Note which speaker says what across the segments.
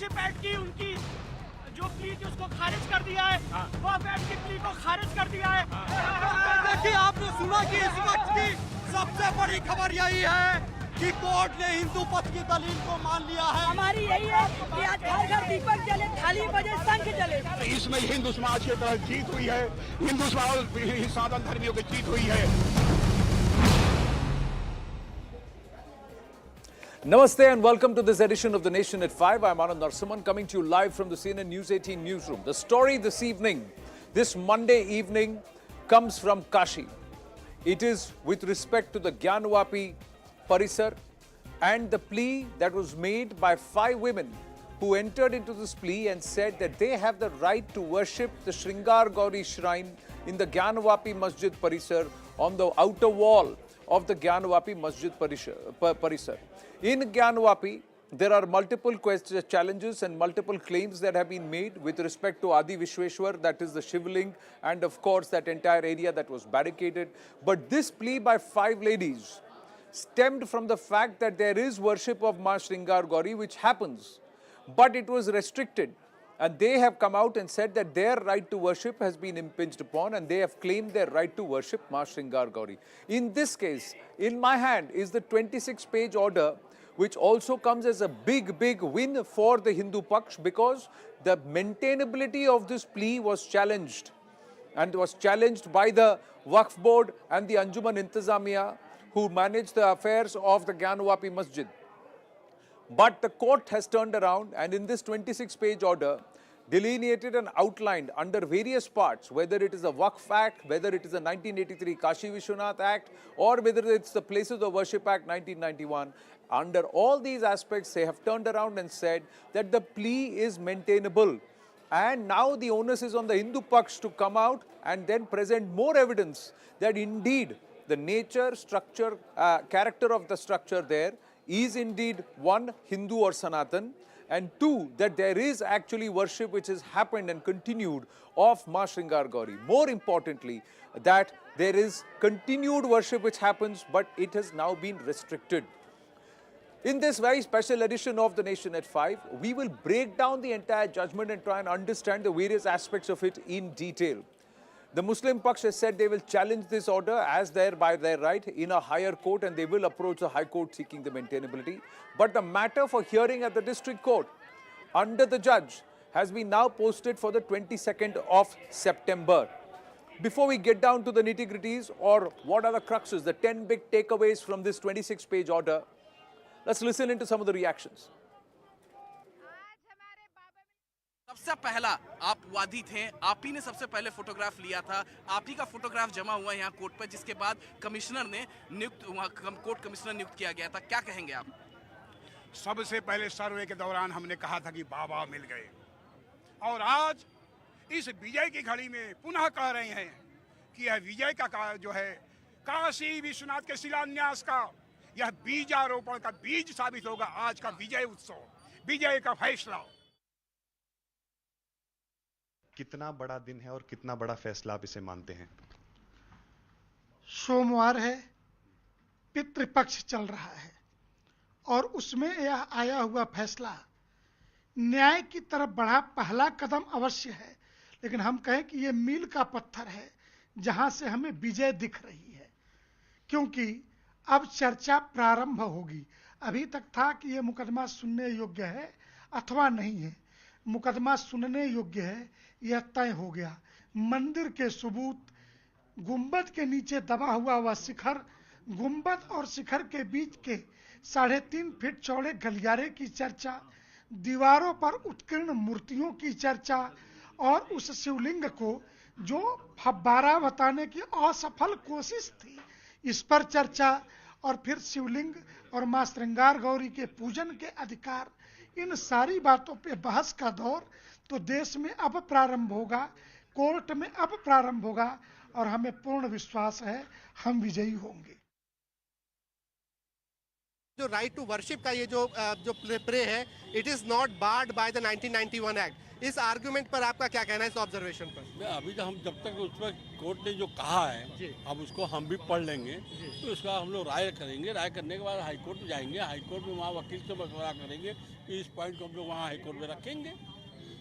Speaker 1: Worship act की उनकी जो प्ली थी उसको खारिज कर दिया है। वक्फ एक्ट की प्ली को खारिज कर दिया है।
Speaker 2: देखिए, आपने सुना कि इस वक्त की सबसे बड़ी खबर यही है कि कोर्ट ने हिंदू पक्ष की दलील को मान लिया है।
Speaker 3: हमारी यही है कि आज घर घर दीपक जले, थाली बजे, शंख जले।
Speaker 4: इसमें हिंदू समाज की तरफ जीत हुई है, हिंदू समाज सनातन धर्मियों की जीत हुई है।
Speaker 5: Namaste and welcome to this edition of The Nation at 5. I'm Anand Narsimhan coming to you live from the CNN News 18 newsroom. The story this evening, this Monday evening, comes from Kashi. It is with respect to the Gyanvapi Parisar and the plea that was made by 5 women who entered into this plea and said that they have the right to worship the Shringar Gauri shrine in the Gyanvapi Masjid Parisar on the outer wall of the Gyanvapi Masjid Parisar. In Gyanvapi, there are multiple challenges and multiple claims that have been made with respect to Adi Vishweshwar, that is the Shivling, and of course that entire area that was barricaded. But this plea by 5 ladies stemmed from the fact that there is worship of Ma Shringar Gauri, which happens, but it was restricted. And they have come out and said that their right to worship has been impinged upon and they have claimed their right to worship Ma Shringar Gauri. In this case, in my hand is the 26-page order, which also comes as a big win for the Hindu Paksh because the maintainability of this plea was challenged and was challenged by the Waqf Board and the Anjuman Intizamiya who manage the affairs of the Gyanvapi Masjid. But the court has turned around and in this 26-page order delineated and outlined under various parts, whether it is a Waqf Act, whether it is a 1983 Kashi Vishwanath Act, or whether it's the Places of Worship Act 1991. Under all these aspects, they have turned around and said that the plea is maintainable. And now the onus is on the Hindu Paksh to come out and then present more evidence that indeed the nature, structure, character of the structure there is indeed one, Hindu or Sanatan, and 2, that there is actually worship which has happened and continued of Ma Shringar Gauri. More importantly, that there is continued worship which happens, but it has now been restricted. In this very special edition of The Nation at 5, we will break down the entire judgment and try and understand the various aspects of it in detail. The Muslim Paksh has said they will challenge this order as by their right in a higher court and they will approach the High Court seeking the maintainability. But the matter for hearing at the District Court under the judge has been now posted for the 22nd of September. Before we get down to the nitty-gritties or what are the cruxes, the 10 big takeaways from this 26-page order, let's listen into some of the reactions.
Speaker 6: सबसे पहला आप वादी थे, आप ही ने सबसे पहले photograph लिया था, आप ही का फोटोग्राफ जमा हुआ यहाँ कोर्ट पर, जिसके बाद कमिश्नर ने कोर्ट कमिश्नर नियुक्त किया गया था। क्या कहेंगे आप?
Speaker 4: सबसे पहले सर्वे के दौरान हमने कहा था कि बाबा मिल गए और आज इस विजय की घड़ी में पुनः कह रहे हैं कि यह विजय का जो है काशी विश्वनाथ के शिलान्यास का यह बीजारोपण का बीज साबित होगा। आज का विजय उत्सव, विजय का फैसला।
Speaker 7: कितना बड़ा दिन है और कितना बड़ा फैसला आप इसे मानते हैं?
Speaker 8: सोमवार है, पितृपक्ष चल रहा है और उसमें यह आया हुआ फैसला न्याय की तरफ बढ़ा पहला कदम अवश्य है, लेकिन हम कहें कि यह मील का पत्थर है जहां से हमें विजय दिख रही है, क्योंकि अब चर्चा प्रारंभ होगी। अभी तक था कि यह मुकदमा सुनने योग्य है अथवा नहीं है। मुकदमा सुनने योग्य है, यह तय हो गया। मंदिर के सबूत, गुंबद के नीचे दबा हुआ वह शिखर, गुंबद और शिखर के बीच के 3.5 फीट चौड़े गलियारे की चर्चा, दीवारों पर उत्कीर्ण मूर्तियों की चर्चा और उस शिवलिंग को जो फव्वारा बताने की असफल कोशिश थी, इस पर चर्चा, और फिर शिवलिंग और मां श्रृंगार गौरी के पूजन के अधिकार, इन सारी बातों पे बहस का दौर तो देश में अब प्रारंभ होगा, कोर्ट में अब प्रारंभ होगा और हमें पूर्ण विश्वास है हम विजयी होंगे।
Speaker 9: जो राइट टू वर्शिप का ये जो प्रे है, it is not barred by the 1991 act. इस आर्गुमेंट पर आपका क्या कहना है, इस ऑब्जर्वेशन पर?
Speaker 10: अभी तो हम जब तक उसमें कोर्ट ने जो कहा है अब उसको हम भी पढ़ लेंगे, तो उसका हम लोग राय करेंगे. राय करने के बाद हाई कोर्ट में जाएंगे. हाई कोर्ट में वहाँ वकील से मशवरा करेंगे कि इस पॉइंट को हम लोग वहाँ हाई कोर्ट में रखेंगे.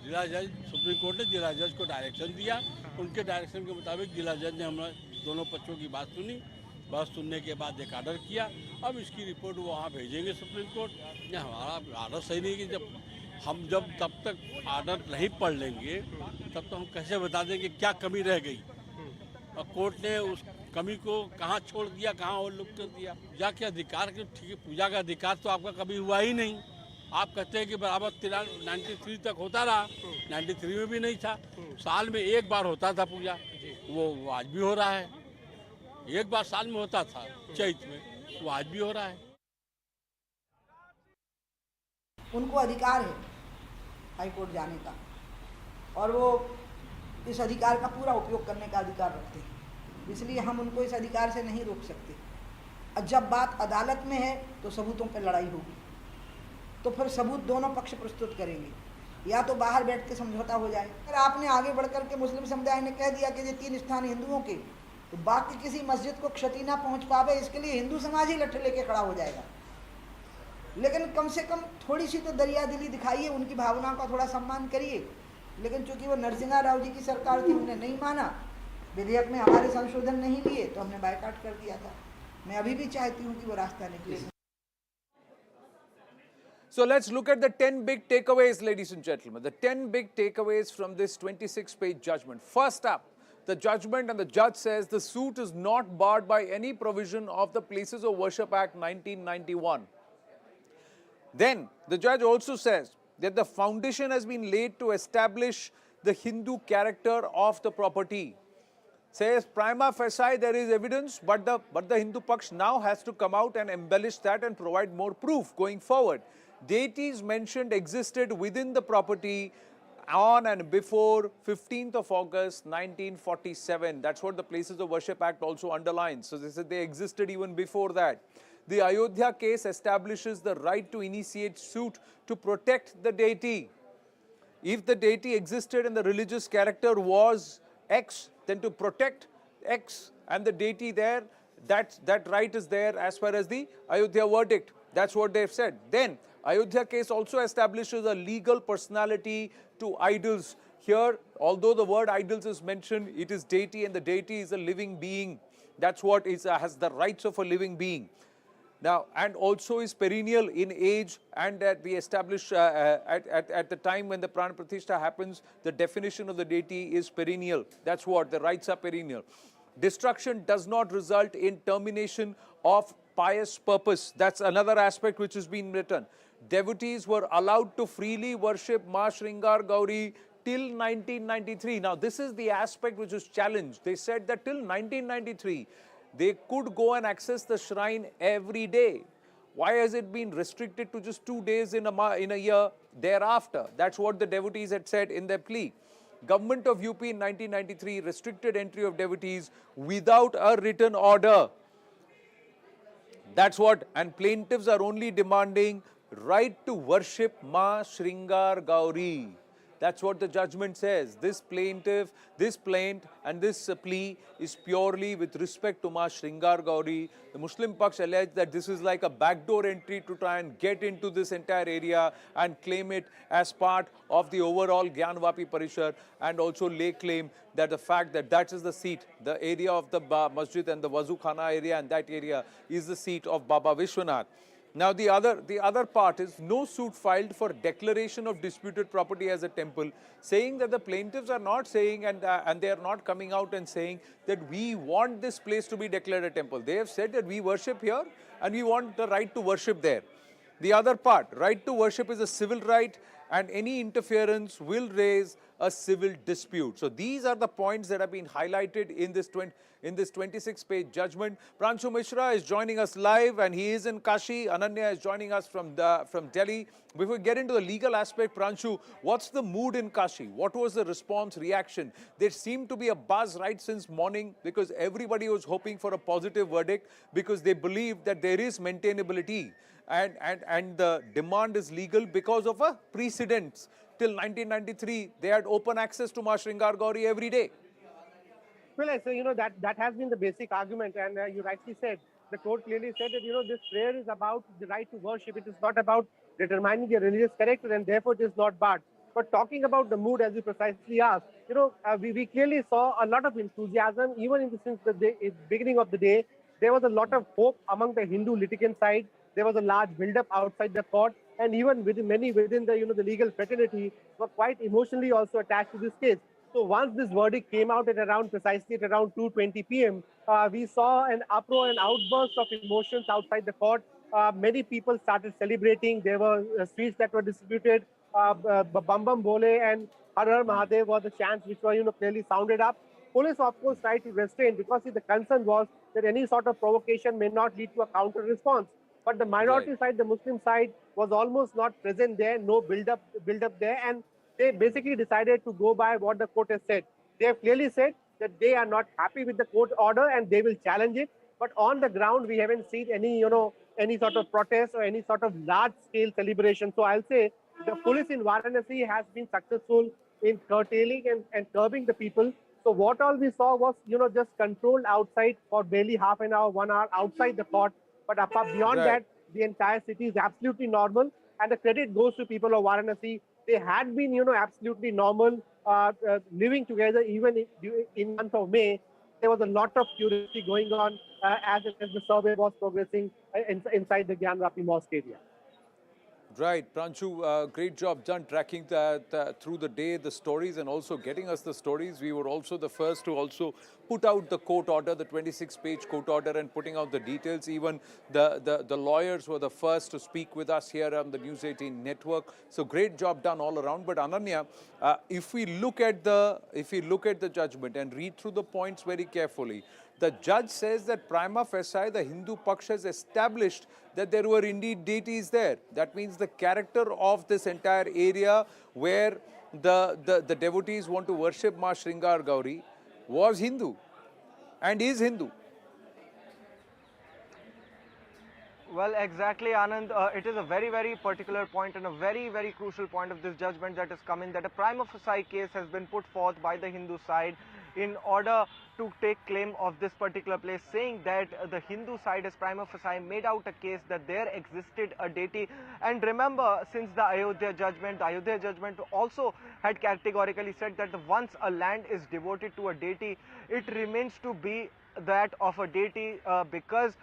Speaker 10: जिला जज, सुप्रीम कोर्ट ने जिला जज को डायरेक्शन दिया. उनके डायरेक्शन के मुताबिक जिला जज ने हम दोनों पक्षों की बात सुनी. बात सुनने के बाद एक आर्डर किया. अब इसकी रिपोर्ट वो वहाँ भेजेंगे सुप्रीम कोर्ट. हमारा आर्डर सही नहीं कि जब तब तक आर्डर नहीं पढ़ लेंगे तब तो हम कैसे बता दें कि क्या कमी रह गई और कोर्ट ने उस कमी को कहाँ छोड़ दिया, कहाँ और लुप्त कर दिया. पूजा के अधिकार के, ठीक है, पूजा का अधिकार तो आपका कभी हुआ ही नहीं. आप कहते हैं कि बराबर 93 तक होता रहा. 93 में भी नहीं था. साल में एक बार होता था पूजा, वो आज भी हो रहा है. एक बार साल में होता था चैत में, वो आज भी हो रहा है.
Speaker 3: उनको अधिकार है हाई कोर्ट जाने का और वो इस अधिकार का पूरा उपयोग करने का अधिकार रखते हैं. इसलिए हम उनको इस अधिकार से नहीं रोक सकते. और जब बात अदालत में है तो सबूतों पर लड़ाई होगी, तो फिर सबूत दोनों पक्ष प्रस्तुत करेंगे. या तो बाहर बैठ के समझौता हो जाए. अगर आपने आगे बढ़कर के मुस्लिम समुदाय ने कह दिया कि ये 3 स्थान हिंदुओं के, तो बाकी किसी मस्जिद को क्षति ना पहुंच पावे, इसके लिए हिंदू समाज ही लट्ठे लेके खड़ा हो जाएगा. लेकिन कम से कम थोड़ी सी तो दरिया दिली दिखाइए, उनकी भावनाओं का थोड़ा सम्मान करिए. लेकिन चूंकि वो नरसिंहा राव जी की सरकार थी, उन्होंने नहीं माना, विधेयक में हमारे संशोधन नहीं लिए, तो हमने बायकॉट कर दिया था. मैं अभी भी चाहती हूँ कि वो रास्ता निकले.
Speaker 5: So let's look at the 10 big takeaways, ladies and gentlemen. The 10 big takeaways from this 26-page judgment. First up, the judgment and the judge says the suit is not barred by any provision of the Places of Worship Act 1991. Then the judge also says that the foundation has been laid to establish the Hindu character of the property. Says prima facie there is evidence, but the Hindu Paksh now has to come out and embellish that and provide more proof going forward. Deities mentioned existed within the property on and before 15th of August 1947. That's what the Places of Worship Act also underlines. So they said they existed even before that. The Ayodhya case establishes the right to initiate suit to protect the deity. If the deity existed and the religious character was X, then to protect X and the deity there, that right is there as far as the Ayodhya verdict. That's what they've said. Then Ayodhya case also establishes a legal personality to idols. Here, although the word idols is mentioned, it is deity, and the deity is a living being. That's what has the rights of a living being. Now, and also is perennial in age, and that we establish at the time when the Pran Pratishtha happens, the definition of the deity is perennial. That's what, the rights are perennial. Destruction does not result in termination of pious purpose. That's another aspect which has been written. Devotees were allowed to freely worship Ma Shringar Gauri till 1993. Now, this is the aspect which is challenged. They said that till 1993, they could go and access the shrine every day. Why has it been restricted to just 2 days in a year thereafter? That's what the devotees had said in their plea. Government of UP in 1993 restricted entry of devotees without a written order. That's what, and plaintiffs are only demanding right to worship Ma Shringar Gauri. That's what the judgment says. This plaint and this plea is purely with respect to Ma Shringar Gauri. The Muslim Paksh alleged that this is like a backdoor entry to try and get into this entire area and claim it as part of the overall Gyanvapi Parishad, and also lay claim that the fact that that is the seat, the area of the Masjid and the Wazu Khana area, and that area is the seat of Baba Vishwanath. Now, the other part is no suit filed for declaration of disputed property as a temple, saying that the plaintiffs are not saying and they are not coming out and saying that we want this place to be declared a temple. They have said that we worship here and we want the right to worship there. The other part, right to worship is a civil right, and any interference will raise a civil dispute. So these are the points that have been highlighted in this 26-page judgment. Pranshu Mishra is joining us live, and he is in Kashi. Ananya is joining us from Delhi. Before we get into the legal aspect, Pranshu, what's the mood in Kashi? What was the response, reaction? There seemed to be a buzz right since morning, because everybody was hoping for a positive verdict, because they believe that there is maintainability. and the demand is legal because of a precedent. Till 1993, they had open access to Ma Shringar Gauri every day.
Speaker 9: Well, so that has been the basic argument, and you rightly said, the court clearly said that this prayer is about the right to worship. It is not about determining the religious character, and therefore it is not barred. But talking about the mood, as you precisely asked, we clearly saw a lot of enthusiasm, even since the beginning of the day. There was a lot of hope among the Hindu litigant side. There was a large build-up outside the court, and even many within the legal fraternity were quite emotionally also attached to this case. So once this verdict came out precisely at around 2:20 p.m., we saw an uproar and outburst of emotions outside the court. Many people started celebrating. There were sweets that were distributed. Bam Bam Bole and Har Har Mahadev were the chants which were clearly sounded up. Police, of course, tried to restrain because the concern was that any sort of provocation may not lead to a counter response. But the minority side, the Muslim side, was almost not present there. No build-up there, and they basically decided to go by what the court has said. They have clearly said that they are not happy with the court order and they will challenge it. But on the ground, we haven't seen any sort of protest or any sort of large-scale celebration. So I'll say the police in Varanasi has been successful in curtailing and curbing the people. So what all we saw was, just controlled outside for barely half an hour, 1 hour outside the court. But beyond that, the entire city is absolutely normal. And the credit goes to people of Varanasi. They had been, absolutely normal, living together even in month of May. There was a lot of curiosity going on as the survey was progressing inside the Gyanvapi Mosque area.
Speaker 5: Right, Pranchu, great job done tracking that through the day, the stories, and also getting us the stories. We were also the first to also put out the court order, the 26-page court order, and putting out the details. Even the lawyers were the first to speak with us here on the News 18 network. So great job done all around. But Ananya, if we look at the judgment and read through the points very carefully, the judge says that prima facie, the Hindu Paksh has established that there were indeed deities there. That means the character of this entire area where the devotees want to worship Ma Shringar Gauri was Hindu and is Hindu.
Speaker 11: Well, exactly, Anand. It is a very, very particular point and a very, very crucial point of this judgment that has come in, that a prima facie case has been put forth by the Hindu side in order to take claim of this particular place, saying that the Hindu side has prima facie made out a case that there existed a deity. And remember, since the Ayodhya judgment also had categorically said that once a land is devoted to a deity, it remains to be that of a deity because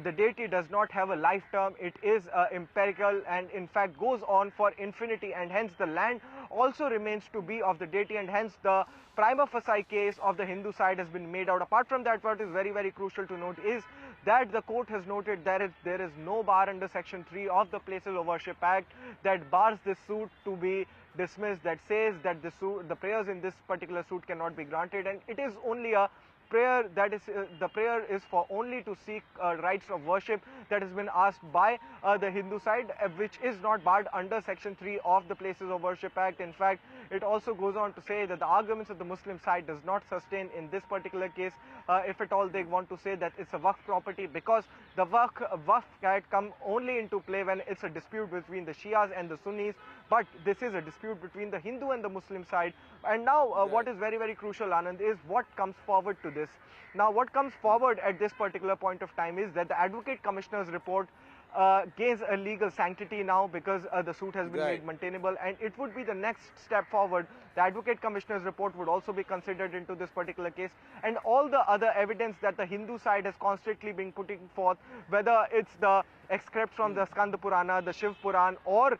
Speaker 11: the deity does not have a life term. It is empirical and in fact goes on for infinity, and hence the land also remains to be of the deity, and hence the prima facie case of the Hindu side has been made out. Apart from that, what is very, very crucial to note is that the court has noted that there is no bar under Section 3 of the Places of Worship Act that bars this suit to be dismissed, that says that the prayers in this particular suit cannot be granted, and it is only a prayer that is the prayer is for only to seek rights of worship that has been asked by the Hindu side, which is not barred under Section 3 of the Places of Worship Act. In fact, it also goes on to say that the arguments of the Muslim side does not sustain in this particular case, if at all they want to say that it's a waqf property, because the waqf can come only into play when it's a dispute between the Shias and the Sunnis, but this is a dispute between the Hindu and the Muslim side. And now what is very, very crucial, Anand, is what comes forward to this. Now what comes forward at this particular point of time is that the Advocate Commissioner's report gains a legal sanctity now, because the suit has been made maintainable, and it would be the next step forward. The Advocate Commissioner's report would also be considered into this particular case, and all the other evidence that the Hindu side has constantly been putting forth, whether it's the excerpts from the Skanda Purana, the Shiv Puran, or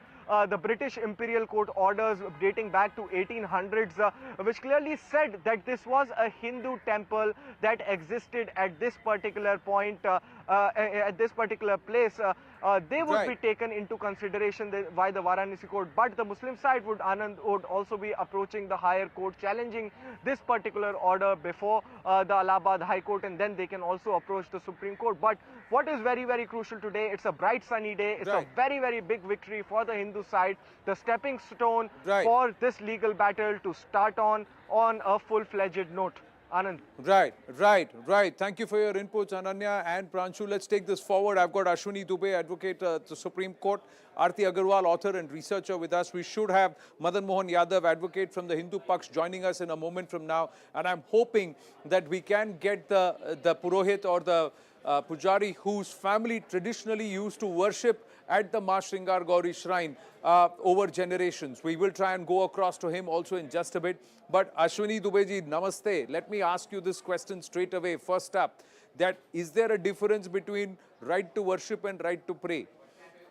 Speaker 11: the British Imperial Court orders dating back to 1800s, which clearly said that this was a Hindu temple that existed at this particular point, at this particular place. They would be taken into consideration by the Varanasi court, but the Muslim side would also be approaching the higher court, challenging this particular order before the Allahabad High Court, and then they can also approach the Supreme Court. But what is very, very crucial today, it's a bright sunny day, it's a very, very big victory for the Hindu side, the stepping stone for this legal battle to start on a full-fledged note. Anand.
Speaker 5: Right. Thank you for your inputs, Ananya and Pranshu. Let's take this forward. I've got Ashwini Dubey, advocate at the Supreme Court, Aarti Agarwal, author and researcher with us. We should have Madan Mohan Yadav, advocate from the Hindu Paksh, joining us in a moment from now. And I'm hoping that we can get the Purohit or the Pujari whose family traditionally used to worship at the Ma Shringar Gauri shrine over generations. We will try and go across to him also in just a bit. But Ashwini Dubeji, namaste. Let me ask you this question straight away. First up, that is there a difference between right to worship and right to pray?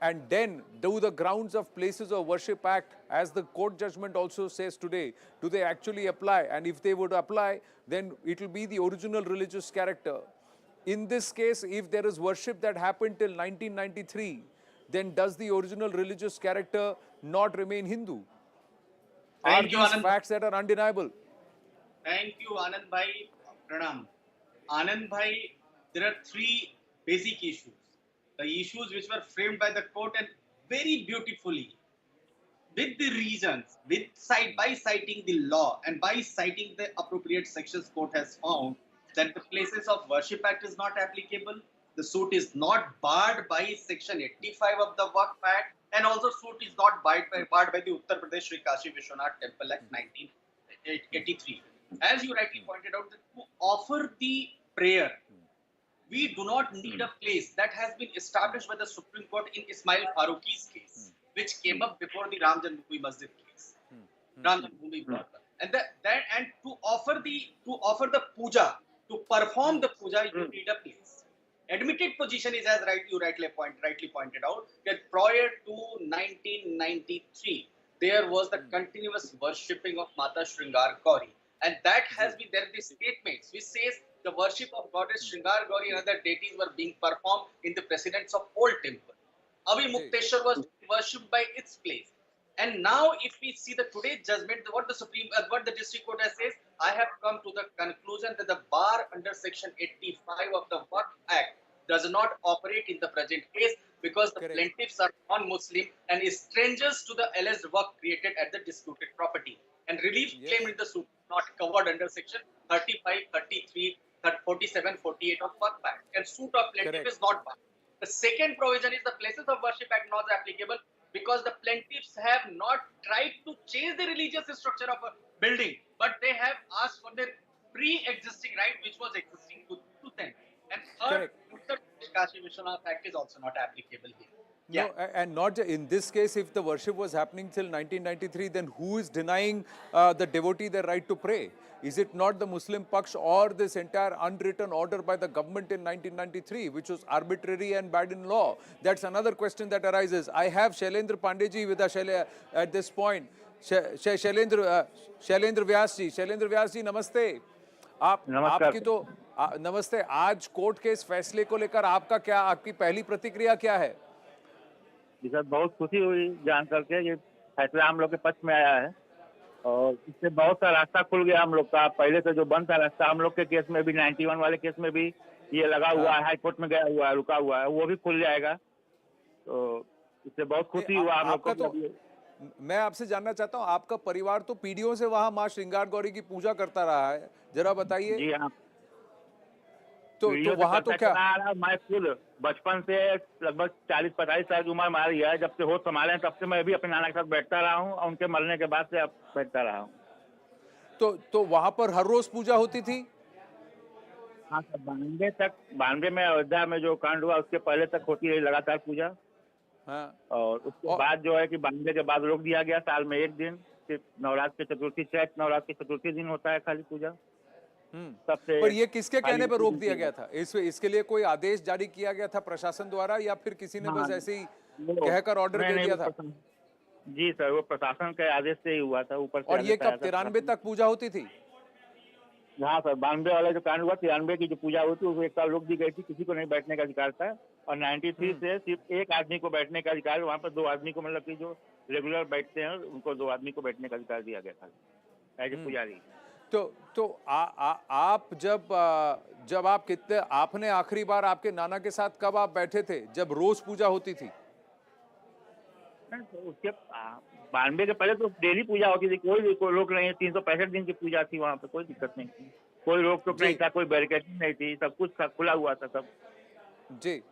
Speaker 5: And then, do the grounds of Places of Worship Act, as the court judgment also says today, do they actually apply? And if they would apply, then it will be the original religious character. In this case, if there is worship that happened till 1993, then does the original religious character not remain Hindu? Are these facts that are undeniable?
Speaker 12: Thank you, Anand Bhai. Pranam. Anand Bhai, there are three basic issues. The issues which were framed by the court and very beautifully, with the reasons, by citing the law and by citing the appropriate sections, court has found that the Places of Worship Act is not applicable. The suit is not barred by section 85 of the Waqf Act, and also suit is not barred by the Uttar Pradesh Sri Kashi Vishwanath Temple Act 1983. As you rightly pointed out, that to offer the prayer, we do not need a place that has been established by the Supreme Court in Ismail Faruqi's case, which came up before the Gyanvapi Masjid case. Gyanvapi Masjid. And to offer the puja, to perform the puja, you need a place. Admitted position is, as you rightly pointed out, that prior to 1993, there was the continuous worshipping of Mata Shringar Gauri. And that has been there, the statements which says the worship of goddess Shringar Gauri and other deities were being performed in the precedence of old temple. Avi Mukteshwar was worshipped by its place. And now if we see the today's judgment, what the district court has says, I have come to the conclusion that the bar under section 85 of the Waqf Act does not operate in the present case because the plaintiffs are non-Muslim and strangers to the alleged work created at the disputed property. And relief claimed in the suit not covered under section 35, 33, 47, 48 of Waqf Act. And suit of plaintiff is not barred. The second provision is the Places of Worship Act not applicable because the plaintiffs have not tried to change the religious structure of a building, but they have asked for their pre-existing right which was existing to them. And third, Uttar Pradesh Kashi Vishwanath Act is also not applicable here.
Speaker 5: No, and not in this case, if the worship was happening till 1993, then who is denying the devotee their right to pray? Is it not the Muslim Paksh or this entire unwritten order by the government in 1993, which was arbitrary and bad in law? That's another question that arises. I have Shailendra Pandeyji with us at this point. Shailendra Vyasji. Shailendra Vyasji, namaste. आपकी तो नमस्ते. आज court के इस फैसले को लेकर आपकी पहली प्रतिक्रिया क्या है?
Speaker 13: जी सर, बहुत खुशी हुई जान करके ये फैसला हम लोग के पक्ष में आया है और इससे बहुत सा रास्ता खुल गया हम लोग का. पहले से जो बंद था रास्ता हम लोग के केस में भी 91 वाले केस में भी ये लगा हुआ है, हाई कोर्ट में गया हुआ है, रुका हुआ है, वो भी खुल जाएगा. तो इससे बहुत खुशी हुआ हम लोग को.
Speaker 5: मैं आपसे जानना चाहता हूँ, आपका परिवार तो पीढ़ियों से वहाँ माँ श्रृंगार गौरी की पूजा करता रहा है, जरा बताइए.
Speaker 13: जी हाँ,
Speaker 5: तो वहाँ तो क्या
Speaker 13: मैं खुद बचपन से लगभग 40-45 साल की उम्र हमारी है, जब से होश संभाले तब से मैं भी अपने नाना के साथ बैठता रहा हूँ और उनके मरने के बाद से अब बैठता रहा हूँ.
Speaker 5: तो वहाँ पर हर रोज पूजा होती थी?
Speaker 13: हाँ सर, 92 में अयोध्या में जो कांड हुआ उसके पहले तक होती रही लगातार पूजा. हाँ. और उसके बाद जो है कि 92 के बाद रोक दिया गया, साल में एक दिन, सिर्फ नवरात्र की चतुर्थी, चैत्र नवरात्र की चतुर्थी दिन होता है खाली पूजा.
Speaker 5: पर ये किसके कहने पर रोक दिया गया था? इसके लिए कोई आदेश जारी किया गया था प्रशासन द्वारा या फिर किसी ने बस ऐसे ही कहकर ऑर्डर दे दिया था?
Speaker 13: जी सर, वो प्रशासन के आदेश से ही हुआ था ऊपर से.
Speaker 5: और ये कब 93 तक पूजा होती थी?
Speaker 13: हाँ सर, 92 वाला जो कांड हुआ, 93 की जो पूजा होती है वो एक साल रोक दी गई थी, किसी को नहीं बैठने का अधिकार था. और 93 से सिर्फ एक आदमी को बैठने का अधिकार, वहाँ पर 2 आदमी को, मतलब कि जो रेगुलर बैठते हैं उनको 2 आदमी को बैठने का अधिकार दिया गया था एज ए पुजारी.
Speaker 5: तो आप जब आप कितने, आपने आखिरी बार आपके नाना के साथ कब आप बैठे थे जब रोज पूजा होती थी?
Speaker 13: तो उसके 92 के पहले तो डेली पूजा होती थी, कोई रोक नहीं है. 365 दिन की पूजा थी वहाँ पे, कोई दिक्कत नहीं थी. कोई रोक टोक नहीं था, कोई बैरिकेडिंग नहीं थी, सब कुछ खुला हुआ था सब।
Speaker 5: जी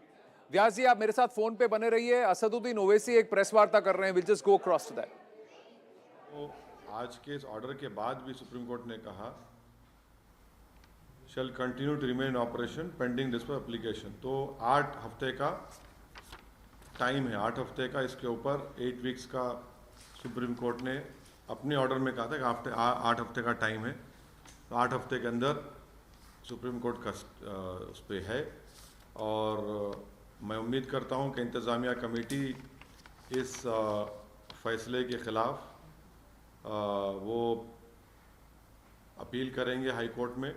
Speaker 5: व्यास जी, आप मेरे साथ फोन पे बने रहिए। असदुद्दीन ओवैसी एक प्रेस वार्ता कर रहे हैं, will just go across to that.
Speaker 14: तो आज के इस ऑर्डर के बाद भी सुप्रीम कोर्ट ने कहा shall continue to remain operation pending dispose application. तो 8 हफ्ते का टाइम है, 8 हफ्ते का, इसके ऊपर 8 वीक्स का सुप्रीम कोर्ट ने अपने ऑर्डर में कहा था कि 8 हफ्ते का टाइम है। तो 8 हफ्ते के अंदर सुप्रीम कोर्ट का उस पर है, और मैं उम्मीद करता हूं कि इंतज़ामिया कमेटी इस फैसले के ख़िलाफ़ वो अपील करेंगे हाई कोर्ट में।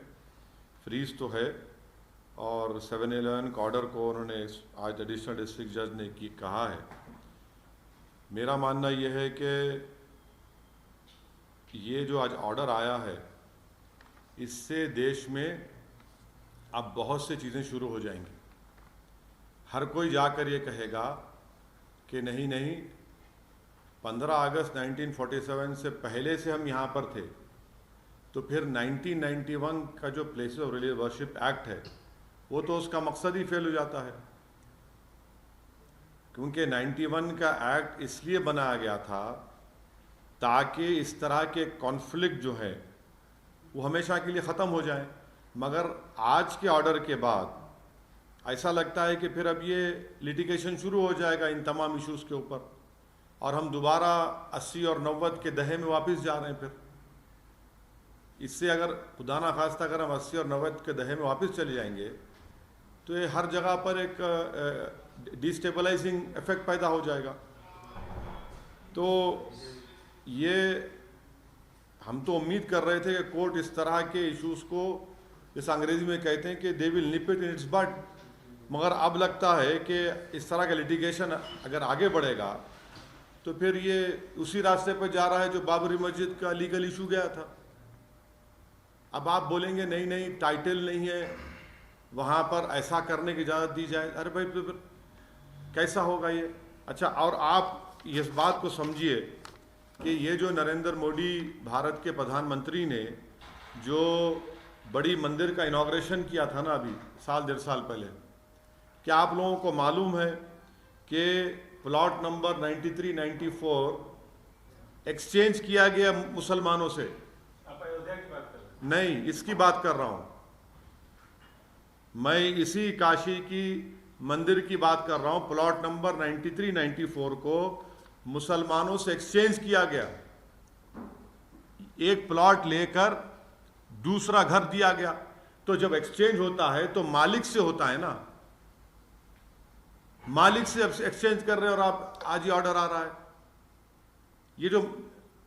Speaker 14: फ्रीज तो है, और 7/11 का ऑर्डर को उन्होंने आज एडिशनल डिस्ट्रिक्ट जज ने कहा है। मेरा मानना ये है कि ये जो आज ऑर्डर आया है, इससे देश में अब बहुत सी चीज़ें शुरू हो जाएंगी। हर कोई जाकर ये कहेगा कि नहीं नहीं, 15 अगस्त 1947 से पहले से हम यहाँ पर थे, तो फिर 1991 का जो places of religious worship act है, वो तो उसका मकसद ही फेल हो जाता है। क्योंकि 91 का एक्ट इसलिए बनाया गया था ताकि इस तरह के कॉन्फ्लिक्ट जो है वो हमेशा के लिए ख़त्म हो जाए। मगर आज के ऑर्डर के बाद ऐसा लगता है कि फिर अब ये लिटिगेशन शुरू हो जाएगा इन तमाम इश्यूज़ के ऊपर, और हम दोबारा 80 और 90 के दहे में वापस जा रहे हैं। फिर इससे अगर खुदा ना खास्ता अगर हम 80 और 90 के दहे में वापस चले जाएंगे, तो ये हर जगह पर एक डिस्टेबलाइजिंग इफेक्ट पैदा हो जाएगा। तो ये हम तो उम्मीद कर रहे थे कि कोर्ट इस तरह के इश्यूज़ को, जैसे अंग्रेजी में कहते हैं कि they will nip it in its bud, मगर अब लगता है कि इस तरह का लिटिगेशन अगर आगे बढ़ेगा तो फिर ये उसी रास्ते पर जा रहा है जो बाबरी मस्जिद का लीगल इशू गया था। अब आप बोलेंगे नहीं नहीं, टाइटल नहीं है, वहाँ पर ऐसा करने की इजाज़त दी जाए। अरे भाई, तो फिर कैसा होगा ये? अच्छा, और आप इस बात को समझिए कि ये जो नरेंद्र मोदी भारत के प्रधानमंत्री ने जो बड़ी मंदिर का इनॉग्रेशन किया था ना अभी साल 1.5 साल पहले, क्या आप लोगों को मालूम है कि प्लॉट नंबर 93-94 एक्सचेंज किया गया मुसलमानों से? आप अयोध्या की बात कर रहे हैं? नहीं, इसकी बात कर रहा हूं मैं, इसी काशी की मंदिर की बात कर रहा हूं। प्लॉट नंबर 93-94 को मुसलमानों से एक्सचेंज किया गया। एक प्लॉट लेकर दूसरा घर दिया गया। तो जब एक्सचेंज होता है तो मालिक से होता है ना, मालिक से एक्सचेंज कर रहे हैं, और आप आज ही ऑर्डर आ रहा है। ये जो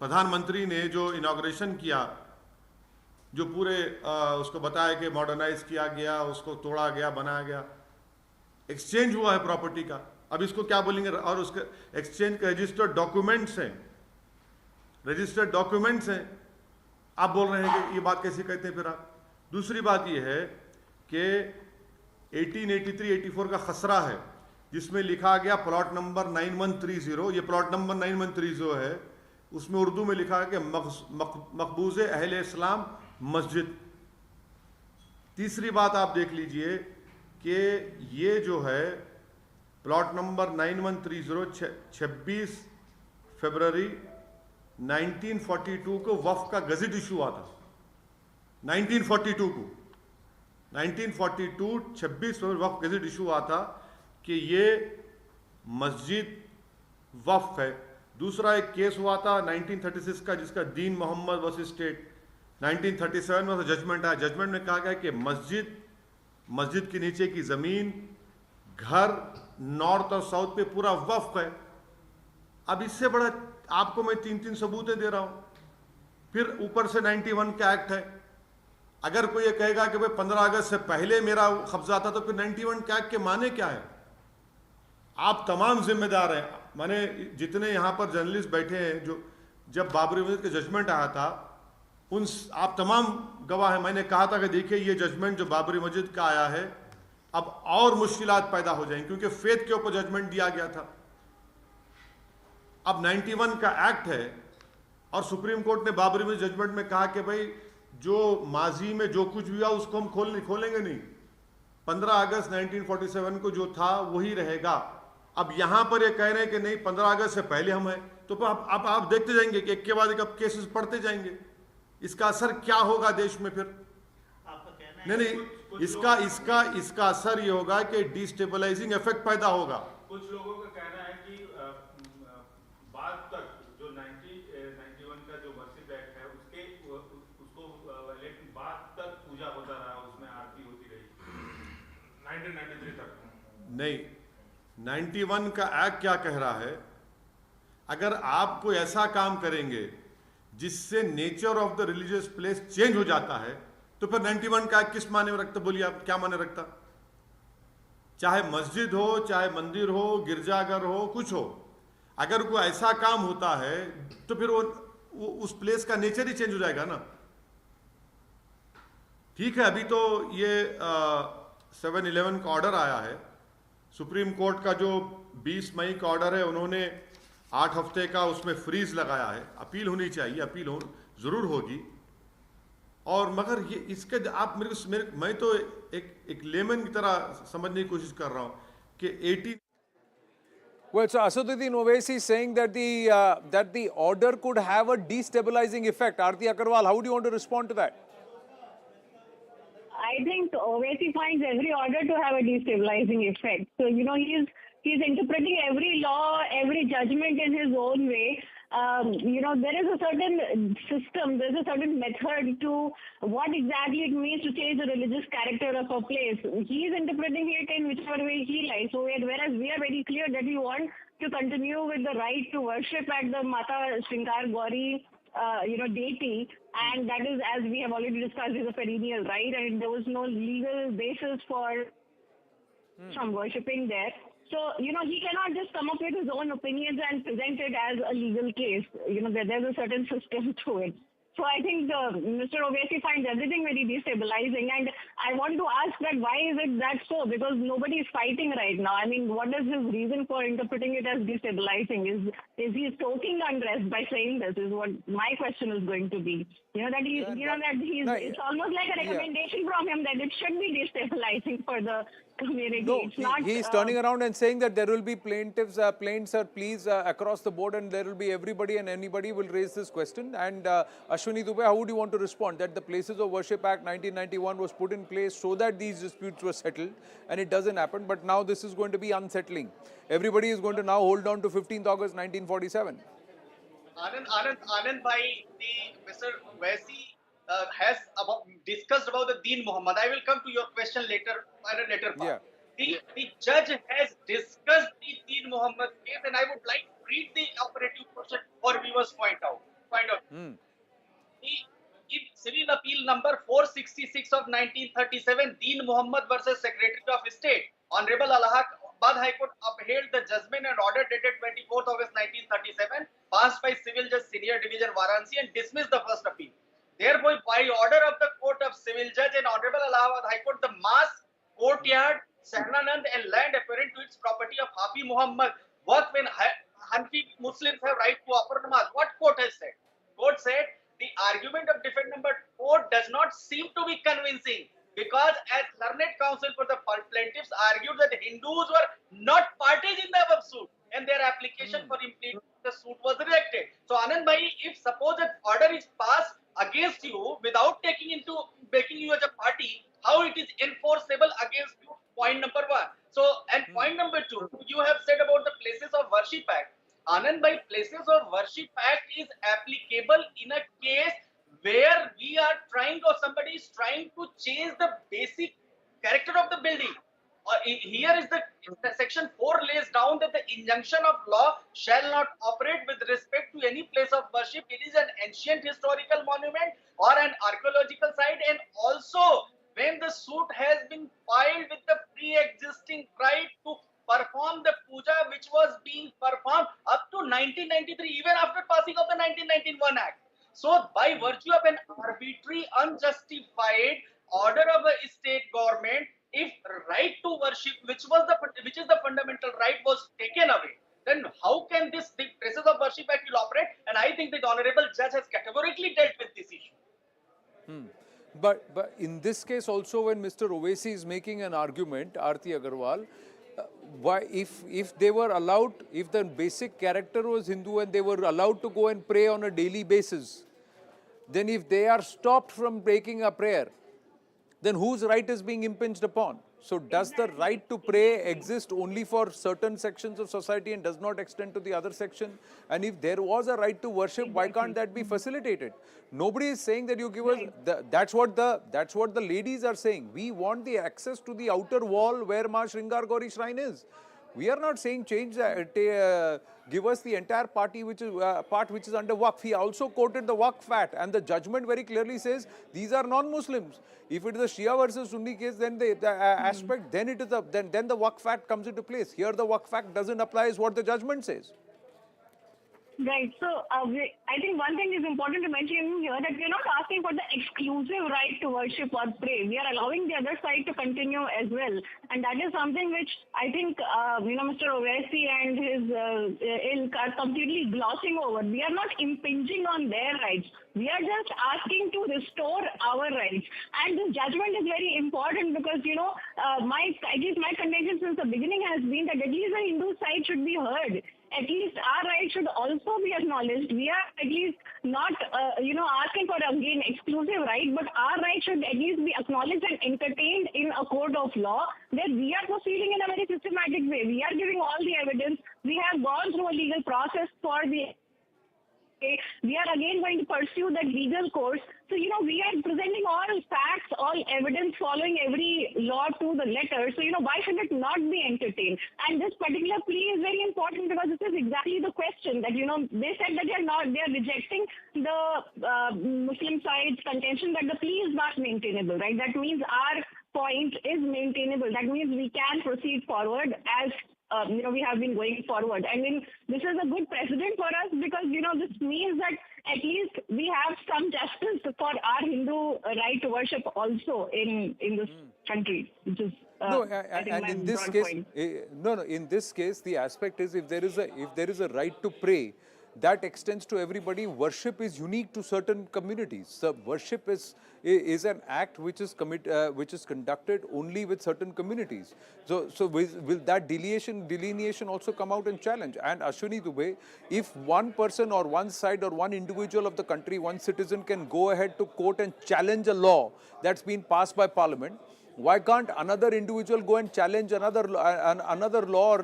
Speaker 14: प्रधानमंत्री ने जो इनॉग्रेशन किया, जो पूरे उसको बताया कि मॉडर्नाइज किया गया, उसको तोड़ा गया, बनाया गया, एक्सचेंज हुआ है प्रॉपर्टी का। अब इसको क्या बोलेंगे? और उसके एक्सचेंज के रजिस्टर्ड डॉक्यूमेंट्स हैं, रजिस्टर्ड डॉक्यूमेंट्स हैं। आप बोल रहे हैं कि ये बात कैसे कहते हैं फिर आप? दूसरी बात ये है कि 1883-84 का खसरा है, जिसमें लिखा गया प्लॉट नंबर 9130, ये प्लॉट नंबर 9130 है, उसमें उर्दू में लिखा है कि मकबूज अहले इस्लाम मस्जिद। तीसरी बात आप देख लीजिए कि ये जो है प्लॉट नंबर 9130 26 फरवरी 1942 को वफ़ का गज़ट इशू हुआ था। 1942 को 1942 26 फरवरी वफ़ गज़ट इशू हुआ था कि ये मस्जिद वफ़ है। दूसरा एक केस हुआ था 1936 का, जिसका दीन मोहम्मद वर्सेस स्टेट। 1937 में जजमेंट आया। जजमेंट में कहा गया कि मस्जिद के नीचे की ज़मीन, घर नॉर्थ और साउथ पे पूरा वफ़ है। अब इससे बड़ा आपको मैं 3 सबूतें दे रहा हूं। फिर ऊपर से 91 का एक्ट है। अगर कोई ये कहेगा कि भाई 15 अगस्त से पहले मेरा कब्जा था, तो फिर 91 का एक्ट के माने क्या है? आप तमाम जिम्मेदार हैं। माने जितने यहाँ पर जर्नलिस्ट बैठे हैं, जो जब बाबरी मस्जिद का जजमेंट आया था, आप तमाम गवाह हैं। मैंने कहा था कि देखिए ये जजमेंट जो बाबरी मस्जिद का आया है, अब और मुश्किलात पैदा हो जाएंगी, क्योंकि फेथ के ऊपर जजमेंट दिया गया था। अब 91 का एक्ट है, और सुप्रीम कोर्ट ने बाबरी मस्जिद जजमेंट में कहा कि भाई जो माजी में जो कुछ भी हुआ उसको हम खोलेंगे नहीं। 15 अगस्त 1947 को जो था वही रहेगा। अब यहां पर ये कह रहे हैं कि नहीं 15 अगस्त से पहले हम हैं, तो अब आप देखते जाएंगे कि एक के बाद एक अब केसेस पढ़ते जाएंगे। इसका असर क्या होगा देश में फिर? नहीं, इसका असर ये होगा कि डिस्टेबलाइजिंग इफेक्ट पैदा होगा।
Speaker 15: कुछ लोगों का कहना है कि बाद तक जो 1991 का जो वर्शिप एक्ट है उसको वायलेट बाद तक पूजा होता रहा, उसमें आरती होती रही 1993 तक।
Speaker 14: नहीं, 91 का एक्ट क्या कह रहा है? अगर आप कोई ऐसा काम करेंगे जिससे nature of the religious place change हो जाता है, तो फिर 91 का किस माने में रखता? बोलिए आप, क्या माने रखता? चाहे मस्जिद हो, चाहे मंदिर हो, गिरजाघर हो, कुछ हो, अगर कोई ऐसा काम होता है तो फिर वो उस प्लेस का नेचर ही चेंज हो जाएगा ना। ठीक है, अभी तो ये 7/11 का ऑर्डर आया है, सुप्रीम कोर्ट का जो 20 मई का ऑर्डर है, उन्होंने 8 हफ्ते का उसमें फ्रीज लगाया है। अपील होनी चाहिए, अपील जरूर होगी। और मगर ये इसके आप मैं तो एक लेमन की तरह समझने की कोशिश कर रहा हूं कि 18।
Speaker 5: Well, so Asaduddin Owaisi is saying that the order could have a destabilizing effect. Aarti Agarwal, how do you want to respond to that?
Speaker 16: I think Owaisi finds every order to have a destabilizing effect. So, he's interpreting every law, every judgment in his own way. There is a certain system, there's a certain method to what exactly it means to change the religious character of a place. He is interpreting it in whichever way he likes. So whereas we are very clear that we want to continue with the right to worship at the Mata Shrinkar Gauri, deity, and that is, as we have already discussed, is a perennial right, and there was no legal basis for from worshipping there. So, he cannot just come up with his own opinions and present it as a legal case. There's a certain system to it. So I think Mr. Owaisi finds everything very destabilizing, and I want to ask that why is it that so? Because nobody is fighting right now. I mean, what is his reason for interpreting it as destabilizing? Is he stoking unrest by saying this? Is what my question is going to be. It's almost like a recommendation from him that it should be destabilizing for the community.
Speaker 5: No,
Speaker 16: it's not.
Speaker 5: He's turning around and saying that there will be plaintiffs, plaints or pleas across the board, and there will be everybody and anybody will raise this question. And Ashwini Dubey, how would you want to respond? That the Places of Worship Act 1991 was put in place so that these disputes were settled, and it doesn't happen. But now this is going to be unsettling. Everybody is going to now hold on to 15th August 1947.
Speaker 12: Anand bhai, Mr. Owaisi has discussed about the Deen Muhammad. I will come to your question later, at a later part. Yeah. The judge has discussed the Deen Muhammad case, and I would like to read the operative portion for viewers point out. In civil appeal number 466 of 1937, Deen Muhammad versus Secretary of State, Honorable Allahabad High Court upheld the judgment and order dated 24th August 1937, passed by Civil Judge Senior Division Varanasi, and dismissed the first appeal. Therefore, by order of the Court of Civil Judge and Honorable Allahabad High Court, the mosque, courtyard, Sahnanand and land apparent to its property of Hafi Muhammad, work when Hanfi Muslims have right to offer namaz. What court has said? Court said the argument of defendant number 4 does not seem to be convincing, because as learned counsel for the plaintiffs argued that Hindus were not parties in the above suit, and their application for implementing the suit was rejected. So Anand bhai, if suppose an order is passed against you without making you as a party, how it is enforceable against you? Point number 1. So, and point number 2, you have said about the Places of Worship Act. Anand bhai, Places of Worship Act is applicable in a case where we are trying, or somebody is trying to change the basic character of the building. Here is the section 4 lays down that the injunction of law shall not operate with respect to any place of worship. It is an ancient historical monument or an archaeological site, and also when the suit has been filed with the pre-existing right to perform the puja which was being performed up to 1993, even after passing of the 1991 Act. So, by virtue of an arbitrary, unjustified order of a state government, if right to worship, which is the fundamental right, was taken away, then how can the Places of Worship Act will operate? And I think the honorable judge has categorically dealt with this issue.
Speaker 5: But in this case also, when Mr. Owaisi is making an argument, Aarti Agarwal, why if they were allowed, if the basic character was Hindu and they were allowed to go and pray on a daily basis, then if they are stopped from breaking a prayer, then whose right is being impinged upon? So does the right to pray exist only for certain sections of society and does not extend to the other section? And if there was a right to worship, why can't that be facilitated? Nobody is saying that you give us, that's what the ladies are saying. We want the access to the outer wall where Ma Shringar Gauri shrine is. We are not saying change, give us the entire party which is part which is under Waqf. He also quoted the Waqf Act, and the judgment very clearly says these are non-Muslims. If it is a Shia versus Sunni case, then the aspect, then it is then the Waqf Act comes into place. Here the Waqf Act doesn't apply, is what the judgment says.
Speaker 16: Right. So I think one thing is important to mention here, that we're not asking for the exclusive right to worship or pray. We are allowing the other side to continue as well. And that is something which I think, Mr. Owaisi and his ilk are completely glossing over. We are not impinging on their rights. We are just asking to restore our rights. And this judgment is very important because, my contention since the beginning has been that at least the Hindu side should be heard. At least our rights should also be acknowledged. We are at least not, asking for, again, exclusive right, but our rights should at least be acknowledged and entertained in a court of law, where we are proceeding in a very systematic way. We are giving all the evidence. We have gone through a legal process for the... We are again going to pursue that legal course. So, we are presenting all facts, all evidence, following every law to the letter. So, why should it not be entertained? And this particular plea is very important because this is exactly the question that, they said that they are rejecting the Muslim side's contention that the plea is not maintainable, right? That means our point is maintainable. That means we can proceed forward as we have been going forward. I mean, this is a good precedent for us because, this means that at least we have some justice for our Hindu right to worship also in this country, which is
Speaker 5: in this case, in this case, the aspect is if there is a right to pray, that extends to everybody. Worship is unique to certain communities. So worship is an act which is conducted only with certain communities. So will that delineation also come out and challenge? And Ashwini Dubey, if one person or one side or one individual of the country, one citizen can go ahead to court and challenge a law that's been passed by Parliament, why can't another individual go and challenge another law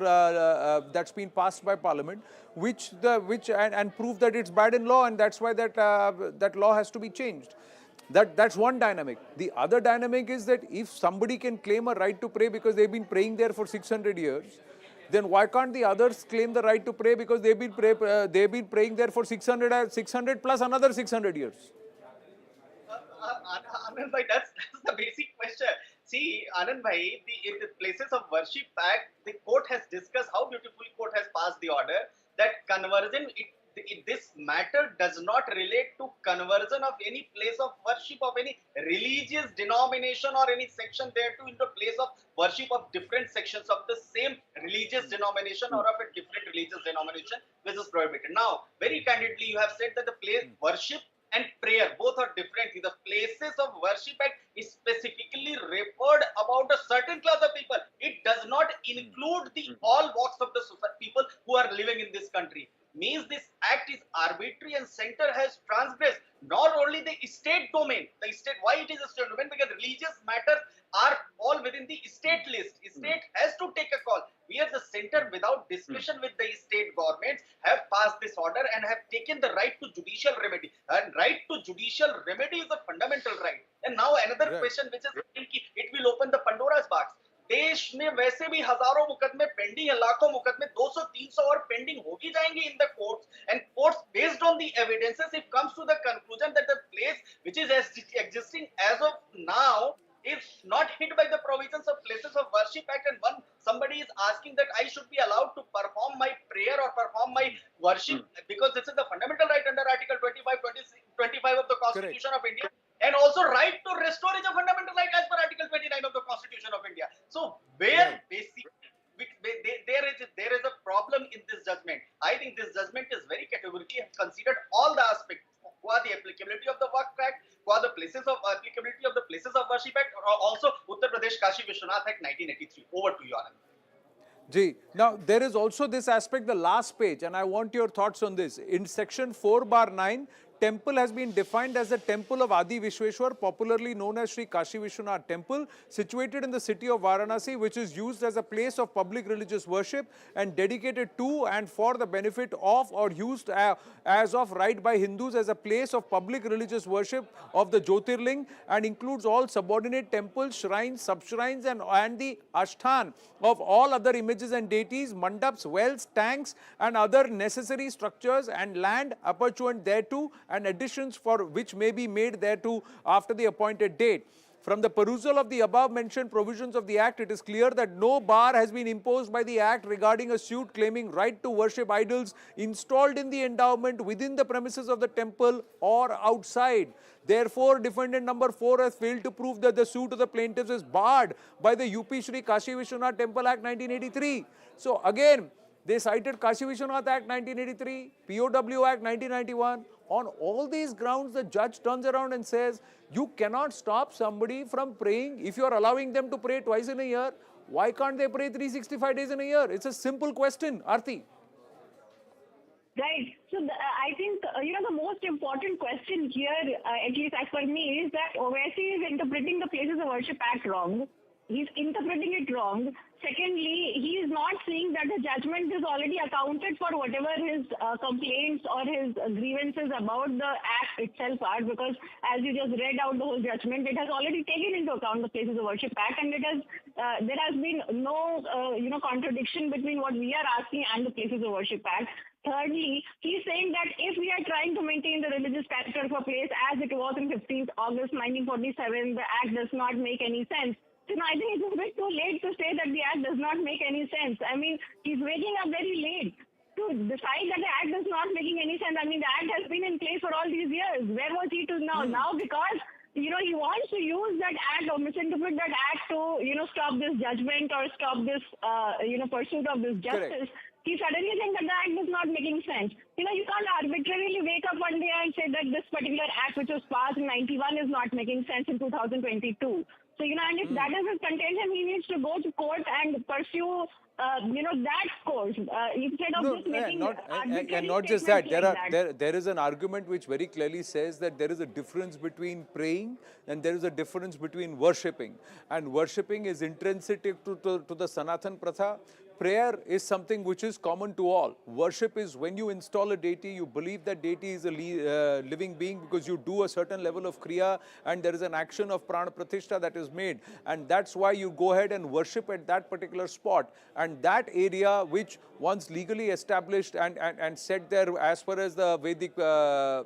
Speaker 5: that's been passed by Parliament, and prove that it's bad in law, and that's why that law has to be changed? That's one dynamic. The other dynamic is that if somebody can claim a right to pray because they've been praying there for 600 years, then why can't the others claim the right to pray because they've been praying there for 600 plus another 600 years?
Speaker 12: Anand bhai, that's the basic question. See, Anand bhai, in the Places of Worship Act, the court has discussed how beautifully court has passed the order that conversion, this matter does not relate to conversion of any place of worship of any religious denomination or any section thereto into place of worship of different sections of the same religious denomination or of a different religious denomination, which is prohibited. Now, very candidly, you have said that the place worship and prayer both are different. The Places of Worship Act is specifically referred about a certain class of people. It does not include the all walks of the society, people who are living in this country. Means this act is arbitrary and center has transgressed not only the state domain, why it is a state domain? Because religious matters are all within the state list. State has to take a call. We as the center, without discussion with the state governments, have passed this order and have taken the right to judicial remedy. And right to judicial remedy is a fundamental right. And now another question which is, it will open the Pandora's box. देश में वैसे भी हजारों मुकदमे pending है, लाखों मुकदमे 200-300 और पेंडिंग हो ही जाएंगे in the courts, and courts based on the evidences it comes to the conclusion that the place which is existing as of now is not hit by the provisions of Places of Worship Act, and somebody is asking that I should be allowed to perform my prayer or perform my worship because this is the fundamental right under Article 25 of the Constitution of India. And also right to restore is a fundamental right as per Article 29 of the Constitution of India. So where basically there is a problem in this judgment. I think this judgment is very categorically considered all the aspects qua the applicability of the Waqf Act, qua the places of applicability of the Places of Worship Act, or also Uttar Pradesh Kashi Vishwanath Act 1983. Over to you, Anand.
Speaker 5: Ji. Now, there is also this aspect, the last page, and I want your thoughts on this. In section 4/9, temple has been defined as the temple of Adi Vishweshwar, popularly known as Sri Kashi Vishwanath Temple, situated in the city of Varanasi, which is used as a place of public religious worship and dedicated to and for the benefit of or used as of right by Hindus as a place of public religious worship of the Jyotirling, and includes all subordinate temples, shrines, sub-shrines and the ashthan of all other images and deities, mandaps, wells, tanks and other necessary structures and land appursuant thereto, and additions for which may be made thereto after the appointed date. From the perusal of the above mentioned provisions of the Act, it is clear that no bar has been imposed by the Act regarding a suit claiming right to worship idols installed in the endowment within the premises of the temple or outside. Therefore, defendant number 4 has failed to prove that the suit of the plaintiffs is barred by the UP Sri Kashi Vishwanath Temple Act 1983. So again, they cited Kashi Vishwanath Act 1983, POW Act 1991. On all these grounds, the judge turns around and says, you cannot stop somebody from praying. If you are allowing them to pray twice in a year, why can't they pray 365 days in a year? It's a simple question, Aarti.
Speaker 16: Right. So I think, the most important question here, at least as per me, is that Owaisi is interpreting the Places of Worship Act wrong. He's interpreting it wrong. Secondly, he is not seeing that the judgment is already accounted for whatever his complaints or his grievances about the act itself are, because as you just read out the whole judgment, it has already taken into account the Places of Worship Act, and it has there has been no contradiction between what we are asking and the Places of Worship Act. Thirdly, he's saying that if we are trying to maintain the religious character of a place as it was in 15th August 1947, the act does not make any sense. So I think it's a bit too late to say that the act does not make any sense. I mean, he's waking up very late to decide that the act does not making any sense. I mean, the act has been in place for all these years. Where was he to now? Now because, he wants to use that act or misinterpret that act to, stop this judgment or stop this, pursuit of this justice. Correct. He suddenly thinks that the act is not making sense. You can't arbitrarily wake up one day and say that this particular act which was passed in 91 is not making sense in 2022. So, and if that is his contention, he needs to go to court and pursue, that course instead of just making arbitrary
Speaker 5: and not just that.
Speaker 16: Like
Speaker 5: there is an argument which very clearly says that there is a difference between praying and there is a difference between worshipping. And worshipping is intrinsic to the Sanatan Pratha. Prayer is something which is common to all. Worship is when you install a deity, you believe that deity is a living being because you do a certain level of kriya and there is an action of prana pratishtha that is made. And that's why you go ahead and worship at that particular spot. And that area which once legally established and set there as far as the Vedic, the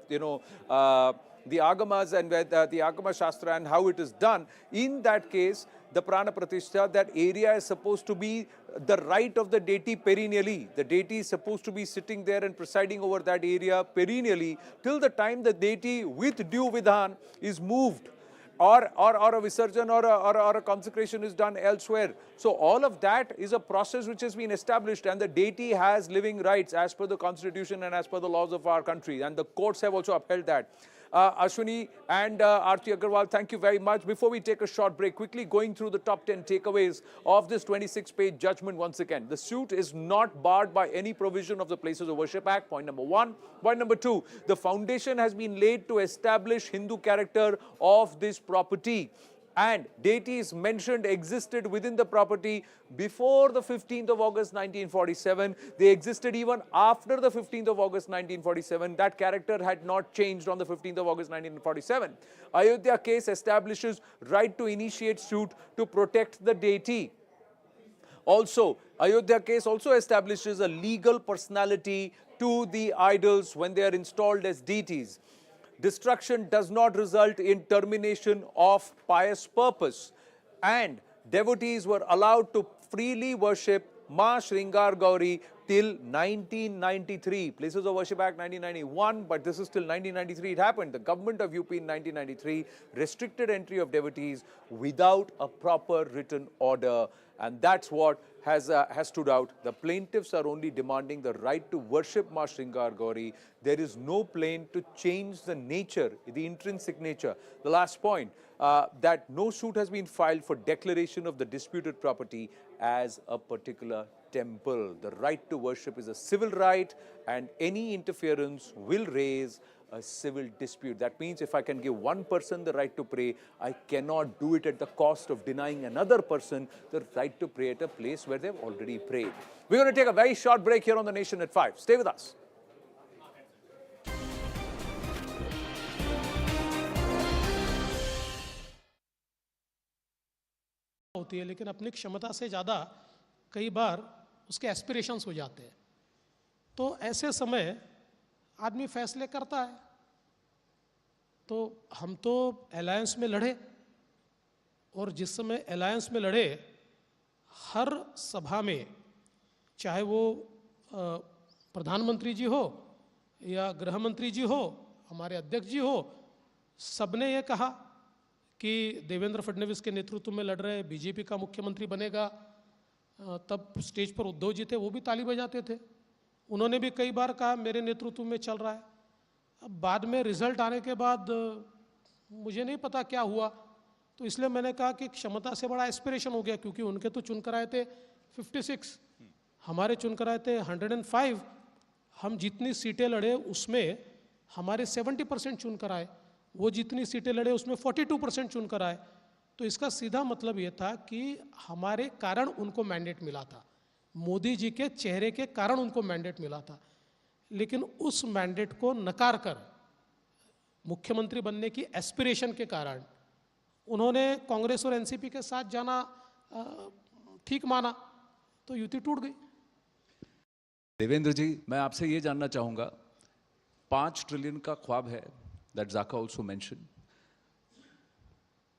Speaker 5: Agamas and the Agama Shastra and how it is done, in that case, the Prana Pratishtha, that area is supposed to be the right of the deity perennially. The deity is supposed to be sitting there and presiding over that area perennially till the time the deity with due vidhan is moved or a visarjan or a consecration is done elsewhere. So all of that is a process which has been established and the deity has living rights as per the constitution and as per the laws of our country, and the courts have also upheld that. Ashwini and Aarti Agarwal, thank you very much. Before we take a short break, quickly going through the top 10 takeaways of this 26-page judgment once again. The suit is not barred by any provision of the Places of Worship Act, point number 1. Point number 2, the foundation has been laid to establish Hindu character of this property. And deities mentioned existed within the property before the 15th of August 1947. They existed even after the 15th of August 1947. That character had not changed on the 15th of August 1947. Ayodhya case establishes right to initiate suit to protect the deity. Also, Ayodhya case also establishes a legal personality to the idols when they are installed as deities. Destruction does not result in termination of pious purpose, and devotees were allowed to freely worship Ma Shringar Gauri till 1993. Places of Worship Act 1991, but this is till 1993 it happened. The government of UP in 1993 restricted entry of devotees without a proper written order, and that's what has stood out. The plaintiffs are only demanding the right to worship Ma Shringar Gauri. There is no plan to change the nature, the intrinsic nature. The last point, that no suit has been filed for declaration of the disputed property as a particular temple. The right to worship is a civil right, and any interference will raise a civil dispute. That means if I can give one person the right to pray, I cannot do it at the cost of denying another person the right to pray at a place where they've already prayed. We're going to take a very short break here on The Nation at 5. Stay with us.
Speaker 8: होती है, लेकिन अपनी क्षमता से ज़्यादा कई बार उसके aspirations हो जाते हैं। तो ऐसे समय आदमी फैसले करता है। तो हम तो अलायंस में लड़े, और जिस समय अलायंस में लड़े, हर सभा में, चाहे वो प्रधानमंत्री जी हो या गृह मंत्री जी हो, हमारे अध्यक्ष जी हो, सबने ये कहा कि देवेंद्र फडणवीस के नेतृत्व में लड़ रहे, बीजेपी का मुख्यमंत्री बनेगा। तब स्टेज पर उद्धव जी थे, वो भी ताली बजाते थे। उन्होंने भी कई बार कहा मेरे नेतृत्व में चल रहा है। अब बाद में रिजल्ट आने के बाद मुझे नहीं पता क्या हुआ, तो इसलिए मैंने कहा कि क्षमता से बड़ा एस्पिरेशन हो गया, क्योंकि उनके तो चुनकर आए थे 56, हमारे चुनकर आए थे 105। हम जितनी सीटें लड़े उसमें हमारे 70% चुनकर आए, वो जितनी सीटें लड़े उसमें 42% चुनकर आए। तो इसका सीधा मतलब ये था कि हमारे कारण उनको मैंडेट मिला था, मोदी जी के चेहरे के कारण उनको मैंडेट मिला था। लेकिन उस मैंडेट को नकार कर मुख्यमंत्री बनने की एस्पिरेशन के कारण उन्होंने कांग्रेस और एनसीपी के साथ जाना ठीक माना, तो युति टूट गई।
Speaker 5: देवेंद्र जी, मैं आपसे ये जानना चाहूँगा, 5 ट्रिलियन का ख्वाब है, दैट ज़ाका ऑल्सो मेंशन।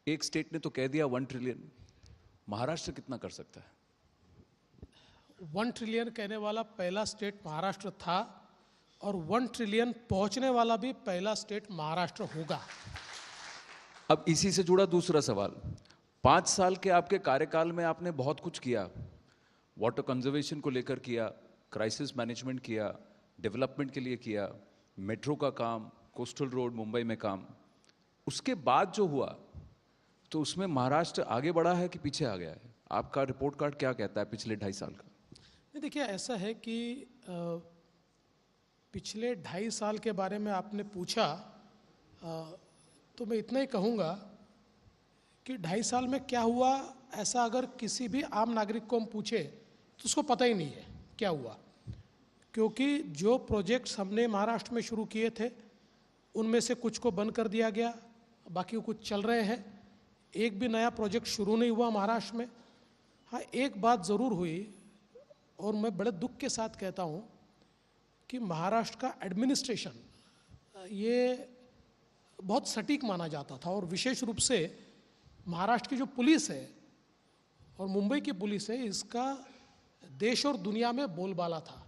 Speaker 5: एक स्टेट ने तो कह दिया 1 ट्रिलियन, महाराष्ट्र कितना कर सकता है?
Speaker 8: 1 ट्रिलियन कहने वाला पहला स्टेट महाराष्ट्र था, और 1 ट्रिलियन पहुंचने वाला भी पहला स्टेट महाराष्ट्र होगा।
Speaker 5: अब इसी से जुड़ा दूसरा सवाल, 5 साल के आपके कार्यकाल में आपने बहुत कुछ किया, वाटर कंजर्वेशन को लेकर किया, क्राइसिस मैनेजमेंट किया, डेवलपमेंट के लिए किया, मेट्रो का काम, कोस्टल रोड मुंबई में काम। उसके बाद जो हुआ तो उसमें महाराष्ट्र आगे बढ़ा है कि पीछे आ गया है? आपका रिपोर्ट कार्ड क्या कहता है पिछले 2.5 साल का?
Speaker 8: देखिए, ऐसा है कि पिछले 2.5 साल के बारे में आपने पूछा, तो मैं इतना ही कहूँगा कि 2.5 साल में क्या हुआ, ऐसा अगर किसी भी आम नागरिक को हम पूछे तो उसको पता ही नहीं है क्या हुआ। क्योंकि जो प्रोजेक्ट्स हमने महाराष्ट्र में शुरू किए थे उनमें से कुछ को बंद कर दिया गया, बाकी कुछ चल रहे हैं। एक भी नया प्रोजेक्ट शुरू नहीं हुआ महाराष्ट्र में। हाँ, एक बात ज़रूर हुई, और मैं बड़े दुख के साथ कहता हूँ कि महाराष्ट्र का एडमिनिस्ट्रेशन ये बहुत सटीक माना जाता था, और विशेष रूप से महाराष्ट्र की जो पुलिस है और मुंबई की पुलिस है, इसका देश और दुनिया में बोलबाला था।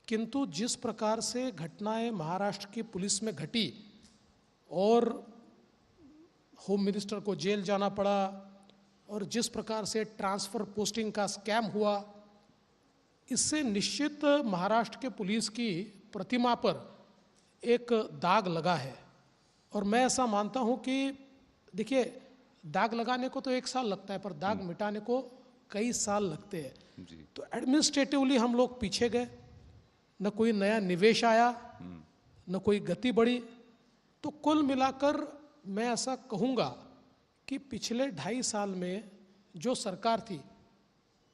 Speaker 8: किंतु जिस प्रकार से घटनाएं महाराष्ट्र की पुलिस में घटी और होम मिनिस्टर को जेल जाना पड़ा, और जिस प्रकार से ट्रांसफ़र पोस्टिंग का स्कैम हुआ, इससे निश्चित महाराष्ट्र के पुलिस की प्रतिमा पर एक दाग लगा है। और मैं ऐसा मानता हूं कि देखिए, दाग लगाने को तो 1 साल लगता है, पर दाग मिटाने को कई साल लगते हैं। तो एडमिनिस्ट्रेटिवली हम लोग पीछे गए, न कोई नया निवेश आया, न कोई गति बढ़ी। तो कुल मिलाकर मैं ऐसा कहूँगा कि पिछले 2.5 साल में जो सरकार थी,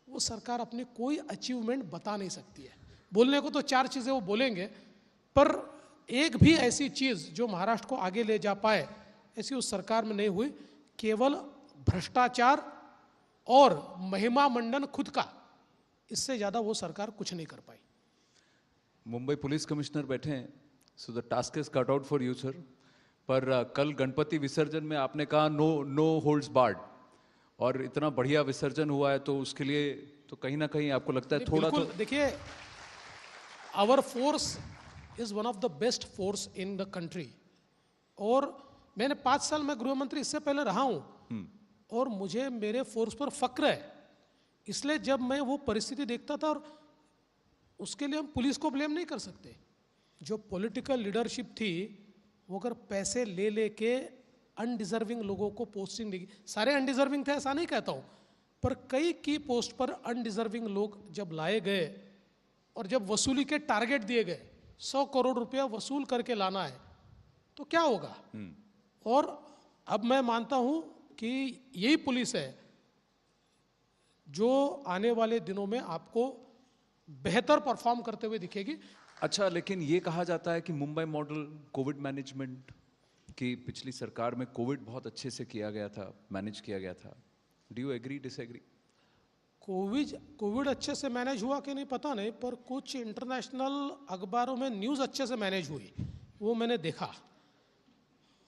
Speaker 8: वो सरकार अपनी कोई अचीवमेंट बता नहीं सकती है। बोलने को तो 4 चीज़ें वो बोलेंगे, पर एक भी ऐसी चीज़ जो महाराष्ट्र को आगे ले जा पाए, ऐसी उस सरकार में नहीं हुई। केवल भ्रष्टाचार और महिमा मंडन खुद का, इससे ज़्यादा वो सरकार कुछ नहीं कर पाई।
Speaker 5: मुंबई पुलिस कमिश्नर बैठे हैं, so the task is cut out for you sir. पर कल गणपति विसर्जन में आपने कहा नो होल्ड्स बार्ड, और इतना बढ़िया विसर्जन हुआ है, तो उसके लिए तो कहीं ना कहीं आपको लगता है थोड़ा तो
Speaker 8: देखिए, our force is one of the best force in the country. और मैंने 5 साल में गृह मंत्री इससे पहले रहा हूं, और मुझे मेरे फोर्स पर फक्र है इसलिए जब मैं वो परिस्थिति देखता था, और उसके लिए हम पुलिस को ब्लेम नहीं कर सकते, जो पॉलिटिकल लीडरशिप थी वो अगर पैसे ले लेके अनडिजर्विंग लोगों को पोस्टिंग देगी, सारे अनडिजर्विंग थे ऐसा नहीं कहता हूँ, पर कई की पोस्ट पर अनडिजर्विंग लोग जब लाए गए और जब वसूली के टारगेट दिए गए 100 करोड़ रुपया वसूल करके लाना है, तो क्या होगा। और अब मैं मानता हूं कि यही पुलिस है जो आने वाले दिनों में आपको बेहतर परफॉर्म करते हुए दिखेगी।
Speaker 5: अच्छा, लेकिन ये कहा जाता है कि मुंबई मॉडल कोविड मैनेजमेंट की पिछली सरकार में कोविड बहुत अच्छे से किया गया था, मैनेज किया गया था। Do you agree, disagree?
Speaker 8: Covid अच्छे से मैनेज हुआ कि नहीं पता नहीं, पर कुछ इंटरनेशनल अखबारों में न्यूज़ अच्छे से मैनेज हुई, वो मैंने देखा।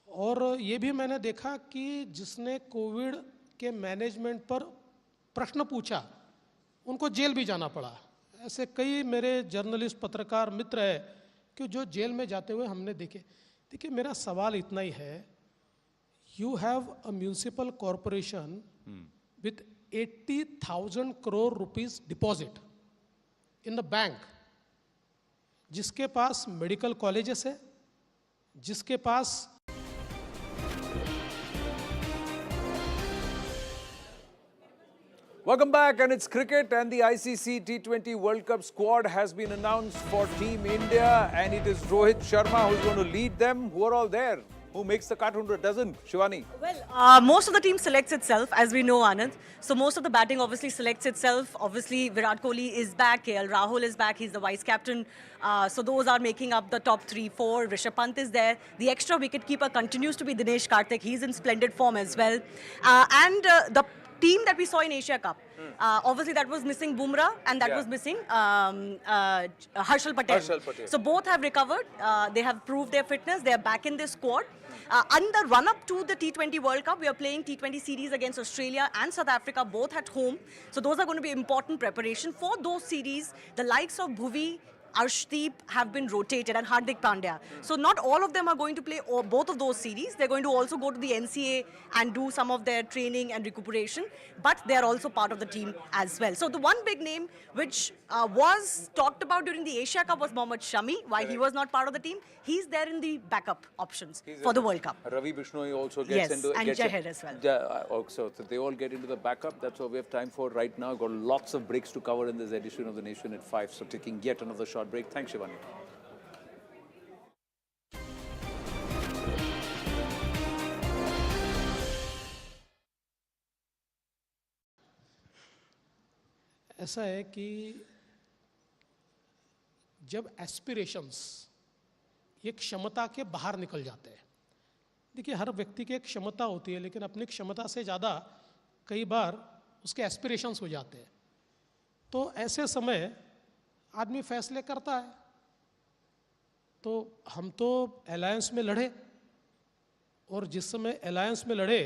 Speaker 8: और ये भी मैंने देखा कि जिसने कोविड के मैनेजमेंट पर प्रश्न पूछा उनको जेल भी जाना पड़ा। ऐसे कई मेरे जर्नलिस्ट पत्रकार मित्र हैं कि जो जेल में जाते हुए हमने देखे। देखिए, मेरा सवाल इतना ही है, you have a municipal corporation with 80,000 crore rupees deposit in the bank, जिसके पास मेडिकल कॉलेजेस है, जिसके पास
Speaker 5: Welcome back, and it's cricket, and the ICC T20 World Cup squad has been announced for Team India, and it is Rohit Sharma who's going to lead them. Who are all there? Who makes the cut, who doesn't? Shivani?
Speaker 17: Well, most of the team selects itself, as we know, Anand. So most of the batting obviously selects itself. Obviously, Virat Kohli is back, KL Rahul is back, he's the vice captain. So those are making up the top 3-4. Rishabh Pant is there. The extra wicketkeeper continues to be Dinesh Karthik. He's in splendid form as well. And the team that we saw in Asia Cup, obviously that was missing Bumrah and that was missing Harshal Patel. So both have recovered. They have proved their fitness. They are back in this squad. On the run-up to the T20 World Cup, we are playing T20 series against Australia and South Africa, both at home. So those are going to be important preparation for those series. The likes of Bhuvi, Arshdeep have been rotated, and Hardik Pandya. So not all of them are going to play both of those series. They're going to also go to the NCA and do some of their training and recuperation, but they're also part of the team as well. So the one big name which was talked about during the Asia Cup was Mohammad Shami. Why he was not part of the team? He's there in the backup options for the World Cup.
Speaker 5: Ravi Bishnoi also gets into...
Speaker 17: and Jahir as well.
Speaker 5: Also, so they all get into the backup. That's all we have time for right now. Got lots of breaks to cover in this edition of The Nation at 5. So taking yet another short break. Thanks, Shivani.
Speaker 8: ऐसा है कि जब aspirations ये क्षमता के बाहर निकल जाते हैं, देखिए हर व्यक्ति की एक क्षमता होती है, लेकिन अपनी क्षमता से ज़्यादा कई बार उसके एस्पिरेशंस हो जाते हैं। तो ऐसे समय आदमी फैसले करता है। तो हम तो अलायंस में लड़े, और जिस समय अलायंस में लड़े,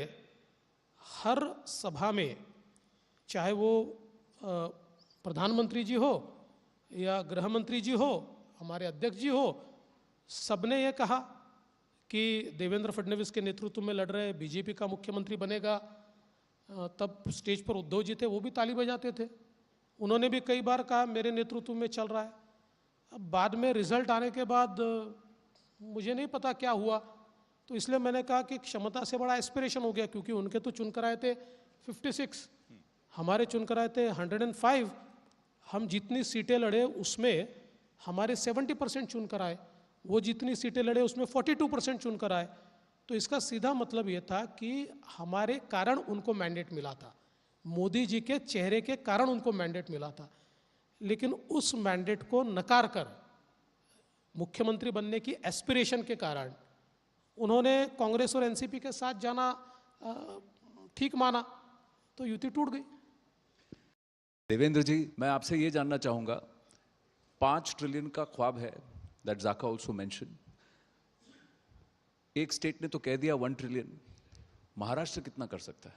Speaker 8: हर सभा में, चाहे वो प्रधानमंत्री जी हो या गृह मंत्री जी हो, हमारे अध्यक्ष जी हो, सबने ये कहा कि देवेंद्र फडणवीस के नेतृत्व में लड़ रहे, बीजेपी का मुख्यमंत्री बनेगा। तब स्टेज पर उद्धव जी थे, वो भी ताली बजाते थे। उन्होंने भी कई बार कहा मेरे नेतृत्व में चल रहा है। अब बाद में रिजल्ट आने के बाद मुझे नहीं पता क्या हुआ, तो इसलिए मैंने कहा कि क्षमता से बड़ा एस्पिरेशन हो गया, क्योंकि उनके तो चुनकर आए थे 56, हमारे चुनकर आए थे 105। हम जितनी सीटें लड़े उसमें हमारे 70% चुनकर आए, वो जितनी सीटें लड़े उसमें 42% चुनकर आए। तो इसका सीधा मतलब ये था कि हमारे कारण उनको मैंडेट मिला था, मोदी जी के चेहरे के कारण उनको मैंडेट मिला था। लेकिन उस मैंडेट को नकार कर मुख्यमंत्री बनने की एस्पिरेशन के कारण उन्होंने कांग्रेस और एनसीपी के साथ जाना ठीक माना, तो युति टूट गई।
Speaker 5: देवेंद्र जी, मैं आपसे ये जानना चाहूँगा, 5 ट्रिलियन का ख्वाब है, दैट ज़ाका ऑल्सो मेंशन। एक स्टेट ने तो कह दिया 1 ट्रिलियन, महाराष्ट्र कितना कर सकता है?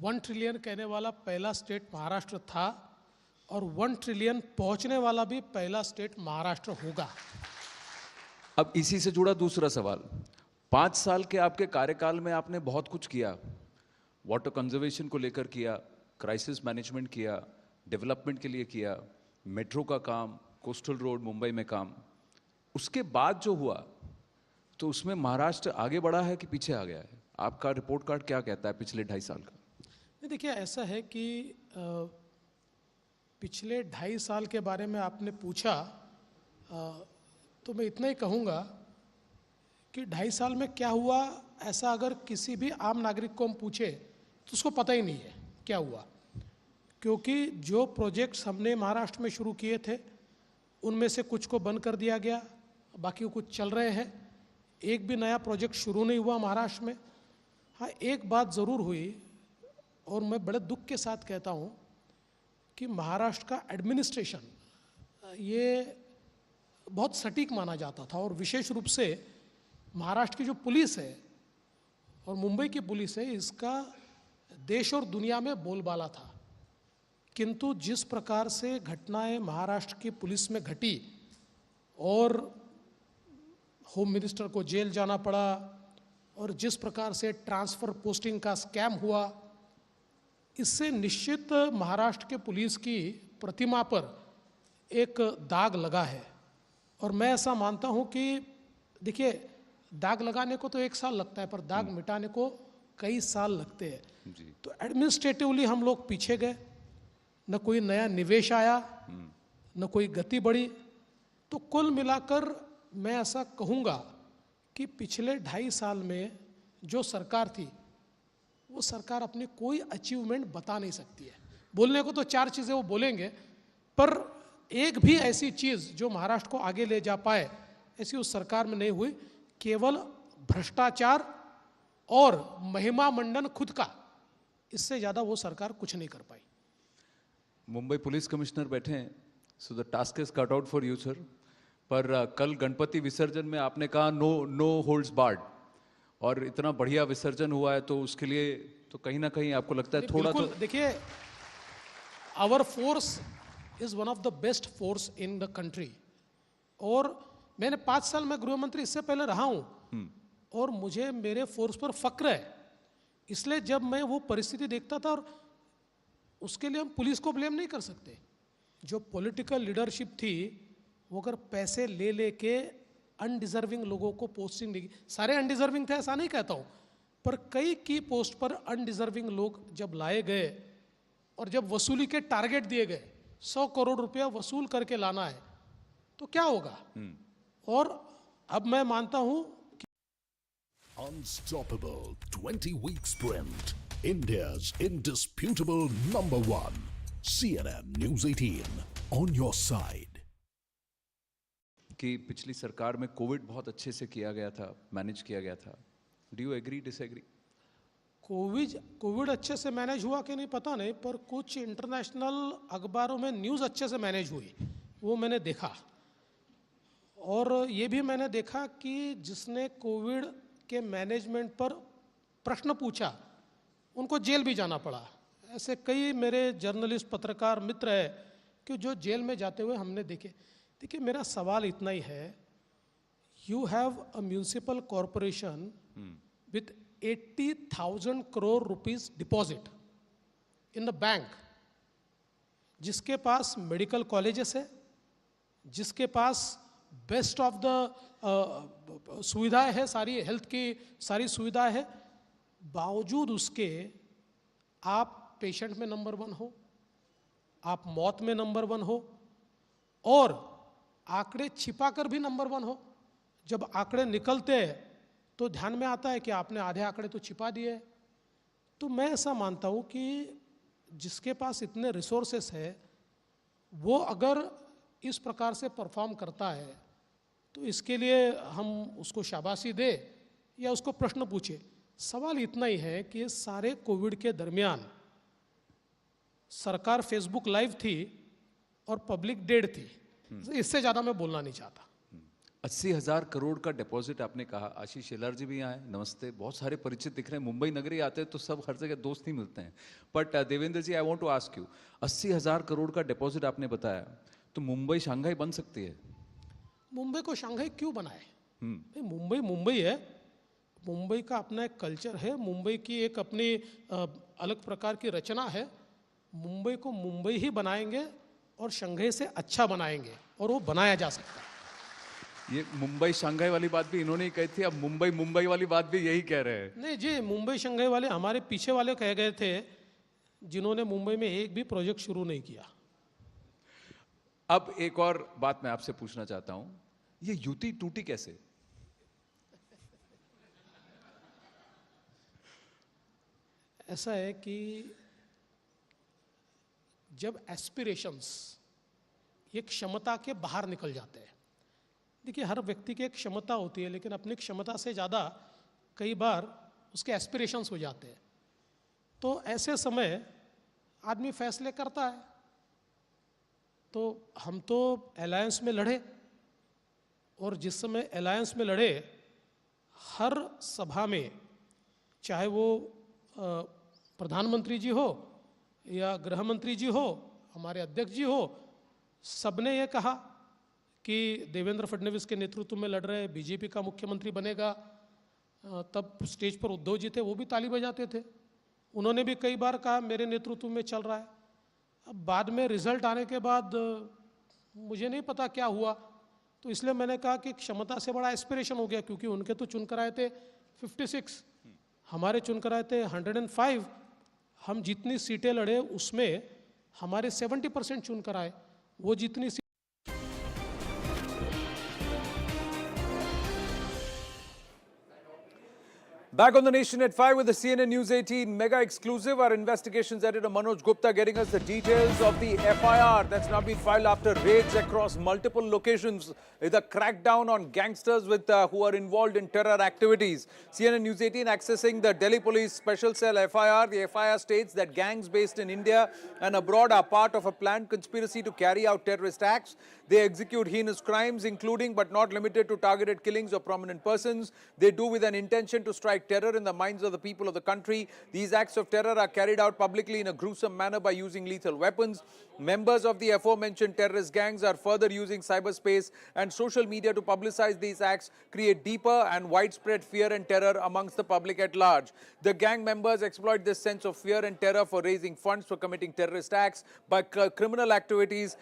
Speaker 8: 1 ट्रिलियन कहने वाला पहला स्टेट महाराष्ट्र था, और 1 ट्रिलियन पहुंचने वाला भी पहला स्टेट महाराष्ट्र होगा।
Speaker 5: अब इसी से जुड़ा दूसरा सवाल, 5 साल के आपके कार्यकाल में आपने बहुत कुछ किया, वाटर कंजर्वेशन को लेकर किया, क्राइसिस मैनेजमेंट किया, डेवलपमेंट के लिए किया, मेट्रो का काम, कोस्टल रोड मुंबई में काम, उसके बाद जो हुआ तो उसमें महाराष्ट्र आगे बढ़ा है कि पीछे आ गया है? आपका रिपोर्ट कार्ड क्या कहता है पिछले 2.5 साल का?
Speaker 8: नहीं, देखिए ऐसा है कि पिछले 2.5 साल के बारे में आपने पूछा, तो मैं इतना ही कहूँगा कि 2.5 साल में क्या हुआ, ऐसा अगर किसी भी आम नागरिक को हम पूछे तो उसको पता ही नहीं है क्या हुआ। क्योंकि जो प्रोजेक्ट्स हमने महाराष्ट्र में शुरू किए थे उनमें से कुछ को बंद कर दिया गया, बाकी कुछ चल रहे हैं। एक भी नया प्रोजेक्ट शुरू नहीं हुआ महाराष्ट्र में। हाँ, एक बात ज़रूर हुई और मैं बड़े दुख के साथ कहता हूँ कि महाराष्ट्र का एडमिनिस्ट्रेशन ये बहुत सटीक माना जाता था, और विशेष रूप से महाराष्ट्र की जो पुलिस है और मुंबई की पुलिस है, इसका देश और दुनिया में बोलबाला था। किंतु जिस प्रकार से घटनाएं महाराष्ट्र की पुलिस में घटी और होम मिनिस्टर को जेल जाना पड़ा, और जिस प्रकार से ट्रांसफ़र पोस्टिंग का स्कैम हुआ, इससे निश्चित महाराष्ट्र के पुलिस की प्रतिमा पर एक दाग लगा है। और मैं ऐसा मानता हूं कि देखिए, दाग लगाने को तो 1 साल लगता है, पर दाग मिटाने को कई साल लगते हैं। तो एडमिनिस्ट्रेटिवली हम लोग पीछे गए, न कोई नया निवेश आया, न कोई गति बढ़ी। तो कुल मिलाकर मैं ऐसा कहूँगा कि पिछले 2.5 साल में जो सरकार थी वो सरकार अपनी कोई अचीवमेंट बता नहीं सकती है। बोलने को तो 4 चीज़ें वो बोलेंगे, पर एक भी ऐसी चीज़ जो महाराष्ट्र को आगे ले जा पाए ऐसी उस सरकार में नहीं हुई। केवल भ्रष्टाचार और महिमा मंडन खुद का, इससे ज़्यादा वो सरकार कुछ नहीं कर पाई।
Speaker 5: मुंबई पुलिस कमिश्नर बैठे हैं, so the task is cut out for you sir. पर कल गणपति विसर्जन में आपने कहा नो होल्ड्स बार्ड, और इतना बढ़िया विसर्जन हुआ है तो उसके लिए तो कहीं ना कहीं आपको लगता है थोड़ा तो
Speaker 8: देखिए, our force is one of the best force in the country. और मैंने 5 साल में गृह मंत्री इससे पहले रहा हूं, और मुझे मेरे फोर्स पर फक्र है। इसलिए जब मैं वो परिस्थिति देखता था, और उसके लिए हम पुलिस को ब्लेम नहीं कर सकते। जो पॉलिटिकल लीडरशिप थी वो अगर पैसे ले लेके अनडिजर्विंग लोगों को पोस्टिंग देगी, सारे अनडिजर्विंग थे ऐसा नहीं कहता हूँ, पर कई की पोस्ट पर अनडिजर्विंग लोग जब लाए गए और जब वसूली के टारगेट दिए गए, 100 करोड़ रुपया वसूल करके लाना है, तो क्या होगा। और अब मैं मानता हूं कि
Speaker 18: Unstoppable 20-week sprint. India's indisputable #1. CNN News 18 on your side.
Speaker 5: कि पिछली सरकार में कोविड बहुत अच्छे से किया गया था, मैनेज किया गया था। Do you agree, disagree?
Speaker 8: Covid अच्छे से मैनेज हुआ कि नहीं पता नहीं, पर कुछ इंटरनेशनल अखबारों में न्यूज़ अच्छे से मैनेज हुई, वो मैंने देखा। और ये भी मैंने देखा कि जिसने कोविड के मैनेजमेंट पर प्रश्न पूछा उनको जेल भी जाना पड़ा। ऐसे कई मेरे जर्नलिस्ट पत्रकार मित्र हैं कि जो जेल में जाते हुए हमने देखे। देखिए, मेरा सवाल इतना ही है, you have a municipal corporation with 80,000 crore rupees deposit in the bank, जिसके पास मेडिकल कॉलेजेस है, जिसके पास बेस्ट ऑफ द सुविधाएं है, सारी हेल्थ की सारी सुविधाएं है, बावजूद उसके आप पेशेंट में नंबर 1 हो, आप मौत में नंबर 1 हो, और आंकड़े छिपाकर भी नंबर 1 हो। जब आंकड़े निकलते हैं तो ध्यान में आता है कि आपने आधे आंकड़े तो छिपा दिए। तो मैं ऐसा मानता हूँ कि जिसके पास इतने रिसोर्सेस है वो अगर इस प्रकार से परफॉर्म करता है तो इसके लिए हम उसको शाबाशी दे या उसको प्रश्न पूछे। सवाल इतना ही है कि सारे कोविड के दरमियान सरकार फेसबुक लाइव थी और पब्लिक डेड थी। इससे ज़्यादा मैं बोलना नहीं चाहता।
Speaker 5: 80,000 करोड़ का डिपॉजिट आपने कहा। आशीष शेलार जी भी आए, नमस्ते। बहुत सारे परिचित दिख रहे हैं। मुंबई नगरी आते हैं तो सब हर जगह दोस्त ही मिलते हैं। But Devendra ji, I want to ask you, 80,000 crore का डिपॉजिट आपने बताया, तो मुंबई शंघाई बन सकती है?
Speaker 8: मुंबई को शंघाई क्यों बनाए? मुंबई मुंबई है, मुंबई का अपना एक कल्चर है, मुंबई की एक अपनी अलग प्रकार की रचना है। मुंबई को मुंबई ही बनाएंगे और शंघाई से अच्छा बनाएंगे, और वो बनाया जा सकता है।
Speaker 5: ये मुंबई शंघाई वाली बात भी इन्होंने ही कही थी, अब मुंबई मुंबई वाली बात भी यही कह रहे हैं।
Speaker 8: नहीं जी, मुंबई शंघाई वाले हमारे पीछे वाले कह गए थे, जिन्होंने मुंबई में एक भी प्रोजेक्ट शुरू नहीं किया।
Speaker 5: अब एक और बात मैं आपसे पूछना चाहता हूं, ये युति टूटी कैसे?
Speaker 8: ऐसा है कि जब एस्पिरेशंस ये क्षमता के बाहर निकल जाते हैं, देखिए हर व्यक्ति की एक क्षमता होती है, लेकिन अपनी क्षमता से ज़्यादा कई बार उसके एस्पिरेशंस हो जाते हैं, तो ऐसे समय आदमी फैसले करता है। तो हम तो अलायंस में लड़े, और जिस समय अलायंस में लड़े, हर सभा में, चाहे वो प्रधानमंत्री जी हो या गृह मंत्री जी हो, हमारे अध्यक्ष जी हो, सबने ये कहा कि देवेंद्र फडणवीस के नेतृत्व में लड़ रहे, बीजेपी का मुख्यमंत्री बनेगा। तब स्टेज पर उद्धव जी थे, वो भी ताली बजाते थे। उन्होंने भी कई बार कहा मेरे नेतृत्व में चल रहा है। अब बाद में रिजल्ट आने के बाद मुझे नहीं पता क्या हुआ, तो इसलिए मैंने कहा कि क्षमता से बड़ा एस्पिरेशन हो गया, क्योंकि उनके तो चुनकर आए थे 56, हमारे चुनकर आए थे 105। हम जितनी सीटें लड़े उसमें हमारे 70% चुनकर आए। वो जितनी
Speaker 5: Back on the Nation at 5 with the CNN News 18 mega exclusive. Our investigations editor Manoj Gupta getting us the details of the FIR that's now been filed after raids across multiple locations. The crackdown on gangsters with who are involved in terror activities. CNN News 18 accessing the Delhi Police Special Cell FIR. The FIR states that gangs based in India and abroad are part of a planned conspiracy to carry out terrorist acts. They execute heinous crimes, including but not limited to targeted killings of prominent persons. They do with an intention to strike terror in the minds of the people of the country. These acts of terror are carried out publicly in a gruesome manner by using lethal weapons. Members of the aforementioned terrorist gangs are further using cyberspace and social media to publicize these acts, create deeper and widespread fear and terror amongst the public at large. The gang members exploit this sense of fear and terror for raising funds for committing terrorist acts by criminal activities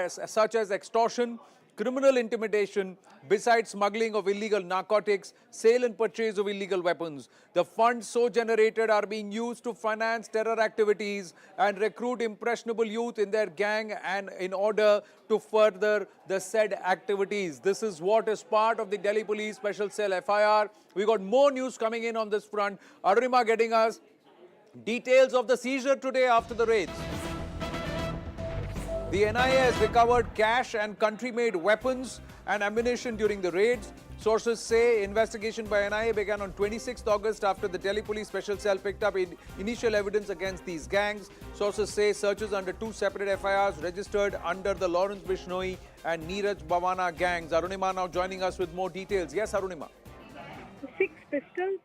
Speaker 5: such as extortion, criminal intimidation, besides smuggling of illegal narcotics, sale and purchase of illegal weapons. The funds so generated are being used to finance terror activities and recruit impressionable youth in their gang and in order to further the said activities. This is what is part of the Delhi Police Special Cell FIR. We got more news coming in on this front. Arunima getting us details of the seizure today after the raids. The NIA has recovered cash and country-made weapons and ammunition during the raids. Sources say investigation by NIA began on 26th August after the Delhi Police Special Cell picked up initial evidence against these gangs. Sources say searches under two separate FIRs registered under the Lawrence Bishnoi and Neeraj Bhawana gangs. Arunima now joining us with more details. Yes, Arunima.
Speaker 19: 6 pistols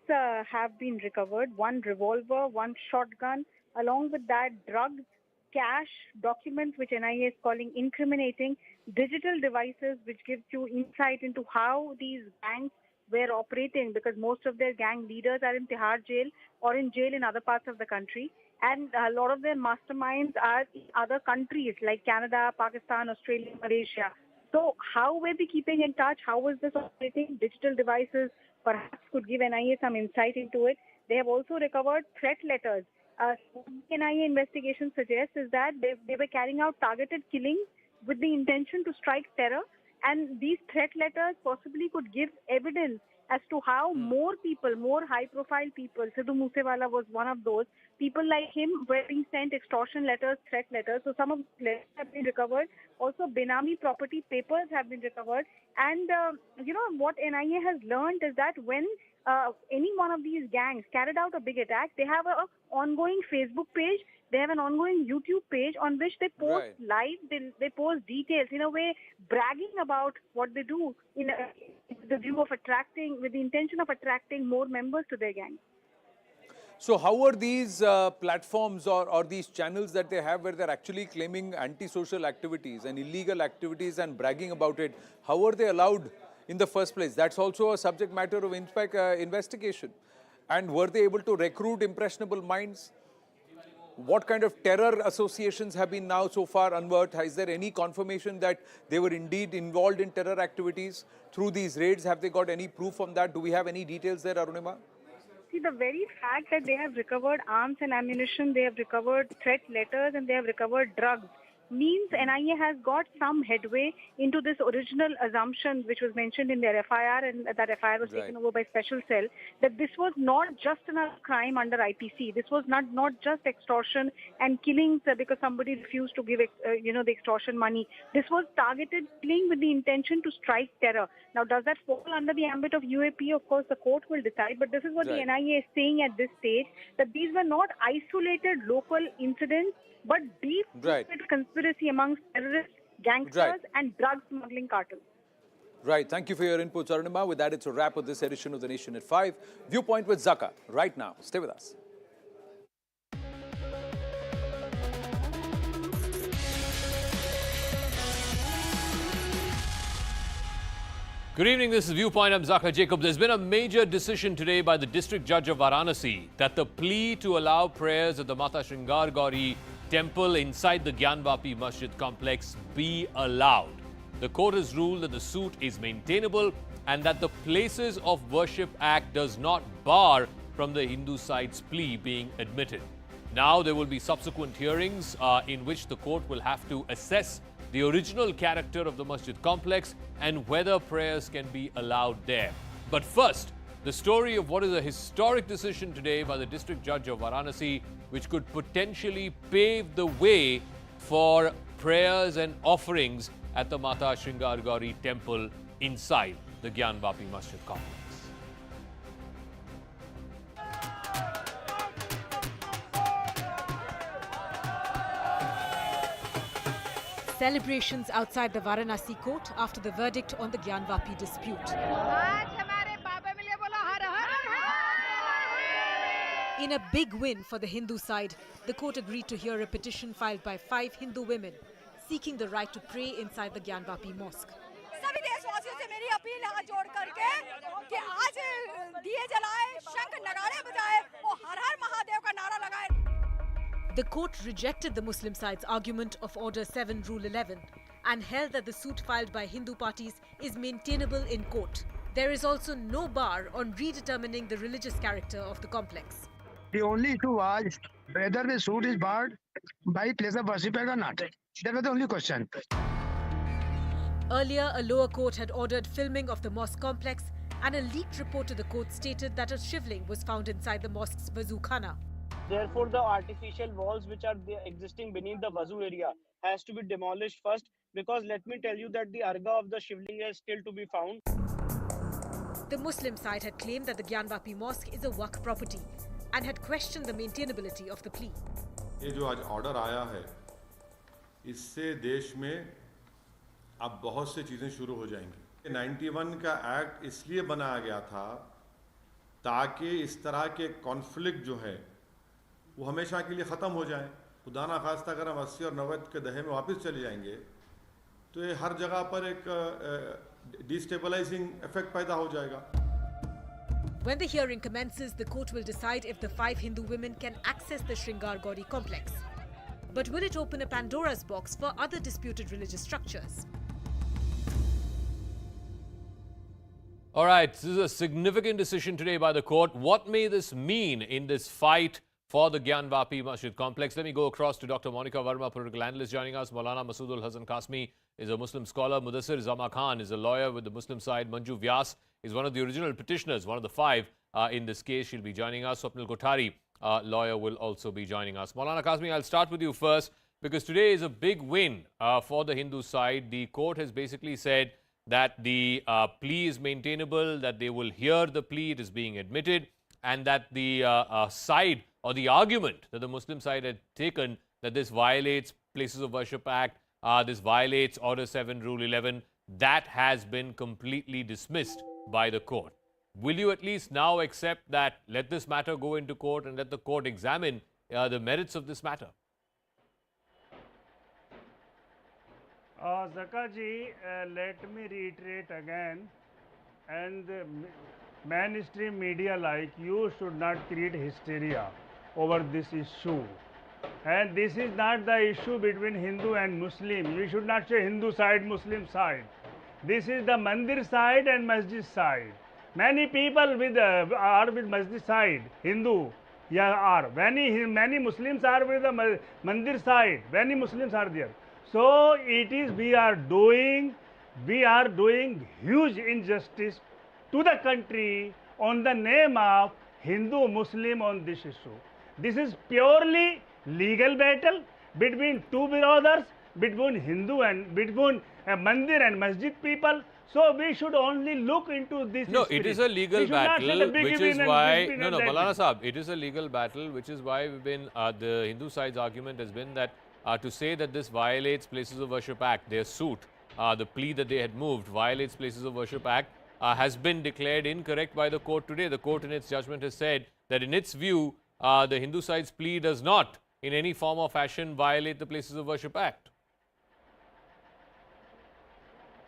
Speaker 19: have been recovered, 1 revolver, 1 shotgun, along with that drugs, cash, documents which NIA is calling incriminating, digital devices which gives you insight into how these gangs were operating, because most of their gang leaders are in Tihar jail or in jail in other parts of the country, and a lot of their masterminds are in other countries like Canada, Pakistan, Australia, Malaysia. So how were they keeping in touch? How was this operating? Digital devices perhaps could give NIA some insight into it. They have also recovered threat letters. NIA investigation suggests is that they were carrying out targeted killings with the intention to strike terror, and these threat letters possibly could give evidence as to how more people, more high-profile people, Sidhu Moosewala was one of those, people like him were being sent extortion letters, threat letters. So some of the letters have been recovered. Also, Benami property papers have been recovered. And, what NIA has learned is that when any one of these gangs carried out a big attack, they have an ongoing Facebook page, they have an ongoing YouTube page on which they post live, they post details, in a way bragging about what they do in the view of attracting, with the intention of attracting more members to their gang.
Speaker 5: So how are these platforms or these channels that they have where they're actually claiming antisocial activities and illegal activities and bragging about it, how are they allowed in the first place? That's also a subject matter of investigation. And were they able to recruit impressionable minds? what kind of terror associations have been now so far unveiled? Is there any confirmation that they were indeed involved in terror activities through these raids? Have they got any proof on that? Do we have any details there, Arunima?
Speaker 19: See, the very fact that they have recovered arms and ammunition, they have recovered threat letters, and they have recovered drugs means NIA has got some headway into this original assumption which was mentioned in their FIR, and that FIR was taken over by special cell, that this was not just another crime under IPC. This was not just extortion and killings because somebody refused to give the extortion money. This was targeted killing with the intention to strike terror. Now, does that fall under the ambit of UAP? Of course, the court will decide, but this is what the NIA is saying at this stage, that these were not isolated local incidents, but deep conspiracy amongst terrorists, gangsters, and drug smuggling cartels.
Speaker 5: Right. Thank you for your inputs, Arunima. With that, it's a wrap of this edition of The Nation at 5. Viewpoint with Zaka right now. Stay with us.
Speaker 20: Good evening, this is Viewpoint. I'm Zaka Jacob. There's been a major decision today by the District Judge of Varanasi that the plea to allow prayers at the Mata Shringar Gauri temple inside the Gyanvapi Masjid complex be allowed. The court has ruled that the suit is maintainable and that the Places of Worship Act does not bar from the Hindu side's plea being admitted. Now there will be subsequent hearings in which the court will have to assess the original character of the masjid complex and whether prayers can be allowed there. But first, the story of what is a historic decision today by the District Judge of Varanasi, which could potentially pave the way for prayers and offerings at the Mata Shringar Gauri temple inside the Gyanvapi Masjid complex.
Speaker 21: Celebrations outside the Varanasi court after the verdict on the Gyanvapi dispute. In a big win for the Hindu side, the court agreed to hear a petition filed by 5 Hindu women seeking the right to pray inside the Gyanvapi mosque.
Speaker 22: सभी देशवासियों से मेरी appeal है हाथ जोड़ करके कि आज दिए जलाए, शंख नगाड़े बजाए और हर हर महादेव का नारा लगाए.
Speaker 21: The court rejected the Muslim side's argument of Order 7, Rule 11 and held that the suit filed by Hindu parties is maintainable in court. There is also no bar on redetermining the religious character of the complex.
Speaker 23: The only issue was whether the suit is barred by place of worship or not. That was the only question.
Speaker 21: Earlier, a lower court had ordered filming of the mosque complex, and a leaked report to the court stated that a shivling was found inside the mosque's Wazu Khana.
Speaker 24: Therefore, the artificial walls which are existing beneath the Wazu area has to be demolished first, because let me tell you that the arga of the shivling is still to be found.
Speaker 21: The Muslim side had claimed that the Gyanvapi mosque is a Waqf property and had questioned the maintainability of the plea.
Speaker 14: ये जो आज order आया है, इससे देश में अब बहुत सी चीज़ें शुरू हो जाएंगी. 91 का एक्ट इसलिए बनाया गया था ताकि इस तरह के कॉन्फ्लिक्ट जो है वो हमेशा के लिए ख़त्म हो जाए. खुदा ना खास्ता अगर हम 80 और 90 के दहे में वापस चले जाएंगे तो ये हर जगह पर एक डिस्टेबलाइजिंग इफेक्ट पैदा हो जाएगा.
Speaker 21: When the hearing commences, the court will decide if the 5 Hindu women can access the Shringar Gauri complex. But will it open a Pandora's box for other disputed religious structures?
Speaker 20: All right, this is a significant decision today by the court. What may this mean in this fight for the Gyanvapi Masjid complex? Let me go across to Dr. Monica Verma, political analyst joining us. Maulana Masoodul Hasan Qasmi is a Muslim scholar. Mudassir Zama Khan is a lawyer with the Muslim side. Manju Vyas is one of the original petitioners, one of the 5 in this case. She'll be joining us. Swapnil Kothari, lawyer, will also be joining us. Maulana Qasmi, I'll start with you first, because today is a big win for the Hindu side. The court has basically said that the plea is maintainable, that they will hear the plea, it is being admitted, and that the side or the argument that the Muslim side had taken that this violates Places of Worship Act, this violates Order 7, Rule 11, that has been completely dismissed by the court. Will you at least now accept that, let this matter go into court and let the court examine the merits of this matter?
Speaker 25: Zaka ji, let me reiterate again, and mainstream media like you should not create hysteria over this issue. And this is not the issue between Hindu and Muslim. We should not say Hindu side, Muslim side. This is the Mandir side and Masjid side. Many people are with Masjid side, Hindu, yeah, are. Many Muslims are with the Mandir side. Many Muslims are there. So it is we are doing huge injustice to the country on the name of Hindu Muslim on this issue. This is purely legal battle between two brothers, between Hindu and between Mandir and Masjid people. So we should only look into this.
Speaker 20: No,
Speaker 25: spirit.
Speaker 20: it is a legal
Speaker 25: We should not say the
Speaker 20: battle,
Speaker 25: big
Speaker 20: which
Speaker 25: win
Speaker 20: is
Speaker 25: and
Speaker 20: why
Speaker 25: big win
Speaker 20: no,
Speaker 25: and
Speaker 20: no,
Speaker 25: that
Speaker 20: Maulana
Speaker 25: win.
Speaker 20: Saab, it is a legal battle, which is why we've been the Hindu side's argument has been that to say that this violates Places of Worship Act, their suit, the plea that they had moved violates Places of Worship Act, has been declared incorrect by the court today. The court in its judgment has said that in its view, the Hindu side's plea does not in any form or fashion violate the Places of Worship Act.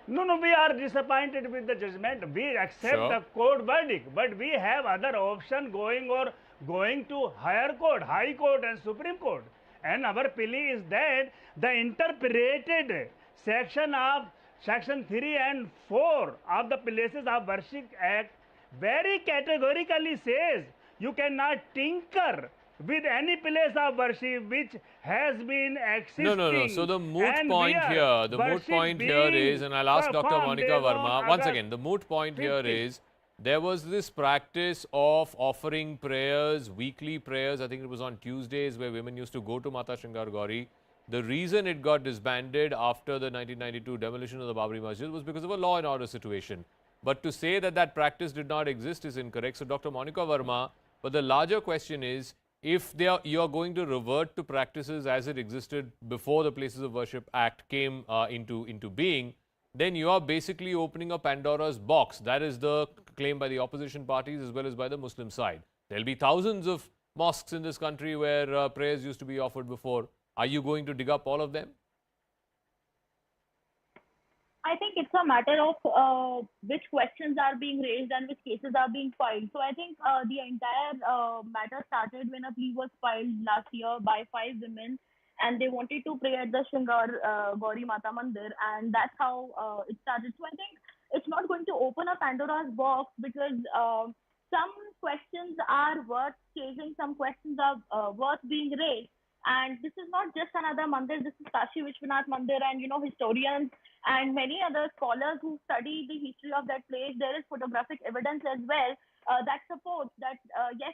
Speaker 25: No, we are disappointed with the judgment. We accept the court verdict, but we have other option going to higher court, high court and Supreme Court. And our plea is that the interpreted section 3 and 4 of the Places of Worship Act very categorically says you cannot tinker with any place of worship which has been existing.
Speaker 20: No. So the moot point here is, and I'll ask Dr. Monica Verma once again. The moot point here is there was this practice of offering prayers, weekly prayers. I think it was on Tuesdays where women used to go to Mata Shringar Gauri. The reason it got disbanded after the 1992 demolition of the Babri Masjid was because of a law and order situation. But to say that that practice did not exist is incorrect. So Dr. Monica Verma, but the larger question is, if you are going to revert to practices as it existed before the Places of Worship Act came into being, then you are basically opening a Pandora's box. That is the claim by the opposition parties as well as by the Muslim side. There will be thousands of mosques in this country where prayers used to be offered before. Are you going to dig up all of them?
Speaker 16: I think it's a matter of which questions are being raised and which cases are being filed. So I think the entire matter started when a plea was filed last year by 5 women, and they wanted to pray at the Shringar Gauri Mata Mandir, and that's how it started. So I think it's not going to open a Pandora's box, because some questions are worth chasing, some questions are worth being raised. And this is not just another mandir, this is Kashi Vishwanath Mandir, and historians and many other scholars who study the history of that place, there is photographic evidence as well that supports that yes,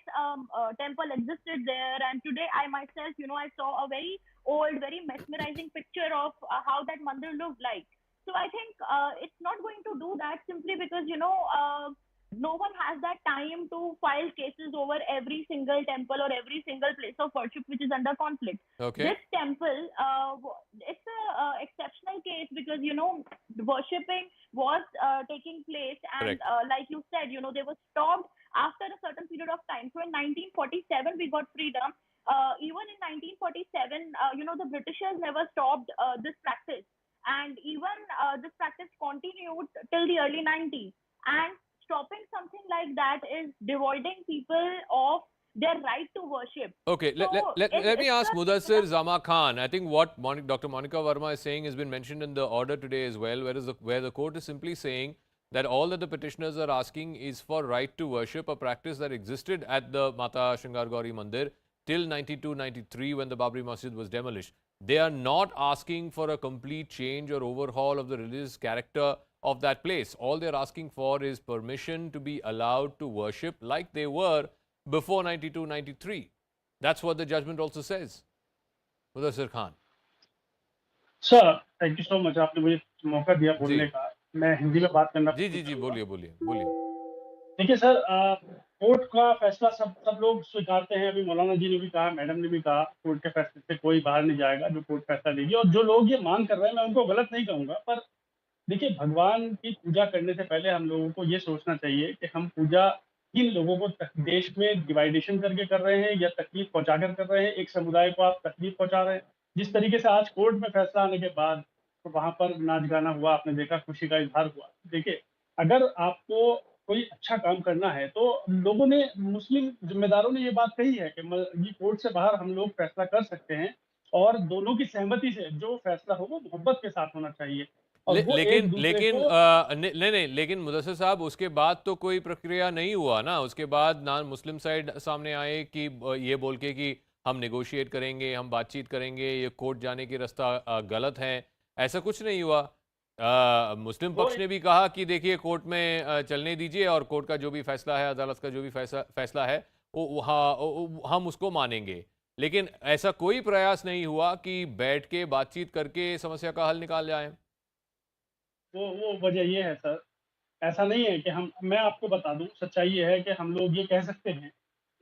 Speaker 16: temple existed there. And today I myself, I saw a very old, very mesmerizing picture of how that mandir looked like. So I think it's not going to do that simply because, no one has that time to file cases over every single temple or every single place of worship which is under conflict.
Speaker 20: Okay.
Speaker 16: This temple, it's a exceptional case because, worshipping was taking place, and like you said, they were stopped after a certain period of time. So in 1947, we got freedom. Even in 1947, the Britishers never stopped this practice. And even this practice continued till the early 90s. And stopping something like that is devoiding people of their right to worship.
Speaker 20: Okay,
Speaker 16: So
Speaker 20: let me ask Mudassir Zama Khan. I think what Dr. Monica Verma is saying has been mentioned in the order today as well, where the court is simply saying that all that the petitioners are asking is for right to worship, a practice that existed at the Mata Shringar Gauri Mandir till 92-93 when the Babri Masjid was demolished. They are not asking for a complete change or overhaul of the religious character of that place. All they're asking for is permission to be allowed to worship like they were before 92-93. That's what the judgment also says. Mudassir Khan.
Speaker 1: Sir thank you so much, आपने मुझे मौका दिया बोलने का। मैं हिंदी में बात करना
Speaker 20: जी बोलिए।
Speaker 1: देखिए सर, कोर्ट का फैसला सब लोग स्वीकारते हैं। अभी मौलाना जी ने भी कहा, मैडम ने भी कहा, कोर्ट के फैसले से कोई बाहर नहीं जाएगा, जो कोर्ट फैसला देगी। और जो लोग ये मांग कर रहे हैं, मैं उनको गलत नहीं कहूँगा, पर देखिए भगवान की पूजा करने से पहले हम लोगों को ये सोचना चाहिए कि हम पूजा किन लोगों को देश में डिवाइडेशन करके कर रहे हैं या तकलीफ पहुंचाकर कर रहे हैं। एक समुदाय को आप तकलीफ पहुंचा रहे हैं। जिस तरीके से आज कोर्ट में फैसला आने के बाद तो वहां पर नाच गाना हुआ, आपने देखा, खुशी का इजहार हुआ। देखिए अगर आपको कोई अच्छा काम करना है तो लोगों ने, मुस्लिम जिम्मेदारों ने ये बात कही है कि ये कोर्ट से बाहर हम लोग फैसला कर सकते हैं और दोनों की सहमति से जो फैसला हो वो मोहब्बत के साथ होना चाहिए और वो एक
Speaker 20: लेकिन
Speaker 1: दूसरे
Speaker 20: लेकिन
Speaker 1: को।
Speaker 20: नहीं, लेकिन मुदस्सिर साहब, उसके बाद तो कोई प्रक्रिया नहीं हुआ ना। उसके बाद ना मुस्लिम साइड सामने आए कि ये बोल के कि हम नेगोशिएट करेंगे, हम बातचीत करेंगे, ये कोर्ट जाने की रास्ता गलत है, ऐसा कुछ नहीं हुआ। मुस्लिम
Speaker 1: वो
Speaker 20: पक्ष ने भी कहा कि देखिए कोर्ट में चलने दीजिए और कोर्ट का जो भी फैसला है, अदालत का जो भी फैसला है हम उसको मानेंगे। लेकिन ऐसा कोई प्रयास नहीं हुआ कि बैठ के बातचीत करके समस्या का हल निकाल जाए।
Speaker 1: वो वजह ये है सर, ऐसा नहीं है कि हम, मैं आपको बता दूं, सच्चाई ये है कि हम लोग ये कह सकते हैं,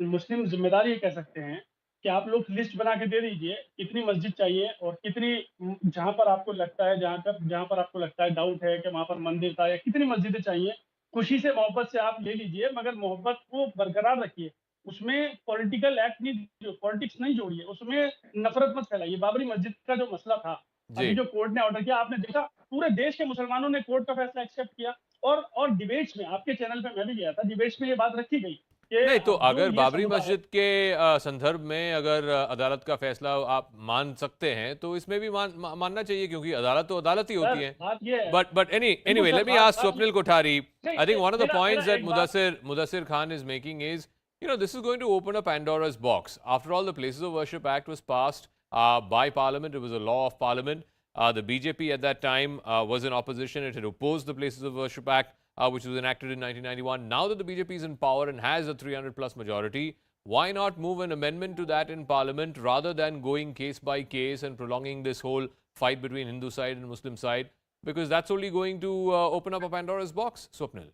Speaker 1: मुस्लिम जिम्मेदार ये कह सकते हैं कि आप लोग लिस्ट बना के दे दीजिए कितनी मस्जिद चाहिए और कितनी, जहां पर आपको लगता है, जहां पर आपको लगता है, डाउट है कि वहां पर मंदिर था, या कितनी मस्जिदें चाहिए, खुशी से मोहब्बत से आप ले लीजिए, मगर मोहब्बत को बरकरार रखिए। उसमें पॉलिटिकल एक्ट नहीं, पॉलिटिक्स नहीं जोड़िए, उसमें नफरत मत फैलाइए। बाबरी मस्जिद का जो मसला था, अभी
Speaker 20: जी।
Speaker 1: जो कोर्ट ने ऑर्डर किया, आपने देखा पूरे देश के मुसलमानों ने कोर्ट का फैसला एक्सेप्ट किया। और डिबेट्स में, आपके चैनल पे मैं भी गया था, डिबेट्स में ये बात रखी गई कि
Speaker 20: नहीं, तो
Speaker 1: जो
Speaker 20: अगर
Speaker 1: ये
Speaker 20: बाबरी
Speaker 1: समुदाय है,
Speaker 20: मस्जिद के संदर्भ में अगर अदालत का फैसला आप मान सकते हैं तो इसमें भी मानना चाहिए, क्योंकि अदालत तो अदालत ही होती
Speaker 1: सर
Speaker 20: है।
Speaker 1: बात ये है,
Speaker 20: But
Speaker 1: बिल्कुल
Speaker 20: anyway,
Speaker 1: sir,
Speaker 20: let me ask
Speaker 1: बात ये,
Speaker 20: Swapnil Kothari.
Speaker 1: नहीं
Speaker 20: I think one of the
Speaker 1: मेरा
Speaker 20: points that
Speaker 1: एक बात,
Speaker 20: Mudassir Khan is making is, this is going to open a Pandora's box. After all, the Places of Worship Act was passed by Parliament. It was a law of Parliament. The BJP at that time was in opposition. It had opposed the Places of Worship Act, which was enacted in 1991. Now that the BJP is in power and has a 300 plus majority, why not move an amendment to that in Parliament rather than going case by case and prolonging this whole fight between Hindu side and Muslim side? Because that's only going to open up a Pandora's box, Swapnil.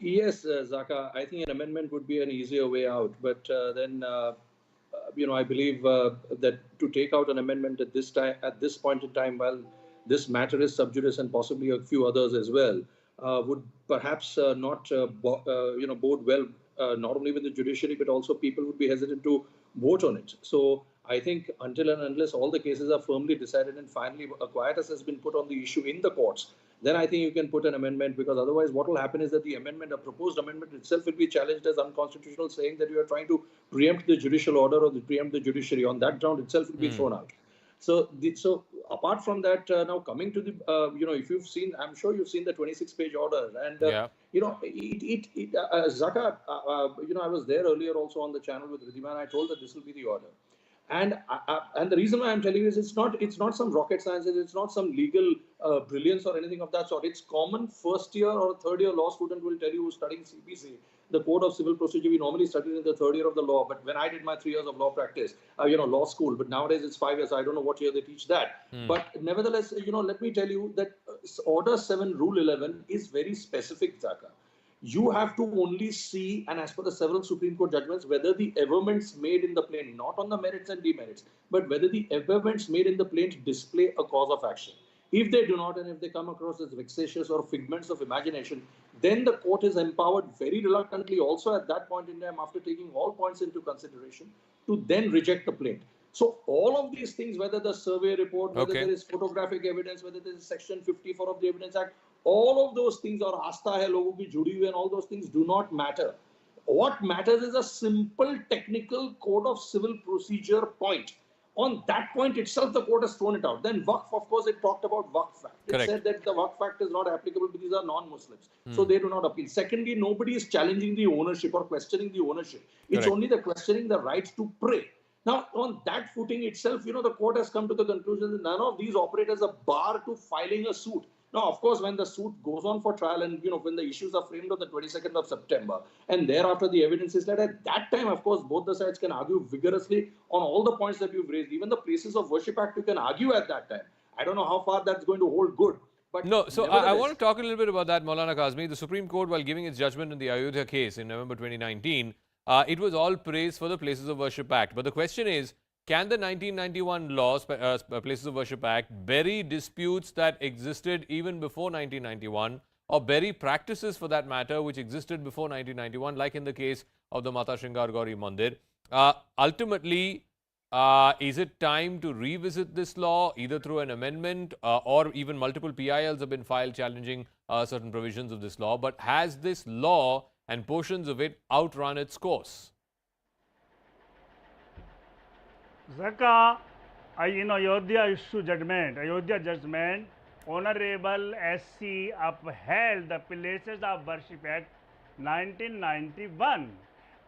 Speaker 2: Yes, Zaka, I think an amendment would be an easier way out. But then, I believe that to take out an amendment at this point in time, while this matter is sub judice and possibly a few others as well, would perhaps not bode well, not only with the judiciary, but also people would be hesitant to vote on it. So I think until and unless all the cases are firmly decided and finally a quietus has been put on the issue in the courts, then I think you can put an amendment, because otherwise what will happen is that the amendment, a proposed amendment itself, will be challenged as unconstitutional, saying that you are trying to preempt the judicial order or preempt the judiciary. On that ground itself will be thrown out. So apart from that, now coming to the, if you've seen, I'm sure you've seen the 26-page order, and Zaka, I was there earlier also on the channel with Ridhima, and I told that this will be the order. And the reason why I'm telling you is it's not some rocket science, it's not some legal brilliance or anything of that sort. It's common first year or third year law student will tell you, who's studying CPC, the Code of Civil Procedure. We normally studied in the third year of the law, but when I did my 3 years of law practice, law school, but nowadays it's 5 years. I don't know what year they teach that. But nevertheless, let me tell you that Order 7, Rule 11 is very specific, Zaka. You have to only see, and as per the several Supreme Court judgments, whether the averments made in the plaint, not on the merits and demerits, but whether the averments made in the plaint display a cause of action. If they do not, and if they come across as vexatious or figments of imagination, then the court is empowered very reluctantly also at that point in time, after taking all points into consideration, to then reject the plaint. So all of these things, whether the survey report, whether there is photographic evidence, whether there is Section 54 of the Evidence Act, all of those things, or aastha hai logon ki judi hui, and all those things do not matter. What matters is a simple technical code of civil procedure point. On that point itself, the court has thrown it out. Then Waqf, of course, it talked about Waqf Act. It said that the Waqf Act is not applicable because these are non-Muslims. So they do not appeal. Secondly, nobody is challenging the ownership or questioning the ownership. It's only the questioning the right to pray. Now, on that footing itself, the court has come to the conclusion that none of these operators are barred to filing a suit. Now, of course, when the suit goes on for trial and, when the issues are framed on the 22nd of September, and thereafter the evidence is that at that time, of course, both the sides can argue vigorously on all the points that you've raised. Even the Places of Worship Act, you can argue at that time. I don't know how far that's going to hold good. But
Speaker 20: no, so I want to talk a little bit about that, Maulana Kazmi. The Supreme Court, while giving its judgment in the Ayodhya case in November 2019, it was all praise for the Places of Worship Act. But the question is, can the 1991 laws, Places of Worship Act, bury disputes that existed even before 1991, or bury practices for that matter which existed before 1991, like in the case of the Mata Shringar Gauri Mandir? Ultimately, is it time to revisit this law, either through an amendment or even multiple PILs have been filed challenging certain provisions of this law, but has this law and portions of it outrun its course?
Speaker 25: Zaka, in Ayodhya issue judgment, Honorable SC upheld the Places of Worship Act 1991,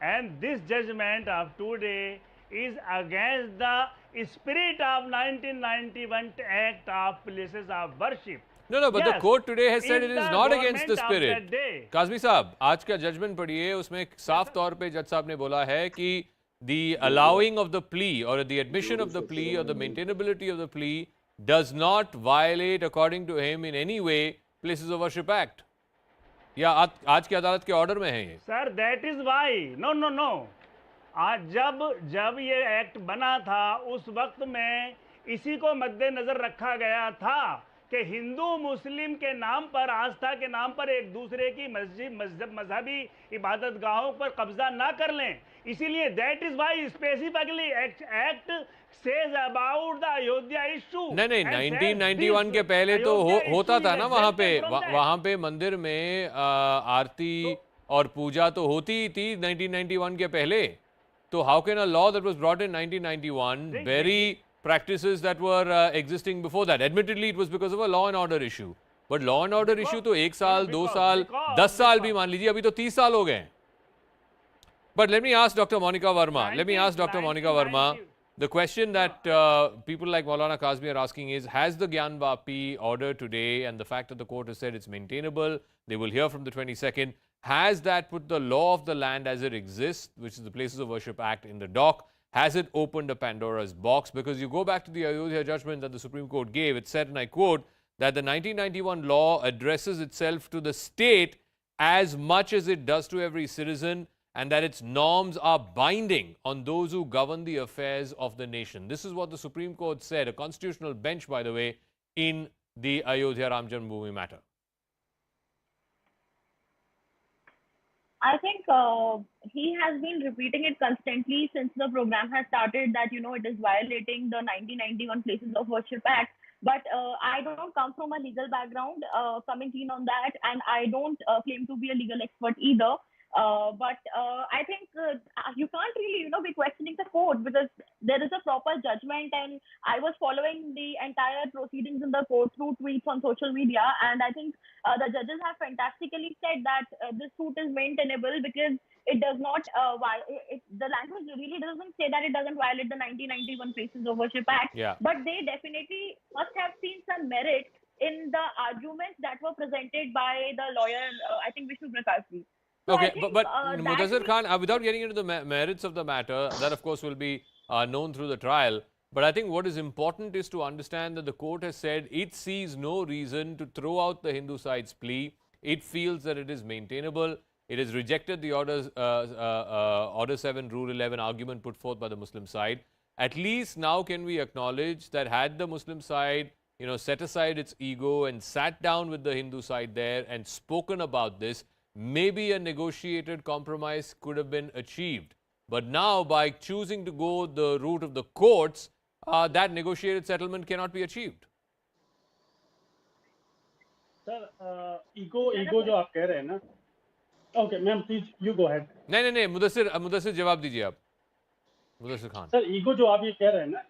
Speaker 25: and this judgment of today is against the spirit of 1991 Act of Places of Worship.
Speaker 20: No, but the court today has said
Speaker 25: if
Speaker 20: it is
Speaker 25: the
Speaker 20: not against the
Speaker 25: government of
Speaker 20: spirit.
Speaker 25: that day-
Speaker 20: Kazmi साहब, आज का judgement पढ़िए, उसमें साफ तौर पे जज साहब ने बोला है कि the allowing of the plea or the admission of the plea or the maintainability of the plea does not violate, according to him, in any way Places of Worship Act. या आज की अदालत के ऑर्डर में है ये.
Speaker 25: Sir that is why no आज जब ये एक्ट बना था उस वक्त में इसी को मद्देनजर रखा गया था कि हिंदू मुस्लिम के नाम पर, आस्था के नाम पर एक दूसरे की मजहबी इबादत गाहों पर कब्जा ना कर लें. इसीलिए that is why specifically act says about the Ayodhya issue.
Speaker 20: नहीं 1991 के पहले तो होता था ना वहां पे मंदिर में आरती और पूजा तो होती ही थी 1991 के पहले. तो how can a law that was brought in 1991 very practices that were existing before that? Admittedly, it was because of a law and order issue. But law and order issue तो 1 साल, 2 साल, 10 साल भी मान लीजिए, अभी तो 30 साल हो गए. But let me ask Dr. Monica Verma. The question that people like Maulana Kazmi are asking is, has the Gyanvapi order today and the fact that the court has said it's maintainable, they will hear from the 22nd, has that put the law of the land as it exists, which is the Places of Worship Act, in the dock? Has it opened a Pandora's box? Because you go back to the Ayodhya judgment that the Supreme Court gave, it said, and I quote, that the 1991 law addresses itself to the state as much as it does to every citizen, and that its norms are binding on those who govern the affairs of the nation. This is what the Supreme Court said, a constitutional bench, by the way, in the Ayodhya Ram Janmabhoomi matter.
Speaker 16: I think he has been repeating it constantly since the program has started that, it is violating the 1991 Places of Worship Act. But I don't come from a legal background, coming in on that, and I don't claim to be a legal expert either. But I think you can't really, be questioning the court because there is a proper judgment, and I was following the entire proceedings in the court through tweets on social media, and I think the judges have fantastically said that this suit is maintainable because it does not, the language really doesn't say that it doesn't violate the 1991 Places of Worship Act, but they definitely must have seen some merit in the arguments that were presented by the lawyer, I think Vishnu Prakashji. So
Speaker 20: okay,
Speaker 16: think,
Speaker 20: but Mudassir Khan, without getting into the merits of the matter, that of course will be known through the trial. But I think what is important is to understand that the court has said it sees no reason to throw out the Hindu side's plea. It feels that it is maintainable. It has rejected the Order 7, Rule 11 argument put forth by the Muslim side. At least now can we acknowledge that had the Muslim side, set aside its ego and sat down with the Hindu side there and spoken about this, maybe a negotiated compromise could have been achieved. But now, by choosing to go the route of the courts, that negotiated settlement cannot be achieved.
Speaker 1: Sir, ego जो आप कह रहे हैं ना, okay, ma'am, please you go ahead.
Speaker 20: नहीं, मुदस्सिर जवाब दीजिए आप. मुदस्सिर खान.
Speaker 1: सर, ईगो जो आप ये कह रहे हैं ना,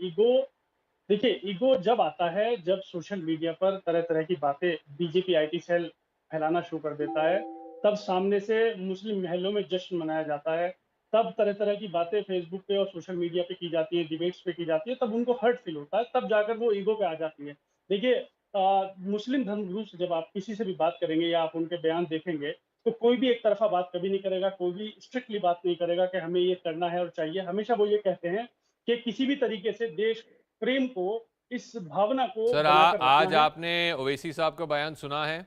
Speaker 1: देखिए, ईगो जब आता है, जब सोशल मीडिया पर तरह-तरह की बातें बीजेपी आईटी सेल फैलाना शुरू कर देता है, तब सामने से मुस्लिम महलों में जश्न मनाया जाता है, तब तरह-तरह की बातें फेसबुक पे और सोशल मीडिया पे की जाती हैं, डिबेट्स पे की जाती है, तब उनको हर्ट फील होता है, तब जाकर वो ईगो पे आ जाती है. देखिए, मुस्लिम धर्मगुरु से जब आप किसी से भी बात करेंगे या आप उनके बयान देखेंगे, तो कोई भी एक तरफा बात कभी नहीं करेगा, कोई भी स्ट्रिक्टली बात नहीं करेगा कि हमें ये करना है और चाहिए. हमेशा वो ये कहते हैं कि किसी भी तरीके से देश प्रेम को, इस भावना को.
Speaker 20: सर, आज आपने ओवैसी साहब का बयान सुना है?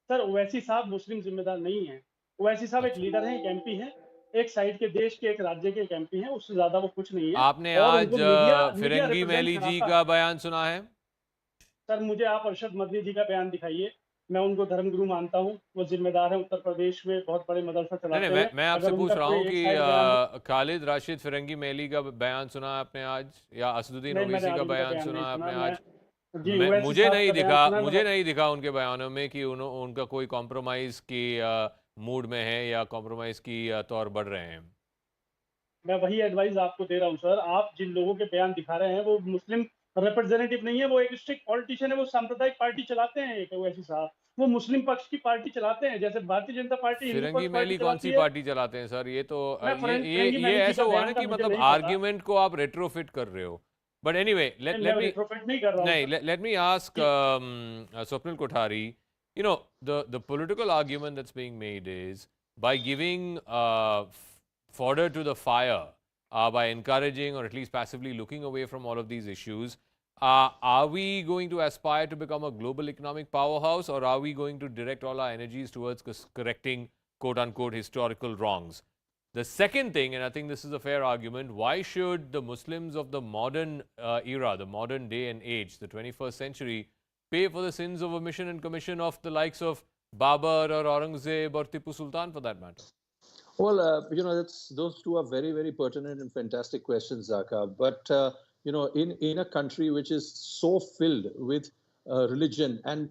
Speaker 1: सर, ओवैसी साहब मुस्लिम जिम्मेदार नहीं है. ओवैसी साहब एक लीडर हैं, एक एमपी हैं, एक साइड के देश के, एक राज्य के एक एमपी हैं, उससे ज्यादा वो कुछ नहीं है.
Speaker 20: आपने आज फिरंगी मैली जी का बयान सुना है?
Speaker 1: सर, मुझे आप अरशद मदनी जी का बयान दिखाइए. मैं उनको धर्मगुरु मानता हूँ, वो जिम्मेदार है, उत्तर प्रदेश में बहुत बड़े मदरसा चलाते हैं.
Speaker 20: मैं आपसे पूछ रहा हूँ कि खालिद राशिद फिरंगी मैली का बयान सुना आपने आज, या असदुद्दीन ओवैसी का बयान सुना आपने आज?
Speaker 1: जी ओवैसी साहब का बयान सुना है,
Speaker 20: मुझे
Speaker 1: मतलब
Speaker 20: नहीं दिखा उनके बयानों में कि उनका कोई कॉम्प्रोमाइज़ की मूड में है या कॉम्प्रोमाइज़ की तौर बढ़ रहे हैं।
Speaker 1: मैं वही एडवाइस आपको दे रहा हूँ सर, आप जिन लोगों के बयान दिखा रहे हैं वो मुस्लिम रिप्रेजेंटेटिव नहीं है, वो एक स्ट्रिक्ट पॉलिटिशियन है, वो सांप्रदायिक पार्टी चलाते हैं एक ओवैसी साहब, वो मुस्लिम पक्ष की पार्टी चलाते हैं, जैसे भारतीय जनता पार्टी हिंदू
Speaker 20: फिरंगी
Speaker 1: पक्ष पार्टी
Speaker 20: मैली कौन सी
Speaker 1: चलाती है।
Speaker 20: पार्टी चलाते हैं सर? ये तो
Speaker 1: मैं फिरंगी
Speaker 20: ये
Speaker 1: मैली जी
Speaker 20: ऐसा
Speaker 1: का
Speaker 20: हुआ
Speaker 1: बयान
Speaker 20: ना
Speaker 1: का
Speaker 20: कि
Speaker 1: मुझे
Speaker 20: मतलब
Speaker 1: नहीं पता।
Speaker 20: आर्ग्यूमेंट को आप रेट्रोफिट कर रहे हो। बट एनीवे,
Speaker 1: नहीं, मैं रिट्रोफिट नहीं कर रहा हूँ
Speaker 20: नहीं,
Speaker 1: sir.
Speaker 20: let me ask Swapnil Kothari, you know, the political argument that's being made is by giving fodder to the fire, by encouraging or at least passively looking away from all of these issues, are we going to aspire to become a global economic powerhouse, or are we going to direct all our energies towards correcting quote-unquote historical wrongs? The second thing, and I think this is a fair argument, why should the Muslims of the modern era, the modern day and age, the 21st century, pay for the sins of omission and commission of the likes of Babur or Aurangzeb or Tipu Sultan for that matter?
Speaker 2: Well, those two are very, very pertinent and fantastic questions, Zaka. But in a country which is so filled with religion and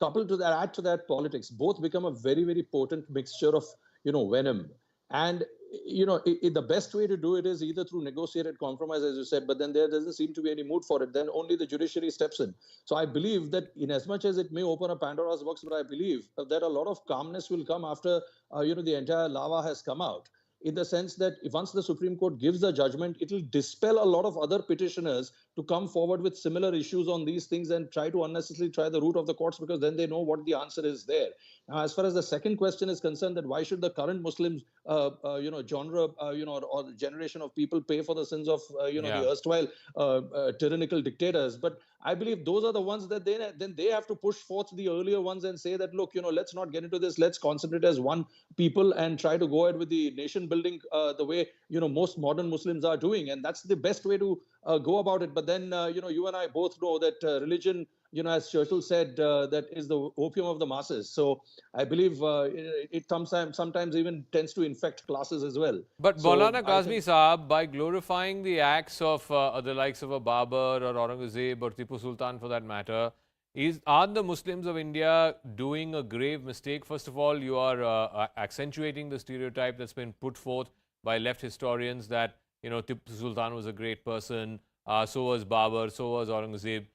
Speaker 2: coupled to that, add to that politics, both become a very, very potent mixture of venom. And the best way to do it is either through negotiated compromise, as you said, but then there doesn't seem to be any mood for it. Then only the judiciary steps in. So I believe that in as much as it may open a Pandora's box, but I believe that a lot of calmness will come after the entire lava has come out, in the sense that if once the Supreme Court gives the judgment, it will dispel a lot of other petitioners to come forward with similar issues on these things and try to unnecessarily try the route of the courts, because then they know what the answer is there. Now, as far as the second question is concerned, that why should the current Muslims, genre, or the generation of people pay for the sins of, the erstwhile tyrannical dictators? But I believe those are the ones that then they have to push forth the earlier ones and say that, look, let's not get into this. Let's concentrate as one people and try to go ahead with the nation building the way most modern Muslims are doing, and that's the best way to go about it. But then you and I both know that religion, as Churchill said, that is the opium of the masses. So I believe it sometimes even tends to infect classes as well.
Speaker 20: But
Speaker 2: So
Speaker 20: Maulana
Speaker 2: I
Speaker 20: Kazmi
Speaker 2: think,
Speaker 20: Saab, by glorifying the acts of the likes of a Babur or Aurangzeb or Tipu Sultan for that matter, are the Muslims of India doing a grave mistake? First of all, you are accentuating the stereotype that's been put forth by left historians that, Tipu Sultan was a great person, so was Babur, so was Aurangzeb.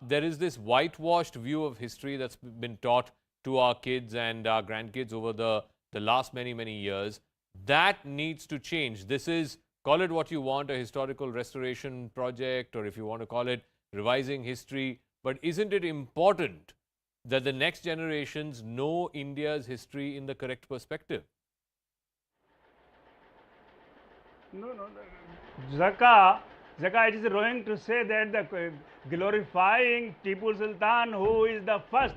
Speaker 20: There is this whitewashed view of history that's been taught to our kids and our grandkids over the last many, many years. That needs to change. This is, call it what you want, a historical restoration project, or if you want to call it revising history. But isn't it important that the next generations know India's history in the correct perspective?
Speaker 25: No. Zaka, it is wrong to say that the glorifying Tipu Sultan, who is the first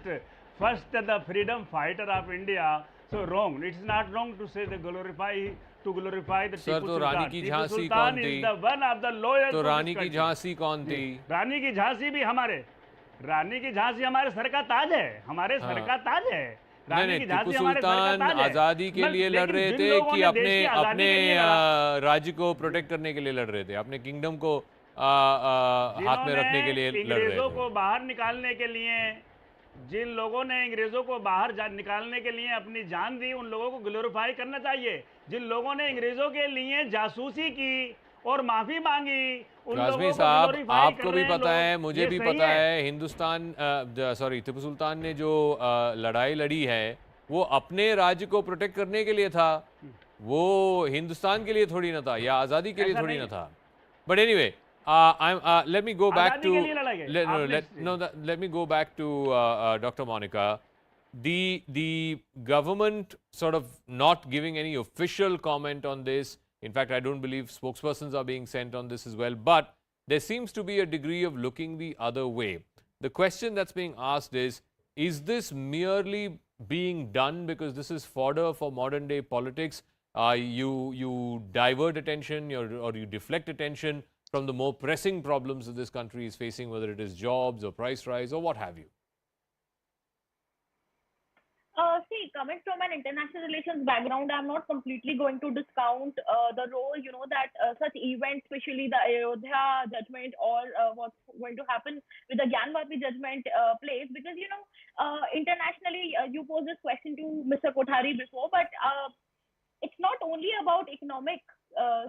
Speaker 25: the freedom fighter of India. So wrong. It's not wrong to say the glorify the
Speaker 20: Sir,
Speaker 25: Tipu
Speaker 20: तो
Speaker 25: Sultan.
Speaker 20: रानी की
Speaker 25: Tipu
Speaker 20: Jhansi
Speaker 25: Sultan
Speaker 20: कौन
Speaker 25: is
Speaker 20: थी?
Speaker 25: the one of the lawyers.
Speaker 20: तो
Speaker 25: of
Speaker 20: Rani
Speaker 25: this
Speaker 20: की
Speaker 25: country.
Speaker 20: Jhansi कौन थी?
Speaker 25: रानी की झांसी भी रानी की झांसी हमारे सर का ताज है, हमारे सर का ताज है।
Speaker 20: नहीं, टीपू सुल्तान आजादी के लिए लड़ रहे थे कि अपने राज्य को प्रोटेक्ट करने के लिए लड़ रहे थे, अपने किंगडम को हाथ में रखने के लिए लड़ रहे थे।
Speaker 25: अंग्रेजों को बाहर निकालने के लिए, जिन लोगों ने अंग्रेजों को बाहर निकालने के लिए अपनी जान दी, उन लोगों को ग्लोरीफाई करना चाहिए। जिन लोगों ने अंग्रेजों के लिए जासूसी की और माफी मांगी, उन लोगों को
Speaker 20: साहब, आपको भी पता है, मुझे भी पता है, हिंदुस्तान टीपू सुल्तान ने जो लड़ाई लड़ी है वो अपने राज्य को प्रोटेक्ट करने के लिए था, वो हिंदुस्तान के लिए थोड़ी ना था या आज़ादी के लिए थोड़ी ना था। But anyway, let me go back to let me go back to Dr. Monica. The government sort of not giving any official comment on this. In fact, I don't believe spokespersons are being sent on this as well. But there seems to be a degree of looking the other way. The question that's being asked is this merely being done because this is fodder for modern day politics? You divert attention or you deflect attention from the more pressing problems that this country is facing, whether it is jobs or price rise or what have you?
Speaker 16: See, coming from an international relations background, I'm not completely going to discount the role, that such events, especially the Ayodhya judgment or what's going to happen with the Gyanvapi judgment plays. Because, internationally, you posed this question to Mr. Kothari before, but it's not only about economic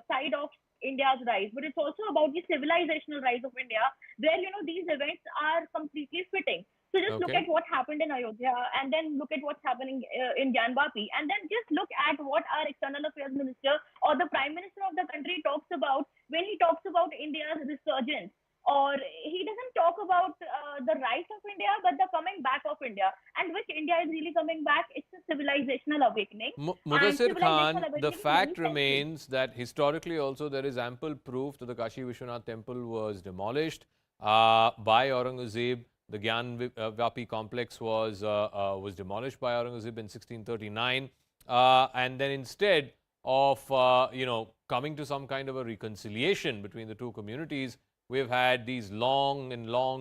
Speaker 16: side of India's rise, but it's also about the civilizational rise of India, where these events are completely fitting. So just look at what happened in Ayodhya, and then look at what's happening in Gyanvapi, and then just look at what our external affairs minister or the prime minister of the country talks about when he talks about India's resurgence. Or he doesn't talk about the rise of India, but the coming back of India. And which India is really coming back? It's a civilizational awakening.
Speaker 20: Mudassir Khan, the fact remains that historically also there is ample proof that the Kashi Vishwanath temple was demolished by Aurangzeb. The Gyanvapi complex was demolished by Aurangzeb in 1639. And then instead of, coming to some kind of a reconciliation between the two communities, we've had these long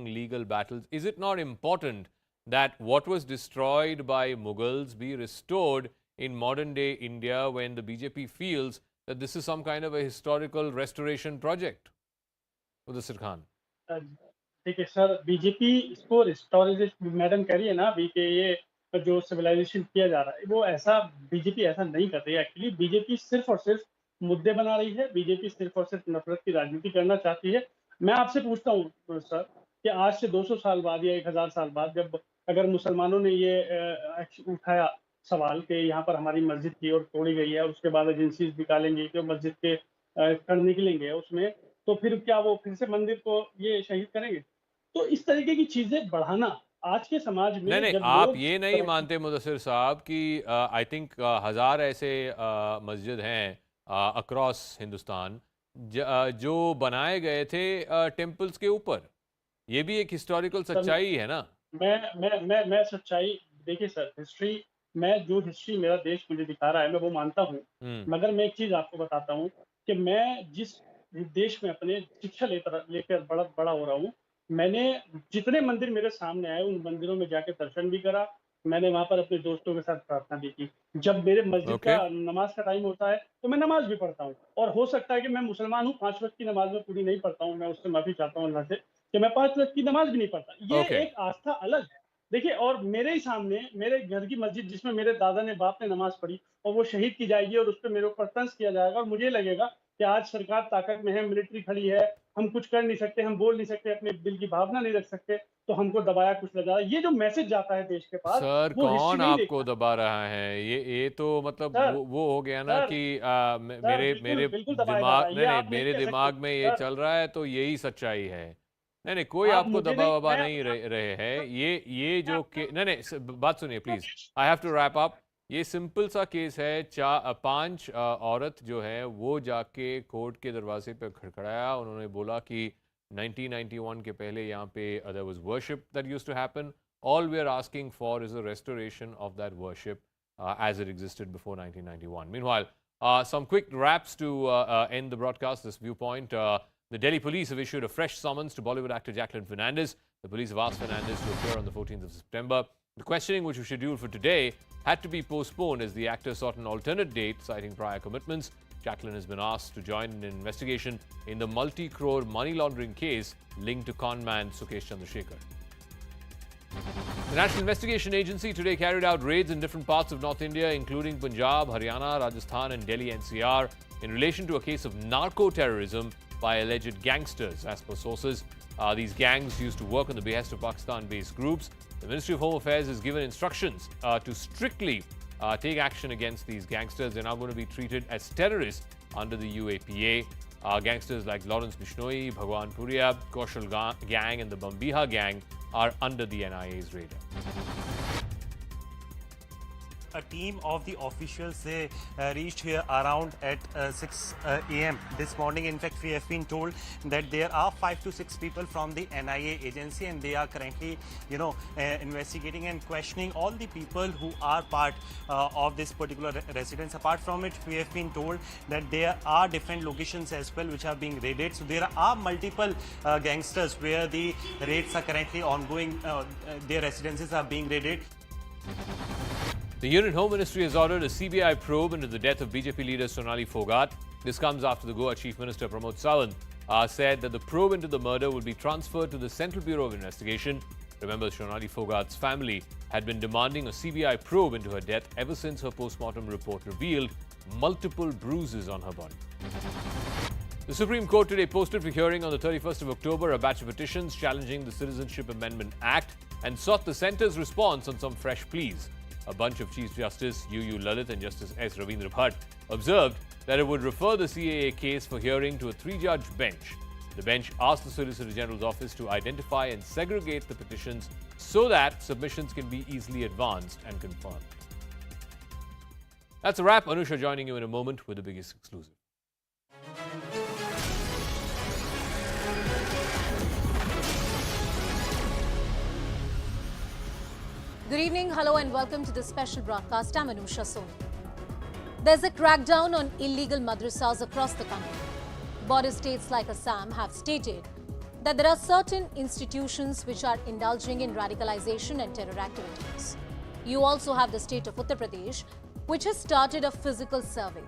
Speaker 20: legal battles. Is it not important that what was destroyed by Mughals be restored in modern day India when the BJP feels that this is some kind of a historical restoration project? Mudassir Khan.
Speaker 1: देखिए sir, BJP इसको restoration madam कह रही है ना अभी कि ये जो सिविलाइजेशन किया जा रहा है, वो ऐसा बीजेपी ऐसा नहीं कर रही है। एक्चुअली बीजेपी सिर्फ और सिर्फ मुद्दे बना रही है। बीजेपी सिर्फ और सिर्फ नफरत की राजनीति करना चाहती है। मैं आपसे पूछता हूँ सर कि आज से 200 साल बाद या 1000 साल बाद जब अगर मुसलमानों ने ये उठाया सवाल कि यहाँ पर हमारी मस्जिद की ओर तोड़ी गई है और उसके बाद एजेंसीज निकालेंगे कि मस्जिद के कण निकलेंगे उसमें, तो फिर क्या वो फिर से मंदिर को ये शहीद करेंगे? तो इस तरीके की चीजें बढ़ाना आज के समाज में
Speaker 20: नहीं, आप ये नहीं मानते मुदस्सिर साहब कि आई थिंक 1000 ऐसे मस्जिद हैं अक्रॉस हिंदुस्तान जो बनाए गए थे टेम्पल्स के ऊपर? ये भी एक हिस्टोरिकल सच्चाई है ना।
Speaker 1: मैं सच्चाई देखिए सर, हिस्ट्री जो हिस्ट्री मेरा देश मुझे दिखा रहा है मैं वो मानता हूँ, मगर मैं एक चीज आपको बताता हूँ कि मैं जिस देश में अपने शिक्षा लेकर बड़ा हो रहा हूँ, मैंने जितने मंदिर मेरे सामने आए उन मंदिरों में जाके दर्शन भी करा, मैंने वहां पर अपने दोस्तों के साथ प्रार्थना भी की। जब मेरे मस्जिद का नमाज का टाइम होता है तो मैं नमाज भी पढ़ता हूँ, और हो सकता है कि मैं मुसलमान हूँ, 5 वक्त की नमाज में पूरी नहीं पढ़ता हूँ, मैं उससे माफी चाहता हूँ अल्लाह से कि मैं 5 वक्त की नमाज भी नहीं पढ़ता। ये एक आस्था अलग है। देखिए, और मेरे ही सामने मेरे घर की मस्जिद जिसमें मेरे दादा ने बाप ने नमाज पढ़ी और वो शहीद की जाएगी और उस पर मेरे ऊपर तंज किया जाएगा, और मुझे लगेगा कि आज सरकार ताकत में है, मिलिट्री खड़ी है, हम कुछ कर नहीं सकते, हम बोल नहीं सकते, अपने दिल की भावना नहीं रख सकते, तो हमको दबाया कुछ लगा। ये जो मैसेज जाता है देश के पास,
Speaker 20: सर कौन आपको दबा रहा है? ये तो मतलब वो हो गया ना कि मेरे दिमाग में ये चल रहा है तो यही सच्चाई है। नहीं, कोई आपको दबा नहीं रहे हैं। ये जो नहीं, बात सुनिए please, I have to wrap up. ये सिंपल सा केस है। 5 औरत जो है वो जाके कोर्ट के दरवाजे पे खड़खड़ाया, उन्होंने बोला कि 1991 के पहले यहाँ पे there was worship that used to happen. All we are asking for is a restoration of that worship as it existed before 1991. Meanwhile, some quick raps to end the broadcast, this Viewpoint. The Delhi police have issued a fresh summons to Bollywood actor Jacqueline Fernandez. The police have asked Fernandez to appear on the 14th of September. The questioning, which was scheduled for today, had to be postponed as the actor sought an alternate date, citing prior commitments. Jacqueline has been asked to join in an investigation in the multi-crore money laundering case linked to con man Sukesh Chandrasekhar. The National Investigation Agency today carried out raids in different parts of North India, including Punjab, Haryana, Rajasthan and Delhi NCR, in relation to a case of narco-terrorism by alleged gangsters. As per sources, these gangs used to work on the behest of Pakistan-based groups. The Ministry of Home Affairs has given instructions to strictly take action against these gangsters. They're now going to be treated as terrorists under the UAPA. Gangsters like Lawrence Bishnoi, Bhagwan Puria, Kaushal Gang and the Bambiha Gang are under the NIA's radar.
Speaker 3: A team of the officials reached here around at 6 a.m. this morning. In fact, we have been told that there are 5 to 6 people from the NIA agency, and they are currently, investigating and questioning all the people who are part of this particular residence. Apart from it, we have been told that there are different locations as well which are being raided. So there are multiple gangsters where the raids are currently ongoing. Their residences are being raided.
Speaker 20: The Union Home Ministry has ordered a CBI probe into the death of BJP leader Sonali Fogart. This comes after the Goa Chief Minister Pramod Sawant said that the probe into the murder will be transferred to the Central Bureau of Investigation. Remember, Sonali Fogart's family had been demanding a CBI probe into her death ever since her post-mortem report revealed multiple bruises on her body. The Supreme Court today posted for hearing on the 31st of October a batch of petitions challenging the Citizenship Amendment Act and sought the centre's response on some fresh pleas. A bunch of Chief Justice U. Lalit and Justice S. Ravindra Bhatt observed that it would refer the CAA case for hearing to a 3-judge bench. The bench asked the Solicitor General's office to identify and segregate the petitions so that submissions can be easily advanced and confirmed. That's a wrap. Anusha joining you in a moment with the biggest exclusive.
Speaker 4: Good evening, hello and welcome to this special broadcast. I'm Anusha Soni. There's a crackdown on illegal madrasas across the country. Border states like Assam have stated that there are certain institutions which are indulging in radicalization and terror activities. You also have the state of Uttar Pradesh, which has started a physical survey.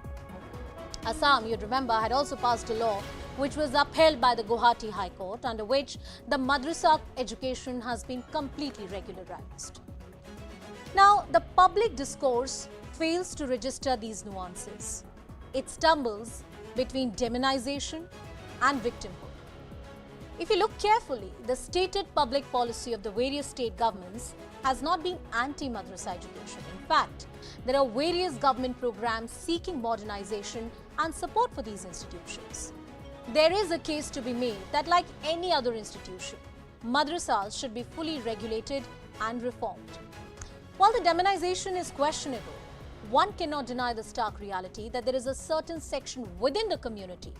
Speaker 4: Assam, you'd remember, had also passed a law which was upheld by the Guwahati High Court, under which the madrasa education has been completely regularized. Now, the public discourse fails to register these nuances. It stumbles between demonization and victimhood. If you look carefully, the stated public policy of the various state governments has not been anti-madrasa education. In fact, there are various government programs seeking modernization and support for these institutions. There is a case to be made that, like any other institution, madrasas should be fully regulated and reformed. While the demonization is questionable, one cannot deny the stark reality that there is a certain section within the community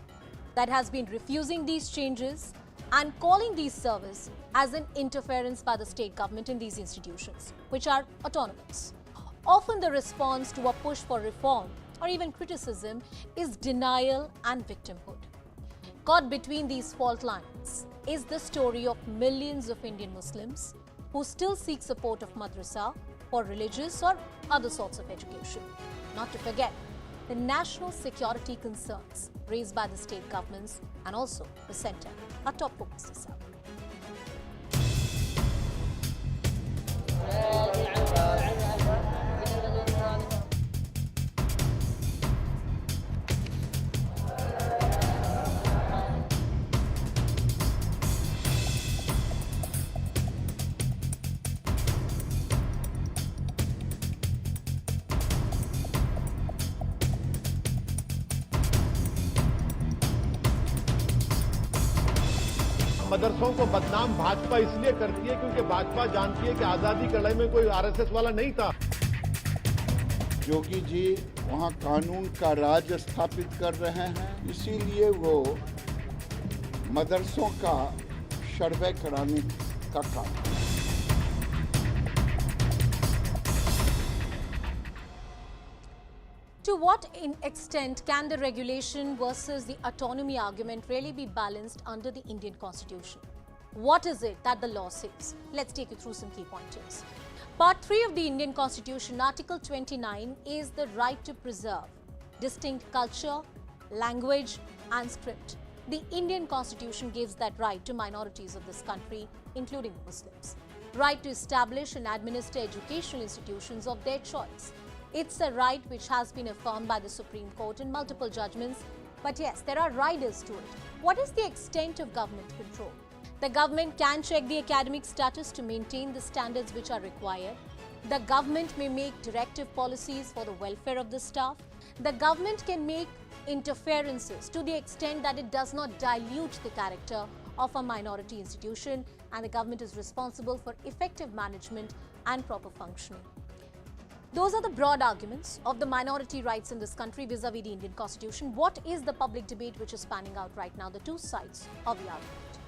Speaker 4: that has been refusing these changes and calling these services as an interference by the state government in these institutions, which are autonomous. Often the response to a push for reform or even criticism is denial and victimhood. Caught between these fault lines is the story of millions of Indian Muslims who still seek support of madrasa for religious or other sorts of education. Not to forget the national security concerns raised by the state governments and also the centre are top focus this hour.
Speaker 6: मदरसों को बदनाम भाजपा इसलिए करती है क्योंकि भाजपा जानती है कि आजादी की लड़ाई में कोई आरएसएस वाला नहीं था।
Speaker 7: योगी जी वहां कानून का राज स्थापित कर रहे हैं, इसीलिए वो मदरसों का सर्वे कराने का काम।
Speaker 4: To what extent can the regulation versus the autonomy argument really be balanced under the Indian Constitution? What is it that the law says? Let's take you through some key pointers. Part 3 of the Indian Constitution, Article 29, is the right to preserve distinct culture, language and script. The Indian Constitution gives that right to minorities of this country, including Muslims. Right to establish and administer educational institutions of their choice. It's a right which has been affirmed by the Supreme Court in multiple judgments. But yes, there are riders to it. What is the extent of government control? The government can check the academic status to maintain the standards which are required. The government may make directive policies for the welfare of the staff. The government can make interferences to the extent that it does not dilute the character of a minority institution, and the government is responsible for effective management and proper functioning. Those are the broad arguments of the minority rights in this country vis-a-vis the Indian Constitution. What is the public debate which is panning out right now? The two sides of the argument.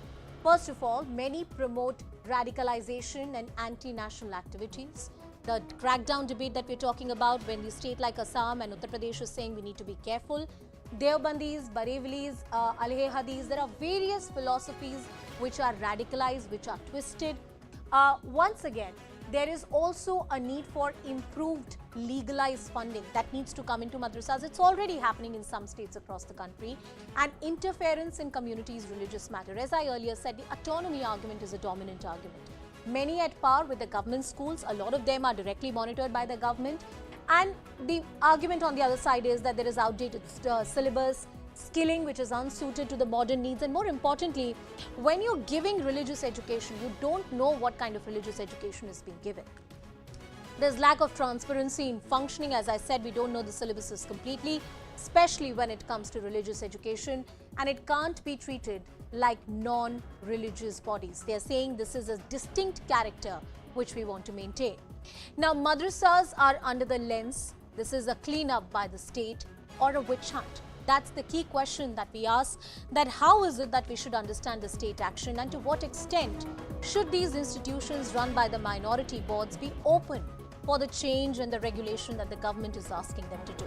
Speaker 4: First of all, many promote radicalization and anti-national activities. The crackdown debate that we're talking about, when the state like Assam and Uttar Pradesh is saying we need to be careful. Deobandis, Barevilis, Ahle Hadis, there are various philosophies which are radicalized, which are twisted. Once again, there is also a need for improved legalized funding that needs to come into madrasas. It's already happening in some states across the country. And interference in communities' religious matter. As I earlier said, the autonomy argument is a dominant argument. Many at par with the government schools, a lot of them are directly monitored by the government. And the argument on the other side is that there is outdated syllabus, skilling which is unsuited to the modern needs, and more importantly, when you're giving religious education, you don't know what kind of religious education is being given. There's lack of transparency in functioning. As I said, we don't know the syllabuses completely, especially when it comes to religious education, and it can't be treated like non-religious bodies. They're saying this is a distinct character which we want to maintain. Now, madrasas are under the lens, this is a cleanup by the state or a witch hunt. That's the key question that we ask, that how is it that we should understand the state action, and to what extent should these institutions run by the minority boards be open for the change and the regulation that the government is asking them to do.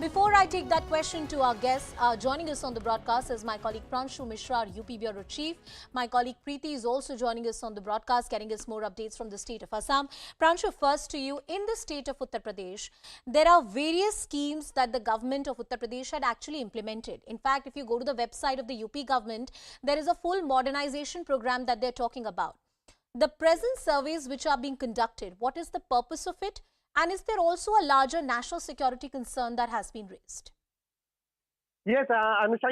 Speaker 4: Before I take that question to our guests, joining us on the broadcast is my colleague Pranshu Mishra, our UP Bureau Chief. My colleague Preeti is also joining us on the broadcast, getting us more updates from the state of Assam. Pranshu, first to you, in the state of Uttar Pradesh, there are various schemes that the government of Uttar Pradesh had actually implemented. In fact, if you go to the website of the UP government, there is a full modernization program that they're talking about. The present surveys which are being conducted, what is the purpose of it? And is there also a larger national security concern that has been raised?
Speaker 9: Yes, Anusha,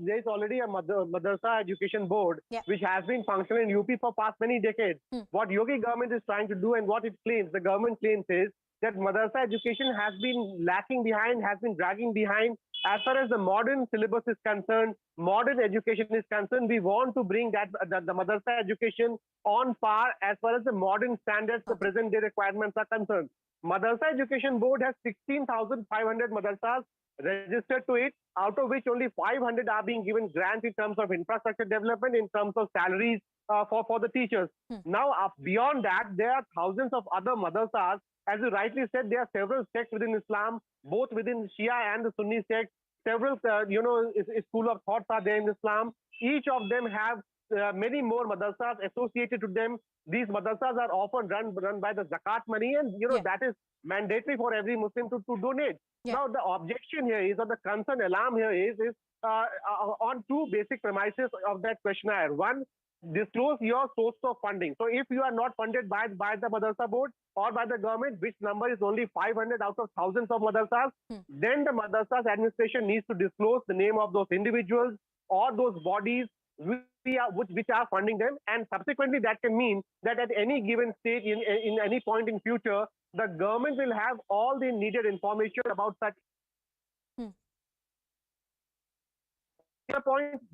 Speaker 9: there is already a Madrasa education board which has been functioning in UP for past many decades. What Yogi government is trying to do and what it claims, the government claims is that Madrasa education has been lacking behind, has been dragging behind. As far as the modern syllabus is concerned, modern education is concerned, we want to bring that the Madrasa education on par as far as the modern standards, the present day requirements are concerned. Madrasa Education Board has 16,500 madrasas registered to it, out of which only 500 are being given grants in terms of infrastructure development, in terms of salaries for the teachers. Now, beyond that, there are thousands of other madrasas. As you rightly said, there are several sects within Islam, both within Shia and the Sunni sect. Several, school of thoughts are there in Islam. Each of them have many more madrasas associated to them. These madrasas are often run by the zakat money, and that is mandatory for every Muslim to donate. Now, the objection here is, or the concern, alarm here is on two basic premises of that questionnaire. One, disclose your source of funding. So if you are not funded by the madrasa board or by the government, which number is only 500 out of thousands of madrasas, then the madrasa's administration needs to disclose the name of those individuals or those bodies which are funding them, and subsequently that can mean that at any given stage, in any point in future, the government will have all the needed information about such.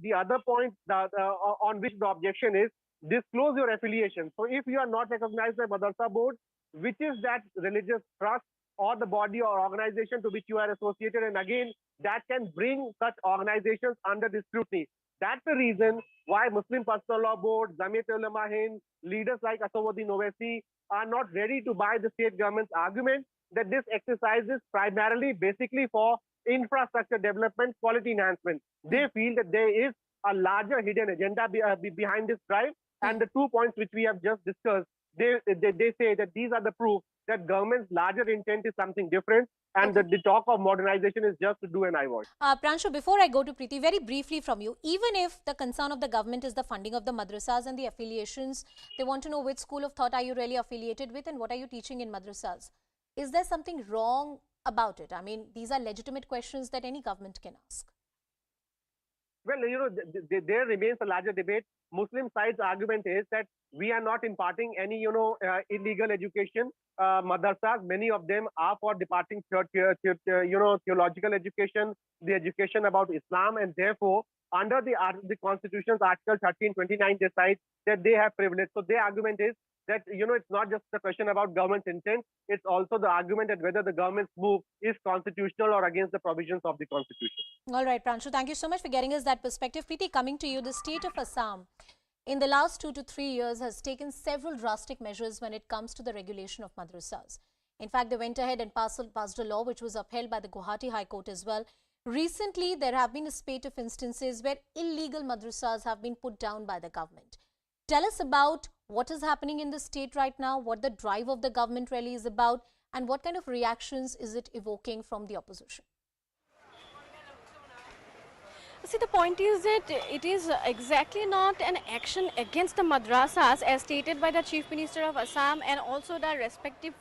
Speaker 9: The other point that, on which the objection is, disclose your affiliation. So if you are not recognized by Madrasa board, which is that religious trust or the body or organization to which you are associated, and again, that can bring such organizations under the scrutiny. That's the reason why Muslim Personal Law Board, Jamiat Ulama Hind, leaders like Asawuddin Owaisi are not ready to buy the state government's argument that this exercise is primarily, basically for infrastructure development, quality enhancement. They feel that there is a larger hidden agenda behind this drive, and the 2 points which we have just discussed, they say that these are the proof that government's larger intent is something different, and that the talk of modernization is just to do an eyewash.
Speaker 4: Pranshu, before I go to Preeti, very briefly from you, even if the concern of the government is the funding of the madrasas and the affiliations, they want to know which school of thought are you really affiliated with and what are you teaching in madrasas. Is there something wrong about it? I mean, these are legitimate questions that any government can ask.
Speaker 9: Well, there remains a larger debate. Muslim side's argument is that we are not imparting any, illegal education. Madrasas, many of them are for departing theological education, the education about Islam, and therefore, under the Constitution's Article 1329 decides that they have privilege. So their argument is that, it's not just a question about government's intent, it's also the argument that whether the government's move is constitutional or against the provisions of the Constitution.
Speaker 4: All right, Pranshu, thank you so much for getting us that perspective. Preeti, coming to you, the state of Assam in the last 2 to 3 years has taken several drastic measures when it comes to the regulation of madrasas. In fact, they went ahead and passed a law which was upheld by the Guwahati High Court as well. Recently, there have been a spate of instances where illegal madrasas have been put down by the government. Tell us about what is happening in the state right now, what the drive of the government really is about, and what kind of reactions is it evoking from the opposition?
Speaker 10: See, the point is that it is exactly not an action against the madrasas as stated by the Chief Minister of Assam and also the respective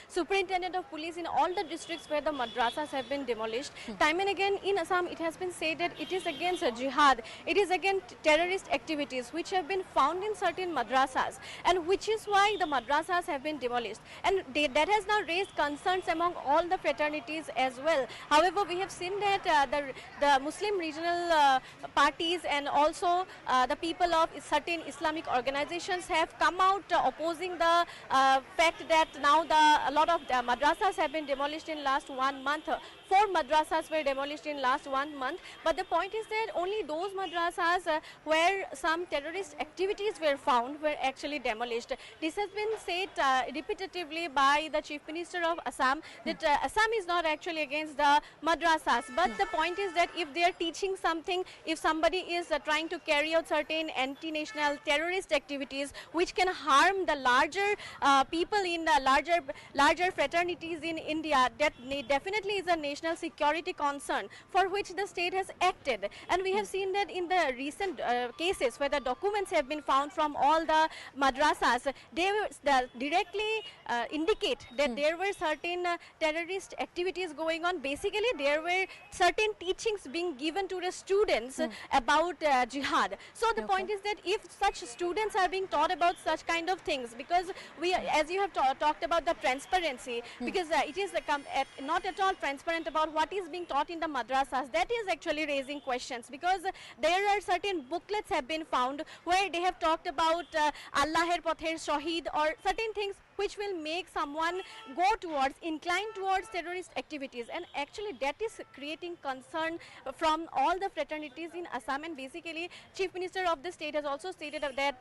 Speaker 10: superintendent of police in all the districts where the madrasas have been demolished. Time and again in Assam it has been said that it is against jihad, it is against terrorist activities which have been found in certain madrasas, and which is why the madrasas have been demolished, and that has now raised concerns among all the fraternities as well. However, we have seen that the Muslim regional parties and also the people of certain Islamic organizations have come out opposing the fact that now a lot of the madrasas have been demolished in last 1 month. 4 madrasas were demolished in last 1 month, but the point is that only those madrasas where some terrorist activities were found were actually demolished. This has been said repetitively by the Chief Minister of Assam that Assam is not actually against the madrasas, but the point is that if they are teaching something, if somebody is trying to carry out certain anti-national terrorist activities which can harm the larger people in the larger fraternities in India, that definitely is a national security concern for which the state has acted. And we have seen that in the recent cases where the documents have been found from all the madrasas, they directly indicate that there were certain terrorist activities going on. Basically, there were certain teachings being given to the students about jihad. So the point is that if such students are being taught about such kind of things, because we, as you have talked about the transparency, because it is not at all transparent about what is being taught in the madrasas, that is actually raising questions, because there are certain booklets have been found where they have talked about Allahir Pather Shahid or certain things which will make someone incline towards terrorist activities, and actually that is creating concern from all the fraternities in Assam. And basically Chief Minister of the state has also stated that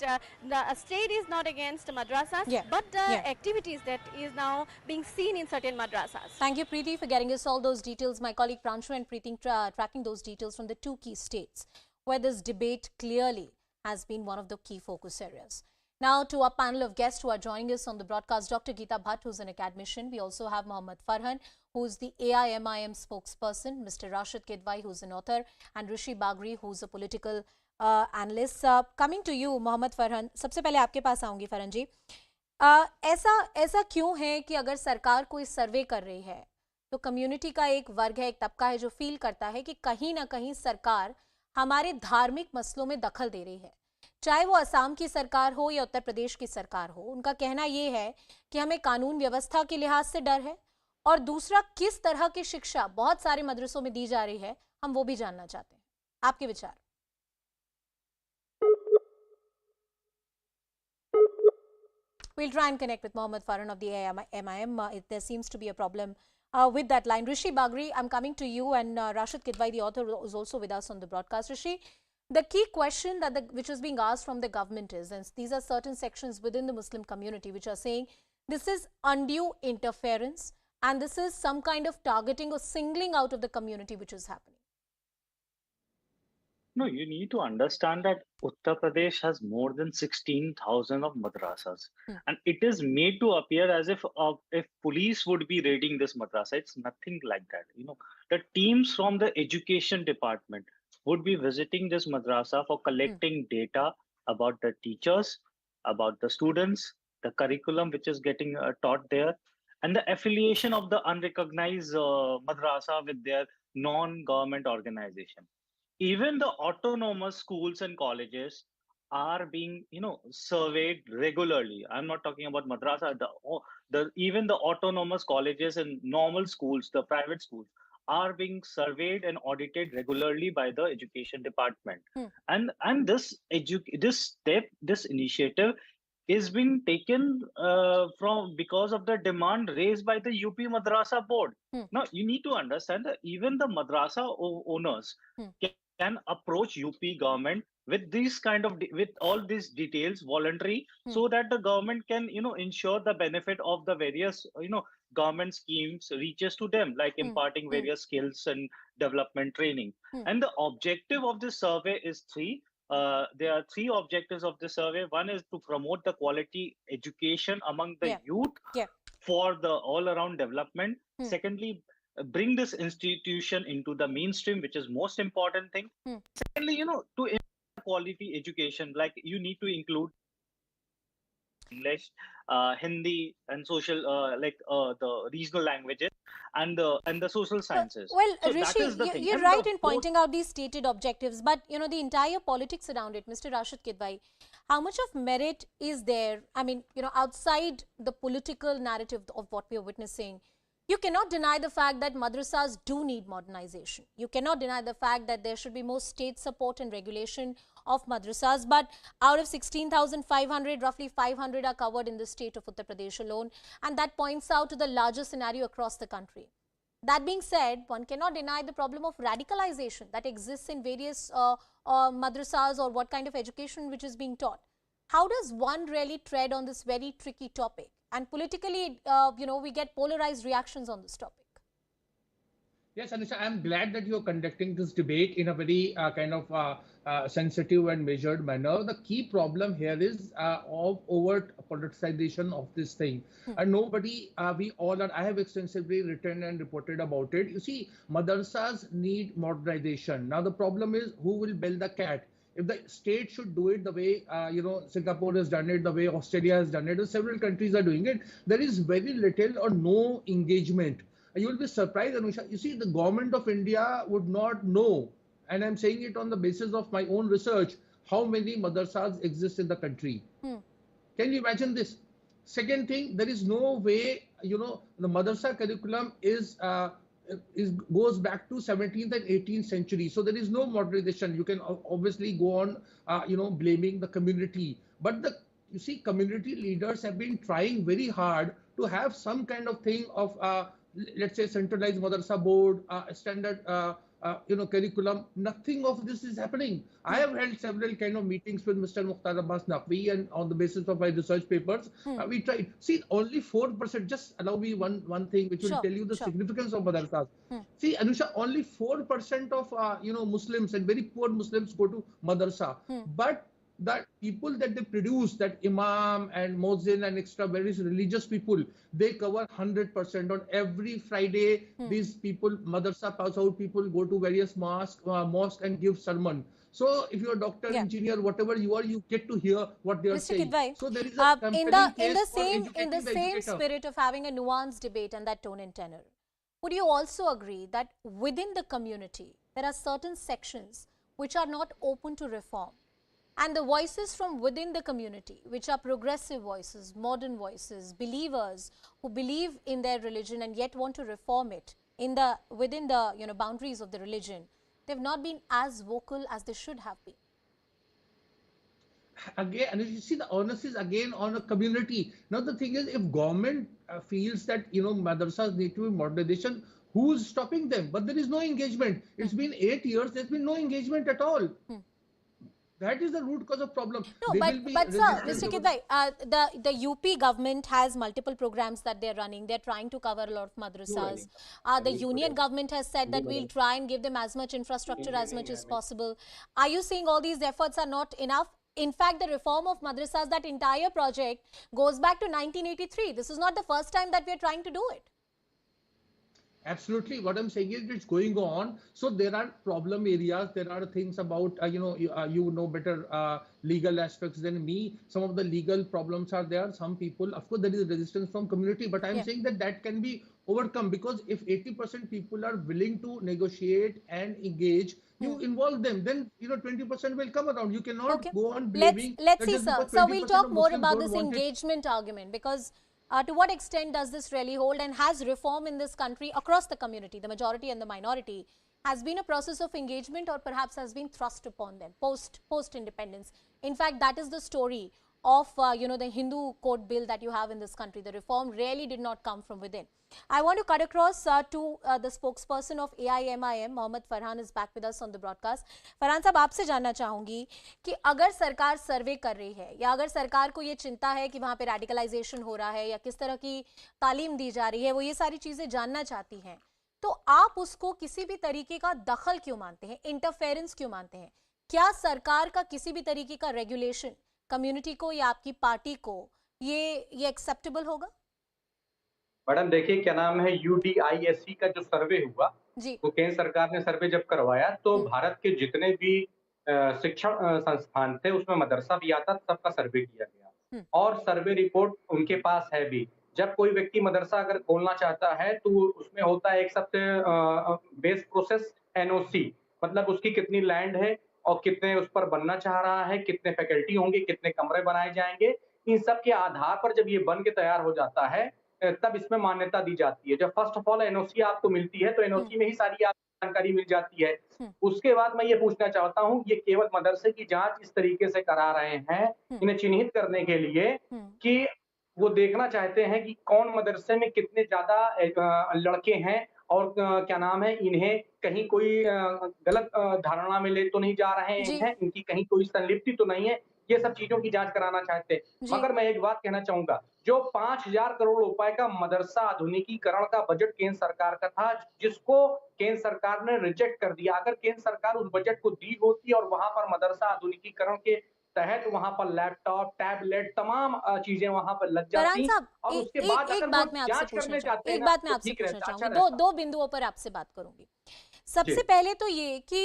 Speaker 10: the state is not against madrasas, but the activities that is now being seen in certain madrasas.
Speaker 4: Thank you, Preeti, for getting us all those details. My colleague Pranshu and Preeti tracking those details from the 2 key states where this debate clearly has been one of the key focus areas. Now to our panel of guests who are joining us on the broadcast, Dr. Geeta Bhatt, who's an academician. We also have Mohammad Farhan, who's the AIMIM spokesperson, Mr. Rashid Kidwai, who's an author, and Rishi Bagri, who's a political analyst. Coming to you, Mohammad Farhan, सबसे पहले आपके पास आऊंगी फरहान जी. ऐसा क्यों है कि अगर सरकार कोई सर्वे कर रही है तो कम्युनिटी का एक वर्ग है, एक तबका है जो फील करता है कि कहीं ना कहीं सरकार हमारे धार्मिक मसलों में दखल दे रही है, चाहे वो असम की सरकार हो या उत्तर प्रदेश की सरकार हो. उनका कहना ये है कि हमें कानून व्यवस्था के लिहाज से डर है, और दूसरा किस तरह की शिक्षा बहुत सारे मदरसों में दी जा रही है, हम वो भी जानना चाहते हैं. आपके विचार? We'll try and connect with Mohammad Farhan of the AIMIM. There seems to be a problem with that line. Rishi Bagri, I'm coming to you, and Rashid Kidwai, the author, is also with us on the broadcast. Rishi, the key question which is being asked from the government is, and these are certain sections within the Muslim community which are saying this is undue interference and this is some kind of targeting or singling out of the community which is happening.
Speaker 11: No, you need to understand that Uttar Pradesh has more than 16,000 of madrasas, and it is made to appear as if police would be raiding this madrasa. It's nothing like that. The teams from the education department would be visiting this madrasa for collecting data about the teachers, about the students, the curriculum which is getting taught there, and the affiliation of the unrecognized madrasa with their non-government organization. Even the autonomous schools and colleges are being surveyed regularly. I'm not talking about madrasa. Even the autonomous colleges and normal schools, the private schools, are being surveyed and audited regularly by the education department. And this initiative is being taken because of the demand raised by the UP Madrasa Board. Now you need to understand that even the madrasa owners can approach UP government with with all these details voluntary, so that the government can ensure the benefit of the various government schemes reaches to them, like imparting various skills and development training. And the objective of this survey is 3. there are three objectives of this survey. One is to promote the quality education among the youth for the all-around development. Secondly, bring this institution into the mainstream, which is most important thing. Secondly, to quality education, like you need to include English, Hindi, and social, the regional languages, and the social sciences.
Speaker 4: Well,
Speaker 11: So
Speaker 4: Rishi,
Speaker 11: that is the thing.
Speaker 4: you're
Speaker 11: And
Speaker 4: right
Speaker 11: the
Speaker 4: in pointing out these stated objectives, but the entire politics around it, Mr. Rashid Kidwai, how much of merit is there? I mean, outside the political narrative of what we are witnessing, you cannot deny the fact that madrasas do need modernization. You cannot deny the fact that there should be more state support and regulation of madrasas. But out of 16,500, roughly 500 are covered in the state of Uttar Pradesh alone. And that points out to the larger scenario across the country. That being said, one cannot deny the problem of radicalization that exists in various madrasas, or what kind of education which is being taught. How does one really tread on this very tricky topic? And politically, we get polarized reactions on this topic.
Speaker 12: Yes, Anisha, I'm glad that you're conducting this debate in a very sensitive and measured manner. The key problem here is of overt politicization of this thing. And nobody, I have extensively written and reported about it. You see, madrasas need modernization. Now, the problem is who will bell the cat? If the state should do it the way, Singapore has done it, the way Australia has done it, several countries are doing it, there is very little or no engagement. You will be surprised, Anusha. You see, the government of India would not know, and I'm saying it on the basis of my own research, how many madrasas exist in the country. Can you imagine this? Second thing, there is no way, the madrasa curriculum goes back to 17th and 18th century. So there is no modernization. You can obviously go on, blaming the community. But you see, community leaders have been trying very hard to have some kind of thing of, let's say, centralized madrasa board, standard, curriculum. Nothing of this is happening. I have held several kind of meetings with Mr. Mukhtar Abbas Naqvi, and on the basis of my research papers, we tried. See, only 4%, just allow me one thing which will tell you the significance of madrasas. See, Anusha, only 4% of, Muslims and very poor Muslims go to madrasa. But the people that they produce, that imam and muezzin and extra various religious people, they cover 100%. On every Friday, these people, madrasa pass out people, go to various mosque and give sermon. So if you're a doctor, engineer, whatever you are, you get to hear what they are saying.
Speaker 4: Kidwai,
Speaker 12: so there is a
Speaker 4: in the same spirit of having a nuanced debate and that tone and tenor, would you also agree that within the community there are certain sections which are not open to reform? And the voices from within the community, which are progressive voices, modern voices, believers who believe in their religion and yet want to reform it within the boundaries of the religion, they've not been as vocal as they should have been.
Speaker 12: Again, and you see, the onus is again on a community. Now the thing is, if government feels that madrasas need to be modernization, who's stopping them? But there is no engagement. It's been 8 years. There's been no engagement at all. That is the root cause of problem.
Speaker 4: No, but sir, Mr. Kidwai, the UP government has multiple programs that they're running. They're trying to cover a lot of madrasas. The union government has said that we'll try and give them as much infrastructure as much as possible. Are you saying all these efforts are not enough? In fact, the reform of madrasas, that entire project goes back to 1983. This is not the first time that we're trying to do it.
Speaker 12: Absolutely. What I'm saying is it's going on. So there are problem areas. There are things about, you know better legal aspects than me. Some of the legal problems are there. Some people, of course, there is resistance from community, but I'm saying that can be overcome, because if 80% people are willing to negotiate and engage, you involve them, then 20% will come around. You cannot go on blaming.
Speaker 4: Let's see, sir. So we'll talk more about this engagement argument, because to what extent does this really hold, and has reform in this country across the community, the majority and the minority, has been a process of engagement, or perhaps has been thrust upon them post independence? In fact, that is the story of the Hindu code bill that you have in this country. The reform really did not come from within. I want to cut across to the spokesperson of AIMIM, Mohammad Farhan, is back with us on the broadcast. Farhan साहब, आपसे जानना चाहूंगी कि अगर सरकार सर्वे कर रही है, या अगर सरकार को ये चिंता है कि वहाँ पे रेडिकलाइजेशन हो रहा है या किस तरह की तालीम दी जा रही है, वो ये सारी चीजें जानना चाहती हैं, तो आप उसको किसी भी तरीके का दखल क्यों मानते हैं, इंटरफेरेंस क्यों मानते हैं? क्या सरकार का किसी भी तरीके का रेगुलेशन कम्युनिटी को या आपकी पार्टी को ये एक्सेप्टेबल होगा?
Speaker 8: मैडम देखिए, क्या नाम है, UDISC का जो सर्वे हुआ,
Speaker 4: जी।
Speaker 8: वो केंद्र सरकार ने सर्वे जब करवाया तो भारत के जितने भी शिक्षण संस्थान थे उसमें मदरसा भी आता, सबका सर्वे किया गया और सर्वे रिपोर्ट उनके पास है भी। जब कोई व्यक्ति मदरसा अगर खोलना चाहता है तो उसमें होता है एक सबसे बेस प्रोसेस NOC, मतलब उसकी कितनी लैंड है और कितने उस पर बनना चाह रहा है, कितने फैकल्टी होंगे, कितने कमरे बनाए जाएंगे। इन सब के आधार पर जब ये बन के तैयार हो जाता है तब इसमें मान्यता दी जाती है। जब फर्स्ट ऑफ ऑल NOC आपको मिलती है तो NOC में ही सारी आपको जानकारी मिल जाती है। उसके बाद मैं ये पूछना चाहता हूँ, ये केवल मदरसे की जांच इस तरीके से करा रहे हैं इन्हें चिन्हित करने के लिए कि वो देखना चाहते हैं कि कौन मदरसे में कितने ज्यादा लड़के हैं और क्या नाम है, इन्हें कहीं कोई गलत धारणा में ले तो नहीं जा रहे हैं, इनकी कहीं कोई संलिप्ति तो नहीं है, ये सब चीजों की जांच कराना चाहते हैं। मगर मैं एक बात कहना चाहूंगा, जो 5,000 करोड़ रुपए का मदरसा आधुनिकीकरण का बजट केंद्र सरकार का था, जिसको केंद्र सरकार ने रिजेक्ट कर दिया। अगर केंद्र सरकार उस बजट को दी होती और वहां पर मदरसा आधुनिकीकरण के तहत वहां पर लैपटॉप, टैबलेट, तमाम चीजें वहां पर लग जाती और उसके बाद अगर वो जांच करने जाते हैं,
Speaker 4: एक बात मैं आपसे पूछना चाहूंगी, दो बिंदुओं पर आपसे बात करूंगी। सबसे पहले तो ये कि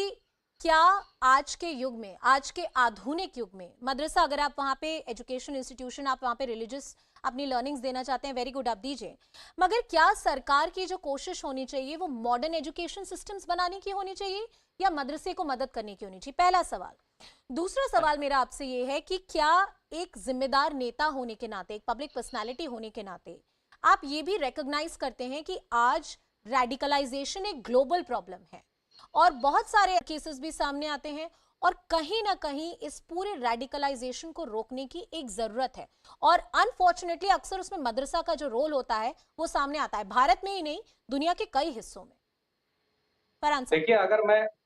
Speaker 4: क्या आज के युग में, आज के आधुनिक युग में मदरसा, अगर आप वहां पे एजुकेशन इंस्टीट्यूशन, आप वहां पे रिलीजियस अपनी लर्निंग्स देना चाहते हैं, वेरी गुड, आप दीजिए, मगर क्या सरकार की जो कोशिश होनी चाहिए वो मॉडर्न एजुकेशन सिस्टम्स बनाने की होनी चाहिए या मदरसे को मदद करने की होनी चाहिए? पहला सवाल। दूसरा सवाल मेरा आपसे ये है कि क्या एक जिम्मेदार नेता होने के नाते, एक पब्लिक पर्सनैलिटी होने के नाते आप ये भी रिकॉग्नाइज करते हैं कि आज रेडिकलाइजेशन एक ग्लोबल प्रॉब्लम है और बहुत सारे केसेस भी सामने आते हैं और कहीं ना कहीं इस पूरे रेडिकलाइजेशन को रोकने की एक जरूरत है और अनफॉर्चुनेटली अक्सर उसमें मदरसा का जो रोल होता है वो सामने आता है, भारत में ही नहीं, दुनिया के कई हिस्सों में।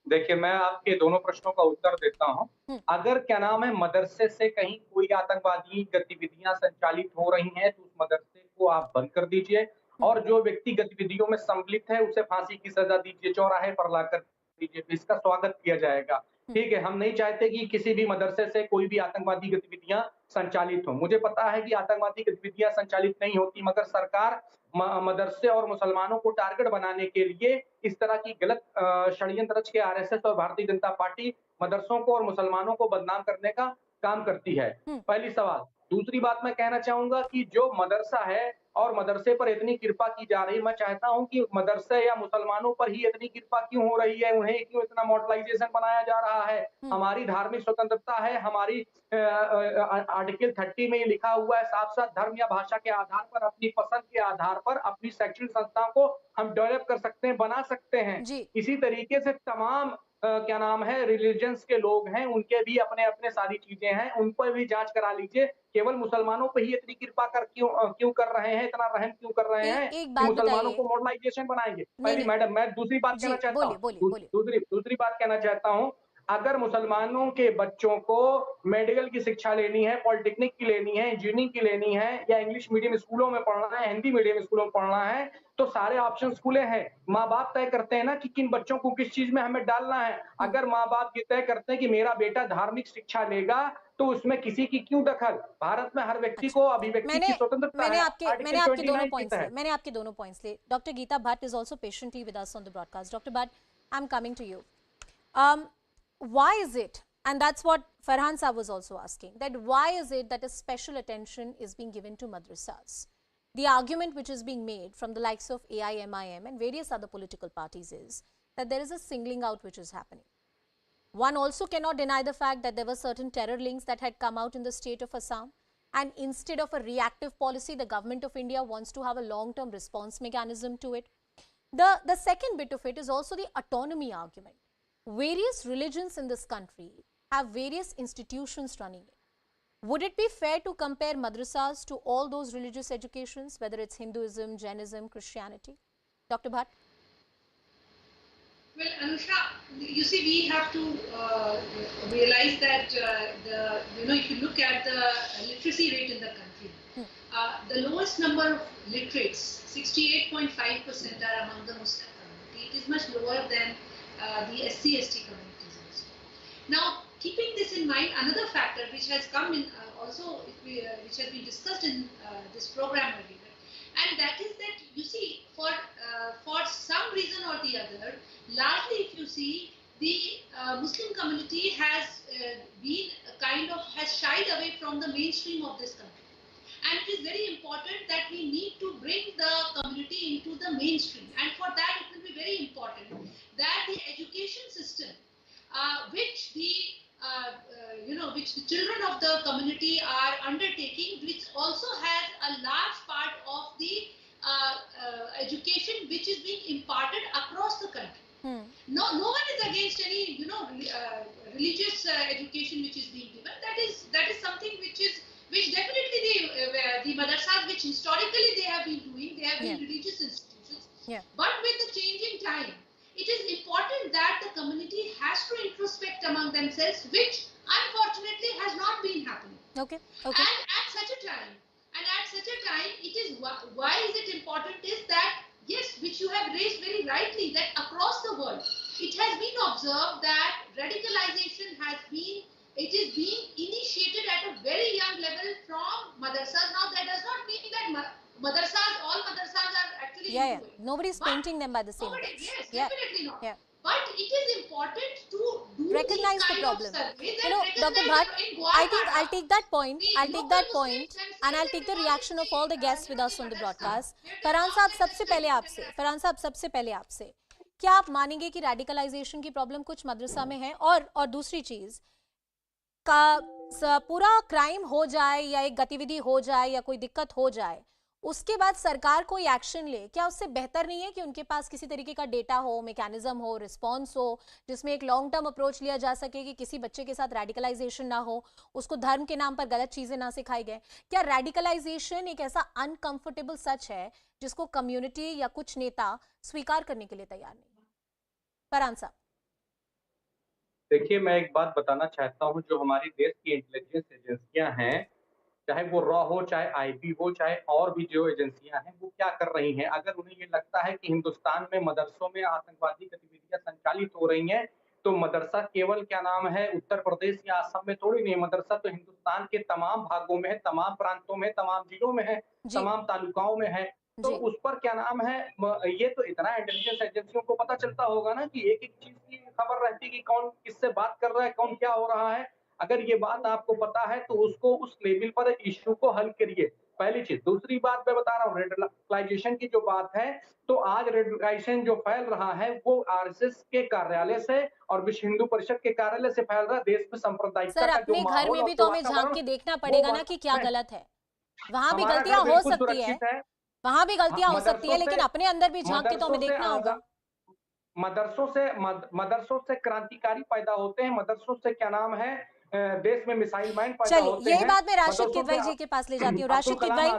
Speaker 8: देखिए मैं आपके दोनों प्रश्नों का उत्तर देता हूं। अगर क्या नाम है, मदरसे से कहीं कोई आतंकवादी गतिविधियां संचालित हो रही हैं तो उस मदरसे को आप बंद कर दीजिए और जो व्यक्ति गतिविधियों में सम्मिलित है उसे फांसी की सजा दीजिए, चौराहे पर लाकर दीजिए, इसका स्वागत किया जाएगा। ठीक है, हम नहीं चाहते कि किसी भी मदरसे से कोई भी आतंकवादी गतिविधियां संचालित हो। मुझे पता है कि आतंकवादी गतिविधियां संचालित नहीं होती, मगर सरकार मदरसे और मुसलमानों को टारगेट बनाने के लिए इस तरह की गलत षड्यंत्र रच के RSS और भारतीय जनता पार्टी मदरसों को और मुसलमानों को बदनाम करने का काम करती है। पहली सवाल। दूसरी बात मैं कहना चाहूंगा कि जो मदरसा है और मदरसे पर इतनी कृपा की जा रही है, मैं चाहता हूं कि मदरसे या मुसलमानों पर ही इतनी कृपा क्यों हो रही है, उन्हें क्यों इतना मॉडलाइजेशन बनाया जा रहा है? हमारी धार्मिक स्वतंत्रता है, हमारी आर्टिकल 30 में ये लिखा हुआ है साफ साफ, धर्म या भाषा के आधार पर, अपनी पसंद के आधार पर अपनी शैक्षणिक संस्थाओं को हम डेवलप कर सकते हैं, बना सकते हैं। इसी तरीके से तमाम क्या नाम है, रिलीजन्स के लोग हैं, उनके भी अपने अपने सारी चीजें हैं, उन पर भी जांच करा लीजिए। केवल मुसलमानों पर ही इतनी कृपा कर क्यों कर रहे हैं, इतना रहम क्यों कर रहे हैं कि मुसलमानों को मॉडलाइजेशन बनाएंगे? पहली मैडम, मैं दूसरी बात कहना चाहता हूँ, दूसरी बात कहना चाहता हूँ, अगर मुसलमानों के बच्चों को मेडिकल की शिक्षा लेनी है, पॉलिटेक्निक की लेनी है, इंजीनियरिंग की लेनी है या इंग्लिश मीडियम स्कूलों में पढ़ना है, हिंदी मीडियम स्कूलों में पढ़ना है, तो सारे ऑप्शन खुले हैं। माँ बाप तय करते हैं ना कि किन बच्चों को किस चीज में हमें डालना है। अगर माँ बाप ये तय करते हैं कि मेरा बेटा धार्मिक शिक्षा लेगा तो उसमें किसी की क्यों दखल? भारत में हर व्यक्ति को अभिव्यक्ति की स्वतंत्रता है।
Speaker 4: मैंने आपके दोनों पॉइंट्स लिए। Doctor Geeta Bhatt is also patiently with us on the broadcast. Doctor Bhatt, I am coming to you. Why is it, and that's what Farhan Saab was also asking, that why is it that a special attention is being given to madrasas? The argument which is being made from the likes of AIMIM and various other political parties is that there is a singling out which is happening. One also cannot deny the fact that there were certain terror links that had come out in the state of Assam, and instead of a reactive policy, the government of India wants to have a long-term response mechanism to it. The second bit of it is also the autonomy argument. Various religions in this country have various institutions running it. Would it be fair to compare madrasas to all those religious educations, whether it's Hinduism, Jainism, Christianity? Dr. Bhatt?
Speaker 13: Well, Anusha, you see, we have to realize that if you look at the literacy rate in the country, the lowest number of literates, 68.5%, are among the Muslim community. It is much lower than the SC/ST communities also. Now, keeping this in mind, another factor which has come in also, which has been discussed in this program earlier, and that is that you see, for some reason or the other, largely if you see, the Muslim community has has shied away from the mainstream of this country. And it is very important that we need to bring the community into the mainstream. And for that, it will be very important that the education system, which the children of the community are undertaking, which also has a large part of the education which is being imparted across the country. No one is against any religious education which is being given. That is something which definitely the madrasas, which historically they have been doing, they have been religious institutions. But with the changing time, it is important that the community has to introspect among themselves, which unfortunately has not been happening.
Speaker 4: Okay.
Speaker 13: And at such a time, it is why is it important is that, yes, which you have raised very rightly, that across the world, it has been observed that radicalization is being initiated at a very young level from madrasas. Now, that does not mean that all madrasas are actually into it.
Speaker 4: Nobody's painting them by the same brush.
Speaker 13: Yes, definitely not.
Speaker 4: Yeah.
Speaker 13: But it is important to do
Speaker 4: recognize the problem. Dr. Bhatt, I think I'll take that point. And I'll take the reaction of all the guests with us on the broadcast. Farhan साहब, सबसे पहले आपसे क्या आप मानेंगे कि radicalisation की problem कुछ मदरसा में है? और दूसरी चीज का पूरा क्राइम हो जाए या एक गतिविधि हो जाए या कोई दिक्कत हो जाए, उसके बाद सरकार कोई एक्शन ले, क्या उससे बेहतर नहीं है कि उनके पास किसी तरीके का डेटा हो, मैकेनिज्म हो, रिस्पॉन्स हो, जिसमें एक लॉन्ग टर्म अप्रोच लिया जा सके कि किसी बच्चे के साथ रेडिकलाइजेशन ना हो, उसको धर्म के नाम पर गलत चीजें ना सिखाई गए? क्या रेडिकलाइजेशन एक ऐसा अनकंफर्टेबल सच है जिसको कम्युनिटी या कुछ नेता स्वीकार करने के लिए तैयार नहीं? फरहान साहब,
Speaker 8: देखिए, मैं एक बात बताना चाहता हूं, जो हमारी देश की इंटेलिजेंस एजेंसियां हैं, चाहे वो रॉ हो, चाहे आईबी हो, चाहे और भी जो एजेंसियां हैं, वो क्या कर रही हैं? अगर उन्हें ये लगता है कि हिंदुस्तान में मदरसों में आतंकवादी गतिविधियां संचालित हो रही हैं, तो मदरसा केवल क्या नाम है उत्तर प्रदेश या असम में थोड़ी नहीं, मदरसा तो हिंदुस्तान के तमाम भागों में है, तमाम प्रांतों में, तमाम जिलों में है, तमाम तालुकाओं में है। तो उस पर क्या नाम है, ये तो इतना इंटेलिजेंस एजेंसियों को पता चलता होगा ना कि एक एक चीज की खबर रहती है कि कौन किससे बात कर रहा है, कौन क्या हो रहा है। अगर ये बात आपको पता है तो उसको उस लेवल पर इश्यू को हल करिए, पहली चीज। दूसरी बात मैं बता रहा हूँ, रेडिकलाइजेशन की जो बात है, तो आज रेडिकलाइजेशन जो फैल रहा है वो आरएसएस के कार्यालय से और विश्व हिंदू परिषद के कार्यालय से फैल रहा है। देश में सांप्रदायिकता का जो माहौल,
Speaker 4: घर में भी तो हमें झांक के देखना पड़ेगा ना कि क्या गलत है। वहां भी गलतियां हो सकती है, वहां भी गलतियां हो सकती है, लेकिन अपने अंदर भी झांक के तो हमें देखना होगा।
Speaker 8: मदरसों से क्रांतिकारी पैदा होते हैं, मदरसों से क्या नाम है देश में मिसाइल मैन पैदा होते हैं।
Speaker 4: चलिए, यही बात मैं राशिद किदवई जी के पास ले जाती हूँ। राशिद किदवई,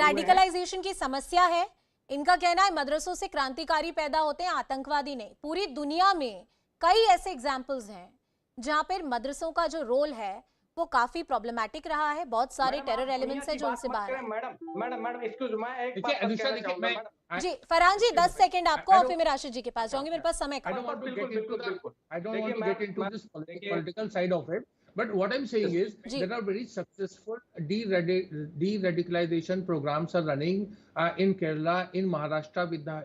Speaker 4: रेडिकलाइजेशन की समस्या है, इनका कहना है मदरसों से क्रांतिकारी पैदा होते हैं, आतंकवादी नहीं। पूरी दुनिया में कई ऐसे एग्जाम्पल्स हैं जहां पर मदरसों का जो रोल है वो काफी प्रॉब्लमैटिक रहा है, बहुत सारे टेरर एलिमेंट्स हैं जो उनसे बाहर हैं।
Speaker 8: मैडम एक्सक्यूज मी, एक बात
Speaker 4: जी फरहान जी, 10 सेकंड आपको, और फिर मैं राशिद जी के पास जाऊंगी, मेरे पास समय कम है।
Speaker 12: I don't want to get into this political side of it, but what I'm saying is there are very successful de-radicalization programs are running in Kerala, in Maharashtra with the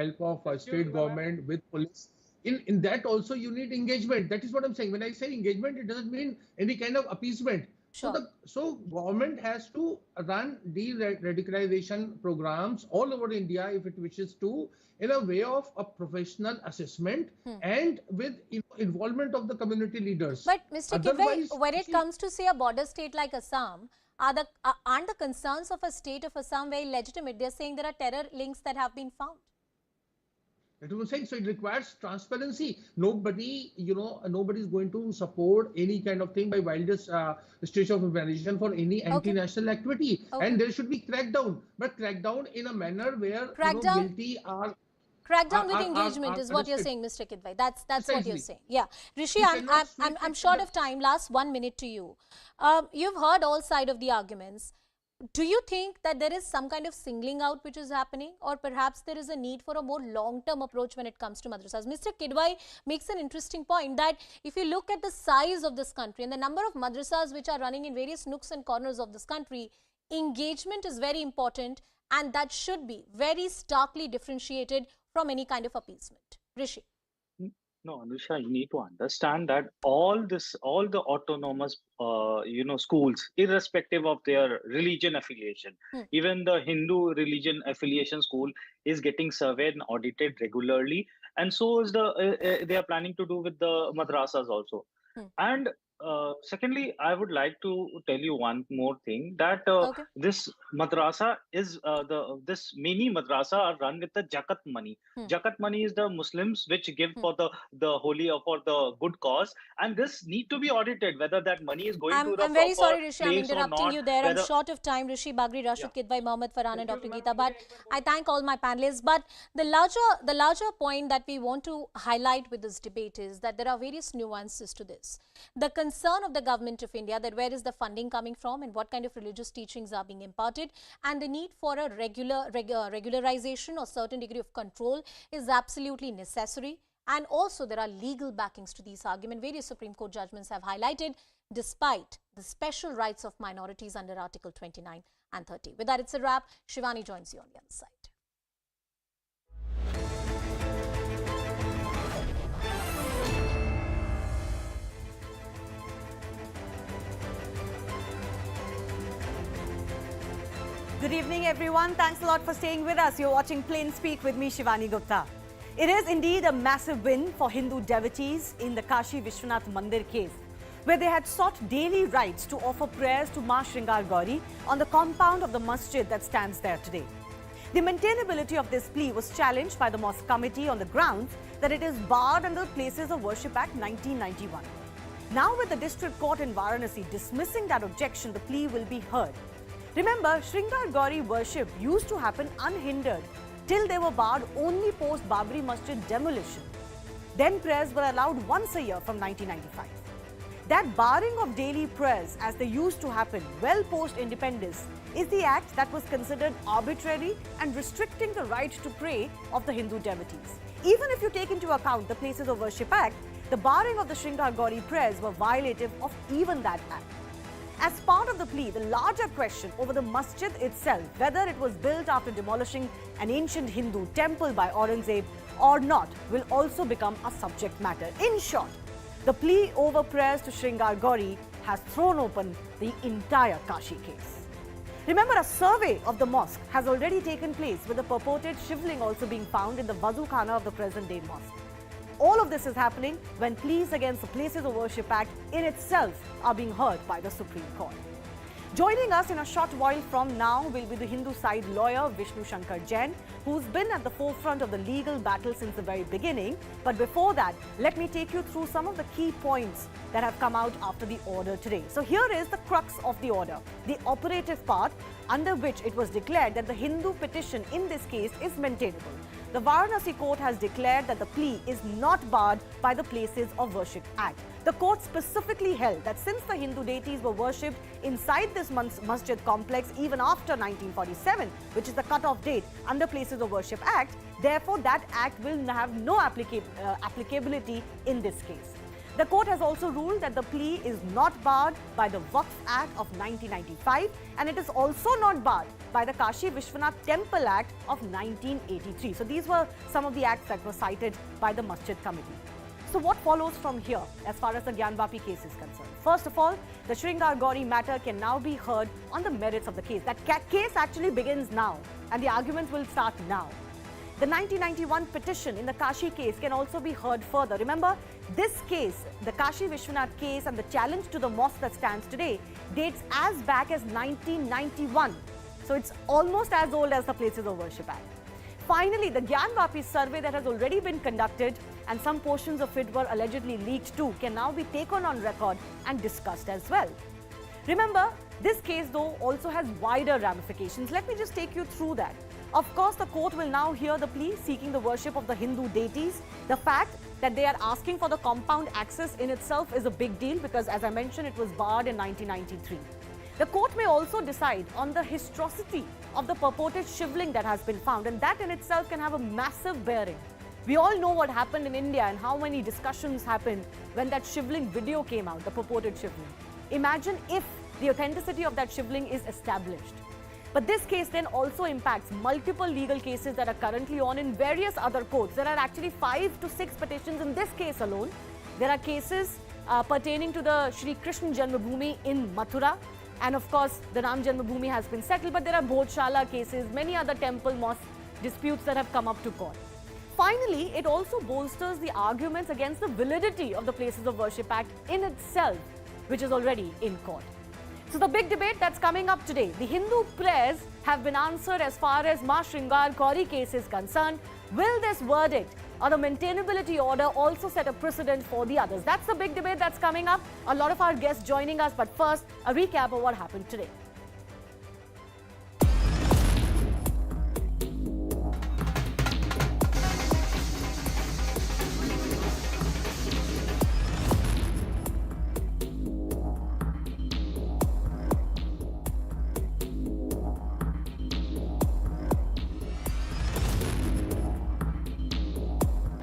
Speaker 12: help of state government, with police. In that also you need engagement. That is what I'm saying. When I say engagement, it doesn't mean any kind of appeasement.
Speaker 4: Sure.
Speaker 12: So government has to run de-radicalization programs all over India if it wishes to, in a way of a professional assessment and with involvement of the community leaders.
Speaker 4: But Mr. Kidwai, when it comes to say a border state like Assam, aren't the concerns of a state of Assam very legitimate? They're saying there are terror links that have been found.
Speaker 12: That's what I'm saying. So it requires transparency. Nobody is going to support any kind of thing by wildest stretch of imagination for any anti-national activity. And there should be crackdown, but crackdown in a manner where guilty are.
Speaker 4: Crackdown with engagement is what you're saying, Mr. Kidwai. That's what you're saying. Yeah, Rishi, I'm short of time. Last 1 minute to you. You've heard all sides of the arguments. Do you think that there is some kind of singling out which is happening, or perhaps there is a need for a more long-term approach when it comes to madrasas? Mr. Kidwai makes an interesting point that if you look at the size of this country and the number of madrasas which are running in various nooks and corners of this country, engagement is very important, and that should be very starkly differentiated from any kind of appeasement. Rishi.
Speaker 11: No, Anusha, you need to understand that all the autonomous, schools, irrespective of their religion affiliation, even the Hindu religion affiliation school is getting surveyed and audited regularly, and so is they are planning to do with the madrasas also. And secondly, I would like to tell you one more thing that this madrasa is this many madrasa are run with the zakat money. Zakat money is the Muslims which give for the holy or for the good cause, and this need to be audited whether that money is going to the
Speaker 4: I'm very
Speaker 11: proper
Speaker 4: sorry, Rishi, I'm
Speaker 11: place or
Speaker 4: interrupting
Speaker 11: not.
Speaker 4: you there. I'm
Speaker 11: Whether
Speaker 4: short of time. Rishi, Bagri, Rashid, Kidwai, Mohammed, Farhan and Dr. Geeta. But I thank all my panelists. But the larger point that we want to highlight with this debate is that there are various nuances to this. The concern of the government of India that where is the funding coming from and what kind of religious teachings are being imparted, and the need for a regularization or certain degree of control is absolutely necessary. And also there are legal backings to these arguments. Various Supreme Court judgments have highlighted despite the special rights of minorities under Article 29 and 30. With that, it's a wrap. Shivani joins you on the other side.
Speaker 5: Good evening, everyone. Thanks a lot for staying with us. You're watching Plain Speak with me, Shivani Gupta. It is indeed a massive win for Hindu devotees in the Kashi Vishwanath Mandir case, where they had sought daily rights to offer prayers to Ma Shringar Gauri on the compound of the masjid that stands there today. The maintainability of this plea was challenged by the mosque committee on the grounds that it is barred under the Places of Worship Act 1991. Now, with the district court in Varanasi dismissing that objection, the plea will be heard. Remember, Shringar Gauri worship used to happen unhindered till they were barred only post Babri Masjid demolition. Then prayers were allowed once a year from 1995. That barring of daily prayers as they used to happen well post independence is the act that was considered arbitrary and restricting the right to pray of the Hindu devotees. Even if you take into account the Places of Worship Act, the barring of the Shringar Gauri prayers were violative of even that act. As part of the plea, the larger question over the masjid itself, whether it was built after demolishing an ancient Hindu temple by Aurangzeb or not, will also become a subject matter. In short, the plea over prayers to Shringar Gauri has thrown open the entire Kashi case. Remember, a survey of the mosque has already taken place, with the purported shivling also being found in the Wazu Khana of the present-day mosque. All of this is happening when pleas against the Places of Worship Act in itself are being heard by the Supreme Court. Joining us in a short while from now will be the Hindu side lawyer Vishnu Shankar Jain, who's been at the forefront of the legal battle since the very beginning. But before that, let me take you through some of the key points that have come out after the order today. So here is the crux of the order, the operative part under which it was declared that the Hindu petition in this case is maintainable. The Varanasi court has declared that the plea is not barred by the Places of Worship Act. The court specifically held that since the Hindu deities were worshipped inside this masjid complex even after 1947, which is the cut-off date under Places of Worship Act, therefore that act will have no applicability in this case. The court has also ruled that the plea is not barred by the Waqf Act of 1995, and it is also not barred by the Kashi Vishwanath Temple Act of 1983. So these were some of the acts that were cited by the Masjid Committee. So what follows from here as far as the Gyanvapi case is concerned? First of all, the Shringar Gauri matter can now be heard on the merits of the case. That case actually begins now, and the argument will start now. The 1991 petition in the Kashi case can also be heard further. Remember, this case, the Kashi Vishwanath case and the challenge to the mosque that stands today, dates as back as 1991. So it's almost as old as the Places of Worship Act. Finally, the Gyanvapi survey that has already been conducted and some portions of it were allegedly leaked too can now be taken on record and discussed as well. Remember, this case though also has wider ramifications. Let me just take you through that. Of course, the court will now hear the plea seeking the worship of the Hindu deities. The fact that they are asking for the compound access in itself is a big deal because, as I mentioned, it was barred in 1993. The court may also decide on the historicity of the purported shivling that has been found, and that in itself can have a massive bearing. We all know what happened in India and how many discussions happened when that shivling video came out, the purported shivling. Imagine if the authenticity of that shivling is established. But this case then also impacts multiple legal cases that are currently on in various other courts. There are actually 5 to 6 petitions in this case alone. There are cases pertaining to the Shri Krishna Janmabhoomi in Mathura. And of course, the Ram Janmabhoomi has been settled, but there are Bhodshala cases, many other temple mosque disputes that have come up to court. Finally, it also bolsters the arguments against the validity of the Places of Worship Act in itself, which is already in court. So the big debate that's coming up today, the Hindu prayers have been answered as far as Ma Shringar Kauri case is concerned. Will this verdict or the maintainability order also set a precedent for the others? That's the big debate that's coming up. A lot of our guests joining us, but first, a recap of what happened today.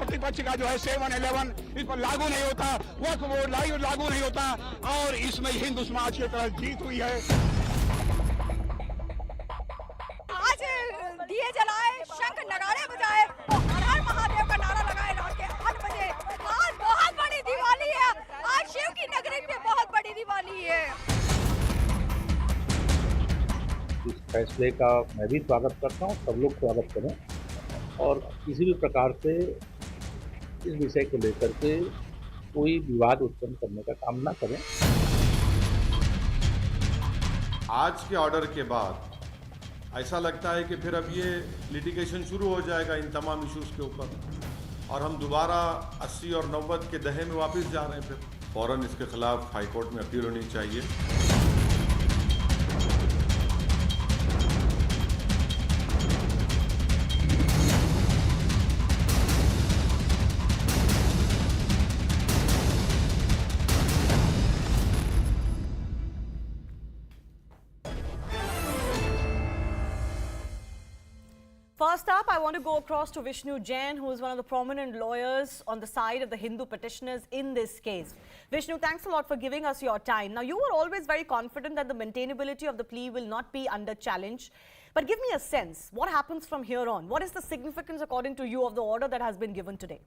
Speaker 15: प्रतिपक्ष का जो है 7-11 इस पर लागू नहीं होता, वक्फ board लागू नहीं होता और इसमें हिंदू समाज की तरफ जीत हुई है।
Speaker 17: आज दिए जलाए, शंख नगाड़े बजाए, हर हर महादेव का नारा लगाए रात के 8 बजे। आज बहुत बड़ी दिवाली है, आज शिव की नगरी में बहुत बड़ी दिवाली है।
Speaker 18: इस फैसले का मैं भी स्वागत करता हूँ, सब लोग स्वागत करें और किसी भी प्रकार से इस विषय को लेकर के कोई विवाद उत्पन्न करने का काम ना करें।
Speaker 14: आज के ऑर्डर के बाद ऐसा लगता है कि फिर अब ये लिटिगेशन शुरू हो जाएगा इन तमाम इश्यूज के ऊपर और हम दोबारा 80 और 90 के दहे में वापस जा रहे हैं। फिर फौरन इसके खिलाफ हाईकोर्ट में अपील होनी चाहिए।
Speaker 5: First up, I want to go across to Vishnu Jain, who is one of the prominent lawyers on the side of the Hindu petitioners in this case. Vishnu, thanks a lot for giving us your time. Now, you were always very confident that the maintainability of the plea will not be under challenge. But give me a sense, what happens from here on? What is the significance, according to you, of the order that has been given today?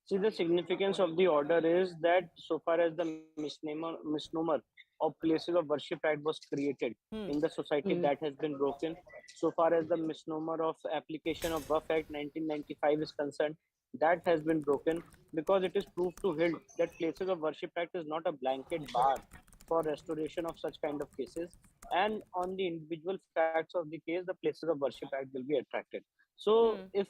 Speaker 24: See, the significance of the order is that so far as the misnomer of Places of Worship Act was created in the society, that has been broken. So far as the misnomer of application of Waqf Act 1995 is concerned, that has been broken because it is proved to hilt that Places of Worship Act is not a blanket bar for restoration of such kind of cases, and on the individual facts of the case, the Places of Worship Act will be attracted. So if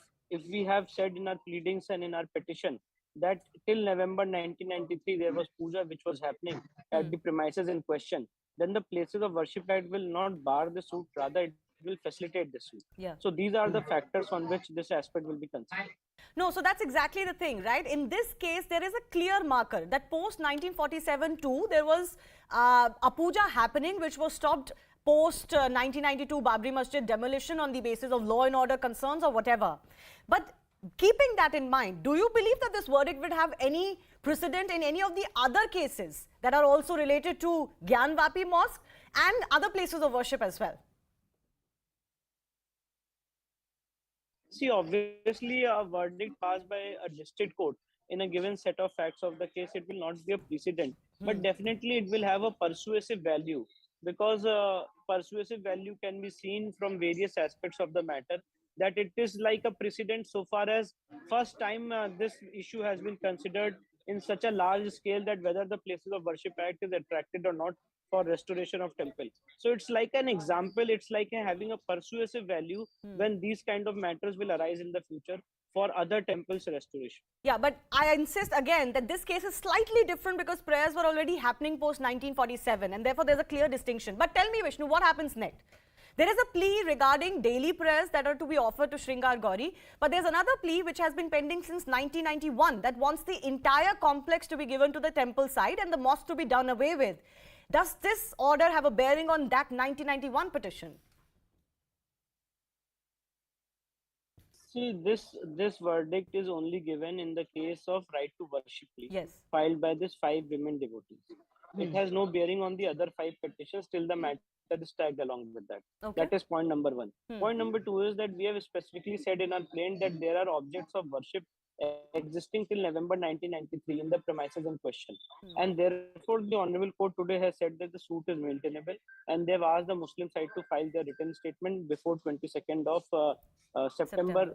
Speaker 24: we have said in our pleadings and in our petition that till November 1993 there was puja which was happening at the premises in question, then the Places of Worship Act will not bar the suit, rather it will facilitate the suit.
Speaker 5: Yeah.
Speaker 24: So these are the factors on which this aspect will be considered.
Speaker 5: No, so that's exactly the thing, right? In this case, there is a clear marker that post 1947 too, there was a puja happening which was stopped post 1992 Babri Masjid demolition on the basis of law and order concerns or whatever. But keeping that in mind, do you believe that this verdict would have any precedent in any of the other cases that are also related to Gyanvapi Mosque and other places of worship as well?
Speaker 24: See, obviously a verdict passed by a district court in a given set of facts of the case, it will not be a precedent, but definitely it will have a persuasive value, because persuasive value can be seen from various aspects of the matter, that it is like a precedent so far as first time this issue has been considered in such a large scale, that whether the Places of Worship Act is attracted or not for restoration of temple. So it's like an example, it's like having a persuasive value when these kind of matters will arise in the future for other temples restoration.
Speaker 5: Yeah, but I insist again that this case is slightly different because prayers were already happening post 1947 and therefore there's a clear distinction. But tell me, Vishnu, what happens next? There is a plea regarding daily prayers that are to be offered to Shringar Gauri, but there's another plea which has been pending since 1991 that wants the entire complex to be given to the temple side and the mosque to be done away with. Does this order have a bearing on that 1991 petition?
Speaker 24: See, this verdict is only given in the case of right to worship plea filed by these 5 women devotees. It has no bearing on the other 5 petitions till the matter is tagged along with that. That is point number 1. Point number 2 is that we have specifically said in our plaint that there are objects of worship existing till November 1993 in the premises in question. And therefore, the Honorable Court today has said that the suit is maintainable, and they've asked the Muslim side to file their written statement before 22nd of September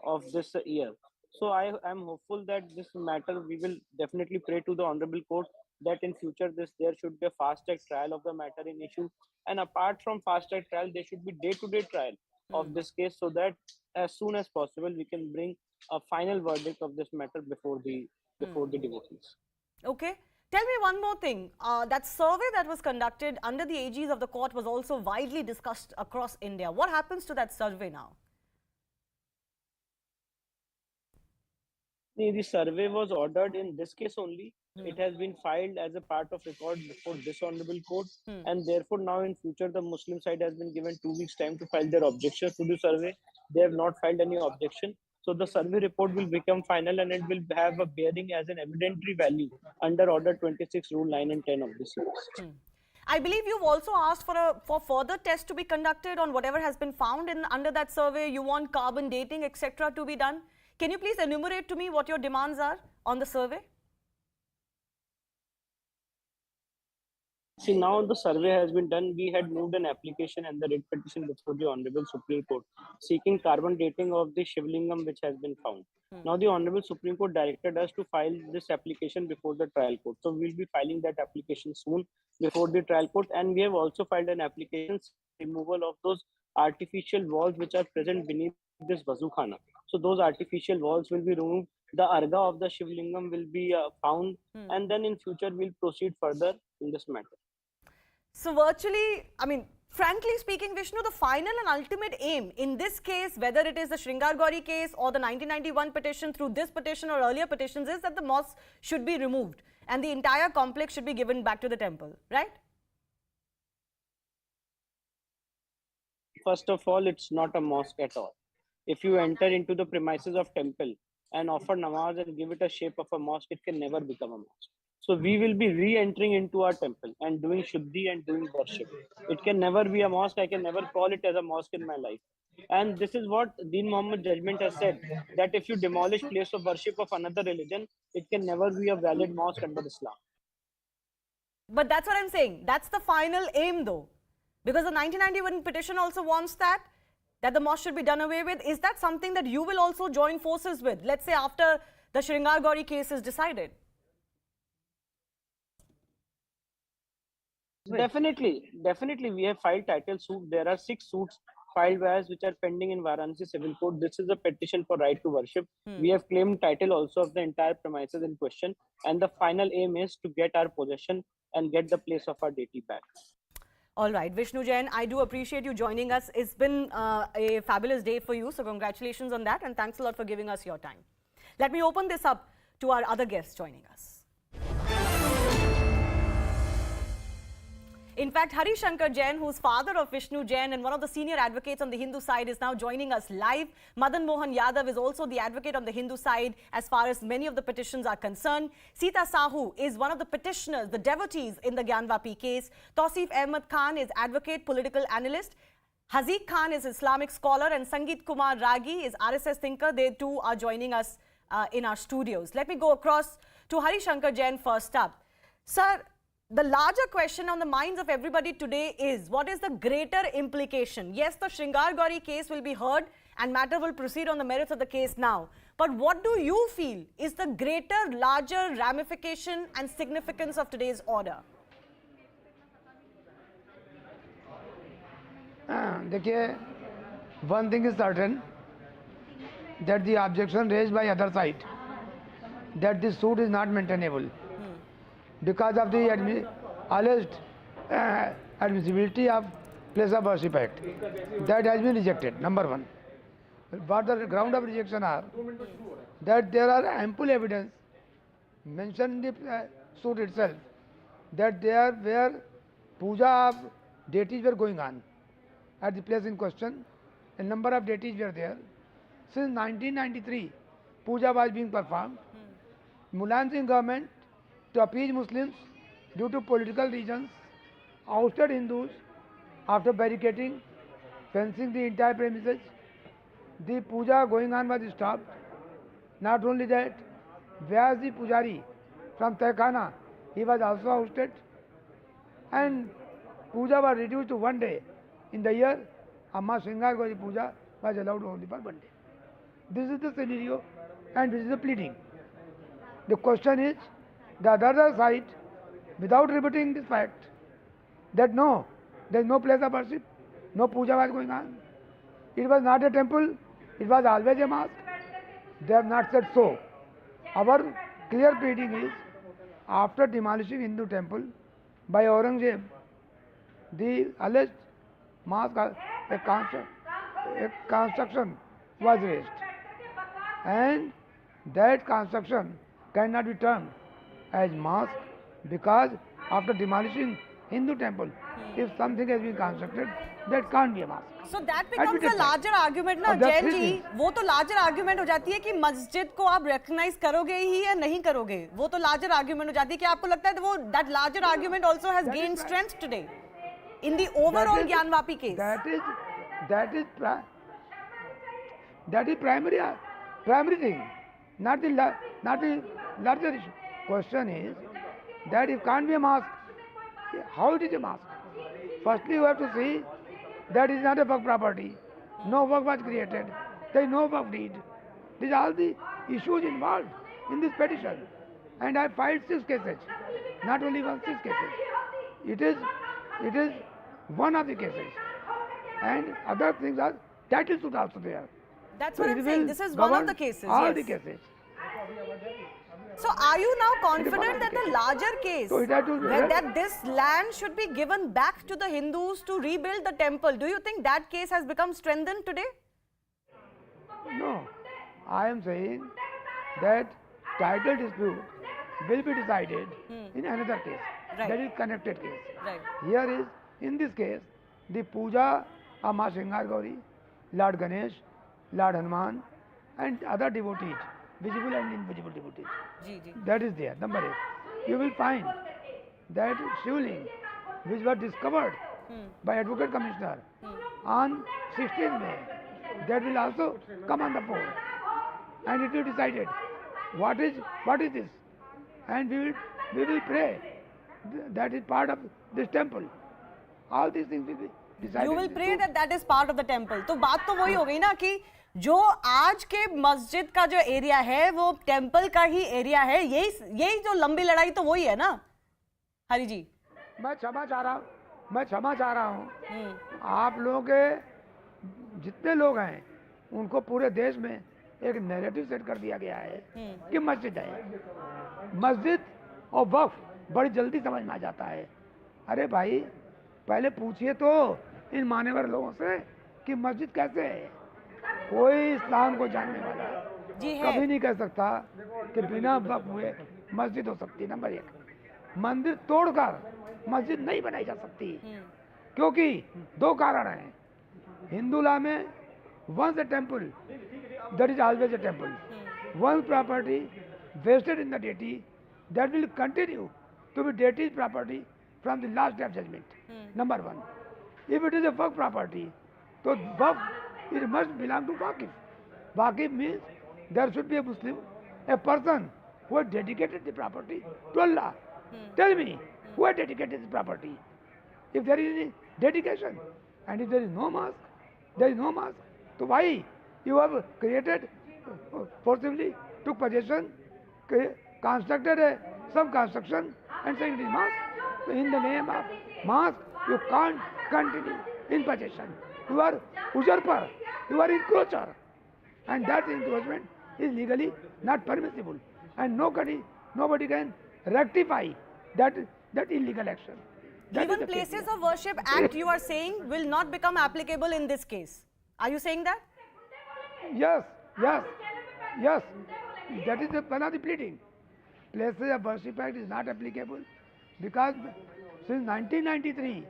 Speaker 24: of this year. So I am hopeful that this matter, we will definitely pray to the Honorable Court that in future there should be a fast track trial of the matter in issue, and apart from fast track trial, there should be day-to-day trial of this case, so that as soon as possible we can bring a final verdict of this matter before the devotees.
Speaker 5: Okay. Tell me one more thing. That survey that was conducted under the aegis of the court was also widely discussed across India. What happens to that survey now?
Speaker 24: The survey was ordered in this case only. It has been filed as a part of record before this Honorable Court, and therefore now in future the Muslim side has been given 2 weeks time to file their objections to the survey. They have not filed any objection. So the survey report will become final, and it will have a bearing as an evidentiary value under Order 26, Rule 9 and 10 of the series.
Speaker 5: I believe you've also asked for further tests to be conducted on whatever has been found under that survey. You want carbon dating, etc. to be done. Can you please enumerate to me what your demands are on the survey?
Speaker 24: See, now the survey has been done. We had moved an application and the writ petition before the Honorable Supreme Court seeking carbon dating of the Shivlingam which has been found. Now the Honorable Supreme Court directed us to file this application before the trial court. So we'll be filing that application soon before the trial court, and we have also filed an application removal of those artificial walls which are present beneath this Vazukhana. So those artificial walls will be removed. The Arga of the Shivlingam will be found, and then in future we'll proceed further in this matter.
Speaker 5: So virtually, I mean, frankly speaking, Vishnu, the final and ultimate aim in this case, whether it is the Shringar Gauri case or the 1991 petition through this petition or earlier petitions, is that the mosque should be removed and the entire complex should be given back to the temple, right?
Speaker 24: First of all, it's not a mosque at all. If you enter into the premises of temple and offer namaz and give it a shape of a mosque, it can never become a mosque. So we will be re-entering into our temple and doing shuddhi and doing worship. It can never be a mosque. I can never call it as a mosque in my life. And this is what Deen Muhammad judgment has said, that if you demolish place of worship of another religion, it can never be a valid mosque under Islam.
Speaker 5: But that's what I'm saying. That's the final aim though. Because the 1991 petition also wants that the mosque should be done away with. Is that something that you will also join forces with? Let's say after the Shringar Gauri case is decided.
Speaker 24: Definitely. We have filed title suit. There are 6 suits filed by us which are pending in Varanasi Civil Court. This is a petition for right to worship. We have claimed title also of the entire premises in question, and the final aim is to get our possession and get the place of our deity back.
Speaker 5: All right, Vishnu Jain, I do appreciate you joining us. It's been a fabulous day for you, so congratulations on that, and thanks a lot for giving us your time. Let me open this up to our other guests joining us. In fact, Hari Shankar Jain, who's father of Vishnu Jain and one of the senior advocates on the Hindu side, is now joining us live. Madan Mohan Yadav is also the advocate on the Hindu side as far as many of the petitions are concerned. Sita Sahu is one of the petitioners, the devotees in the Gyanvapi case. Tausif Ahmed Khan is advocate, political analyst. Haziq Khan is Islamic scholar, and Sangeet Kumar Ragi is RSS thinker. They too are joining us in our studios. Let me go across to Hari Shankar Jain first up. Sir, the larger question on the minds of everybody today is, what is the greater implication? Yes, the Shringar Gauri case will be heard and matter will proceed on the merits of the case now. But what do you feel is the greater, larger ramification and significance of today's order?
Speaker 2: देखिए, one thing is certain, that the objection raised by other side, that this suit is not maintainable. Because of the alleged admissibility of Place of Worship Act. That has been rejected, number one. What the ground of rejection are, that there are ample evidence mentioned in the suit itself that there were puja of deities were going on at the place in question. A number of deities were there. Since 1993, puja was being performed. Mulayam Singh government, to appease Muslims due to political reasons, ousted Hindus after barricading, fencing the entire premises. The puja going on was stopped. Not only that, Vyas the Pujari from Tehkana, he was also ousted. And puja was reduced to 1 day in the year. Amma Sringar Gauri puja was allowed only for 1 day. This is the scenario and this is the pleading. The question is, the other side, without rebutting this fact, that no, there is no place of worship, no puja was going on. It was not a temple, it was always a mosque. They have not said so. Our clear pleading is, after demolishing Hindu temple by Aurangzeb, the alleged mosque, a construction was raised. And that construction cannot be termed as mosque because after demolishing Hindu temple, if something has been constructed, that can't be a mosque.
Speaker 5: So that becomes a larger argument ना जैन जी, वो तो larger argument हो जाती है कि मस्जिद को आप recognize करोगे ही या नहीं करोगे, वो तो larger argument हो जाती है कि आपको लगता है वो that larger argument also has gained strength today in the overall Gyanvapi case.
Speaker 2: That is primary thing, not the larger issue. Question is that it can't be a mosque. How it is a mosque? Firstly, you have to see that it is not a work property. No work was created. There is no work deed. These are all the issues involved in this petition. And I filed 6 cases. Not only 6 cases. It is one of the cases. And other things are title suit also there.
Speaker 5: That's what I'm saying. This is one of the cases.
Speaker 2: All the cases.
Speaker 5: So are you now confident that the larger case, that this land should be given back to the Hindus to rebuild the temple, do you think that case has become strengthened today?
Speaker 2: No. I am saying that title dispute will be decided in another case.
Speaker 5: Right.
Speaker 2: That is connected case.
Speaker 5: Right.
Speaker 2: Here is, in this case, the puja of Ma Sringar Gauri, Lord Ganesh, Lord Hanuman and other devotees, visible and invisible devotees. That is there, number 8. You will find that Shivling, which was discovered by Advocate Commissioner on 16th May, that will also come on the board. And it will be decided what is this. And we will pray that is part of this temple. All these things will be decided.
Speaker 5: You will pray that is part of the temple. तो बात तो वही हो गई ना कि जो आज के मस्जिद का जो एरिया है वो टेंपल का ही एरिया है, यही जो लंबी लड़ाई तो वही है ना हरी जी।
Speaker 2: मैं क्षमा चाह रहा हूँ आप लोगों के जितने लोग हैं उनको पूरे देश में एक नैरेटिव सेट कर दिया गया है कि मस्जिद है। मस्जिद और वक्फ बड़ी जल्दी समझ में आ जाता है। अरे भाई पहले पूछिए तो इन मान्यवर लोगों से कि मस्जिद कैसे है। कोई इस्लाम को जानने वाला कभी नहीं कह सकता कि बिना वक्फ हुए मस्जिद हो सकती। नंबर 1, मंदिर तोड़कर मस्जिद नहीं बनाई जा सकती क्योंकि 2 कारण हैं। हिंदू लॉ में once a temple, that is always a temple. Once property vested in the deity, that will continue to be deity's property from the last day of judgment. Number 1. If it is a work property, so work, it must belong to Waqif. Waqif means there should be a Muslim, a person who has dedicated the property to Allah. Tell me, who has dedicated the property? If there is any dedication, and if there is no mosque, so why you have created, forcibly took possession, constructed some construction and saying it is mosque? So in the name of mosque, you can't continue in possession. You are usurper, you are encroacher, and that encroachment is legally not permissible, and nobody can rectify that illegal action.
Speaker 5: Even Places of Worship Act, you are saying, will not become applicable in this case. Are you saying that?
Speaker 2: Yes, yes, yes. That is one of the pleading. Places of Worship Act is not applicable because since 1993,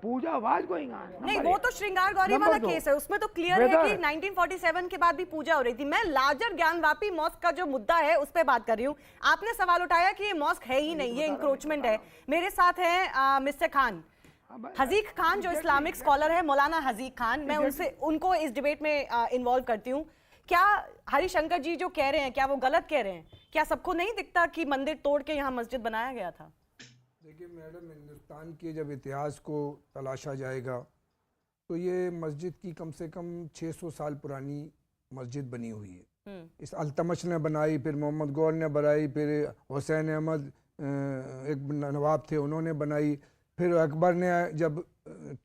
Speaker 2: puja was going on.
Speaker 5: नहीं, वो तो श्रृंगार गौरी वाला case है, उसमें तो clear है कि 1947 के बाद भी पूजा हो रही थी। मैं लार्जर ज्ञानवापी मॉस्क का जो मुद्दा है उस पे बात कर रही हूँ। आपने सवाल उठाया कि ये मॉस्क है ही नहीं, ये इंक्रोचमेंट है। मेरे साथ हैं मिस्टर खान, हजीक खान, जो इस्लामिक स्कॉलर है, मौलाना हजीक खान। मैं उनको इस डिबेट में इन्वॉल्व करती हूँ। क्या हरिशंकर जी जो कह रहे हैं, क्या वो गलत कह रहे हैं? क्या सबको नहीं दिखता कि मंदिर तोड़ के यहाँ मस्जिद बनाया गया था?
Speaker 19: देखिए मैडम, हिंदुस्तान के जब इतिहास को तलाशा जाएगा तो ये मस्जिद की कम से कम 600 साल पुरानी मस्जिद बनी हुई है। इस अल्तमश ने बनाई, फिर मोहम्मद गौर ने बनाई, फिर हुसैन अहमद एक नवाब थे उन्होंने बनाई, फिर अकबर ने जब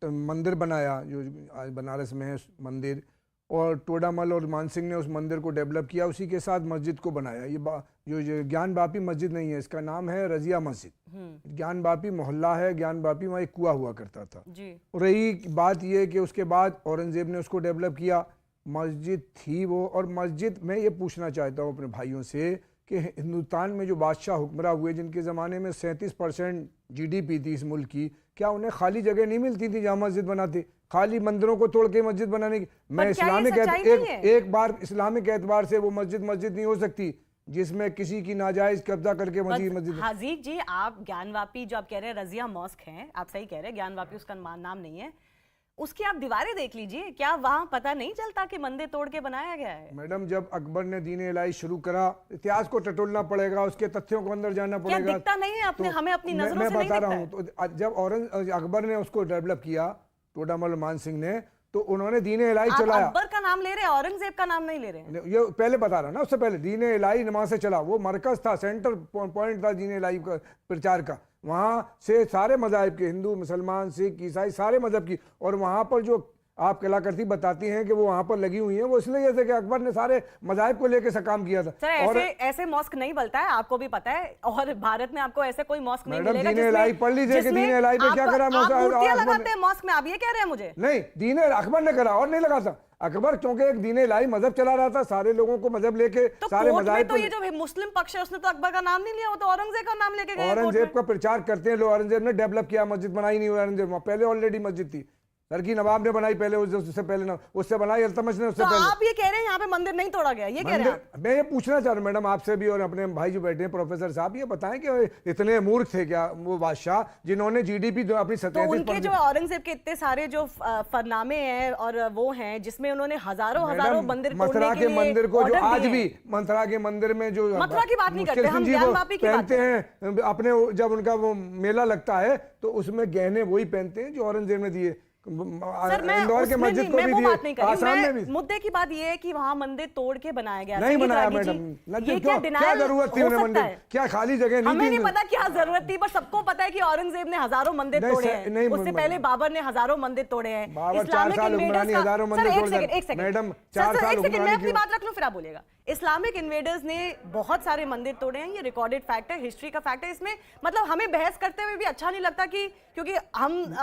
Speaker 19: मंदिर बनाया जो आज बनारस में है मंदिर, और टोडामल और मानसिंह ने उस मंदिर को डेवलप किया, उसी के साथ मस्जिद को बनाया। ये जो ज्ञानवापी मस्जिद नहीं है, इसका नाम है रजिया मस्जिद। ज्ञानवापी मोहल्ला है, ज्ञानवापी वहाँ एक कुआं हुआ करता था। रही बात ये कि उसके बाद औरंगजेब ने उसको डेवलप किया, मस्जिद थी वो। और मस्जिद, मैं ये पूछना चाहता हूँ अपने भाइयों से कि हिंदुस्तान में जो बादशाह हुक्मरां हुए, जिनके ज़माने में 37% GDP थी इस मुल्क की, क्या उन्हें खाली जगह नहीं मिलती थी जहाँ मस्जिद बनाते? खाली मंदिरों को तोड़ के मस्जिद बनाने की? मैं एक बार इस्लामिक एतबार से वो मस्जिद नहीं हो सकती जिसमें किसी की नाजायज कब्जा करके मस्जिद।
Speaker 5: हाजीक जी, आप ज्ञानवापी जो आप कह रहे हैं रजिया मॉस्क है, आप सही कह रहे हैं, ज्ञानवापी उसका नाम नहीं है। उसकी आप दीवारें देख लीजिए, क्या वहां पता नहीं चलता कि मंदिर तोड़ के बनाया गया है?
Speaker 19: मैडम, जब अकबर ने दीन इलाही शुरू करा, इतिहास को टटोलना पड़ेगा, उसके तथ्यों को अंदर जाना पड़ेगा।
Speaker 5: क्या दिखता नहीं है अपने, हमें अपनी नजरों से नहीं दिखता? मैं बता रहा हूँ,
Speaker 19: तो जब अकबर ने उसको डेवलप किया, टोडामल मान सिंह ने, तो उन्होंने दीन इलाही चलाया।
Speaker 5: अकबर का नाम ले रहे हैं, औरंगजेब का नाम नहीं ले रहे हैं।
Speaker 19: ये पहले बता रहा ना, उससे पहले दीन इलाही वहां से चला, वो मरकज था, सेंटर पॉइंट था दीन इलाही का प्रचार का। वहां से सारे मजाहब के, हिंदू, मुसलमान, सिख, ईसाई, सारे मजहब की, और वहां पर जो आप कलाकृति बताती हैं कि वो वहां पर लगी हुई हैं, वो इसलिए जैसे कि अकबर ने सारे मजाहिब को लेकर काम किया था।
Speaker 5: सर, और ऐसे मॉस्क नहीं बनता है, आपको भी पता है, और भारत में आपको ऐसे कोई मॉस्क नहीं मिलेगा
Speaker 19: दीन इलाही पढ़ लीजिए कि दीन इलाही पे क्या करा
Speaker 5: मूर्तियां लगाते हैं मॉस्क में, आप ये कह रहे हैं मुझे?
Speaker 19: नहीं, दीन अकबर ने करा, और नहीं लगा था अकबर, क्योंकि एक दीन इलाही मजहब चला रहा था, सारे लोगों को मजहब लेके,
Speaker 5: तो
Speaker 19: सारे मजाहिब।
Speaker 5: तो ये जो मुस्लिम पक्ष है उसने तो अकबर का नाम नहीं लिया, वो तो औरंगजेब का नाम लेके गए।
Speaker 19: औरंगजेब का प्रचार करते हैं लोग, औरंगजेब ने डेवलप किया, मस्जिद बनाई नहीं, औरंगजेब पहले ऑलरेडी मस्जिद थी, टर्की नवाब ने बनाई पहले, उससे पहले ना, उससे बनाई अल्तमश ने, उससे
Speaker 5: तो
Speaker 19: पहले।
Speaker 5: आप ये कह रहे हैं यहाँ पे मंदिर नहीं तोड़ा गया, ये कह रहे हैं?
Speaker 19: मैं ये पूछना चाह रहा हूँ मैडम आपसे भी, और अपने भाई जो बैठे हैं प्रोफेसर साहब, ये बताएं कि इतने मूर्ख थे क्या वो बादशाह जिन्होंने GDP जो अपनी 37%,
Speaker 5: तो उनके जो औरंगजेब के इतने सारे जो फरनामे हैं और वो हैं जिसमें उन्होंने हजारों मंदिर
Speaker 19: मथुरा के मंदिर को, जो आज भी मथुरा के मंदिर में जो,
Speaker 5: मथुरा की बात नहीं करते हम, ज्ञानवापी की बात
Speaker 19: पहनते हैं अपने, जब उनका वो मेला लगता है तो उसमें गहने वही पहनते हैं जो औरंगजेब ने दिए। इंदौर के मस्जिद को भी दिए।
Speaker 5: मुद्दे की बात ये है कि वहाँ मंदिर तोड़ के बनाया गया,
Speaker 19: नहीं बनाया मैडम, क्या जरूरत थी उन्हें मंदिर, क्या खाली जगह नहीं?
Speaker 5: हमें नहीं पता क्या जरूरत थी, पर सबको पता है कि औरंगजेब ने हजारों मंदिर तोड़े हैं, उससे पहले बाबर ने हजारों मंदिर तोड़े हैं।
Speaker 19: इस्लामिक इन्वेडर्स
Speaker 5: हजारों मंदिर,
Speaker 19: मैडम,
Speaker 5: मैं अपनी बात रख लूं फिर आप बोलिएगा। इस्लामिक इन्वेडर्स ने बहुत सारे मंदिर तोड़े हैं, ये रिकॉर्डेड फैक्ट है, हिस्ट्री का फैक्ट है। इसमें मतलब हमें बहस करते हुए भी अच्छा नहीं लगता कि क्योंकि हम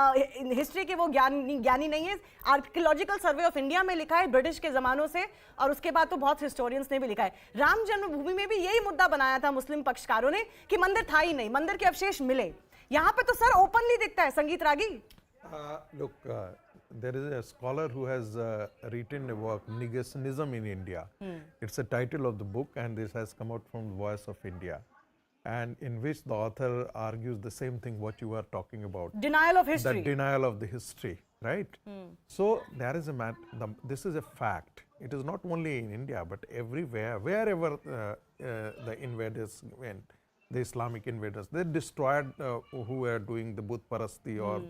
Speaker 5: हिस्ट्री के वो ज्ञानी नहीं है। आर्कियोलॉजिकल सर्वे ऑफ इंडिया में लिखा है ब्रिटिश के जमानों से, और उसके बाद तो बहुत हिस्टोरियंस ने भी लिखा है। राम जन्मभूमि में भी यही मुद्दा बनाया था मुस्लिम पक्षकारों ने कि मंदिर था ही नहीं, मंदिर के अवशेष मिले। यहाँ पे तो सर ओपनली दिखता है। संगीत रागी,
Speaker 6: there is a scholar who has written a work, Negationism in India. It's the title of the book, and this has come out from the Voice of India, and in which the author argues the same thing what you are talking about.
Speaker 5: Denial of history.
Speaker 6: The denial of the history, right? So there is a this is a fact. It is not only in India, but everywhere, wherever the invaders went, the Islamic invaders, they destroyed who were doing the Buddha Parasti or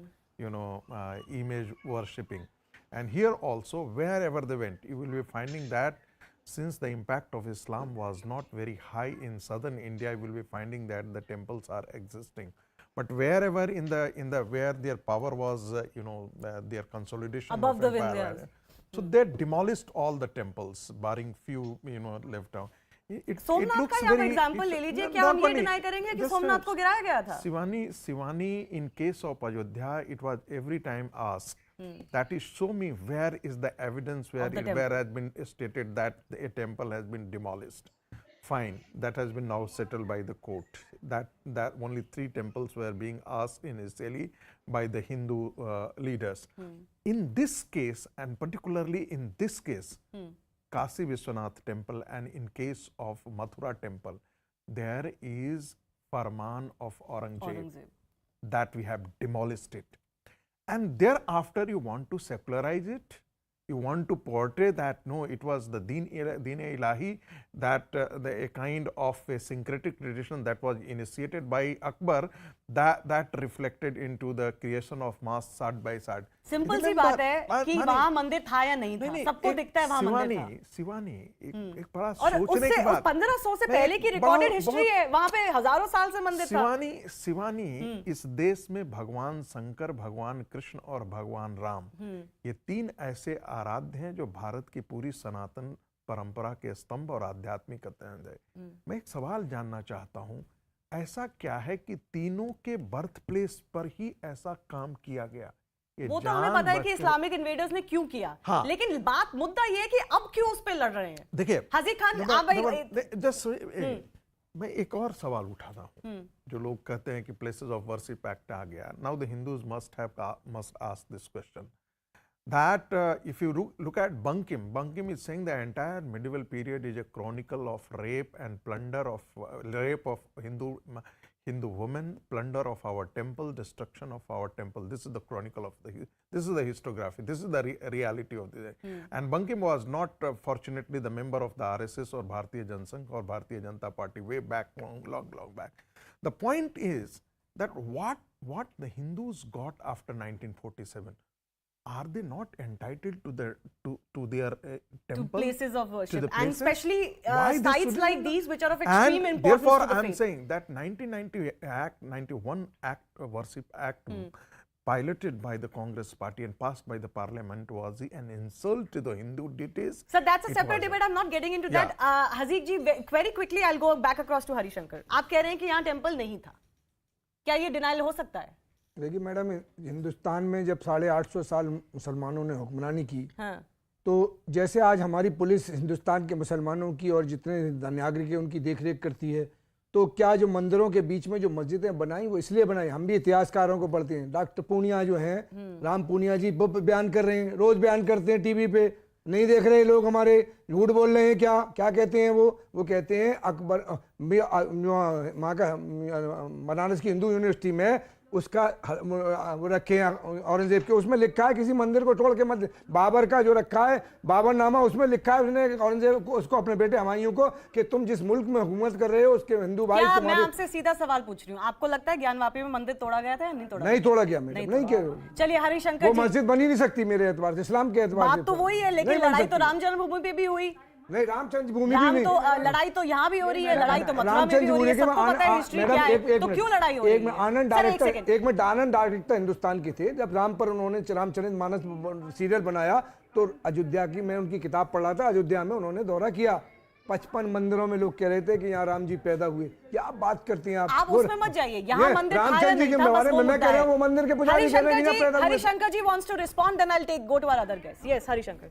Speaker 6: image worshipping. And here also, wherever they went, you will be finding that since the impact of Islam was not very high in southern India, you will be finding that the temples are existing. But wherever in the where their power was, their consolidation
Speaker 5: above the
Speaker 6: empire,
Speaker 5: wind,
Speaker 6: so they demolished all the temples, barring few, left out.
Speaker 5: Somnath का यहाँ example ले लीजिए, क्या हम ये deny करेंगे कि सोमनाथ को गिराया गया था?
Speaker 6: Shivani, in case of Ayodhya, it was every time asked that is, show me where is the evidence where has been stated that a temple has been demolished. Fine, that has been now settled by the court. That only 3 temples were being asked initially by the Hindu leaders. In this case, and particularly in this case, Kashi Vishwanath temple, and in case of Mathura temple, there is Farman of Aurangzeb that we have demolished it. And thereafter you want to secularize it, you want to portray that no, it was the Din-e-Ilahi, that a kind of a syncretic tradition that was initiated by Akbar, that reflected into the creation of mosques side by side.
Speaker 5: Simple सी बात है कि वहाँ मंदिर था या नहीं था, सबको दिखता है वहाँ मंदिर था।
Speaker 6: शिवानी, एक बड़ा
Speaker 5: और
Speaker 6: सोचने की बात,
Speaker 5: 1500 से पहले की रिकॉर्डेड हिस्ट्री है, वहाँ पे हजारों साल से मंदिर था।
Speaker 6: शिवानी, इस देश में भगवान शंकर, भगवान कृष्ण और भगवान राम, ये 3 ऐसे आराध्य हैं जो भारत की पूरी सनातन परंपरा के स्तंभ और आध्यात्मिक है। मैं एक सवाल जानना चाहता हूँ, ऐसा क्या है कि तीनों के बर्थ प्लेस पर ही ऐसा काम किया गया?
Speaker 5: वो तो हमें पता है कि इस्लामिक इन्वेडर्स ने क्यों किया, लेकिन मुद्दा ये है कि अब क्यों उस पे लड़ रहे हैं?
Speaker 6: देखिए,
Speaker 5: हाजी खान,
Speaker 6: मैं एक और सवाल उठाता हूँ, जो लोग कहते हैं कि प्लेसेस ऑफ वर्शिप एक्ट आ गया। Now the Hindus must ask this question, that if you look at Bankim is saying the entire medieval period is a chronicle of rape and plunder of rape of Hindu women, plunder of our temple, destruction of our temple. This is the chronicle of this is the historiography. This is the reality of the. And Bankim was not fortunately the member of the RSS or Bharatiya Janasangh or Bharatiya Janata Party way back, long back. The point is that what the Hindus got after 1947. Are they not entitled to their temple,
Speaker 5: to places of worship, and especially sites like these, which are of extreme importance
Speaker 6: therefore,
Speaker 5: to the
Speaker 6: I am
Speaker 5: faith?
Speaker 6: saying that 1991 Worship Act, piloted by the Congress Party and passed by the Parliament, was an insult to the Hindu deities.
Speaker 5: So that's a separate debate. I'm not getting into that. Haziq ji, very quickly, I'll go back across to Hari Shankar. आप कह रहे हैं कि यहाँ temple नहीं था, क्या ये डिनाइल हो सकता है?
Speaker 19: देखिए मैडम, हिंदुस्तान में जब 850 साल मुसलमानों ने हुक्मरानी की, तो जैसे आज हमारी पुलिस हिंदुस्तान के मुसलमानों की और जितने नागरिक हैं उनकी देखरेख करती है, तो क्या जो मंदिरों के बीच में जो मस्जिदें बनाई वो इसलिए बनाई? हम भी इतिहासकारों को पढ़ते हैं। डॉक्टर पूनिया जो हैं, राम पूनिया जी, वो बयान कर रहे हैं, रोज बयान करते हैं टीवी पे, नहीं देख रहे लोग हमारे, झूठ बोल रहे हैं। क्या कहते हैं वो कहते हैं अकबर वहाँ का बनारस की हिंदू यूनिवर्सिटी में उसका वो रखे हैं औरंगजेब के, उसमें लिखा है किसी मंदिर को तोड़ के मत, बाबर का जो रखा है बाबरनामा, उसमें लिखा है उसने औरंगजेब को, उसको अपने बेटे हुमायूं को, कि तुम जिस मुल्क में हुकूमत कर रहे हो उसके हिंदू भाई तुम्हारे।
Speaker 5: मैं आपसे सीधा सवाल पूछ रही हूँ, आपको लगता है ज्ञानवापी में मंदिर तोड़ा गया था या नहीं तोड़ा?
Speaker 19: नहीं तोड़ा गया मैडम, नहीं किया।
Speaker 5: चलिए हरिशंकर,
Speaker 19: वो मस्जिद बनी नहीं सकती मेरे एतबार से, इस्लाम के एतबार से।
Speaker 5: बात तो वही है, लेकिन लड़ाई तो राम जन्मभूमि पे भी हुई।
Speaker 19: नहीं, राम जन्मभूमि भी नहीं,
Speaker 5: तो लड़ाई तो यहाँ भी हो रही है, लड़ाई तो मथुरा में भी हो रही है, सबको पता है हिस्ट्री क्या है, तो क्यों लड़ाई हो रही है?
Speaker 19: एक में आनंद डायरेक्टर हिंदुस्तान के थे, जब राम पर उन्होंने रामचरित मानस सीरियल बनाया, तो अयोध्या की, मैं उनकी किताब पढ़ रहा था, अयोध्या में उन्होंने दौरा किया, 55 मंदिरों में लोग कह रहे थे कि यहाँ राम जी पैदा हुए। क्या बात करती हैं आप उसमें मत जाइए, यहाँ मंदिर
Speaker 5: रामचंद्र जी के बारे में मैं कह रहा हूँ, वो
Speaker 19: मंदिर के पुजारी कह रहे हैं कि पैदा हुए।
Speaker 5: हरिशंकर जी wants to respond, then I'll go to our other guest. Yes, Harishankar.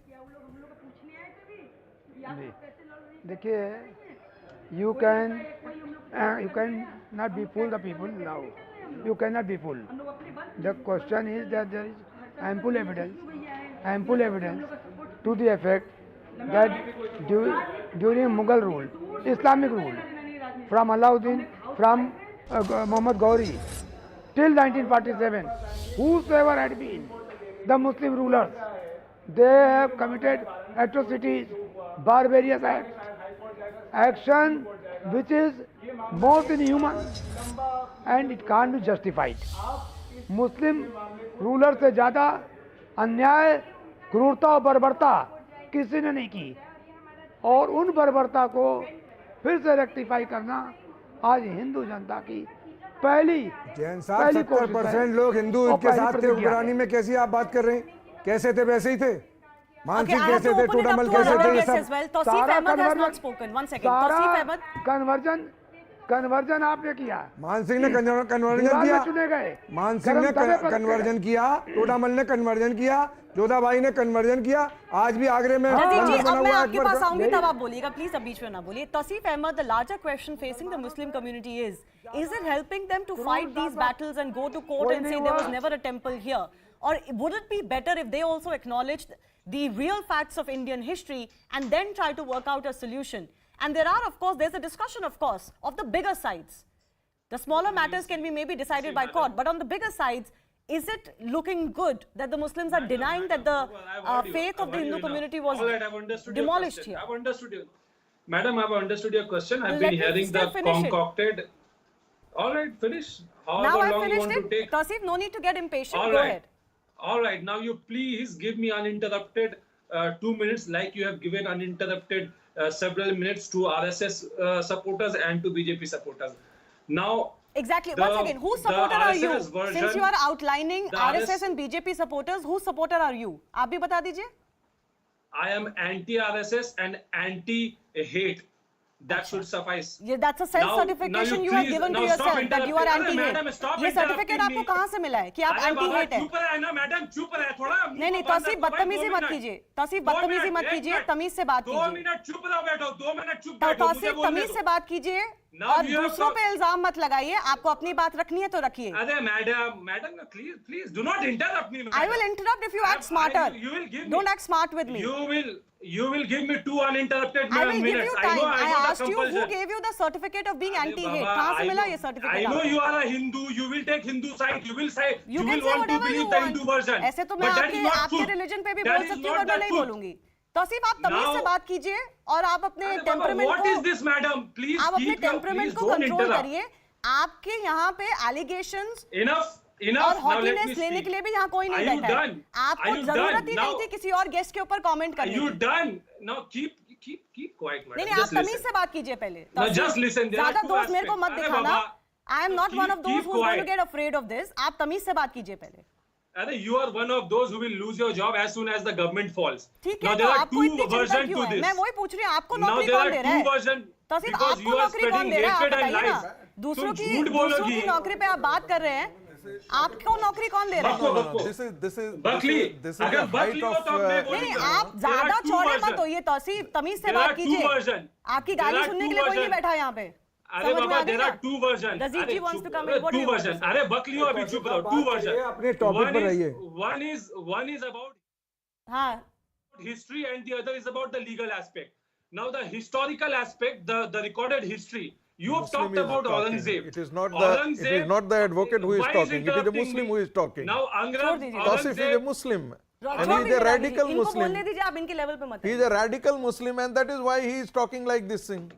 Speaker 2: देखिए, you can not be fool the people now. You cannot be fool. The question is that there is ample evidence to the effect that during Mughal rule, Islamic rule, from Alauddin, from Muhammad Ghori till 1947, whosoever had been the Muslim rulers, they have committed atrocities, barbarous acts, action which is most inhuman, and it can't be justified. Muslim ruler से ज़्यादा अन्याय, क्रूरता और बर्बरता किसी ने नहीं की, और उन बर्बरता को फिर से रेक्टिफाई करना आज हिंदू जनता की पहली
Speaker 19: 70% लोग हिंदू के साथ थे हुक्मरानी में। कैसी आप बात कर रहे हैं? कैसे थे वैसे ही थे। मानसिंह कैसे थे, टोडामल कैसे थे, ये सब
Speaker 2: कन्वर्जन आपने किया,
Speaker 19: मानसिंह ने कन्वर्जन किया,
Speaker 2: चुने गए,
Speaker 19: मानसिंह ने कन्वर्जन किया, टोडामल ने कन्वर्जन किया, जोधा भाई ने कन्वर्जन किया, आज भी आगरे में
Speaker 5: अब मैं आपके पास आऊंगी तब आप बोलिएगा, प्लीज अब बीच में ना बोलिए। Tauseef Ahmed, the larger question facing the Muslim community is it helping them to fight these battles and go to court and say there was never a temple here? Or would it be better if they also acknowledged the real facts of Indian history and then try to work out a solution? And there are, of course, there's a discussion, of course, of the bigger sides. The smaller matters can be maybe decided by court, but on the bigger sides, is it looking good that the Muslims are denying that the faith of the Hindu community was demolished here?
Speaker 16: I've understood you. Madam, I've understood your question. I've been hearing the concocted... All right, finish.
Speaker 5: Now I finished it. Tawseef, no need to get impatient. Go ahead.
Speaker 16: All right. Now you please give me uninterrupted 2 minutes, like you have given uninterrupted several minutes to RSS supporters and to BJP supporters. Now,
Speaker 5: exactly. Once again, whose supporter are you? Since you are outlining RSS and BJP supporters, whose supporter are you? आप भी बता दीजिए.
Speaker 16: I am anti-RSS and anti-hate. That should suffice.
Speaker 5: Yeah, that's a self-certification you have given to yourself that you are anti-hate. ये certificate आपको कहाँ से मिला है कि आप anti-hate हैं?
Speaker 16: चुप रहे ना मैडम, चुप रहे थोड़ा.
Speaker 5: नहीं, तौसीफ बदतमीजी मत कीजिए. तौसीफ बदतमीजी मत कीजिए. तमीज से बात कीजिए.
Speaker 16: 2 मिनट चुप रहो, बैठो. 2 मिनट चुप बैठो.
Speaker 5: तौसीफ तमीज से बात कीजिए और दूसरों पे इल्जाम मत लगाइए. आपको अपनी बात रखनी है तो रखिए.
Speaker 16: अरे madam, please do not interrupt me.
Speaker 5: I will interrupt if you act smarter. Don't act smart with me.
Speaker 16: You will give me 2 uninterrupted minutes.
Speaker 5: I will give you time. I asked you who gave you the certificate of being anti-hate. कहाँ से मिला ये certificate?
Speaker 16: I know you are a Hindu. You will take Hindu side. You will say you will want to believe the Hindu version.
Speaker 5: ऐसे तो मैं आपके religion पे भी बोल सकती हूँ, पर मैं नहीं बोलूँगी. तौसीफ, आप तमीज से बात कीजिए और आप अपने टेम्परामेंट को,
Speaker 16: What is this, madam? Please
Speaker 5: आप अपने टेम्परामेंट को कंट्रोल करिए. आपके यहाँ पे allegations और हॉटीनेस लेने के लिए भी यहाँ कोई नहीं बैठा है. आपको जरूरत ही नहीं थी किसी और गेस्ट के ऊपर कमेंट करने की.
Speaker 16: You done? Now keep quiet, madam.
Speaker 5: नहीं, आप तमीज से बात कीजिए पहले.
Speaker 16: Now just listen.
Speaker 5: ज्यादा दोस्त मेरे को मत दिखाना. I am not one of those who is going to get afraid of this. आप तमीज से बात कीजिए पहले.
Speaker 16: अरे you are one of those who will lose your job as soon as the government falls.
Speaker 5: ठीक है, तो आपको इतनी चिंता क्यों है? मैं वही पूछ रही हूँ, आपको नौकरी कौन दे रहा है? तो सिर्फ आपको नौकरी कौन दे रहा है? आप बताइए ना. दूसरों की नौकरी पे आप बात कर रहे हैं. आपको नौकरी कौन दे रहा है?
Speaker 6: This is
Speaker 16: अगर बकली हो तो
Speaker 5: नहीं, आप ज्यादा चौड़े मत होइए. तौसीफ, तमीज से बात कीजिए. आपकी गाली सुनने के लिए कोई नहीं बैठा यहाँ पे.
Speaker 16: अरे बाबा, there are 2 versions.
Speaker 5: Does he wants to come in? What
Speaker 16: 2 versions. अरे बकली हो, अभी चुप रहो. 2 versions.
Speaker 19: अपने टॉपिक पर रहिए.
Speaker 16: One is about history and the other is about the legal aspect. Now the historical aspect, the recorded history. You have talked about Aurangzeb.
Speaker 6: It is not the advocate who is talking. It is the Muslim who is talking.
Speaker 16: Now
Speaker 6: Tawseef is a Muslim. And he is a radical Muslim. He is a radical Muslim and that is why he is talking like this thing.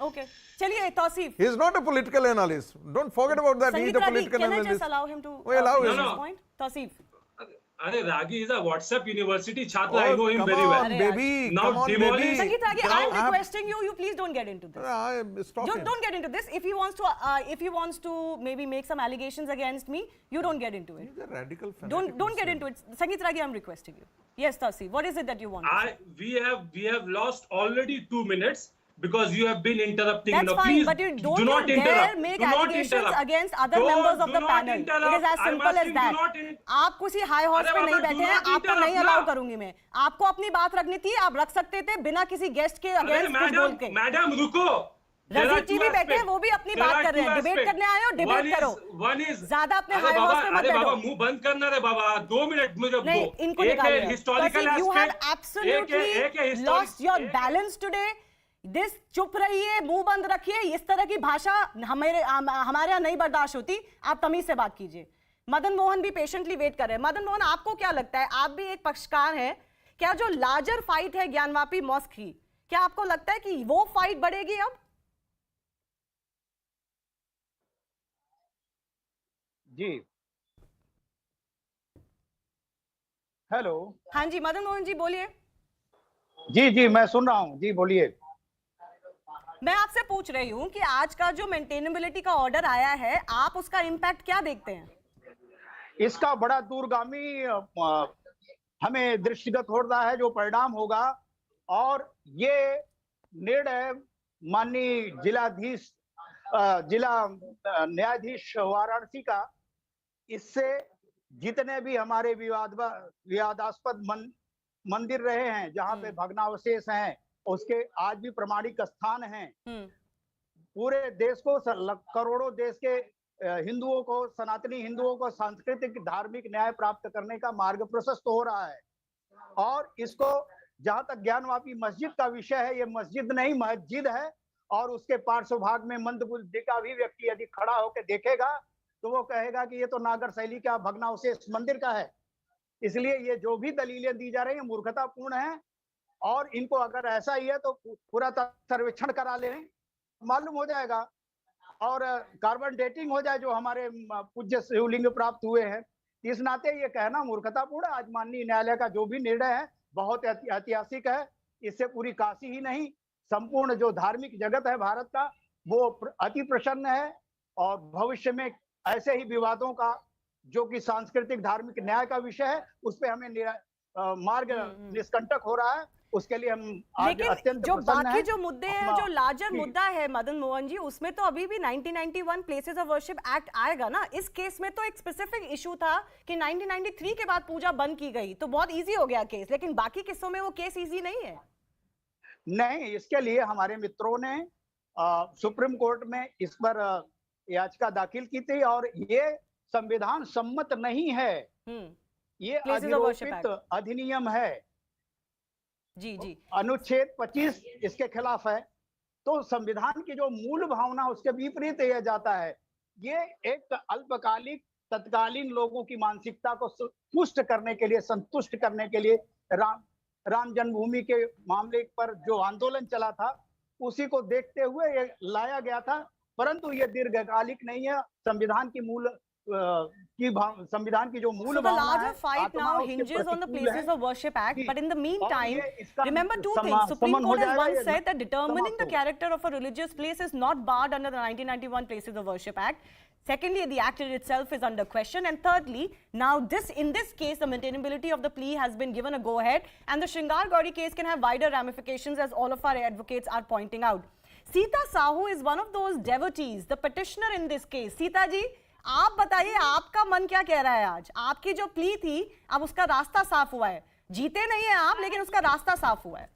Speaker 5: Okay. चलिए Tausif.
Speaker 6: He is not a political analyst. Don't forget about that. He is a political analyst.
Speaker 5: Can I just allow him to
Speaker 6: allow him.
Speaker 5: point? Tawseef.
Speaker 16: अरे रागी is a WhatsApp university छात्र. I know him very well.
Speaker 6: Baby,
Speaker 16: now demolish.
Speaker 5: Sangeet Ragi, I am requesting you. You please don't get into this. Don't get into this. If he wants to maybe make some allegations against me, you don't get into it.
Speaker 6: He's a radical fanatic.
Speaker 5: Don't get into it. Sangeet Ragi, I am requesting you. Yes, Tawseef. What is it that you want?
Speaker 16: We have lost already 2 minutes. Because you have been interrupting.
Speaker 5: That's fine,
Speaker 16: please,
Speaker 5: but you
Speaker 16: do not
Speaker 5: dare make allegations against other members of the panel. It is as simple as that. आप किसी high horse पे नहीं बैठे हैं, आपको नहीं allow करूंगी मैं. आपको अपनी बात रखनी थी, आप रख सकते थे बिना किसी गेस्ट के अगेंस्ट कुछ बोल के.
Speaker 16: मैडम रुको.
Speaker 5: रजीब जी भी बैठे हैं, वो भी अपनी बात कर रहे हैं. डिबेट करने आए हो, डिबेट करो. ज्यादा अपने हाई हॉर्स पे मत बैठो.
Speaker 16: बाबा मुंह बंद करना रे बाबा. 2 मिनट मुझे
Speaker 5: नहीं, इनको निकालिए. Historical you have absolutely lost your balance today. This चुप रहिए, मुंह बंद रखिए. इस तरह की भाषा हमारे यहाँ नहीं बर्दाश्त होती. आप तमीज से बात कीजिए. मदन मोहन भी पेशेंटली वेट कर रहे हैं. मदन मोहन, आपको क्या लगता है, आप भी एक पक्षकार हैं, क्या जो लार्जर फाइट है ज्ञानवापी मॉस्क की, क्या आपको लगता है कि वो फाइट बढ़ेगी अब?
Speaker 21: जी हेलो.
Speaker 5: हाँ जी मदन मोहन जी बोलिए.
Speaker 21: जी मैं सुन रहा हूँ. जी बोलिए.
Speaker 5: मैं आपसे पूछ रही हूँ कि आज का जो मेंटेनेबिलिटी का ऑर्डर आया है, आप उसका इम्पैक्ट क्या देखते हैं?
Speaker 21: इसका बड़ा दूरगामी हमें दृष्टिगत हो रहा है जो परिणाम होगा। और ये निर्णय माननीय जिला न्यायाधीश वाराणसी का, इससे जितने भी हमारे विवादास्पद मंदिर रहे हैं, जहां पे भग्नावशेष हैं, उसके आज भी प्रमाणिक स्थान हैं, पूरे देश को, करोड़ों देश के हिंदुओं को, सनातनी हिंदुओं को सांस्कृतिक धार्मिक न्याय प्राप्त करने का मार्ग प्रशस्त हो रहा है। और इसको, जहां तक ज्ञानवापी मस्जिद का विषय है, ये मस्जिद नहीं मस्जिद है। और उसके पार्श्व भाग में मंदबुद्धि का भी व्यक्ति यदि खड़ा होकर देखेगा तो वो कहेगा कि ये तो नागर शैली का भग्नावशेष मंदिर का है। इसलिए ये जो भी दलीलें दी जा रही हैं मूर्खतापूर्ण है। और इनको अगर ऐसा ही है तो पूरा सर्वेक्षण करा लें, मालूम हो जाएगा। और कार्बन डेटिंग हो जाए जो हमारे पूज्य शिवलिंग प्राप्त हुए हैं। इस नाते ये कहना मूर्खतापूर्ण। आज माननीय न्यायालय का जो भी निर्णय है बहुत ऐतिहासिक है। इससे पूरी काशी ही नहीं, संपूर्ण जो धार्मिक जगत है भारत का, वो अति प्रसन्न है। और भविष्य में ऐसे ही विवादों का, जो कि सांस्कृतिक धार्मिक न्याय का विषय है, उस पर हमें मार्ग निष्कंटक हो रहा है। उसके लिए हम आज अत्यंत
Speaker 5: जो
Speaker 21: प्रसन्न
Speaker 5: बाकी
Speaker 21: हैं।
Speaker 5: जो मुद्दे हैं, जो लार्जर मुद्दा है मदन मोहन जी, उसमें तो अभी भी 1991 प्लेसेस ऑफ वर्शिप एक्ट आएगा ना। इस केस में तो एक स्पेसिफिक इशू था कि 1993 के बाद पूजा बंद की गई, तो बहुत इजी हो गया केस। लेकिन बाकी किस्सों में वो केस इजी नहीं है।
Speaker 21: नहीं, इसके लिए हमारे मित्रों ने सुप्रीम कोर्ट में इस पर याचिका दाखिल की थी। और ये संविधान सम्मत नहीं है, ये अधिरोपित अधिनियम है।
Speaker 5: जी।
Speaker 21: अनुच्छेद 25 इसके खिलाफ है। तो संविधान की जो मूल भावना, उसके विपरीत यह जाता है। ये एक अल्पकालिक तत्कालीन लोगों की मानसिकता को पुष्ट करने के लिए, संतुष्ट करने के लिए राम जन्मभूमि के मामले पर जो आंदोलन चला था, उसी को देखते हुए ये लाया गया था। परंतु ये दीर्घकालिक नहीं है। संविधान की मूल संविधान की जो मूल
Speaker 5: भावना है, larger fight now hinges on the Places of Worship Act, but in the meantime, remember two things. Supreme Court has once said that determining the character of a religious place is not barred under the 1991 Places of Worship Act. Secondly, the act itself is under question. And thirdly, now in this case, the maintainability of the plea has been given a go-ahead, and the Shringar Gauri case can have wider ramifications, as all of our advocates are pointing out. Sita Sahu is one of those devotees, the petitioner in this case. Sita ji, आप बताइए, आपका मन क्या कह रहा है? आज आपकी जो प्ली थी, अब उसका रास्ता साफ हुआ है। जीते नहीं है आप, लेकिन उसका रास्ता साफ हुआ है।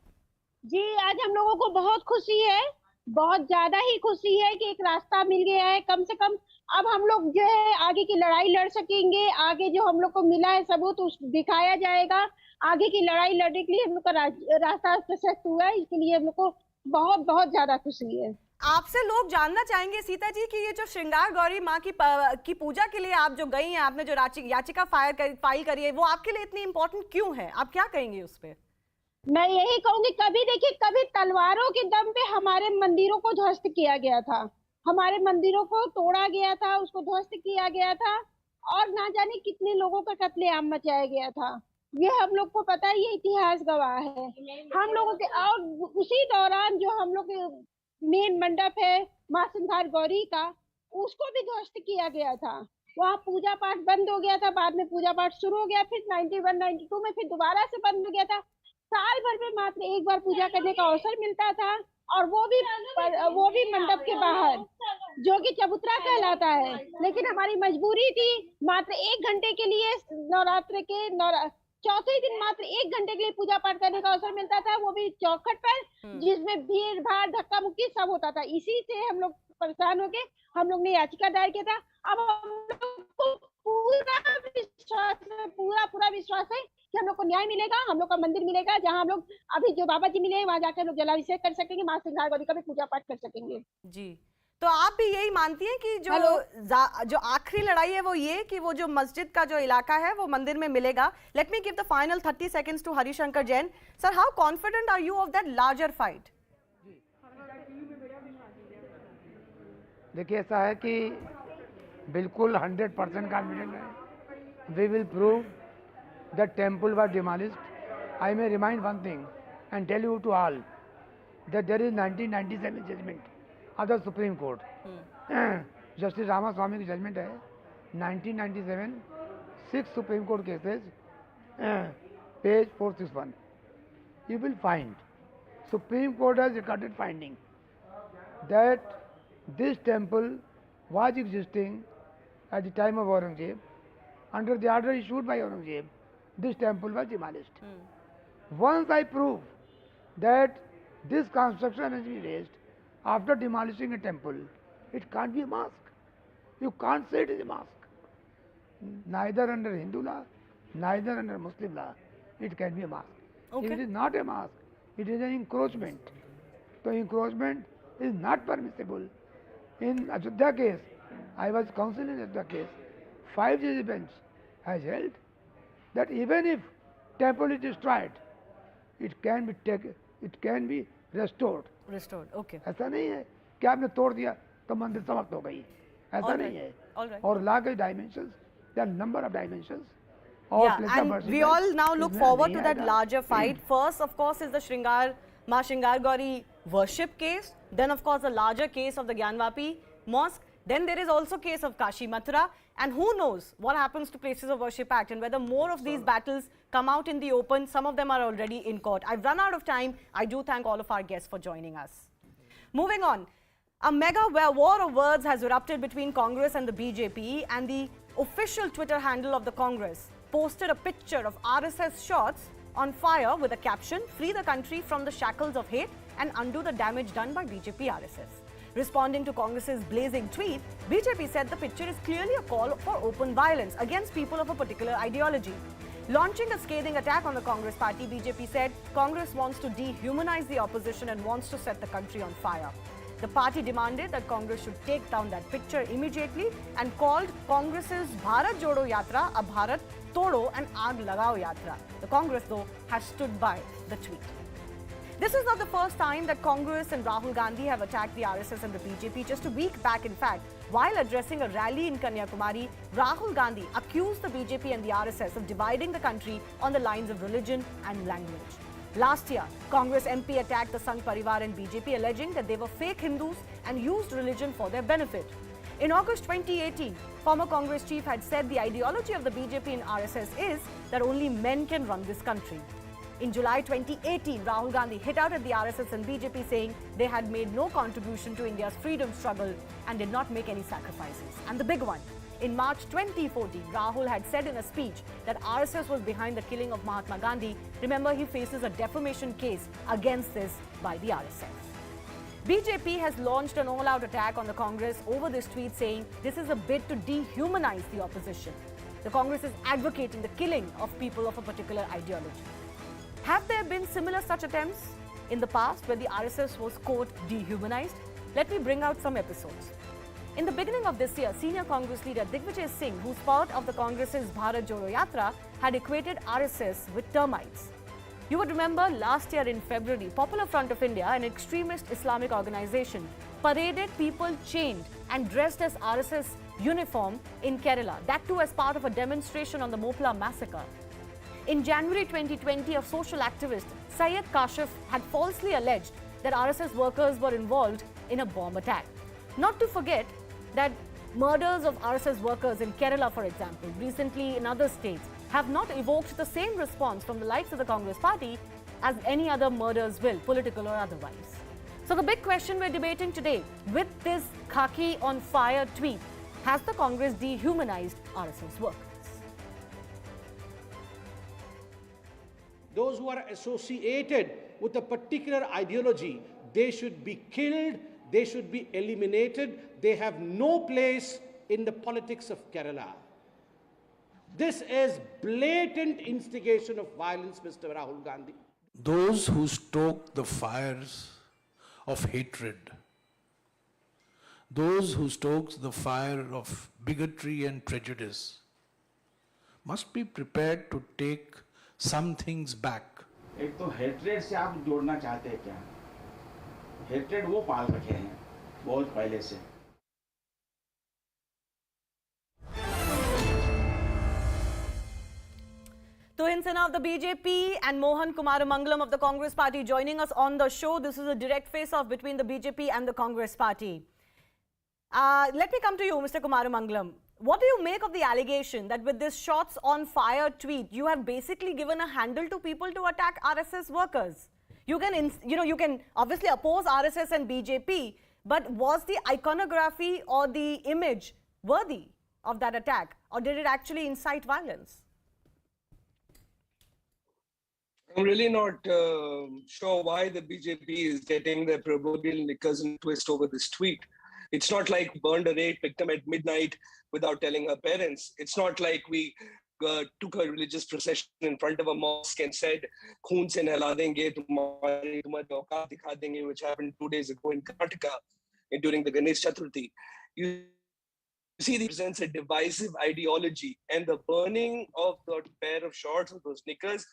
Speaker 1: जी, आज हम लोगों को बहुत खुशी है, बहुत ज्यादा ही खुशी है कि एक रास्ता मिल गया है। कम से कम अब हम लोग जो है आगे की लड़ाई लड़ सकेंगे। आगे जो हम लोग को मिला है सबूत दिखाया जाएगा। आगे की लड़ाई लड़ने के लिए हम लोग का रास्ता प्रशस्त हुआ है। इसके लिए हम लोग को बहुत बहुत ज्यादा खुशी है।
Speaker 5: आपसे लोग जानना चाहेंगे सीता जी कि ये जो श्रृंगार गौरी माँ की पूजा के लिए आप जो गई हैं, आपने जो याचिका फाइल करी है, वो आपके लिए इतनी इम्पोर्टेंट क्यों है? आप क्या कहेंगे उस पर?
Speaker 1: मैं यही कहूंगी, कभी तलवारों के दम पे हमारे मंदिरों को ध्वस्त किया गया था, हमारे मंदिरों को तोड़ा गया था, उसको ध्वस्त किया गया था, और ना जाने कितने लोगों का कत्लेआम मचाया गया था। ये हम लोग को पता है, ये इतिहास गवाह है हम लोगों के। और उसी दौरान जो हम लोग मेन मंडप है माँ श्रृंगार गौरी का, उसको भी ध्वस्त किया गया था। वहाँ पूजा पाठ बंद हो गया था, बाद में पूजा पाठ शुरू हो गया, फिर 91-92 में फिर दोबारा से बंद हो गया था। साल भर में मात्र एक बार पूजा करने का अवसर मिलता था, और वो भी मंडप के बाहर, जो कि चबूतरा कहलाता है। लेकिन हमारी मजबूरी थी, मात्र 1 घंटे के लिए नवरात्र के चौथे दिन मात्र 1 घंटे के लिए पूजा पाठ करने का अवसर मिलता था, वो भी चौखट पर, जिसमें भीड़ भाड़ धक्का मुक्की सब होता था। इसी से हम लोग परेशान हो गए, हम लोग ने याचिका दायर किया था। अब हम लोग को पूरा विश्वास है कि हम लोग को न्याय मिलेगा, हम लोग का मंदिर मिलेगा, जहां हम लोग अभी जो बाबा जी मिले हैं वहां जाकर लोग जलाभिषेक कर सकेंगे, माँ श्रृंगार गौरी का भी पूजा पाठ कर सकेंगे।
Speaker 5: जी, तो आप भी यही मानती हैं कि जो आखिरी लड़ाई है वो ये कि वो जो मस्जिद का जो इलाका है वो मंदिर में मिलेगा? Let me give the final 30 seconds to Harishankar Jain. Sir, how confident are you of that larger fight?
Speaker 2: देखिए, ऐसा है कि बिल्कुल 100% कॉन्फिडेंट है। We will prove that temple was demolished. I may remind one thing and tell you to all that there is 1997 judgment of the Supreme Court. Justice Ramaswamy की judgment है 1997, 6 Supreme Court cases page 461, you will find Supreme Court has recorded finding that this temple was existing at the time of Aurangzeb. Under the order issued by Aurangzeb, this temple was demolished. Once I prove that this construction has been raised after demolishing a temple, it can't be a mosque. You can't say it is a mosque. Neither under Hindu law, neither under Muslim law, it can be a mosque.
Speaker 5: Okay.
Speaker 2: If it is not a mosque, it is an encroachment. So encroachment is not permissible. In Ajodhya case, I was counsel in Ajodhya case, 5 judge bench has held that even if temple is destroyed, it can be taken, it can be restored.
Speaker 5: Restored, okay.
Speaker 2: ऐसा नहीं है कि आपने तोड़ दिया तो मंदिर समाप्त हो गई, ऐसा नहीं है. और law के dimensions, there are number of dimensions.
Speaker 5: Yeah, and we all now look forward to that larger fight. First, of course, is the Ma Shringar Gauri worship case. Then, of course, the larger case of the Gyanvapi Mosque. Then there is also case of Kashi Mathura. And who knows what happens to Places of Worship Act and whether more of these battles come out in the open. Some of them are already in court. I've run out of time. I do thank all of our guests for joining us. Moving on. A mega war of words has erupted between Congress and the BJP, and the official Twitter handle of the Congress posted a picture of RSS shots on fire with a caption, "Free the country from the shackles of hate and undo the damage done by BJP RSS." Responding to Congress's blazing tweet, BJP said the picture is clearly a call for open violence against people of a particular ideology. Launching a scathing attack on the Congress party, BJP said Congress wants to dehumanize the opposition and wants to set the country on fire. The party demanded that Congress should take down that picture immediately and called Congress's Bharat Jodo Yatra a Bharat Todo and Aag Lagao Yatra. The Congress, though, has stood by the tweet. This is not the first time that Congress and Rahul Gandhi have attacked the RSS and the BJP. Just a week back, in fact, while addressing a rally in Kanyakumari, Rahul Gandhi accused the BJP and the RSS of dividing the country on the lines of religion and language. Last year, Congress MP attacked the Sangh Parivar and BJP, alleging that they were fake Hindus and used religion for their benefit. In August 2018, former Congress chief had said the ideology of the BJP and RSS is that only men can run this country. In July 2018, Rahul Gandhi hit out at the RSS and BJP, saying they had made no contribution to India's freedom struggle and did not make any sacrifices. And the big one, in March 2014, Rahul had said in a speech that RSS was behind the killing of Mahatma Gandhi. Remember, he faces a defamation case against this by the RSS. BJP has launched an all-out attack on the Congress over this tweet, saying this is a bid to dehumanize the opposition. The Congress is advocating the killing of people of a particular ideology. Have there been similar such attempts in the past where the RSS was, quote, dehumanized? Let me bring out some episodes. In the beginning of this year, senior Congress leader Digvijay Singh, who's part of the Congress's Bharat Jodo Yatra, had equated RSS with termites. You would remember last year in February, Popular Front of India, an extremist Islamic organization, paraded people chained and dressed as RSS uniform in Kerala, that too as part of a demonstration on the Mopla massacre. In January 2020, a social activist, Syed Kashif, had falsely alleged that RSS workers were involved in a bomb attack. Not to forget that murders of RSS workers in Kerala, for example, recently in other states, have not evoked the same response from the likes of the Congress party as any other murders will, political or otherwise. So the big question we're debating today, with this khaki on fire tweet, has the Congress dehumanized RSS workers?
Speaker 3: Those who are associated with a particular ideology, they should be killed, they should be eliminated. They have no place in the politics of Kerala. This is blatant instigation of violence, Mr. Rahul Gandhi.
Speaker 20: Those who stoke the fires of hatred, those who stoke the fire of bigotry and prejudice, must be prepared to take some things back.
Speaker 22: एक तो hatred से आप जोड़ना चाहते हैं क्या? Hatred वो पाल रखे हैं बहुत पहले से.
Speaker 5: Tuhin Sinha of the BJP and Mohan Kumaramangalam of the Congress party joining us on the show. This is a direct face-off between the BJP and the Congress party. Let me come to you, Mr. Kumaramangalam. What do you make of the allegation that with this shots on fire tweet, you have basically given a handle to people to attack RSS workers? You can, you can obviously oppose RSS and BJP, but was the iconography or the image worthy of that attack, or did it actually incite violence?
Speaker 7: I'm really not sure why the BJP is getting their proverbial knickers in a twist over this tweet. It's not like we burned a rape victim at midnight without telling her parents. It's not like we took a religious procession in front of a mosque and said, "Khoon se nehla denge, tumhari auqat dikha denge," which happened 2 days ago in Karnataka during the Ganesh Chaturthi. You see, this represents a divisive ideology, and the burning of that pair of shorts or those knickers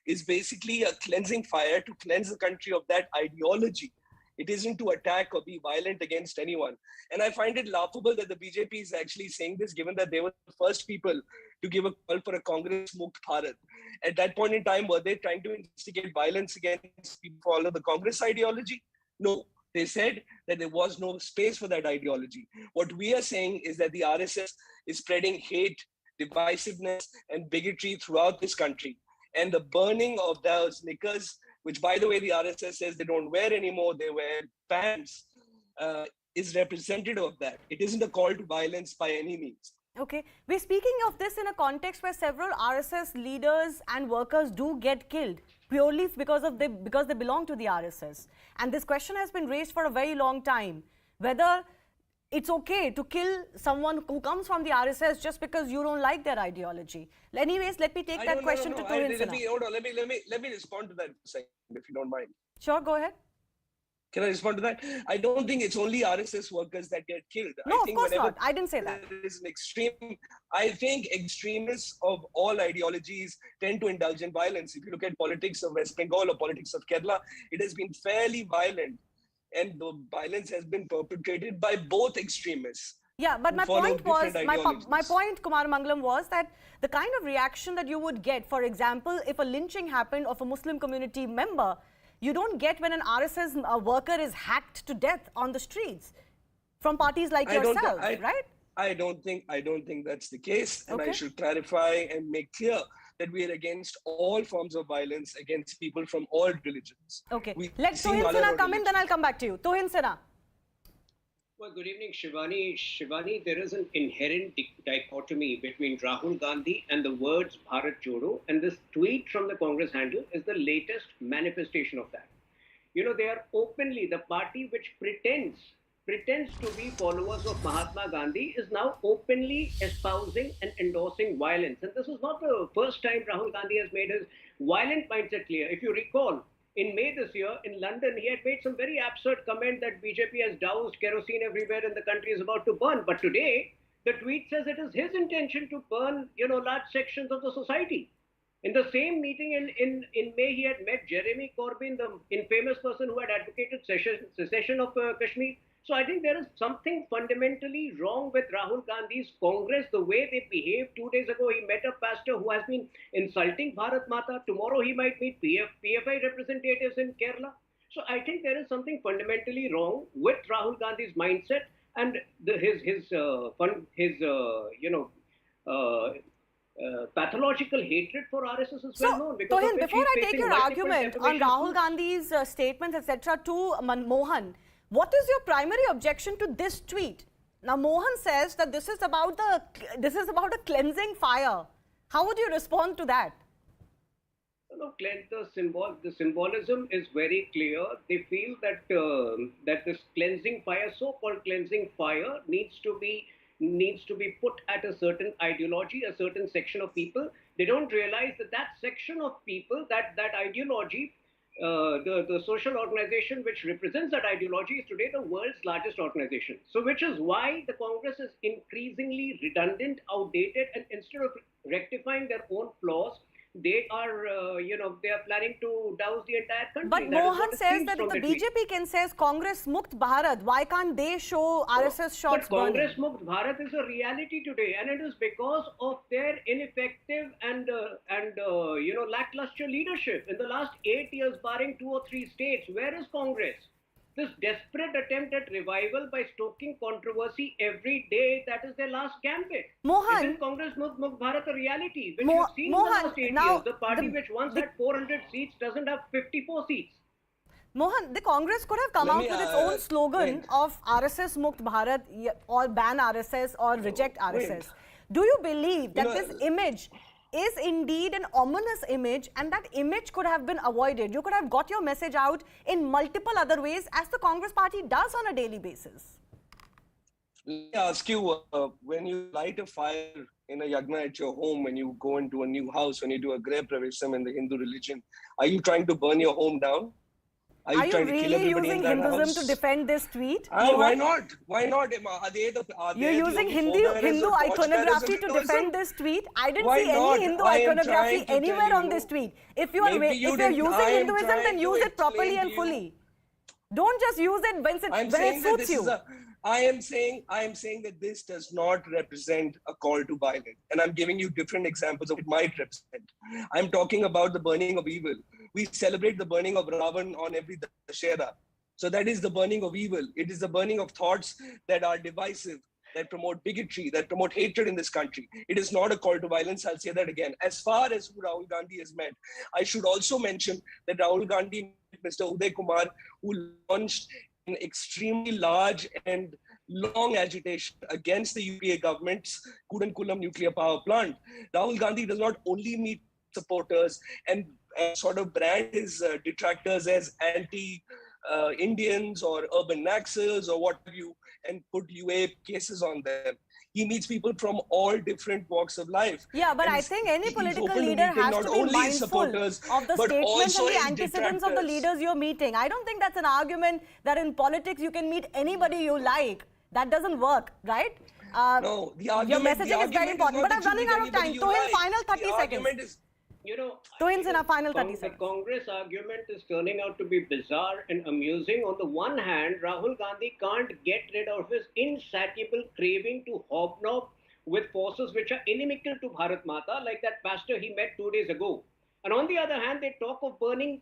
Speaker 7: is basically a cleansing fire to cleanse the country of that ideology. It isn't to attack or be violent against anyone. And I find it laughable that the BJP is actually saying this, given that they were the first people to give a call for a Congress Mukt Bharat. At that point in time, were they trying to instigate violence against people who follow the Congress ideology? No. They said that there was no space for that ideology. What we are saying is that the RSS is spreading hate, divisiveness, and bigotry throughout this country. And the burning of those knickers, which, by the way, the RSS says they don't wear anymore, they wear pants, is representative of that. It isn't a call to violence by any means.
Speaker 5: Okay, we're speaking of this in a context where several RSS leaders and workers do get killed purely because they belong to the RSS. And this question has been raised for a very long time, whether it's okay to kill someone who comes from the RSS just because you don't like their ideology. Anyways, let me take that question to Tuhin Sinha.
Speaker 7: Hold on, let me respond to that for a second, if you don't mind.
Speaker 5: Sure, go ahead.
Speaker 7: Can I respond to that? I don't think it's only RSS workers that get killed.
Speaker 5: No,
Speaker 7: I think
Speaker 5: of course not. I didn't say that.
Speaker 7: There is an extreme. I think extremists of all ideologies tend to indulge in violence. If you look at politics of West Bengal or politics of Kerala, it has been fairly violent. And the violence has been perpetrated by both extremists.
Speaker 5: Yeah, but my point was, my point, Kumar Mangalam, was that the kind of reaction that you would get, for example, if a lynching happened of a Muslim community member, you don't get when an RSS worker is hacked to death on the streets from parties like yourself, right?
Speaker 7: I don't think that's the case, and I should clarify and make clear that we are against all forms of violence against people from all religions.
Speaker 5: Okay, let Tuhin Sinha come in, then I'll come back to you. Tuhin Sinha.
Speaker 9: Well, good evening, Shivani. Shivani, there is an inherent dichotomy between Rahul Gandhi and the words Bharat Jodo, and this tweet from the Congress handle is the latest manifestation of that. You know, they are openly, the party which pretends to be followers of Mahatma Gandhi is now openly espousing and endorsing violence. And this is not the first time Rahul Gandhi has made his violent mindset clear. If you recall, in May this year, in London, he had made some very absurd comment that BJP has doused kerosene everywhere and the country is about to burn. But today, the tweet says it is his intention to burn, large sections of the society. In the same meeting in May, he had met Jeremy Corbyn, the infamous person who had advocated secession of Kashmir. So I think there is something fundamentally wrong with Rahul Gandhi's Congress, the way they behaved. 2 days ago, he met a pastor who has been insulting Bharat Mata. Tomorrow, he might meet PFI representatives in Kerala. So I think there is something fundamentally wrong with Rahul Gandhi's mindset and pathological hatred for RSS is well known.
Speaker 5: Tuhin, before I take your argument on Rahul Gandhi's statements, etc., to Mohan, what is your primary objection to this tweet? Now, Mohan says that this is about a cleansing fire. How would you respond to that?
Speaker 9: No, the symbolism is very clear. They feel that that this cleansing fire, so-called cleansing fire, needs to be put at a certain ideology, a certain section of people. They don't realize that section of people, that ideology, the social organization which represents that ideology is today the world's largest organization. So which is why the Congress is increasingly redundant, outdated, and instead of rectifying their own flaws, they are planning to douse the entire country.
Speaker 5: But Mohan says that if the BJP can say Congress Mukt Bharat, why can't they show RSS shots burning?
Speaker 9: Congress Mukt Bharat is a reality today, and it is because of their ineffective and lackluster leadership. In the last 8 years, barring 2 or 3 states, where is Congress? this desperate attempt at revival by stoking controversy every day, that is their last gambit.
Speaker 5: Mohan,
Speaker 9: isn't Congress Mukt Bharat a reality, which
Speaker 5: Mo-
Speaker 9: you've seen
Speaker 5: Mohan,
Speaker 9: in the last 8
Speaker 5: now
Speaker 9: years? The party
Speaker 5: the-
Speaker 9: which once had 400 seats doesn't have 54 seats.
Speaker 5: Mohan, the Congress could have come
Speaker 7: Let
Speaker 5: out
Speaker 7: me,
Speaker 5: with its own slogan
Speaker 7: wait.
Speaker 5: of RSS Mukt Bharat or ban RSS or reject RSS. Do you believe that this image is indeed an ominous image and that image could have been avoided? You could have got your message out in multiple other ways as the Congress party does on a daily basis.
Speaker 7: Let me ask you, when you light a fire in a yagna at your home, when you go into a new house, when you do a Greh Pravesham in the Hindu religion, are you trying to burn your home down?
Speaker 5: Are you
Speaker 7: trying to kill
Speaker 5: really
Speaker 7: everybody
Speaker 5: using
Speaker 7: in that
Speaker 5: Hinduism
Speaker 7: house?
Speaker 5: to defend this tweet?
Speaker 7: Why not? Why not?
Speaker 5: You're using Hindu iconography to defend this tweet. I didn't
Speaker 7: Why
Speaker 5: see
Speaker 7: not?
Speaker 5: any Hindu
Speaker 7: I am
Speaker 5: iconography
Speaker 7: trying to
Speaker 5: anywhere
Speaker 7: tell
Speaker 5: on
Speaker 7: you.
Speaker 5: this tweet. If you are
Speaker 7: Maybe you
Speaker 5: if you're
Speaker 7: didn't.
Speaker 5: using
Speaker 7: I am
Speaker 5: Hinduism,
Speaker 7: trying
Speaker 5: then
Speaker 7: to
Speaker 5: use it properly
Speaker 7: explain
Speaker 5: and
Speaker 7: to
Speaker 5: fully. Don't just use it when it suits you.
Speaker 7: I am saying that this does not represent a call to violence, and I'm giving you different examples of what it might represent. I'm talking about the burning of evil. We celebrate the burning of Ravan on every Dashera. So that is the burning of evil. It is the burning of thoughts that are divisive, that promote bigotry, that promote hatred in this country. It is not a call to violence. I'll say that again. As far as who Rahul Gandhi has met, I should also mention that Rahul Gandhi met Mr. Uday Kumar, who launched an extremely large and long agitation against the UPA government's Kudankulam nuclear power plant. Rahul Gandhi does not only meet supporters and sort of brand his detractors as anti-Indians or urban naxals or what have you, and put UA cases on them. He meets people from all different walks of life.
Speaker 5: Yeah, but
Speaker 7: And
Speaker 5: I think any
Speaker 7: he's
Speaker 5: political
Speaker 7: open to
Speaker 5: leader
Speaker 7: meeting
Speaker 5: has
Speaker 7: not
Speaker 5: to be
Speaker 7: only his
Speaker 5: mindful
Speaker 7: supporters,
Speaker 5: of the
Speaker 7: but
Speaker 5: statements
Speaker 7: also
Speaker 5: and the
Speaker 7: his
Speaker 5: antecedents of the
Speaker 7: detractors.
Speaker 5: leaders you're meeting. I don't think that's an argument that in politics you can meet anybody you like. That doesn't work, right?
Speaker 7: No, the
Speaker 5: your
Speaker 7: argument,
Speaker 5: messaging is very important. But I'm running out of time. To him, final 30 seconds.
Speaker 9: You know,
Speaker 5: To him, in a final 30
Speaker 9: the
Speaker 5: seconds.
Speaker 9: Congress argument is turning out to be bizarre and amusing. On the one hand, Rahul Gandhi can't get rid of his insatiable craving to hobnob with forces which are inimical to Bharat Mata, like that pastor he met 2 days ago. And on the other hand, they talk of burning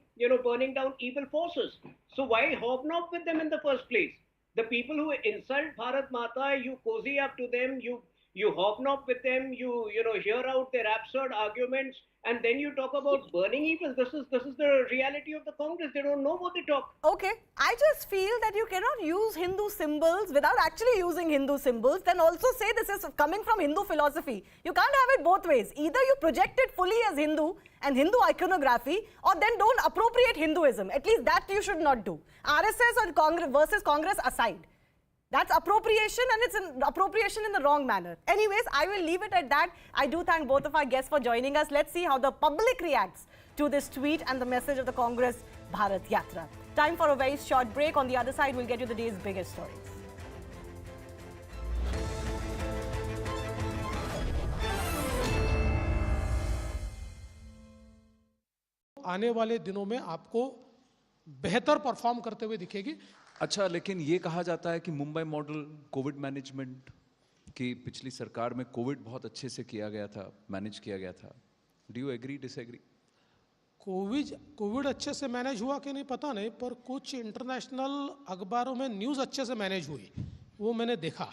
Speaker 9: down evil forces. So why hobnob with them in the first place? The people who insult Bharat Mata, you cozy up to them, you hobnob with them, you hear out their absurd arguments, and then you talk about burning evil. This is the reality of the Congress. They don't know what they talk.
Speaker 5: Okay, I just feel that you cannot use Hindu symbols without actually using Hindu symbols, then also say this is coming from Hindu philosophy. You can't have it both ways. Either you project it fully as Hindu and Hindu iconography, or then don't appropriate Hinduism. At least that you should not do. RSS or Congress versus Congress aside. That's appropriation, and it's an appropriation in the wrong manner. Anyways, I will leave it at that. I do thank both of our guests for joining us. Let's see how the public reacts to this tweet and the message of the Congress Bharat Yatra. Time for a very short break. On the other side, we'll get you the day's biggest stories.
Speaker 8: आने वाले दिनों में आपको बेहतर perform करते हुए दिखेगी।
Speaker 10: अच्छा, लेकिन ये कहा जाता है कि मुंबई मॉडल कोविड मैनेजमेंट की पिछली सरकार में कोविड बहुत अच्छे से किया गया था, मैनेज किया गया था। Do you agree, disagree?
Speaker 8: Covid अच्छे से मैनेज हुआ कि नहीं पता नहीं, पर कुछ इंटरनेशनल अखबारों में न्यूज़ अच्छे से मैनेज हुई, वो मैंने देखा।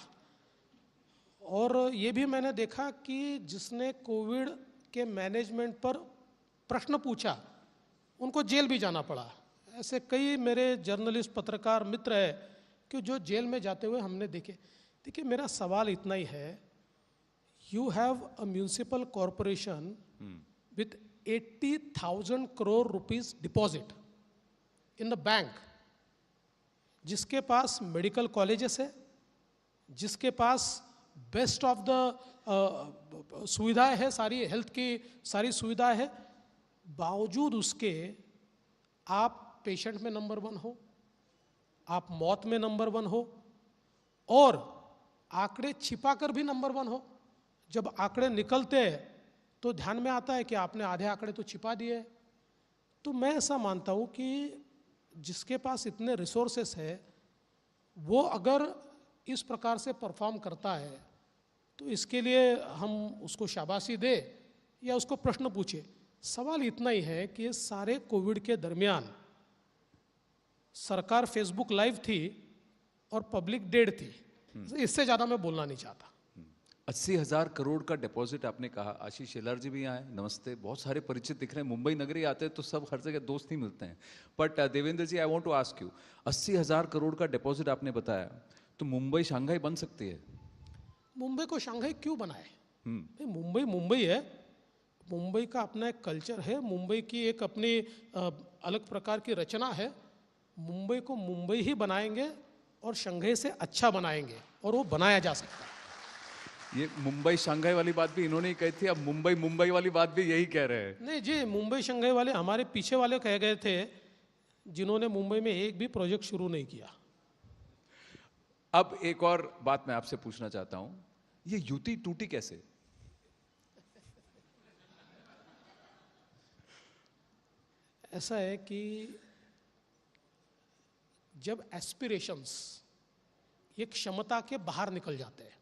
Speaker 8: और ये भी मैंने देखा कि जिसने कोविड के मैनेजमेंट पर प्रश्न पूछा उनको जेल भी जाना पड़ा। ऐसे कई मेरे जर्नलिस्ट पत्रकार मित्र हैं कि जो जेल में जाते हुए हमने देखे। देखिए, मेरा सवाल इतना ही है, you have a municipal corporation with 80,000 crore rupees deposit in the bank, जिसके पास मेडिकल कॉलेजेस है, जिसके पास बेस्ट ऑफ द सुविधाएं है, सारी हेल्थ की सारी सुविधाएं है, बावजूद उसके आप पेशेंट में नंबर 1 हो, आप मौत में नंबर 1 हो, और आंकड़े छिपाकर भी नंबर 1 हो। जब आंकड़े निकलते हैं तो ध्यान में आता है कि आपने आधे आंकड़े तो छिपा दिए। तो मैं ऐसा मानता हूँ कि जिसके पास इतने रिसोर्सेस है, वो अगर इस प्रकार से परफॉर्म करता है तो इसके लिए हम उसको शाबाशी दे या उसको प्रश्न पूछे। सवाल इतना ही है कि सारे कोविड के दरमियान सरकार फेसबुक लाइव थी और पब्लिक डेड थी। इससे ज़्यादा मैं बोलना नहीं चाहता।
Speaker 10: 80,000 करोड़ का डिपॉजिट आपने कहा। आशीष शेलार जी भी आए, नमस्ते। बहुत सारे परिचित दिख रहे हैं। मुंबई नगरी आते हैं तो सब हर जगह दोस्त ही मिलते हैं। But Devendra ji, I want to ask you, 80,000 crore का डिपॉजिट आपने बताया, तो मुंबई शंघाई बन सकती है?
Speaker 8: मुंबई को शंघाई क्यों बनाए? मुंबई मुंबई है। मुंबई का अपना एक कल्चर है, मुंबई की एक अपनी अलग प्रकार की रचना है। मुंबई को मुंबई ही बनाएंगे और शंघाई से अच्छा बनाएंगे, और वो बनाया जा सकता है।
Speaker 10: ये मुंबई शंघाई वाली बात भी इन्होंने ही कही थी, अब मुंबई मुंबई वाली बात भी यही कह रहे हैं।
Speaker 8: नहीं जी, मुंबई शंघाई वाले हमारे पीछे वाले कह गए थे, जिन्होंने मुंबई में एक भी प्रोजेक्ट शुरू नहीं किया।
Speaker 10: अब एक और बात मैं आपसे पूछना चाहता हूं, ये युति टूटी कैसे?
Speaker 8: ऐसा है कि जब एस्पिरेशंस ये क्षमता के बाहर निकल जाते हैं,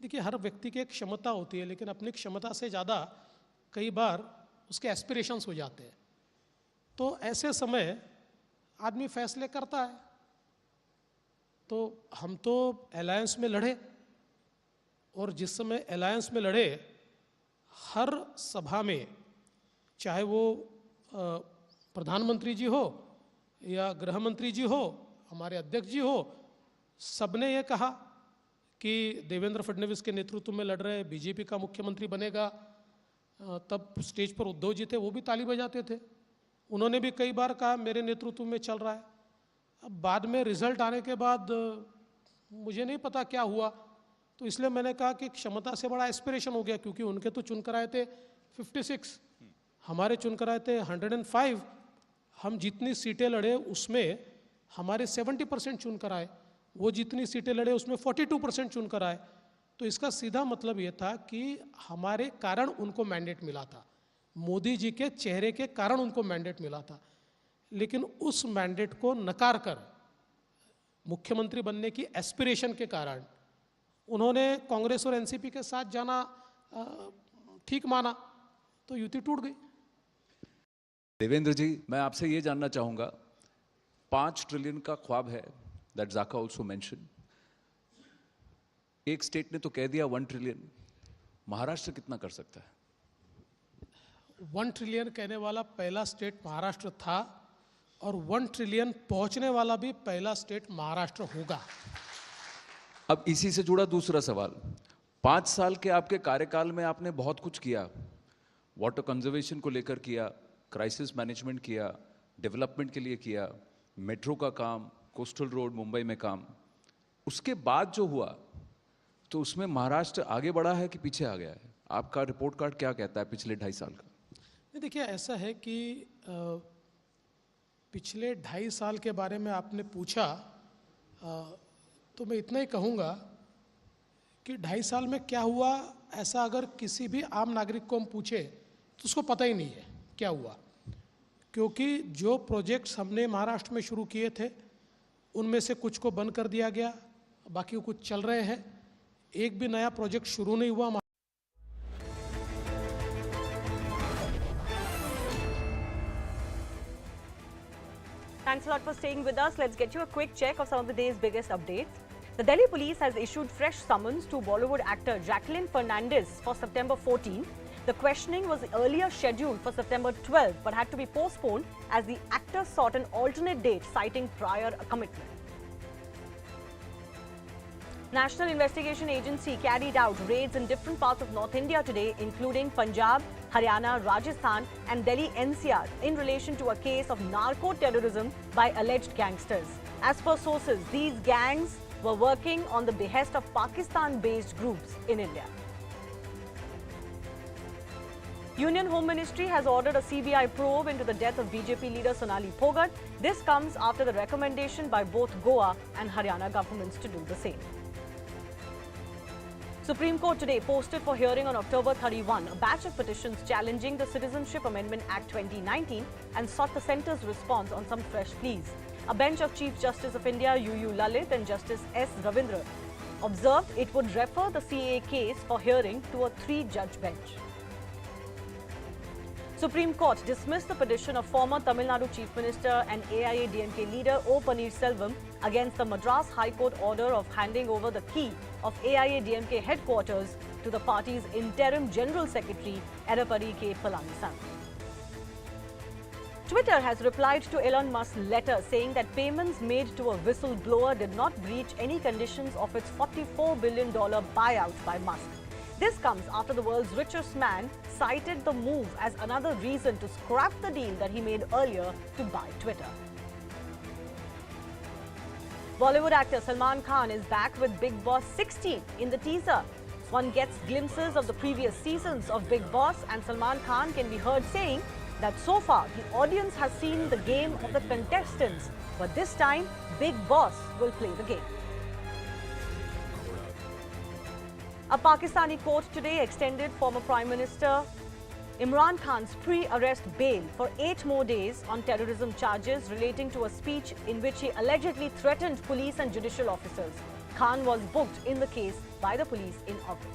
Speaker 8: देखिए हर व्यक्ति की एक क्षमता होती है, लेकिन अपनी क्षमता से ज़्यादा कई बार उसके एस्पिरेशंस हो जाते हैं। तो ऐसे समय आदमी फैसले करता है। तो हम तो अलायंस में लड़े, और जिस समय अलायंस में लड़े, हर सभा में, चाहे वो प्रधानमंत्री जी हो या गृह मंत्री जी हो, हमारे अध्यक्ष जी हो, सबने ये कहा कि देवेंद्र फडणवीस के नेतृत्व में लड़ रहे, बीजेपी का मुख्यमंत्री बनेगा। तब स्टेज पर उद्धव जी थे, वो भी ताली बजाते थे। उन्होंने भी कई बार कहा मेरे नेतृत्व में चल रहा है। अब बाद में रिजल्ट आने के बाद मुझे नहीं पता क्या हुआ, तो इसलिए मैंने कहा कि क्षमता से बड़ा एस्पिरेशन हो गया, क्योंकि उनके तो चुनकर आए थे 56, हमारे चुनकर आए थे 105। हम जितनी सीटें लड़े उसमें हमारे 70% चुनकर आए, वो जितनी सीटें लड़े उसमें 42% चुनकर आए। तो इसका सीधा मतलब ये था कि हमारे कारण उनको मैंडेट मिला था, मोदी जी के चेहरे के कारण उनको मैंडेट मिला था। लेकिन उस मैंडेट को नकार कर मुख्यमंत्री बनने की एस्पिरेशन के कारण उन्होंने कांग्रेस और एनसीपी के साथ जाना ठीक माना, तो युति टूट गई।
Speaker 10: देवेंद्र जी, मैं आपसे ये जानना चाहूंगा, 5 ट्रिलियन का ख्वाब है, दैट जाका ऑल्सो मेंशन। एक स्टेट ने तो कह दिया 1 ट्रिलियन, महाराष्ट्र कितना कर सकता है?
Speaker 8: 1 ट्रिलियन कहने वाला पहला स्टेट महाराष्ट्र था, और 1 ट्रिलियन पहुंचने वाला भी पहला स्टेट महाराष्ट्र होगा।
Speaker 10: अब इसी से जुड़ा दूसरा सवाल, 5 साल के आपके कार्यकाल में आपने बहुत कुछ किया, वाटर कंजर्वेशन को लेकर किया, क्राइसिस मैनेजमेंट किया, डेवलपमेंट के लिए किया, मेट्रो का काम, कोस्टल रोड मुंबई में काम। उसके बाद जो हुआ तो उसमें महाराष्ट्र आगे बढ़ा है कि पीछे आ गया है? आपका रिपोर्ट कार्ड क्या कहता है पिछले 2.5 साल का?
Speaker 8: देखिए, ऐसा है कि पिछले 2.5 साल के बारे में आपने पूछा, तो मैं इतना ही कहूँगा कि 2.5 साल में क्या हुआ, ऐसा अगर किसी भी आम नागरिक को हम पूछे तो उसको पता ही नहीं है क्या हुआ। क्योंकि जो प्रोजेक्ट्स हमने महाराष्ट्र में शुरू किए थे उनमें से कुछ को बंद कर दिया गया, बाकी कुछ चल रहे हैं, एक भी नया प्रोजेक्ट शुरू नहीं हुआ।
Speaker 5: Thanks a lot for staying with us. Let's get you a quick check of some of the day's biggest updates. The Delhi police has issued fresh summons to Bollywood actor Jacqueline Fernandez for September 14. The questioning was earlier scheduled for September 12 but had to be postponed as the actor sought an alternate date citing prior commitment. National Investigation Agency carried out raids in different parts of North India today, including Punjab, Haryana, Rajasthan and Delhi NCR in relation to a case of narco-terrorism by alleged gangsters. As per sources, these gangs were working on the behest of Pakistan-based groups in India. Union Home Ministry has ordered a CBI probe into the death of BJP leader Sonali Phogat. This comes after the recommendation by both Goa and Haryana governments to do the same. Supreme Court today posted for hearing on October 31 a batch of petitions challenging the Citizenship Amendment Act 2019 and sought the centre's response on some fresh pleas. A bench of Chief Justice of India UU Lalit and Justice S. Ravindra observed it would refer the CAA case for hearing to a 3-judge bench. Supreme Court dismissed the petition of former Tamil Nadu Chief Minister and AIADMK leader O. Paneerselvam against the Madras High Court order of handing over the key of AIADMK headquarters to the party's interim General Secretary, Edapadi K. Palanisammy. Twitter has replied to Elon Musk's letter saying that payments made to a whistleblower did not breach any conditions of its $44 billion buyout by Musk. This comes after the world's richest man cited the move as another reason to scrap the deal that he made earlier to buy Twitter. Bollywood actor Salman Khan is back with Bigg Boss 16 in the teaser. One gets glimpses of the previous seasons of Bigg Boss, and Salman Khan can be heard saying that so far the audience has seen the game of the contestants, but this time Bigg Boss will play the game. A Pakistani court today extended former Prime Minister Imran Khan's pre-arrest bail for 8 more days on terrorism charges relating to a speech in which he allegedly threatened police and judicial officers. Khan was booked in the case by the police in August.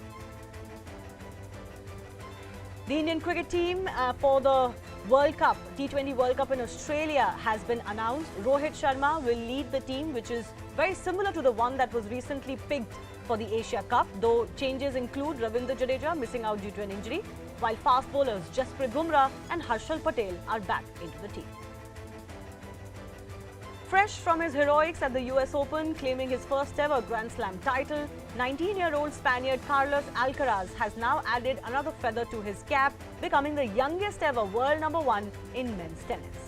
Speaker 5: The Indian cricket team for the World Cup, T20 World Cup in Australia has been announced. Rohit Sharma will lead the team, which is very similar to the one that was recently picked for the Asia Cup, though changes include Ravindra Jadeja missing out due to an injury, while fast bowlers Jasprit Bumrah and Harshal Patel are back into the team. Fresh from his heroics at the US Open, claiming his first ever Grand Slam title, 19-year-old Spaniard Carlos Alcaraz has now added another feather to his cap, becoming the youngest ever world #1 in men's tennis.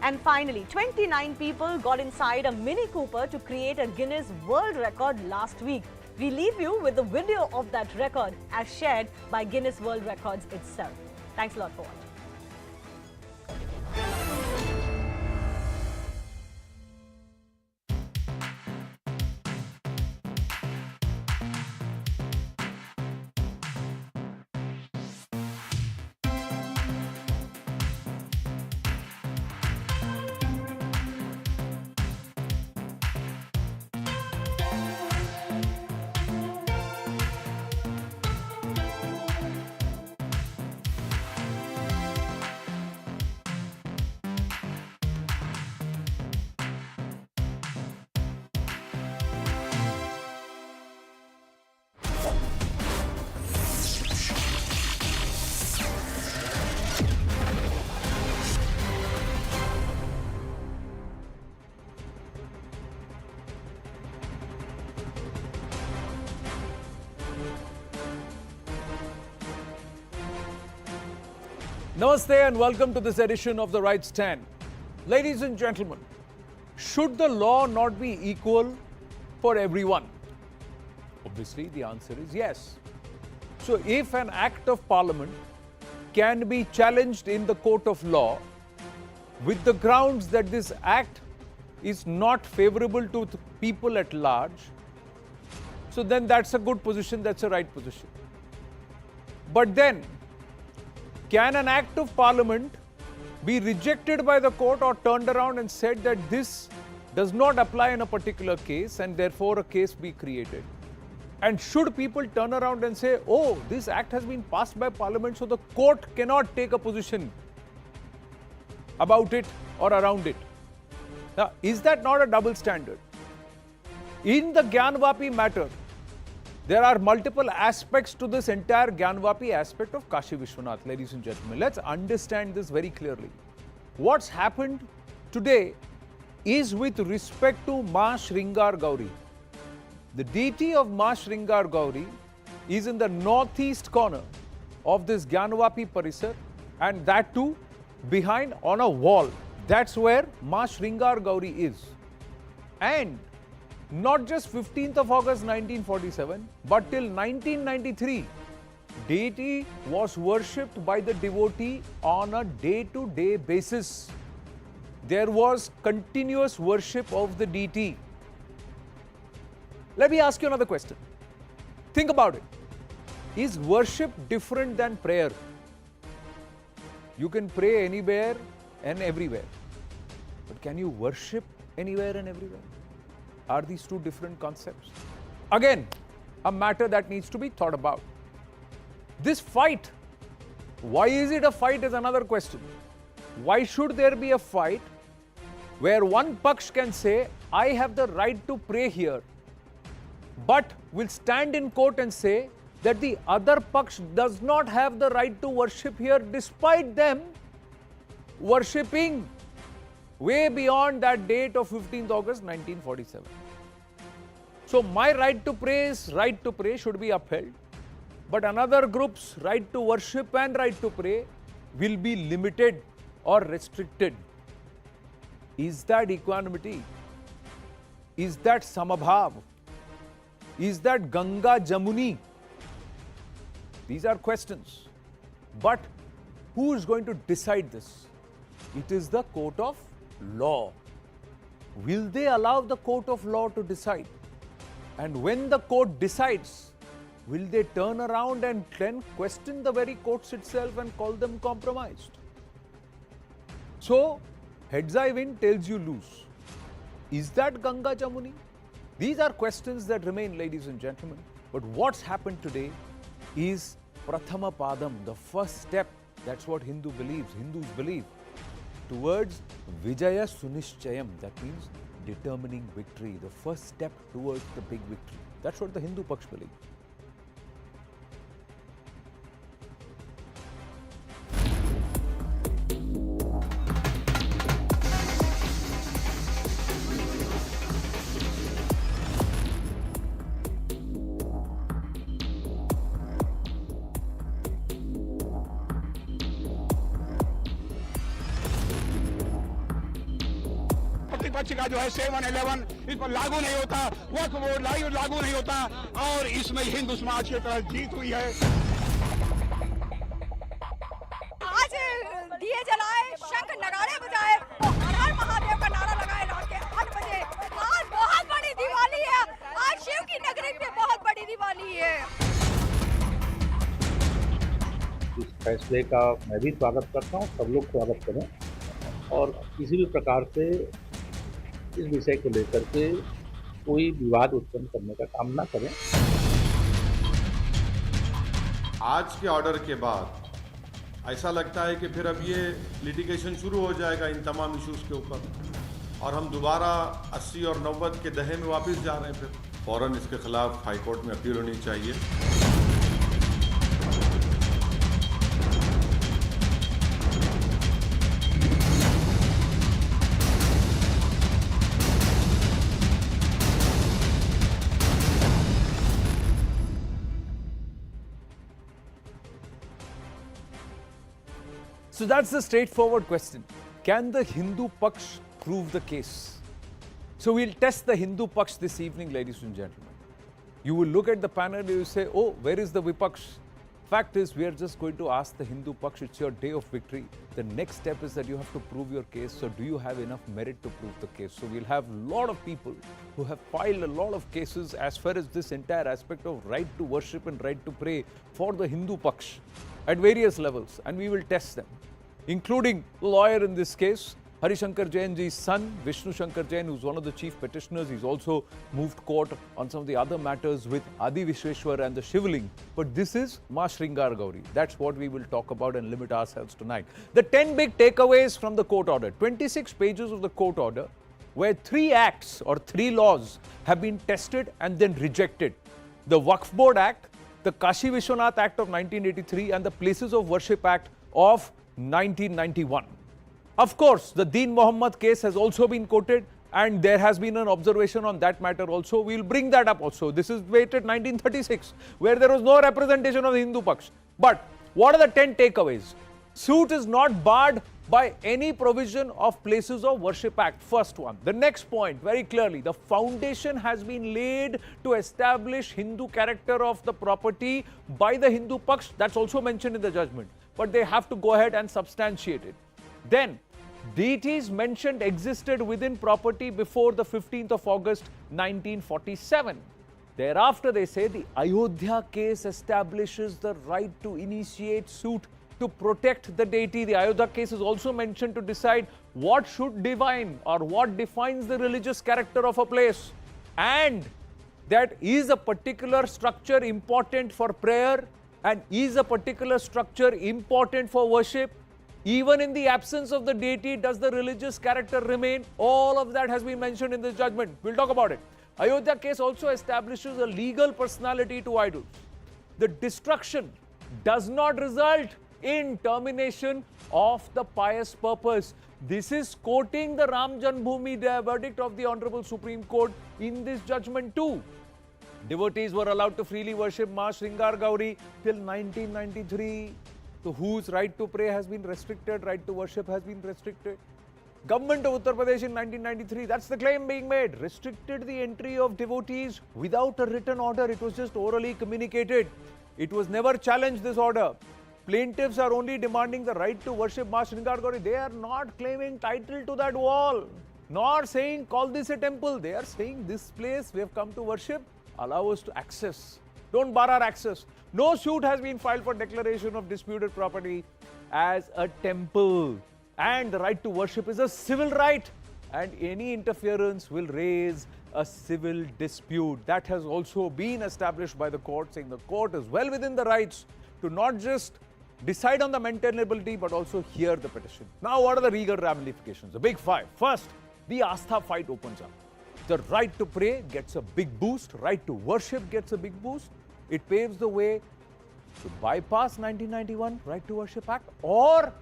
Speaker 5: And finally, 29 people got inside a Mini Cooper to create a Guinness World Record last week. We leave you with the video of that record as shared by Guinness World Records itself. Thanks a lot for watching.
Speaker 11: Namaste and welcome to this edition of The Right Stand. Ladies and gentlemen, should the law not be equal for everyone? Obviously, the answer is yes. So, if an act of parliament can be challenged in the court of law with the grounds that this act is not favorable to the people at large, so then that's a good position, that's a right position. But then, can an act of parliament be rejected by the court or turned around and said that this does not apply in a particular case and therefore a case be created? And should people turn around and say, oh, this act has been passed by parliament, so the court cannot take a position about it or around it? Now, is that not a double standard? In the Gyanvapi matter, there are multiple aspects to this entire Gyanvapi aspect of Kashi Vishwanath, ladies and gentlemen. Let's understand this very clearly. What's happened today is with respect to Ma Shringar Gauri. The deity of Ma Shringar Gauri is in the northeast corner of this Gyanvapi Parisar, and that too behind on a wall. That's where Ma Shringar Gauri is. And not just 15th of August 1947, but till 1993, deity was worshipped by the devotee on a day-to-day basis. There was continuous worship of the deity. Let me ask you another question. Think about it. Is worship different than prayer? You can pray anywhere and everywhere. But can you worship anywhere and everywhere? Are these two different concepts? Again, a matter that needs to be thought about. This fight Why is it a fight is another question. Why should there be a fight where one Paksh can say, I have the right to pray here, but will stand in court and say that the other Paksh does not have the right to worship here despite them worshipping way beyond that date of 15th August 1947. So my right to pray should be upheld, but another group's right to worship and right to pray will be limited or restricted. Is that equanimity? Is that samabhav? Is that Ganga Jamuni? These are questions. But who is going to decide this? It is the court of law. Will they allow the court of law to decide? And when the court decides, will they turn around and then question the very courts itself and call them compromised? So, heads I win, tails you lose. Is that Ganga Jamuni? These are questions that remain, ladies and gentlemen. But what's happened today is Prathama Padam, the first step. That's what Hindus believe, towards Vijaya Sunishchayam. That means determining victory, the first step towards the big victory. That's what the Hindu Paksh believe.
Speaker 15: प्रतिपक्ष का जो है 7-11 इस पर लागू नहीं होता, वक्फ board लागू नहीं होता और इसमें हिंदू समाज की तरफ जीत हुई है।
Speaker 17: आज दिए जलाए, शंख नगाड़े बजाए और हर हर महादेव का नारा लगाए रात के 8 बजे। आज बहुत बड़ी दिवाली है, आज शिव की नगरी में बहुत बड़ी दिवाली है।
Speaker 18: इस फैसले का मैं भी स्वागत करता हूँ, सब लोग स्वागत करें और किसी भी प्रकार से इस विषय को लेकर के कोई विवाद उत्पन्न करने का काम ना करें।
Speaker 14: आज के ऑर्डर के बाद ऐसा लगता है कि फिर अब ये लिटिगेशन शुरू हो जाएगा इन तमाम इश्यूज के ऊपर और हम दोबारा 80 और 90 के दहे में वापस जा रहे हैं। फिर फौरन इसके खिलाफ हाई कोर्ट में अपील होनी चाहिए।
Speaker 11: So that's the straightforward question. Can the Hindu Paksh prove the case? So we'll test the Hindu Paksh this evening, ladies and gentlemen. You will look at the panel and you will say, oh, where is the Vipaksh? Fact is, we are just going to ask the Hindu Paksh, it's your day of victory. The next step is that you have to prove your case. So do you have enough merit to prove the case? So we'll have a lot of people who have filed a lot of cases as far as this entire aspect of right to worship and right to pray for the Hindu Paksh at various levels, and we will test them, including the lawyer in this case, Harishankar Jain's son, Vishnu Shankar Jain, who's one of the chief petitioners. He's also moved court on some of the other matters with Adi Vishweshwar and the Shivling. But this is Ma Shringar Gauri. That's what we will talk about and limit ourselves tonight. The 10 big takeaways from the court order. 26 pages of the court order, where 3 acts or 3 laws have been tested and then rejected. The Waqf Board Act, the Kashi Vishwanath Act of 1983 and the Places of Worship Act of 1991. Of course, the Deen Mohammed case has also been quoted and there has been an observation on that matter also. We will bring that up also. This is dated 1936, where there was no representation of the Hindu Paksh. But what are the 10 takeaways? Suit is not barred by any provision of Places of Worship Act. First one. The next point, very clearly, the foundation has been laid to establish Hindu character of the property by the Hindu Paksh. That's also mentioned in the judgment. But they have to go ahead and substantiate it. Then, deities mentioned existed within property before the 15th of August 1947. Thereafter, they say the Ayodhya case establishes the right to initiate suit to protect the deity. The Ayodhya case is also mentioned to decide what should define or what defines the religious character of a place, and that is a particular structure important for prayer And is a particular structure important for worship? Even in the absence of the deity, does the religious character remain? All of that has been mentioned in this judgment. We'll talk about it. Ayodhya case also establishes a legal personality to idols. The destruction does not result in termination of the pious purpose. This is quoting the Ram Janmabhoomi verdict of the Honorable Supreme Court in this judgment too. Devotees were allowed to freely worship Ma Shringar Gauri till 1993. So whose right to pray has been restricted, right to worship has been restricted? Government of Uttar Pradesh in 1993, that's the claim being made, restricted the entry of devotees without a written order. It was just orally communicated. It was never challenged, this order. Plaintiffs are only demanding the right to worship Ma Shringar Gauri. They are not claiming title to that wall, nor saying call this a temple. They are saying this place we have come to worship, allow us to access. Don't bar our access. No suit has been filed for declaration of disputed property as a temple. And the right to worship is a civil right. And any interference will raise a civil dispute. That has also been established by the court, saying the court is well within the rights to not just decide on the maintainability but also hear the petition. Now, what are the legal ramifications? The big five. First, the Astha fight opens up. The right to pray gets a big boost. Right to worship gets a big boost. It paves the way to bypass 1991 Right to Worship Act or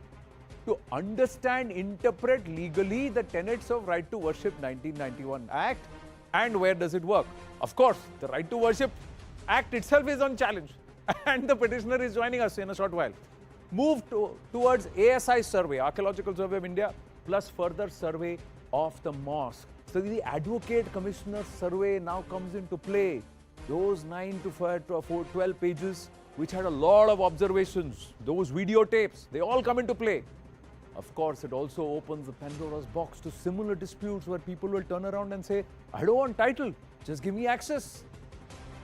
Speaker 11: to understand, interpret legally the tenets of Right to Worship 1991 Act. And where does it work? Of course, the Right to Worship Act itself is on challenge. And the petitioner is joining us in a short while. Move towards ASI survey, Archaeological Survey of India, plus further survey of the mosque. So the Advocate Commissioner survey now comes into play. Those 9 to 12 pages, which had a lot of observations, those videotapes, they all come into play. Of course, it also opens the Pandora's box to similar disputes where people will turn around and say, I don't want title, just give me access.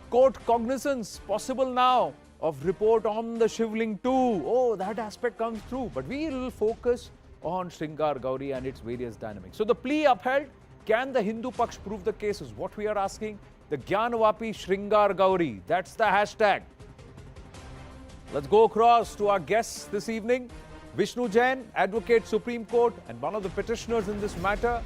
Speaker 11: Court cognizance possible now of report on the Shivling too. Oh, that aspect comes through. But we will focus on Shringar Gauri and its various dynamics. So the plea upheld, can the Hindu Paksh prove the case is what we are asking. The Gyanvapi Shringar Gauri, that's the hashtag. Let's go across to our guests this evening. Vishnu Jain, Advocate Supreme Court and one of the petitioners in this matter.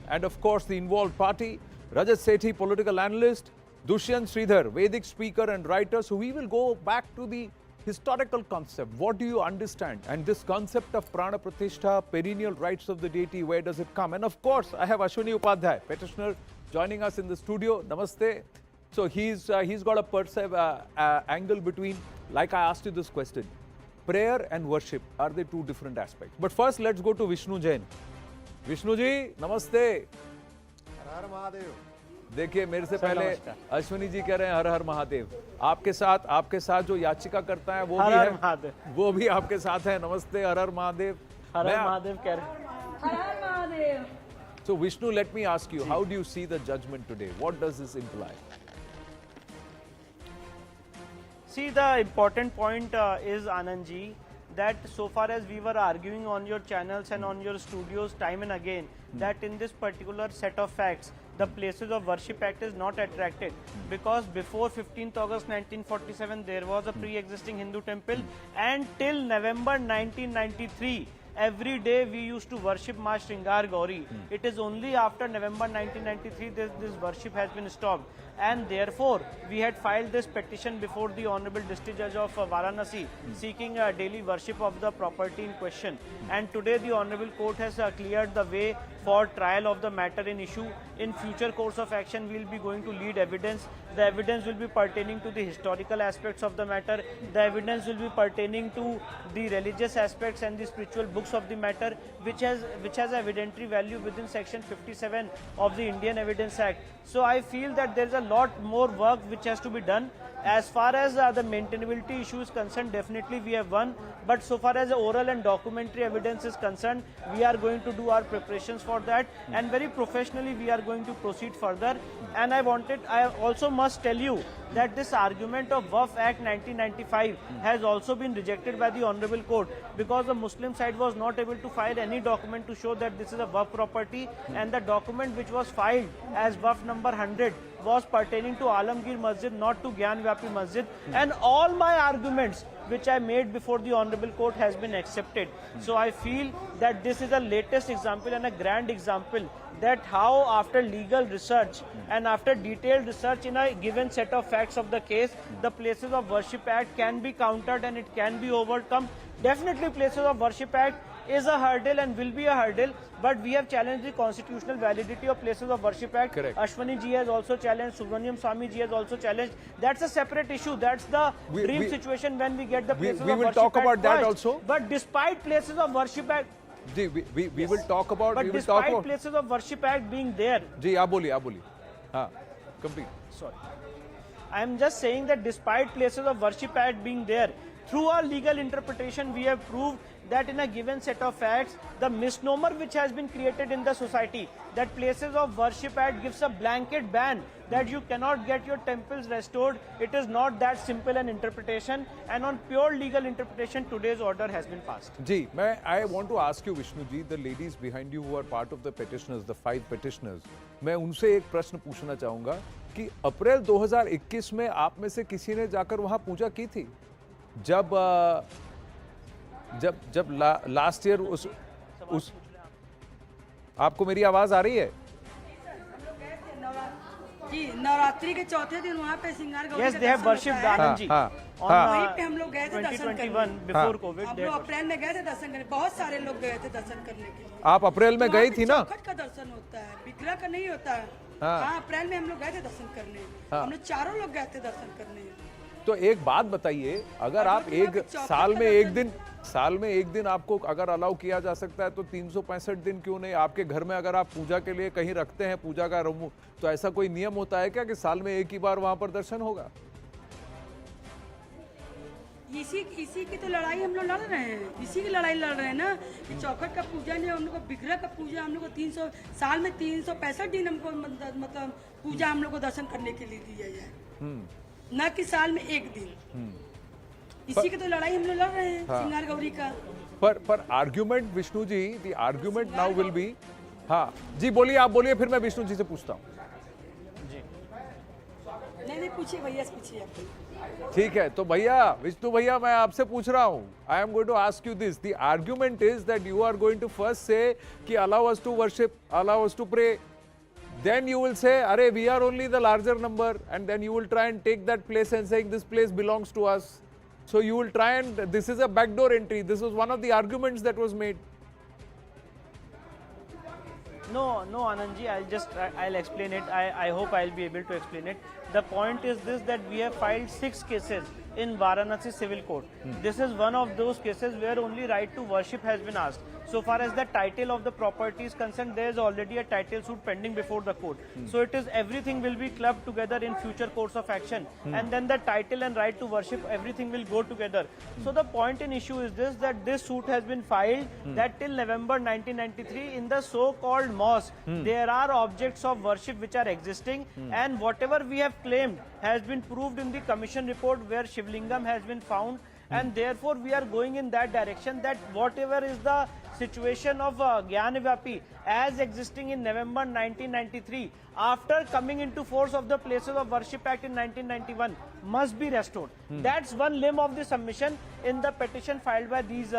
Speaker 11: And of course the involved party, Rajat Sethi, political analyst, Dushyant Sridhar, Vedic speaker and writer. So we will go back to the historical concept. What do you understand? And this concept of Prana Pratishtha, perennial rights of the deity, where does it come? And of course, I have Ashwini Upadhyay, petitioner, joining us in the studio. Namaste. So he's got a angle between, like I asked you this question, prayer and worship, are they two different aspects? But first, let's go to Vishnu Jain. Vishnu ji, namaste.
Speaker 4: हर हर महादेव।
Speaker 11: देखिए, मेरे से पहले अश्विनी जी कह रहे हैं हर हर महादेव। आपके साथ जो याचिका करता है वो भी आपके साथ है। नमस्ते, हर हर महादेव।
Speaker 24: हर हर महादेव कह रहे हैं।
Speaker 1: हर हर Mahadev.
Speaker 11: So Vishnu, let me ask you, how do you see the judgment today? What does this imply?
Speaker 24: See, the important point is, Anandji, that so far as we were arguing on your channels and on your studios time and again, that in this particular set of facts, the Places of Worship Act is not attracted because before 15th August 1947 there was a pre-existing Hindu temple, and till November 1993 every day we used to worship Ma Shringar Gauri. It is only after November 1993 this worship has been stopped, and therefore we had filed this petition before the Honorable District Judge of Varanasi seeking a daily worship of the property in question. And today the Honorable Court has cleared the way for trial of the matter in issue. In future course of action we will be going to lead evidence. The evidence will be pertaining to the historical aspects of the matter. The evidence will be pertaining to the religious aspects and the spiritual books of the matter, which has evidentiary value within section 57 of the Indian Evidence Act. So I feel that there is a lot more work which has to be done. As far as the maintainability issue is concerned, definitely we have won. But so far as the oral and documentary evidence is concerned, we are going to do our preparations for that, and very professionally we are going to proceed further. And I also must tell you that this argument of Waqf Act 1995 has also been rejected by the Honorable Court because the Muslim side was not able to file any document to show that this is a Waqf property, and the document which was filed as Waqf number 100
Speaker 12: was pertaining to Alamgir Masjid, not to Gyanvapi Masjid. And all my arguments which I made before the Honorable Court has been accepted. So I feel that this is the latest example and a grand example that how after legal research and after detailed research in a given set of facts of the case, the Places of Worship Act can be countered and it can be overcome. Definitely Places of Worship Act is a hurdle and will be a hurdle, but we have challenged the constitutional validity of Places of Worship Act.
Speaker 11: Correct.
Speaker 12: Ashwani ji has also challenged, Subramaniam Swami ji has also challenged. That's a separate issue. That's the dream situation when we get the Places of Worship Act.
Speaker 11: We will talk about that
Speaker 12: first.
Speaker 11: also.
Speaker 12: But despite Places of Worship Act,
Speaker 11: ji we will talk about.
Speaker 12: But despite Places of Worship Act being there,
Speaker 11: जी आप बोलिए हाँ complete.
Speaker 12: Sorry, I am just saying that despite Places of Worship Act being there, through our legal interpretation we have proved that in a given set of facts, the misnomer which has been created in the society, that Places of Worship Act gives a blanket ban that you cannot get your temples restored. It is not that simple an interpretation, and on pure legal interpretation, today's order has been passed.
Speaker 11: Ji I want to ask you Vishnu ji, the ladies behind you who are part of the petitioners, the 5 petitioners, मैं उनसे एक प्रश्न पूछना चाहूँगा कि अप्रैल 2021 में आप में से किसी ने जाकर वहाँ पूजा की थी? जब लास्ट ईयर उस आपको मेरी आवाज आ रही है?
Speaker 13: जी नवरात्रि के चौथे दिन वहाँ पे श्रृंगार Gauri
Speaker 12: Yes, they have worshipped Anand ji.
Speaker 13: वहीं पे हम लोग गए थे दर्शन करने।
Speaker 12: before COVID.
Speaker 13: हम लोग अप्रैल में गए थे दर्शन करने, बहुत सारे लोग गए थे दर्शन करने के लिए।
Speaker 11: आप अप्रैल में गई थी ना?
Speaker 13: चौखट का दर्शन होता है, विग्रह का नहीं होता है। हाँ, अप्रैल में हम लोग गए थे दर्शन करने। हम लोग चारों लोग गए थे दर्शन करने।
Speaker 11: तो एक बात बताइए, अगर आप एक साल में एक दिन आपको अगर अलाउ किया जा सकता है तो 365 दिन क्यों नहीं? आपके घर में अगर आप पूजा के लिए कहीं रखते हैं पूजा का रूम, तो ऐसा कोई नियम होता है क्या कि साल में एक ही बार वहां पर दर्शन होगा?
Speaker 13: इसी की तो लड़ाई हम लोग लड़ रहे हैं, इसी की लड़ाई लड़ रहे हैं ना कि चौखट का पूजा नहीं, हम लोग को विग्रह का पूजा, हम लोग को 300 साल में 365 दिन हमको मतलब पूजा हम लोग को दर्शन करने के लिए दिया जाए, न कि साल में एक दिन। इसी की तो लड़ाई हम लोग लड़ रहे हैं, श्रृंगार गौरी का।
Speaker 11: पर argument Vishnu ji, the argument now will be, हाँ जी बोलिए, आप बोलिए, फिर मैं विष्णु जी से पूछता हूँ।
Speaker 13: नहीं पूछिए भैया, पूछिए।
Speaker 11: ठीक है, तो भैया विष्णु भैया मैं आपसे पूछ रहा हूँ, I am going to ask you this, the argument is that you are going to first say कि allow us to worship, allow us to pray, then you will say arey we are only the larger number, and then you will try and take that place and saying this place belongs to us, so you will try and this is a backdoor entry. This was one of the arguments that was made.
Speaker 12: No Anandji, I'll explain it. I hope I'll be able to explain it. The point is this, that we have filed 6 cases in Varanasi civil court. This is one of those cases where only right to worship has been asked. So far as the title of the property is concerned, there is already a title suit pending before the court. So it is, everything will be clubbed together in future course of action, and then the title and right to worship, everything will go together. So the point in issue is this, that this suit has been filed that till November 1993 in the so-called mosque, there are objects of worship which are existing, and whatever we have claimed has been proved in the commission report where Shivlingam has been found, and therefore we are going in that direction, that whatever is the situation of Gyanvapi as existing in November 1993 after coming into force of the Places of Worship Act in 1991 must be restored. That's one limb of the submission in the petition filed by these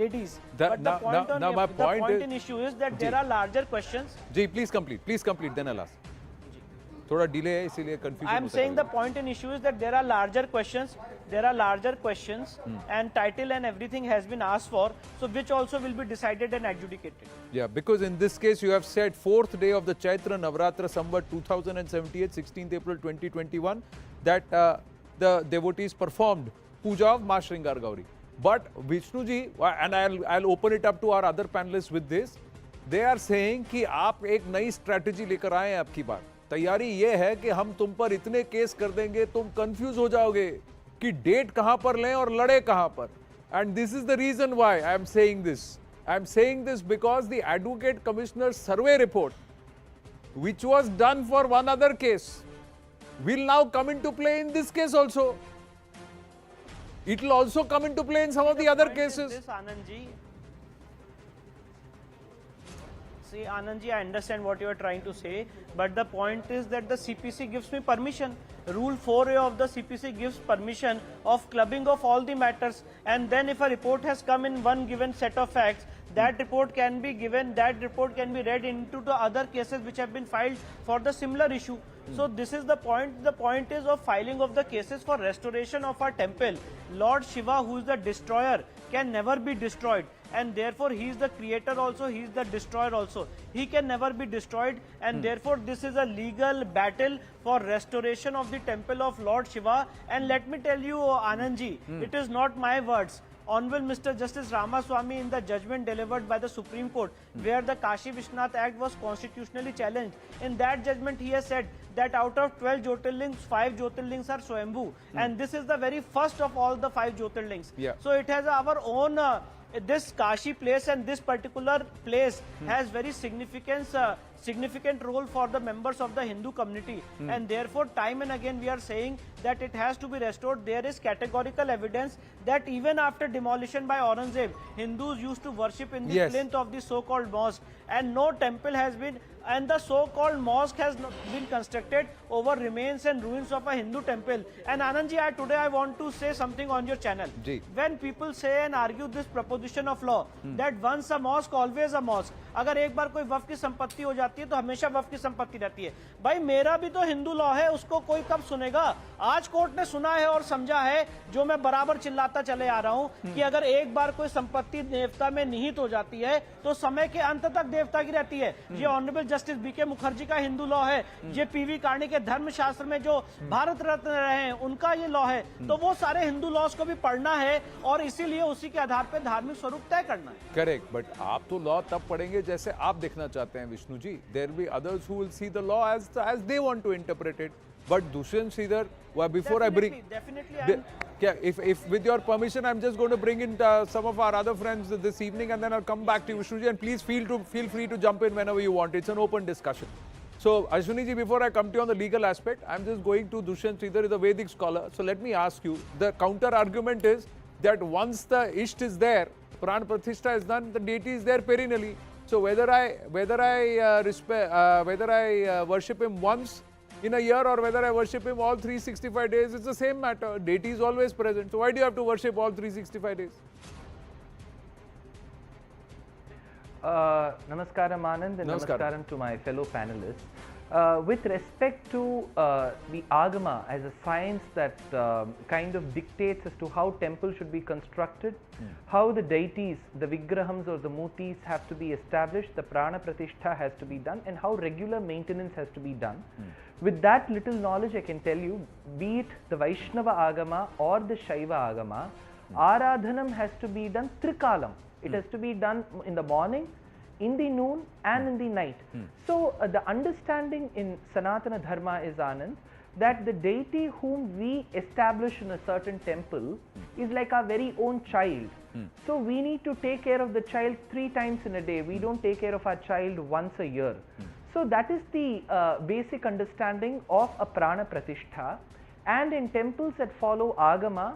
Speaker 12: ladies. But the point in issue is that there are larger questions.
Speaker 11: जी please complete, then I'll ask. थोड़ा delay है इसीलिए confusion
Speaker 12: I am saying the point in issue is that there are larger questions, and title and everything has been asked for, so which also will be decided and adjudicated.
Speaker 11: Yeah, because in this case you have said 4th day of the Chaitra Navratra Samvat 2078, 16th April 2021, that the devotees performed puja of Ma Shringar Gauri. But Vishnu ji, and I'll open it up to our other panelists with this, they are saying कि आप एक नई strategy लेकर आए हैं आपकी बार। तैयारी ये है कि हम तुम पर इतने केस कर देंगे, तुम कंफ्यूज हो जाओगे कि डेट कहां पर लें और लड़े कहां पर। And this is the reason why I am saying this. I am saying this because the advocate commissioner survey report which was done for one other case will now come into play in this case also. It will also come into play in some of the other cases.
Speaker 12: This, Anand ji, See, Anandji, I understand what you are trying to say, but the point is that the CPC gives me permission. Rule 4A of the CPC gives permission of clubbing of all the matters, and then if a report has come in one given set of facts, that report can be given, that report can be read into the other cases which have been filed for the similar issue. So this is the point. The point is of filing of the cases for restoration of our temple. Lord Shiva, who is the destroyer, can never be destroyed, and therefore he is the creator also, he is the destroyer also. He can never be destroyed, and therefore this is a legal battle for restoration of the temple of Lord Shiva. And let me tell you, Anandji, it is not my words. Honorable Mr. Justice Ramaswamy, in the judgment delivered by the Supreme Court, where the Kashi Vishwanath Act was constitutionally challenged, in that judgment he has said that out of 12 Jyotirlings, 5 Jyotirlings are Swayambhu, and this is the very first of all the 5 Jyotirlings. So it has our own, this Kashi place, and this particular place has very significant role for the members of the Hindu community, and therefore time and again we are saying that it has to be restored. There is categorical evidence that even after demolition by Aurangzeb, Hindus used to worship in the plinth of the so-called mosque, and no temple has been, and the so-called mosque has been constructed over remains and ruins of a Hindu temple. And Anandji, today I want to say something on your channel. When people say and argue this proposition of law that once a mosque, always a mosque, अगर एक बार कोई वफ की संपत्ति हो जाती है तो हमेशा वफ की संपत्ति रहती है। भाई मेरा भी तो हिंदू लॉ है, उसको कोई कब सुनेगा? आज कोर्ट ने सुना है और समझा है, जो मैं बराबर चिल्लाता चले आ रहा हूं कि अगर एक बार कोई संपत्ति देवता में निहित हो जाती है तो समय के अंत तक देवता की रहती है। ये ऑनरेबल जस्टिस बीके मुखर्जी का हिंदू लॉ है, ये पीवी कार्णी के धर्मशास्त्र में जो भारत रत्न रहे हैं उनका ये लॉ है। तो वो सारे हिंदू लॉज को भी पढ़ना है और इसीलिए उसी के आधार पर धार्मिक स्वरूप तय करना है।
Speaker 11: करेक्ट, बट आप तो लॉ तब पढ़ेंगे जैसे आप देखना चाहते हैं Vishnu ji. There will be others who will see the law as they want to interpret it. But Dushyant Sridhar, before I bring, if with your permission, I'm just going to bring in some of our other friends this evening, and then I'll come back to you, Vishnu ji, and please feel free to jump in whenever you want. It's an open discussion. So, Ashwini ji, before I come to you on the legal aspect, I'm just going to Dushyant Sridhar, is a Vedic scholar. So let me ask you, the counter argument is that once the Isht is there, Pran Pratishtha is done, the deity is there perennially. So whether I worship him once in a year or whether I worship him all 365 days, it's the same matter. Deity is always present. So why do you have to worship all 365 days?
Speaker 6: Namaskaram Anand and namaskaram to my fellow panelists. With respect to the Agama as a science that kind of dictates as to how temples should be constructed, how the deities, the Vigrahams or the Murtis have to be established, the Prana Pratishtha has to be done, and how regular maintenance has to be done. With that little knowledge, I can tell you, be it the Vaishnava Agama or the Shaiva Agama, Aradhanam has to be done Trikalam. It has to be done in the morning, in the noon and in the night. So the understanding in Sanatana Dharma is, Anand, that the deity whom we establish in a certain temple is like our very own child. So we need to take care of the child 3 times in a day. We don't take care of our child once a year. So that is the basic understanding of a Prana Pratishtha. And in temples that follow Agama,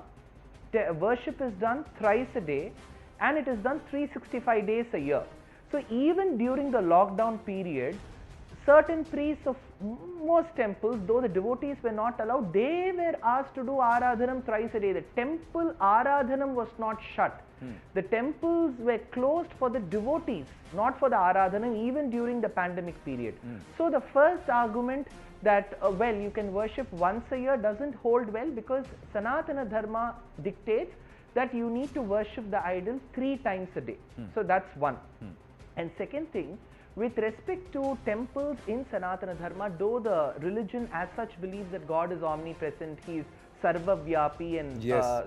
Speaker 6: worship is done thrice a day and it is done 365 days a year. So even during the lockdown period, certain priests of most temples, though the devotees were not allowed, they were asked to do Aradhanam thrice a day. The temple Aradhanam was not shut. The temples were closed for the devotees, not for the Aradhanam, even during the pandemic period. So the first argument that, well, you can worship once a year doesn't hold well, because Sanatana Dharma dictates that you need to worship the idol 3 times a day. So that's one. And second thing, with respect to temples in Sanatana Dharma, though the religion as such believes that God is omnipresent, He is Sarvavyapi and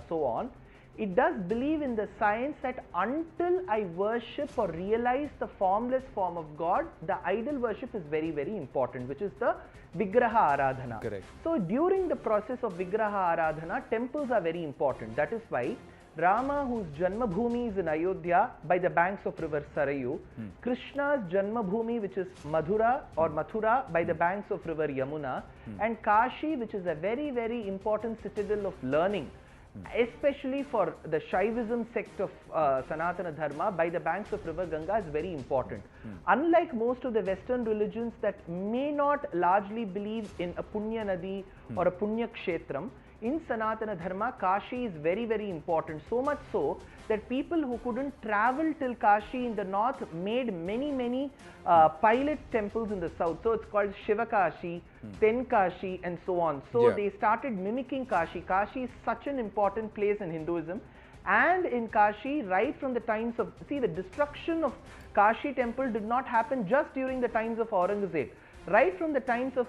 Speaker 6: so on, it does believe in the science that until I worship or realize the formless form of God, the idol worship is very, very important, which is the Vigraha Aradhana.
Speaker 11: Correct.
Speaker 6: So during the process of Vigraha Aradhana, temples are very important. That is why Rama, whose Janmabhumi is in Ayodhya by the banks of river Sarayu, Krishna's Janmabhumi, which is Madhura or Mathura by the banks of river Yamuna, and Kashi, which is a very, very important citadel of learning, especially for the Shaivism sect of Sanatana Dharma by the banks of river Ganga is very important. Unlike most of the Western religions that may not largely believe in a Punya Nadi or a Punya Kshetram, in Sanatana Dharma, Kashi is very, very important. So much so that people who couldn't travel till Kashi in the north made many pilot temples in the south. So it's called Shiva Kashi, Ten Kashi, and so on. So they started mimicking Kashi. Kashi is such an important place in Hinduism. And in Kashi, right from the times of, see, the destruction of Kashi temple did not happen just during the times of Aurangzeb. Right from the times of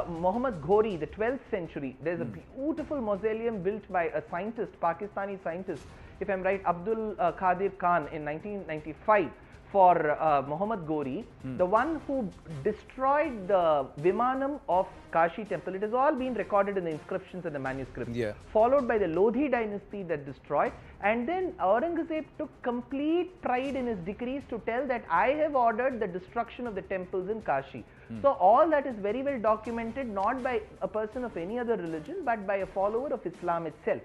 Speaker 6: Muhammad Ghori, the 12th century, there's a beautiful mausoleum built by a scientist, Pakistani scientist, if I'm right, Abdul Qadir Khan in 1995 for Muhammad Ghori, the one who destroyed the Vimanam of Kashi temple. It has all been recorded in the inscriptions and the manuscripts. Followed by the Lodhi dynasty that destroyed, and then Aurangzeb took complete pride in his decrees to tell that I have ordered the destruction of the temples in Kashi. So all that is very well documented, not by a person of any other religion, but by a follower of Islam itself.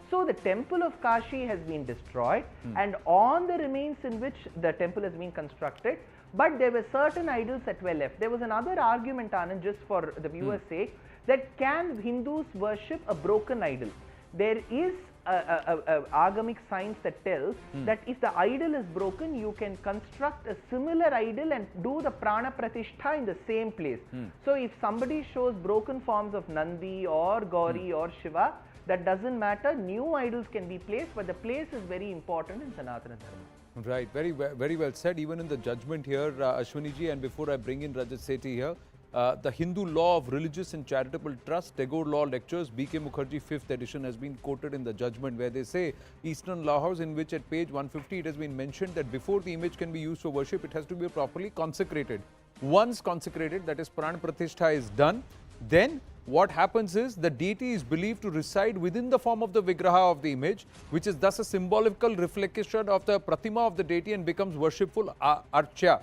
Speaker 6: So the temple of Kashi has been destroyed, and on the remains in which the temple has been constructed, but there were certain idols that were left. There was another argument, Anand, just for the viewers' sake, that can Hindus worship a broken idol? There is a agamic science that tells that if the idol is broken, you can construct a similar idol and do the prana pratishtha in the same place. So if somebody shows broken forms of Nandi or Gauri or Shiva, that doesn't matter. New idols can be placed, but the place is very important in Sanatana Dharma.
Speaker 11: Right, very well said. Even in the judgment here, Ashwini ji, and before I bring in Rajat Sethi here, the Hindu Law of Religious and Charitable Trust, Tagore Law Lectures, B.K. Mukherjee 5th edition has been quoted in the judgment, where they say, Eastern Law House, in which at page 150 it has been mentioned that before the image can be used for worship, it has to be properly consecrated. Once consecrated, that is Pran Pratishtha is done, then what happens is the deity is believed to reside within the form of the Vigraha of the image, which is thus a symbolical reflection of the Pratima of the deity and becomes worshipful Archa.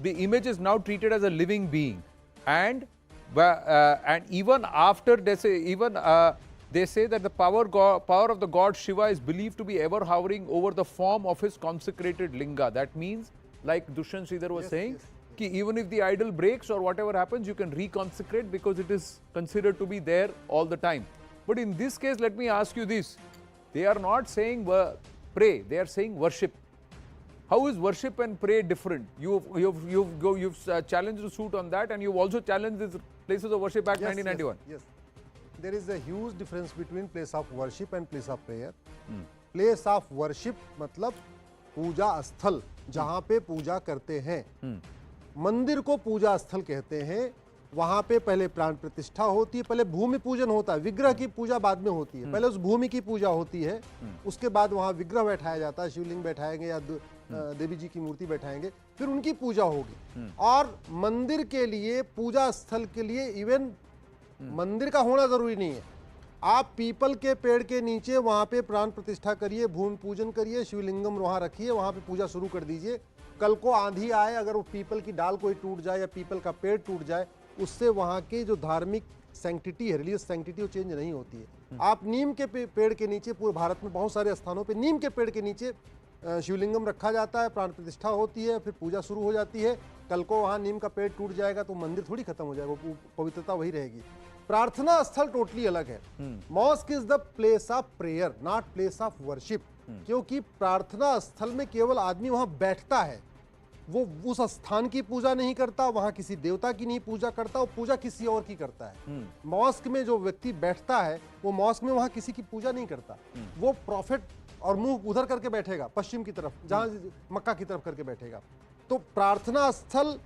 Speaker 11: The image is now treated as a living being. And even after they say that the power of the god Shiva is believed to be ever hovering over the form of his consecrated linga. That means, like Dushyant Sridhar was saying, ki even if the idol breaks or whatever happens, you can reconsecrate because it is considered to be there all the time. But in this case, let me ask you this: they are not saying pray; they are saying worship. How is worship and pray different? You've challenged the suit on that, and you've also challenged this Places of Worship Act 1991.
Speaker 4: Yes. There is a huge difference between place of worship and place of prayer. Place of worship मतलब पूजा स्थल, जहाँ पे पूजा करते हैं. मंदिर को पूजा स्थल कहते हैं. वहाँ पे पहले प्राण प्रतिष्ठा होती है, पहले भूमि पूजन होता है, विग्रह की पूजा बाद में होती है. पहले उस भूमि की पूजा होती है, उसके बाद वहाँ विग्रह बैठाया जाता है, शिवलिंग बैठाएंगे या देवी जी की मूर्ति बैठाएंगे, फिर उनकी पूजा होगी. और मंदिर के लिए, पूजा स्थल के लिए इवन मंदिर का होना जरूरी नहीं है. आप पीपल के पेड़ के नीचे वहाँ पे प्राण प्रतिष्ठा करिए, भूमि पूजन करिए, शिवलिंगम वहाँ रखिए, वहाँ पे पूजा शुरू कर दीजिए. कल को आंधी आए, अगर वो पीपल की डाल कोई टूट जाए या पीपल का पेड़ टूट जाए, उससे वहाँ की जो धार्मिक सैंक्टिटी है, रिलीजियस सैंक्टिटी, वो चेंज नहीं होती है. आप नीम के पेड़ के नीचे, पूरे भारत में बहुत सारे स्थानों पे नीम के पेड़ के नीचे शिवलिंगम रखा जाता है, प्राण प्रतिष्ठा होती है, फिर पूजा शुरू हो जाती है. कल को वहाँ नीम का पेड़ टूट जाएगा तो मंदिर थोड़ी खत्म हो जाएगा, पवित्रता वही रहेगी. प्रार्थना स्थल टोटली अलग है. Mask is the place of prayer, not place of worship. क्योंकि प्रार्थना स्थल में केवल आदमी वहां बैठता है, वो उस स्थान की पूजा नहीं करता, वहां किसी देवता की नहीं पूजा करता, वो पूजा किसी और की करता है. मॉस्क में जो व्यक्ति बैठता है, वो मॉस्क में वहां किसी की पूजा नहीं करता. वो प्रॉफिट और मुंह उधर करके बैठेगा, पश्चिम की तरफ, जहां मक्का की तरफ करके बैठेगा. तो प्रार्थना स्थल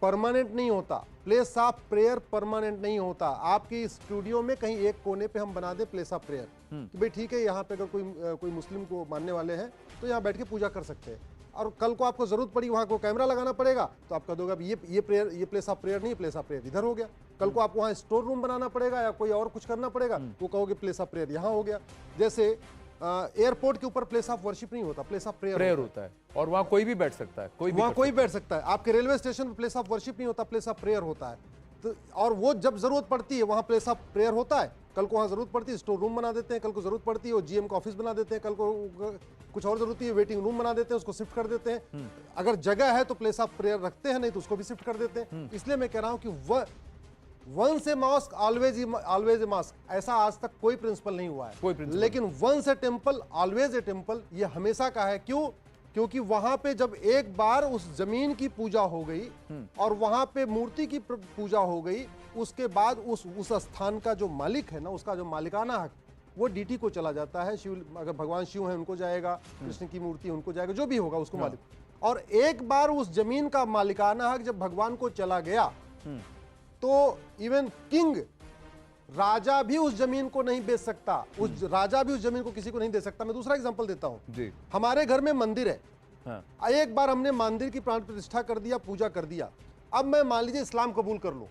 Speaker 4: परमानेंट नहीं होता, प्लेस ऑफ प्रेयर परमानेंट नहीं होता. आपके स्टूडियो में कहीं एक कोने पे हम बना दे प्लेस ऑफ प्रेयर, कि भाई ठीक है, यहाँ पे अगर कोई मुस्लिम को मानने वाले हैं तो यहाँ बैठ के पूजा कर सकते हैं. और कल को आपको जरूरत पड़ी, वहाँ को कैमरा लगाना पड़ेगा, तो आप कह दोगे ये प्रेयर, ये प्लेस ऑफ प्रेयर नहीं, प्लेस ऑफ प्रेयर इधर हो गया. कल को आपको वहाँ स्टोर रूम बनाना पड़ेगा या कोई और कुछ करना पड़ेगा, तो कहोगे प्लेस ऑफ प्रेयर यहाँ हो गया. जैसे एयरपोर्ट के ऊपर प्लेस ऑफ वर्शिप नहीं होता, प्लेस ऑफ प्रेयर होता है. और वहाँ कोई भी बैठ सकता है, वहाँ कोई बैठ सकता है. आपके रेलवे स्टेशन पर प्लेस ऑफ वर्शिप नहीं होता, प्लेस ऑफ प्रेयर होता है. तो और वो जब जरूरत पड़ती है वहाँ प्लेस ऑफ प्रेयर होता है. कल को वहाँ जरूरत पड़ती है स्टोर रूम बना देते हैं, कल को जरूरत पड़ती है वो जीएम का ऑफिस बना देते हैं, कल को कुछ और जरूरत है वेटिंग रूम बना देते हैं, उसको शिफ्ट कर देते हैं। अगर जगह है तो प्लेस ऑफ प्रेयर रखते हैं, नहीं तो उसको भी शिफ्ट कर देते हैं। इसलिए मैं कह रहा हूं कि once a mosque always a mosque, ऐसा आज तक कोई प्रिंसिपल नहीं हुआ है। लेकिन once a temple always a temple, ये हमेशा का है। क्यों? क्योंकि वहां पे जब एक बार उस जमीन की पूजा हो गई और वहां पे मूर्ति की पूजा हो गई, उसके बाद उस स्थान का जो मालिक है ना, उसका जो मालिकाना हक वो डीटी को चला जाता है। शिव, अगर भगवान शिव है उनको जाएगा, कृष्ण की मूर्ति उनको जाएगा, जो भी होगा उसको मालिक। और एक बार उस जमीन का मालिकाना हक जब भगवान को चला गया तो इवन किंग, राजा भी उस जमीन को नहीं बेच सकता, उस राजा भी उस जमीन को किसी को नहीं दे सकता। मैं दूसरा एग्जांपल देता हूं। हमारे घर में मंदिर है, एक बार हमने मंदिर की प्राण प्रतिष्ठा कर दिया, पूजा कर दिया। अब मैं मान लीजिए इस्लाम कबूल कर लूं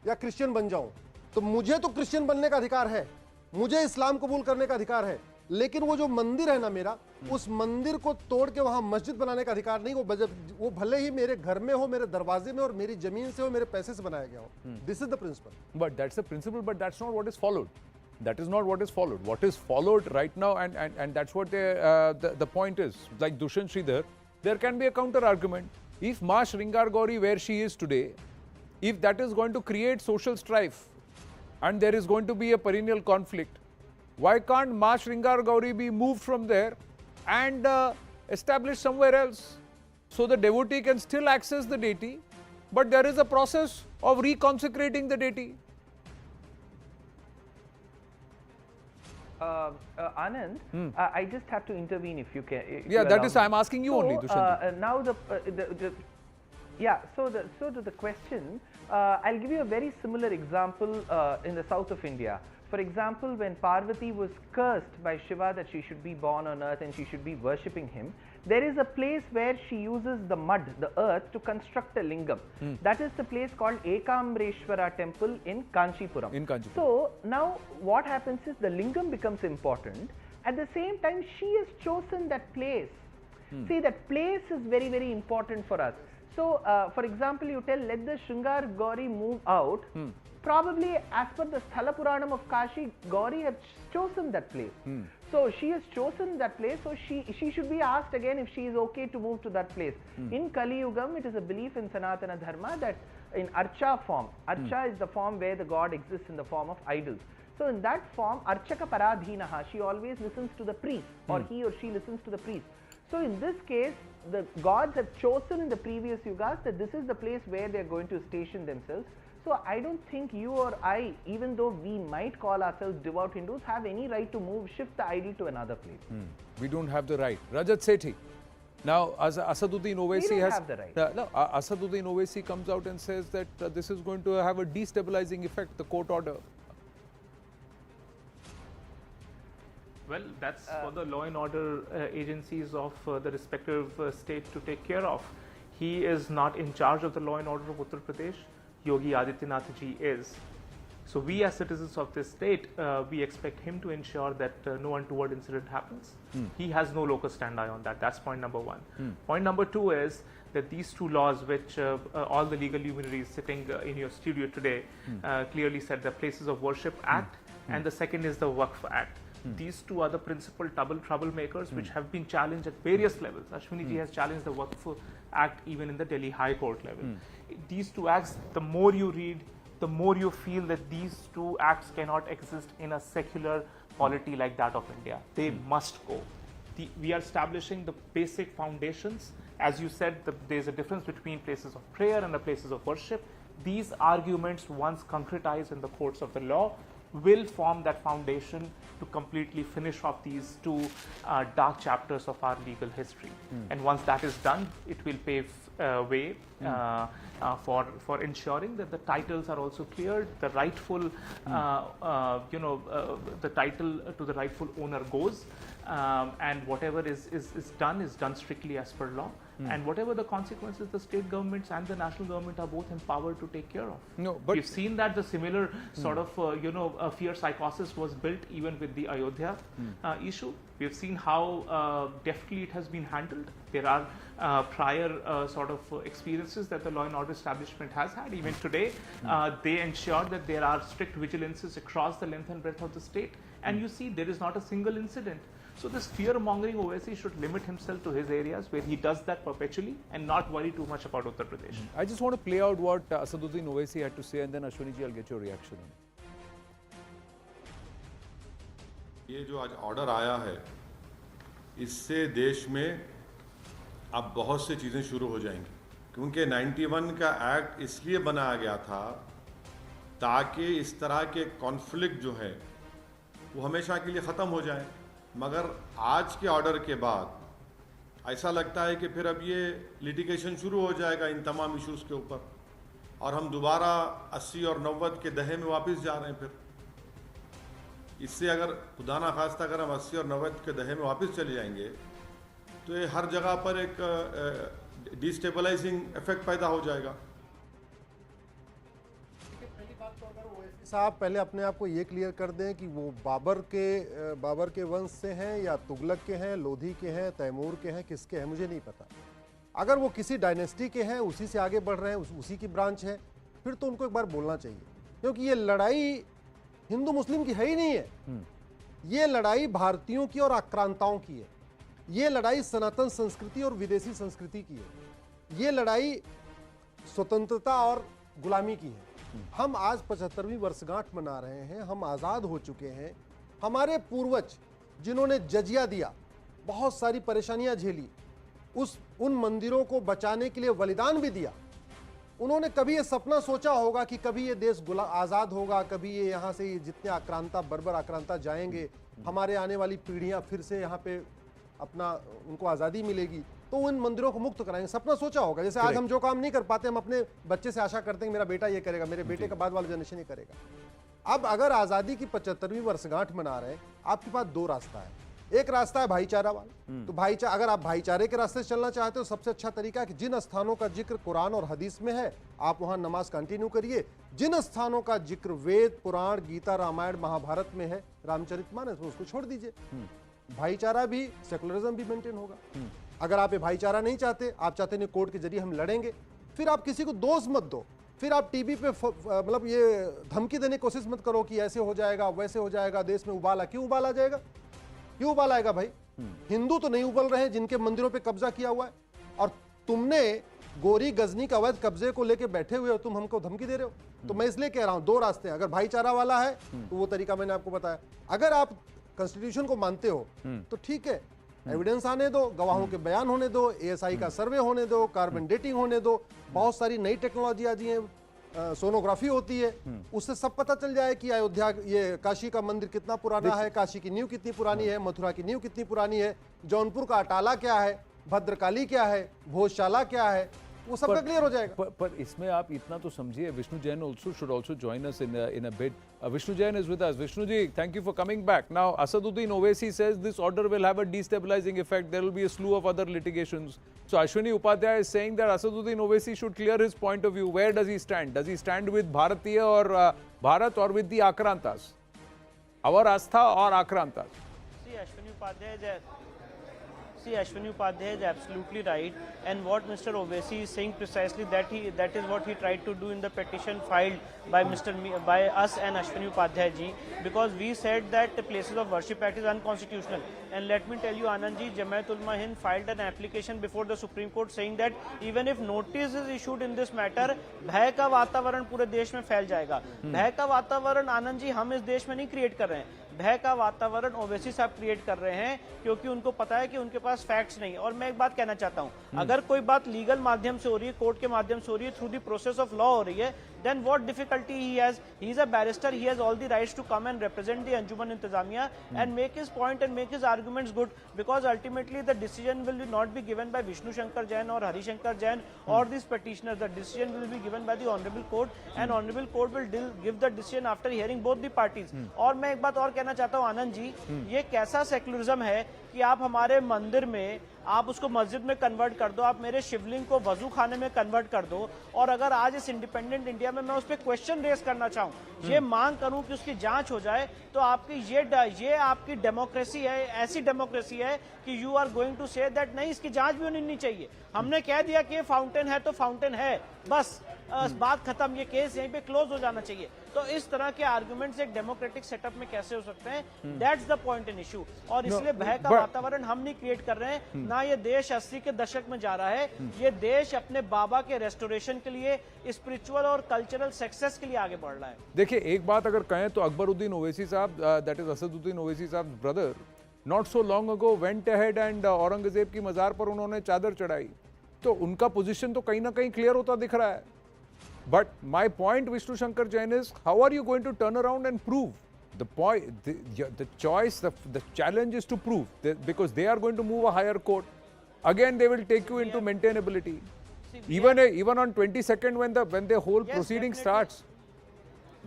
Speaker 4: या क्रिश्चियन बन जाऊं, तो मुझे तो क्रिश्चियन बनने का अधिकार है, मुझे इस्लाम कबूल करने का अधिकार है, लेकिन वो जो मंदिर है ना मेरा, उस मंदिर को तोड़ के वहां मस्जिद बनाने का अधिकार नहीं। वो भले ही मेरे घर में हो, मेरे दरवाजे में और मेरी जमीन से हो, मेरे पैसे से बनाया गया हो। This is the principle.
Speaker 11: But that's a principle, but that's not what is followed. That is not what is followed. What is followed right now, and that's what the point is. Like Dushan Sridhar, there can be a counter argument. If Ma Shringar Gauri, where she is today, if that is going to create social strife and there is going to be a perennial conflict, why can't Ma Shringar Gauri be moved from there and established somewhere else, so the devotee can still access the deity, but there is a process of reconsecrating the deity?
Speaker 6: Anand, I just have to intervene if you can.
Speaker 11: Yeah, that is, I'm asking you only, Dushanti.
Speaker 6: Now to the question, I'll give you a very similar example in the south of India. For example, when Parvati was cursed by Shiva that she should be born on earth and she should be worshipping him, there is a place where she uses the mud, the earth, to construct a lingam. That is the place called Ekamreshwara temple in Kanchipuram. So now what happens is the lingam becomes important. At the same time, she has chosen that place. See, that place is very, very important for us. So, for example, you tell, let the Shringar Gauri move out. Probably, as per the Sthala Puranam of Kashi, Gauri has chosen that place. So, she has chosen that place, so she should be asked again if she is okay to move to that place. In Kali Yugam, it is a belief in Sanatana Dharma that in Archa form, Archa is the form where the god exists in the form of idols. So, in that form, Archaka Paradhinaha, she always listens to the priest, or he or she listens to the priest. So, in this case, the gods have chosen in the previous yugas that this is the place where they are going to station themselves. So, I don't think you or I, even though we might call ourselves devout Hindus, have any right to shift the idol to another place.
Speaker 11: We don't have the right. Rajat Sethi. Now, Asaduddin Owaisi has...
Speaker 6: have the right.
Speaker 11: No, Asaduddin Owaisi comes out and says that this is going to have a destabilizing effect, the court order.
Speaker 16: Well, that's for the law and order agencies of the respective states to take care of. He is not in charge of the law and order of Uttar Pradesh. Yogi Adityanath ji is. So we as citizens of this state, we expect him to ensure that no untoward incident happens. He has no locus standi on that. That's point number one. Point number two is that these two laws, which all the legal luminaries sitting in your studio today clearly said, the Places of Worship Act, and the second is the Waqf Act. These two are the principal troublemakers which have been challenged at various levels. Ashwini ji has challenged the Waqf Act even in the Delhi High Court level. These two acts, the more you read, the more you feel that these two acts cannot exist in a secular polity like that of India. They must go. We are establishing the basic foundations. As you said, there is a difference between places of prayer and the places of worship. These arguments, once concretized in the courts of the law, will form that foundation to completely finish off these two dark chapters of our legal history. And once that is done, it will pave way for ensuring that the titles are also cleared, the rightful, the title to the rightful owner goes, and whatever is done strictly as per law. And whatever the consequences, the state governments and the national government are both empowered to take care of.
Speaker 11: No, but
Speaker 16: we've seen that the similar sort of fear psychosis was built even with the Ayodhya issue. We've seen how deftly it has been handled. There are prior sort of experiences that the law and order establishment has had. Even today, they ensure that there are strict vigilances across the length and breadth of the state. And you see, there is not a single incident. So this fear-mongering Owaisi should limit himself to his areas where he does that perpetually and not worry too much about Uttar Pradesh.
Speaker 11: I just want to play out what Asaduddin Owaisi had to say, and then Ashwini ji, I'll get your reaction on it.
Speaker 14: ये जो आज order आया है, इससे देश में अब बहुत सी चीज़ें शुरू हो जाएंगी, क्योंकि 91 का एक्ट इसलिए बनाया गया था ताकि इस तरह के कॉन्फ्लिक्ट जो है वो हमेशा के लिए ख़त्म हो जाए। मगर आज के ऑर्डर के बाद ऐसा लगता है कि फिर अब ये लिटिगेशन शुरू हो जाएगा इन तमाम इश्यूज़ के ऊपर, और हम दोबारा 80 और 90 के दहे में वापस जा रहे हैं। फिर इससे अगर खुदा ना खास्ता अगर हम 80 और 90 के दहे में वापस चले जाएंगे तो ये हर जगह पर एक डिस्टेबलाइजिंग इफेक्ट पैदा हो जाएगा।
Speaker 4: साहब पहले अपने आप को ये क्लियर कर दें कि वो बाबर के वंश से हैं या तुगलक के हैं, लोधी के हैं, तैमूर के हैं, किसके हैं मुझे नहीं पता। अगर वो किसी डायनेस्टी के हैं, उसी से आगे बढ़ रहे हैं, उसी की ब्रांच है, फिर तो उनको एक बार बोलना चाहिए, क्योंकि ये लड़ाई हिंदू मुस्लिम की है ही नहीं है। ये लड़ाई भारतीयों की और आक्रांताओं की है। ये लड़ाई सनातन संस्कृति और विदेशी संस्कृति की है। ये लड़ाई स्वतंत्रता और गुलामी की है। हम आज 75वीं वर्षगांठ मना रहे हैं, हम आज़ाद हो चुके हैं। हमारे पूर्वज जिन्होंने जजिया दिया, बहुत सारी परेशानियां झेली, उन मंदिरों को बचाने के लिए बलिदान भी दिया, उन्होंने कभी ये सपना सोचा होगा कि कभी ये देश आज़ाद होगा, कभी ये यहाँ से जितने आक्रांता बर्बर आक्रांता जाएंगे, हमारे आने वाली पीढ़ियाँ फिर से यहाँ पे अपना उनको आज़ादी मिलेगी, तो उन मंदिरों को मुक्त कराएंगे, सपना सोचा होगा। जैसे आज हम जो काम नहीं कर पाते, हम अपने बच्चे से आशा करते हैं कि मेरा बेटा ये करेगा, मेरे बेटे का बाद वाला जनरेशन ये करेगा। अब अगर आज़ादी की 75वीं वर्षगांठ मना रहे हैं, आपके पास दो रास्ता है। एक रास्ता है भाईचारा वाला, तो अगर आप भाईचारे के रास्ते से चलना चाहते हो, सबसे अच्छा तरीका है कि जिन स्थानों का जिक्र कुरान और हदीस में है, आप वहां नमाज कंटिन्यू करिए। जिन स्थानों का जिक्र वेद, पुराण, गीता, रामायण, महाभारत में है, रामचरितमानस में, उसको छोड़ दीजिए। भाईचारा भी, सेकुलरिज्म भी मेंटेन होगा। अगर आप ये भाईचारा नहीं चाहते, आप चाहते नहीं कोर्ट के जरिए हम लड़ेंगे, फिर आप किसी को दोष मत दो। फिर आप टीवी पे मतलब ये धमकी देने की कोशिश मत करो कि ऐसे हो जाएगा, वैसे हो जाएगा, देश में उबाल। क्यों उबाल आ जाएगा? क्यों उबाल आएगा भाई? हिंदू तो नहीं उबल रहे हैं जिनके मंदिरों पे कब्जा किया हुआ है, और तुमने गोरी गजनी का अवैध कब्जे को लेके बैठे हुए हो, तुम हमको धमकी दे रहे हो। तो मैं इसलिए कह रहा हूं, दो रास्ते हैं। अगर भाईचारा वाला है तो वो तरीका मैंने आपको बताया। अगर आप कॉन्स्टिट्यूशन को मानते हो तो ठीक है, एविडेंस आने दो, गवाहों के बयान होने दो, एएसआई का सर्वे होने दो, कार्बन डेटिंग होने दो, बहुत सारी नई टेक्नोलॉजी आ गई है, सोनोग्राफी होती है, उससे सब पता चल जाए कि अयोध्या, ये काशी का मंदिर कितना पुराना है, काशी की नींव कितनी पुरानी है, मथुरा की नींव कितनी पुरानी है, जौनपुर का अटाला क्या है, भद्रकाली क्या है, भोजशाला क्या है, वो सब क्लियर हो जाएगा।
Speaker 11: पर इसमें आप इतना तो समझिए, Vishnu Jain should also join us in a bit. Vishnu Jain is with us. Vishnu ji, thank you for coming back. Now, Asaduddin Owaisi says this order will have a destabilizing effect. There will be a slew of other litigations. So Ashwini Upadhyay is saying that Asaduddin Owaisi should clear his point of view. Where does he stand? Does he stand with Bharatiya or Bharat, or with the Akrantas? Our Astha or Akrantas?
Speaker 12: Ashwini Upadhyay is absolutely right, and what Mr. Owaisi is saying precisely, that is what he tried to do in the petition filed by by us and Ashwini Upadhyay ji, because we said that the Places of Worship Act is unconstitutional. And let me tell you, Anand ji, Jamiat Ulama Hind filed an application before the Supreme Court saying that even if notice is issued in this matter, भय का वातावरण पूरे देश में फैल जाएगा। भय का वातावरण आनंद जी हम इस देश में नहीं क्रिएट कर रहे हैं, भय का वातावरण ओवैसी साहब क्रिएट कर रहे हैं, क्योंकि उनको पता है कि उनके पास फैक्ट्स नहीं। और मैं एक बात कहना चाहता हूं, अगर कोई बात लीगल माध्यम से हो रही है, कोर्ट के माध्यम से हो रही है, through the process of law हो रही है, then what difficulty he has? He is a barrister, he has all the rights to come and represent the Anjuman Intizamiya and make his point and make his arguments good, because ultimately the decision will not be given by Vishnu Shankar Jain or Hari Shankar Jain or these petitioners. The decision will be given by the Honorable Court, and Honorable Court will give the decision after hearing both the parties. और मैं एक बात और कहना चाहता हूँ आनंद जी, ये कैसा सेकुलरिज्म है कि आप हमारे मंदिर में आप उसको मस्जिद में कन्वर्ट कर दो, आप मेरे शिवलिंग को वजू खाने में कन्वर्ट कर दो, और अगर आज इस इंडिपेंडेंट इंडिया में मैं उस पर क्वेश्चन रेस करना चाहूँ, ये मांग करूँ कि उसकी जांच हो जाए, तो आपकी ये आपकी डेमोक्रेसी है, ऐसी डेमोक्रेसी है कि you are going to say that नहीं, इसकी जांच भी होनी चाहिए। हमने कह दिया कि ये फाउंटेन है तो फाउंटेन है, बस बात खत्म, ये केस यहीं पे क्लोज हो जाना चाहिए। तो इस तरह के आर्गुमेंट्स एक डेमोक्रेटिक सेटअप में कैसे हो सकते हैं, that's the point in issue. और इसलिए भय का वातावरण हम नहीं क्रिएट कर रहे हैं, ना ये देश 80 के दशक में जा रहा है, ये देश अपने बाबा के रेस्टोरेशन के लिए, स्पिरिचुअल और कल्चरल सक्सेस के लिए आगे बढ़ रहा है।
Speaker 11: देखिए, एक बात अगर कहें तो अकबरुद्दीन ओवैसी साहब, दैट इज असदुद्दीन ओवैसी साहब brother, not so long ago went ahead and Aurangzeb की मजार पर उन्होंने चादर चढ़ाई, तो उनका पोजीशन तो कहीं ना कहीं क्लियर होता दिख रहा है। But my point, Vishnu Shankar Jain, is how are you going to turn around and prove? The point, the choice, the challenge is to prove, because they are going to move a higher court. Again, they will take you into maintainability. Even on 22nd, when the whole proceeding starts,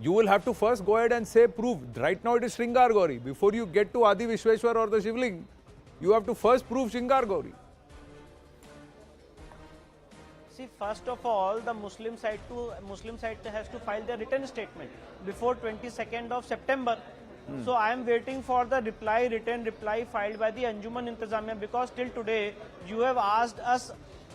Speaker 11: you will have to first go ahead and say prove. Right now it is Shringar Gauri. Before you get to Adi Vishweshwar or the Shivling, you have to first prove Shringar Gauri.
Speaker 12: See, first of all, the Muslim side has to file their written statement before 22nd of September. So I am waiting for the written reply filed by the Anjuman Intizamiya, because till today you have asked us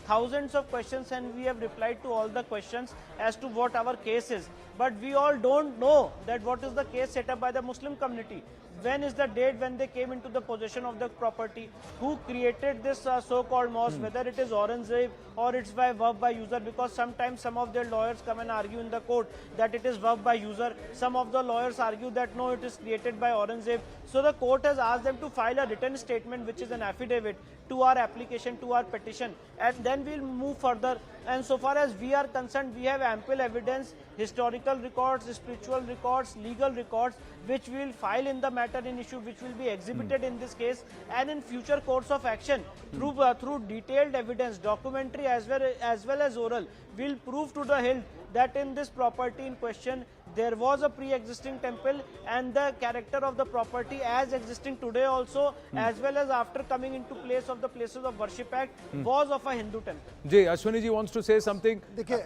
Speaker 12: thousands of questions and we have replied to all the questions as to what our case is. But we all don't know that what is the case set up by the Muslim community. When is the date when they came into the possession of the property? Who created this so-called mosque? Whether it is Aurangzeb or it's by Waqf by user, because sometimes some of their lawyers come and argue in the court that it is Waqf by user. Some of the lawyers argue that no, it is created by Aurangzeb. So the court has asked them to file a written statement, which is an affidavit, to our application, to our petition, and then we'll move further. And so far as we are concerned, we have ample evidence, historical records, spiritual records, legal records, which we will file in the matter in issue, which will be exhibited in this case and in future course of action through detailed evidence, documentary as well as oral. We'll prove to the hilt that in this property in question there was a pre-existing temple, and the character of the property as existing today also, as well as after coming into place of the Places of Worship Act, was of a Hindu temple.
Speaker 11: Ji, Ashwini ji wants to say something.
Speaker 4: देखिए,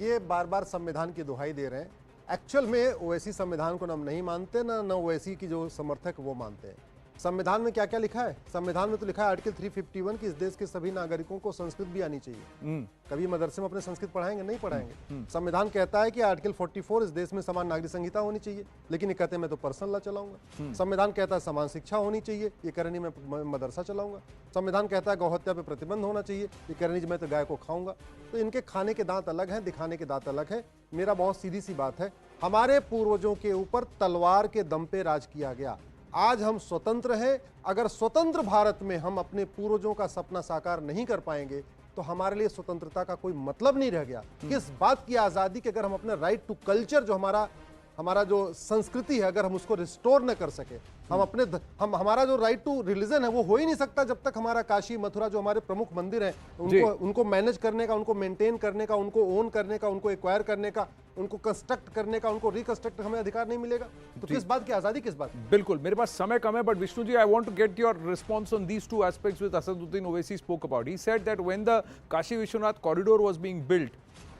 Speaker 4: ये बार-बार संविधान की दुहाई दे रहे हैं। Actual में ओवैसी संविधान को हम नहीं मानते, ना ओवैसी की जो समर्थक वो मानते हैं। संविधान में क्या क्या लिखा है? संविधान में तो लिखा है आर्टिकल 351 कि इस देश के सभी नागरिकों को संस्कृत भी आनी चाहिए। कभी मदरसे में अपने संस्कृत पढ़ाएंगे? नहीं पढ़ाएंगे। संविधान कहता है कि आर्टिकल 44 इस देश में समान नागरिक संहिता होनी चाहिए, लेकिन ये कहते हैं मैं तो पर्सनल लॉ चलाऊंगा। संविधान कहता है समान शिक्षा होनी चाहिए, ये कह रहे मैं मदरसा चलाऊंगा। संविधान कहता है गौहत्या पे प्रतिबंध होना चाहिए, ये कह रहे मैं तो गाय को खाऊंगा। तो इनके खाने के दांत अलग हैं, दिखाने के दांत अलग हैं। मेरा बहुत सीधी सी बात है, हमारे पूर्वजों के ऊपर तलवार के दम पे राज किया गया। आज हम स्वतंत्र हैं। अगर स्वतंत्र भारत में हम अपने पूर्वजों का सपना साकार नहीं कर पाएंगे तो हमारे लिए स्वतंत्रता का कोई मतलब नहीं रह गया। किस बात की आज़ादी कि अगर हम अपने राइट टू कल्चर, जो हमारा जो संस्कृति है, अगर हम उसको रिस्टोर न कर सके, हमारा जो राइट टू रिलीजन है वो हो ही नहीं सकता जब तक हमारा काशी मथुरा जो हमारे प्रमुख मंदिर हैं उनको मैनेज करने का, उनको मेंटेन करने का, उनको ओन करने का, उनको एक्वायर करने का, उनको कंस्ट्रक्ट करने का, उनको रिकंस्ट्रक्ट हमें अधिकार नहीं मिलेगा। तो किस बात की आजादी, किस बात?
Speaker 11: बिल्कुल, मेरे पास समय कम है, but Vishnu ji, I want to get your response on these two aspects which Asaduddin Owaisi spoke about. He said that when the Kashi Vishwanath corridor was being built,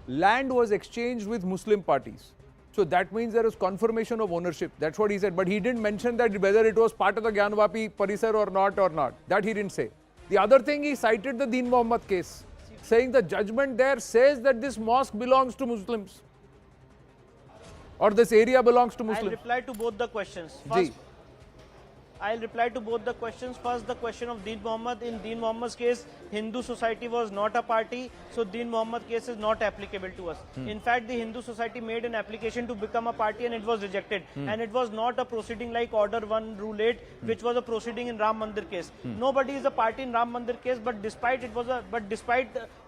Speaker 11: land was exchanged with Muslim parties. So that means there is confirmation of ownership. That's what he said. But he didn't mention that whether it was part of the Gyanvapi Parisar or not. That he didn't say. The other thing, he cited the Deen Mohammed case, saying the judgment there says that this mosque belongs to Muslims. Or this area belongs to Muslims.
Speaker 12: I'll reply to both the questions. First, I'll reply to both the questions. First, the question of Deen Mohammed. In Deen Mohammed's case, Hindu society was not a party, so Deen Mohammed case is not applicable to us. In fact, the Hindu society made an application to become a party and it was rejected. And it was not a proceeding like Order 1 Rule 8, which was a proceeding in Ram Mandir case. Nobody is a party in Ram Mandir case, but despite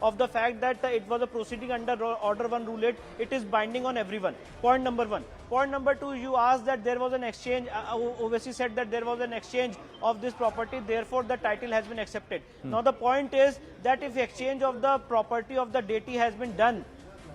Speaker 12: of the fact that it was a proceeding under Order 1 Rule 8, it is binding on everyone. Point number one. Point number two, you asked that there was an exchange. Owaisi said that there was an exchange of this property, therefore the title has been accepted. Now the point is that if exchange of the property of the deity has been done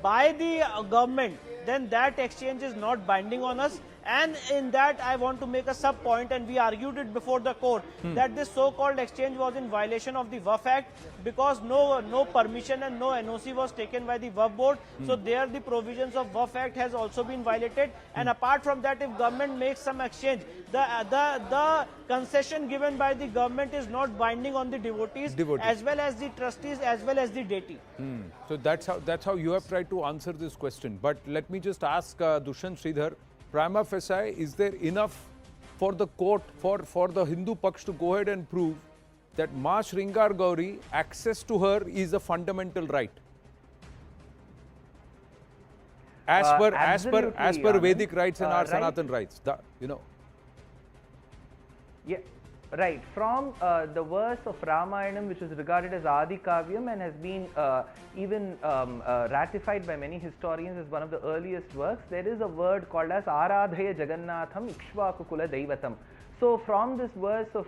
Speaker 12: by the government, then that exchange is not binding on us, And in that, I want to make a sub point, and we argued it before the court, that this so-called exchange was in violation of the Waqf Act, because no permission and no NOC was taken by the Waqf board. So there the provisions of Waqf Act has also been violated. And apart from that, if government makes some exchange, the concession given by the government is not binding on the devotees, as well as the trustees, as well as the deity.
Speaker 11: So that's how you have tried to answer this question. But let me just ask Dushyant Sridhar, prima facie, is there enough for the court, for the Hindu Paksh to go ahead and prove that Ma Shringar Gauri, access to her is a fundamental right? As per Vedic rights and our Sanatan rights,
Speaker 6: Yeah, right. From the verse of Ramayanam, which is regarded as Adi Kavyam and has been even ratified by many historians as one of the earliest works, there is a word called as Aradhaya Jagannatham Ikshvakukula Daivatam. So from this verse of,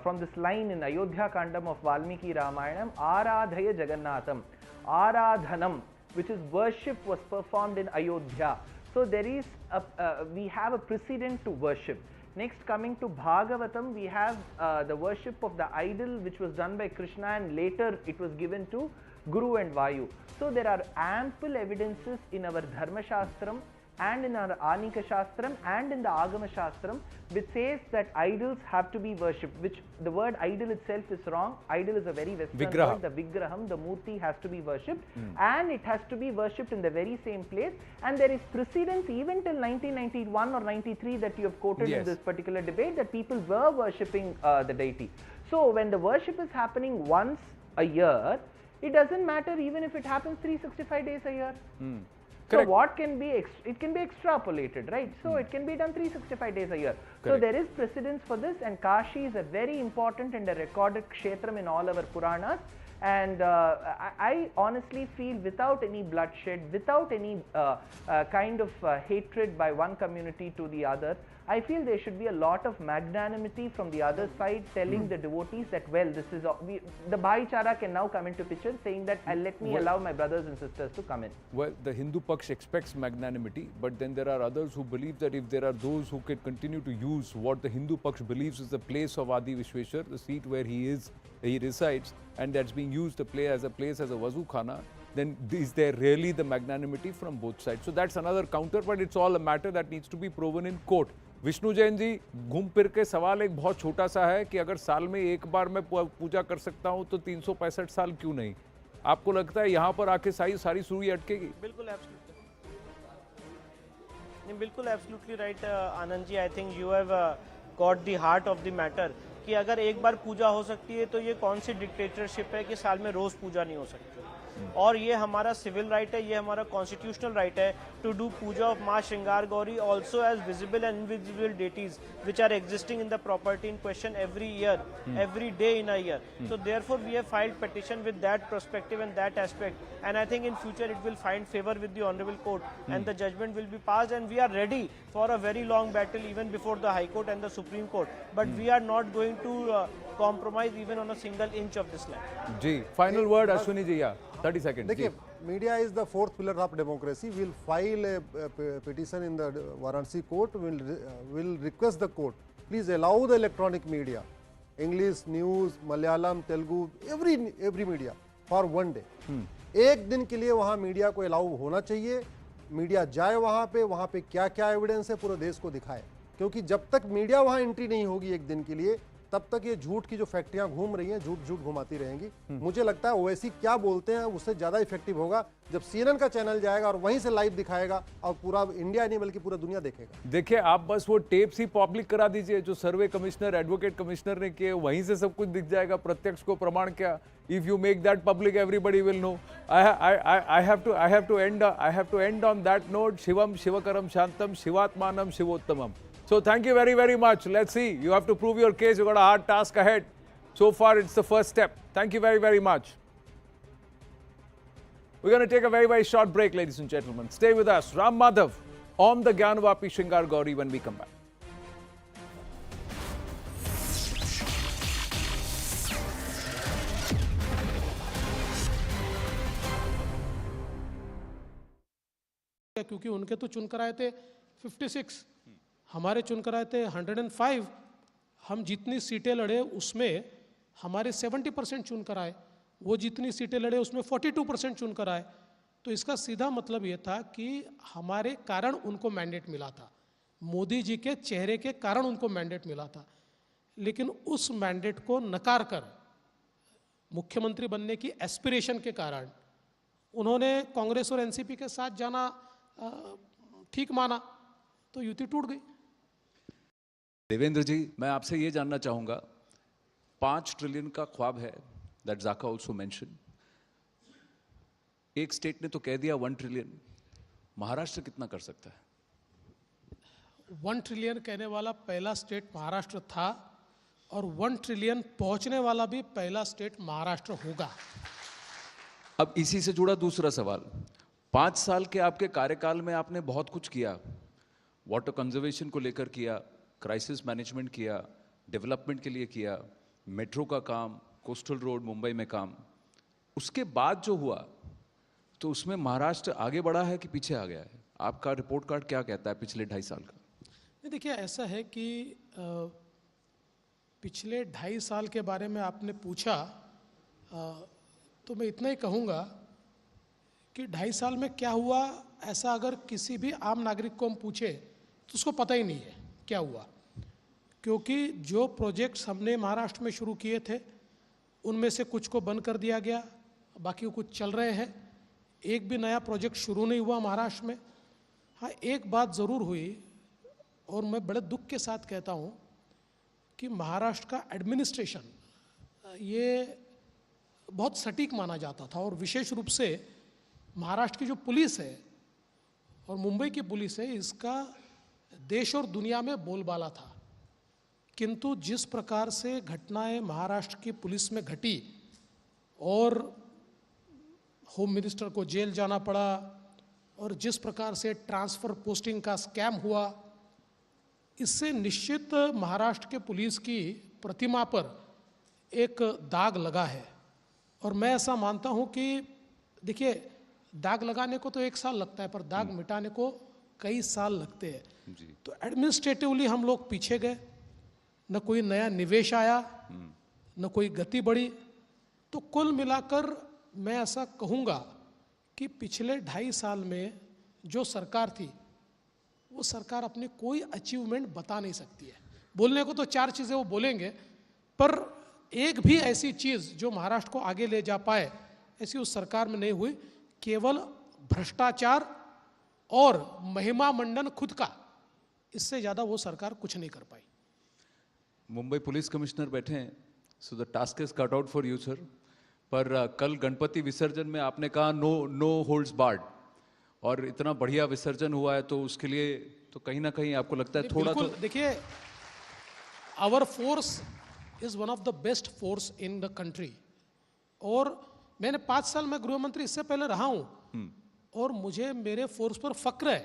Speaker 6: from this line in Ayodhya Kandam of Valmiki Ramayanam, Aradhaya Jagannatham, Aradhanam, which is worship, was performed in Ayodhya. So there is we have a precedent to worship. Next, coming to Bhagavatam, we have the worship of the idol, which was done by Krishna, and later it was given to Guru and Vayu. So there are ample evidences in our Dharma Shastram and in our Anika Shastram and in the Agama Shastram, which says that idols have to be worshipped, which the word idol itself is wrong. Idol is a very Western word. The Vigraham, the Murti, has to be worshipped, and it has to be worshipped in the very same place. And there is precedence even till 1991 or 93 that you have quoted in this particular debate, that people were worshipping the deity. So when the worship is happening once a year, it doesn't matter even if it happens 365 days a year. So what can be, it can be extrapolated, right? So it can be done 365 days a year. So there is precedence for this, and Kashi is a very important and a recorded kshetram in all our Puranas. And I honestly feel, without any bloodshed, without any kind of hatred by one community to the other, I feel there should be a lot of magnanimity from the other side, telling the devotees that, well, this is the Bhaichara can now come into picture, saying that let me allow my brothers and sisters to come in.
Speaker 11: Well, the Hindu Paksh expects magnanimity, but then there are others who believe that if there are those who can continue to use what the Hindu Paksh believes is the place of Adi Vishweshwar, the seat where he resides, and that's being used to play as a place as a Vazu Khana, then is there really the magnanimity from both sides? So that's another counter, but it's all a matter that needs to be proven in court. Vishnu Jain ji, घूम फिर के सवाल एक बहुत छोटा सा है कि अगर साल में एक बार मैं पूजा कर सकता हूं तो 365 साल क्यों नहीं? आपको लगता है यहाँ पर आके सारी सुई अटकेगी?
Speaker 12: बिल्कुल absolutely right Anand ji. I think you have got the heart of the matter कि अगर एक बार पूजा हो सकती है तो ये कौन सी डिक्टेटरशिप है कि साल में रोज पूजा नहीं हो सकती. और ये हमारा सिविल राइट है, ये हमारा कॉन्स्टिट्यूशनल राइट है to do puja of Maa Shringar Gauri also as visible and invisible deities which are existing in the property in question every year, every day in a year. So therefore we have filed petition with that perspective and that aspect, and I think in future it will find favor with the honorable court and the judgment will be passed, and we are ready for a very long battle even before the High Court and the Supreme Court, but we are not going to compromise even on a single inch of this land.
Speaker 11: जी, final word Ashwini ji, 30 seconds.
Speaker 4: देखिए, media is the fourth pillar of democracy. We'll file a petition in the Varanasi court. We'll request the court, please allow the electronic media, English, news, Malayalam, Telugu, every media for one day. एक दिन के लिए वहाँ media को allow होना चाहिए. Media जाए वहाँ पे क्या क्या एविडेंस है पूरे देश को दिखाए, क्योंकि जब तक मीडिया वहाँ एंट्री नहीं होगी एक दिन के लिए, तब तक ये झूठ की जो फैक्ट्रियां घूम रही हैं झूठ घुमाती रहेंगी. मुझे लगता है ओवैसी क्या बोलते हैं उससे ज्यादा इफेक्टिव होगा जब CNN का चैनल जाएगा और वहीं से लाइव दिखाएगा और पूरा इंडिया नहीं बल्कि पूरा दुनिया देखेगा.
Speaker 11: देखिए, आप बस वो टेप्स ही पब्लिक करा दीजिए जो सर्वे कमिश्नर, एडवोकेट कमिश्नर ने किए, वहीं से सब कुछ दिख जाएगा. प्रत्यक्ष को प्रमाण क्या? If you make that public, everybody will know. I have to end on that note. Shivam Shivakaram Shantam Shivatmanam Shivottamam. So thank you very, very much. Let's see. You have to prove your case. You've got a hard task ahead. So far, it's the first step. Thank you very, very much. We're going to take a very, very short break, ladies and gentlemen. Stay with us. Ram Madhav on the Gyanvapi Shringar Gauri when we come back.
Speaker 8: क्योंकि उनके तो चुन कर आए थे 56 हमारे चुनकर आए थे 105, हम जितनी सीटें लड़े उसमें हमारे 70% चुनकर आए, वो जितनी सीटें लड़े उसमें 42% चुनकर आए। तो इसका सीधा मतलब ये था कि हमारे कारण उनको मैंडेट मिला था, मोदी जी के चेहरे के कारण उनको मैंडेट मिला था। लेकिन उस मैंडेट को नकार कर मुख्यमंत्री बनने की एस्पिरेशन के कारण उन्होंने कांग्रेस और एनसीपी के साथ जाना ठीक माना, तो युति टूट गई।
Speaker 10: देवेंद्र जी, मैं आपसे ये जानना चाहूंगा, 5 ट्रिलियन का ख्वाब है, दैट जाका ऑल्सो मेंशन। एक स्टेट ने तो कह दिया 1 ट्रिलियन, महाराष्ट्र कितना कर सकता है?
Speaker 8: 1 ट्रिलियन कहने वाला पहला स्टेट महाराष्ट्र था और 1 ट्रिलियन पहुंचने वाला भी पहला स्टेट महाराष्ट्र होगा।
Speaker 10: अब इसी से जुड़ा दूसरा सवाल, 5 साल के आपके कार्यकाल में आपने बहुत कुछ किया, वाटर कंजर्वेशन को लेकर किया, क्राइसिस मैनेजमेंट किया, डेवलपमेंट के लिए किया, मेट्रो का काम, कोस्टल रोड मुंबई में काम। उसके बाद जो हुआ तो उसमें महाराष्ट्र आगे बढ़ा है कि पीछे आ गया है? आपका रिपोर्ट कार्ड क्या कहता है पिछले 2.5 साल का?
Speaker 8: देखिए, ऐसा है कि पिछले 2.5 साल के बारे में आपने पूछा, तो मैं इतना ही कहूँगा कि 2.5 साल में क्या हुआ, ऐसा अगर किसी भी आम नागरिक को हम पूछे तो उसको पता ही नहीं है क्या हुआ। क्योंकि जो प्रोजेक्ट्स हमने महाराष्ट्र में शुरू किए थे उनमें से कुछ को बंद कर दिया गया, बाकी कुछ चल रहे हैं। एक भी नया प्रोजेक्ट शुरू नहीं हुआ महाराष्ट्र में। हाँ, एक बात ज़रूर हुई और मैं बड़े दुख के साथ कहता हूँ कि महाराष्ट्र का एडमिनिस्ट्रेशन ये बहुत सटीक माना जाता था, और विशेष रूप से महाराष्ट्र की जो पुलिस है और मुंबई की पुलिस है, इसका देश और दुनिया में बोलबाला था। किंतु जिस प्रकार से घटनाएं महाराष्ट्र की पुलिस में घटी और होम मिनिस्टर को जेल जाना पड़ा, और जिस प्रकार से ट्रांसफ़र पोस्टिंग का स्कैम हुआ, इससे निश्चित महाराष्ट्र के पुलिस की प्रतिमा पर एक दाग लगा है। और मैं ऐसा मानता हूं कि देखिए, दाग लगाने को तो 1 साल लगता है, पर दाग मिटाने को कई साल लगते हैं। तो एडमिनिस्ट्रेटिवली हम लोग पीछे गए, न कोई नया निवेश आया, न कोई गति बढ़ी। तो कुल मिलाकर मैं ऐसा कहूँगा कि पिछले 2.5 साल में जो सरकार थी वो सरकार अपनी कोई अचीवमेंट बता नहीं सकती है। बोलने को तो 4 चीज़ें वो बोलेंगे, पर एक भी ऐसी चीज़ जो महाराष्ट्र को आगे ले जा पाए ऐसी उस सरकार में नहीं हुई। केवल भ्रष्टाचार और महिमा मंडन खुद का, इससे ज़्यादा वो सरकार कुछ नहीं कर पाई।
Speaker 10: मुंबई पुलिस कमिश्नर बैठे हैं, so the task is cut out for you sir. पर कल गणपति विसर्जन में आपने कहा नो होल्ड्स बार्ड, और इतना बढ़िया विसर्जन हुआ है, तो उसके लिए तो कहीं ना कहीं आपको लगता है थोड़ा तो
Speaker 8: देखिए, our force is one of the best force in the country. और मैंने 5 साल में गृह मंत्री इससे पहले रहा हूं, और मुझे मेरे फोर्स पर फक्र है।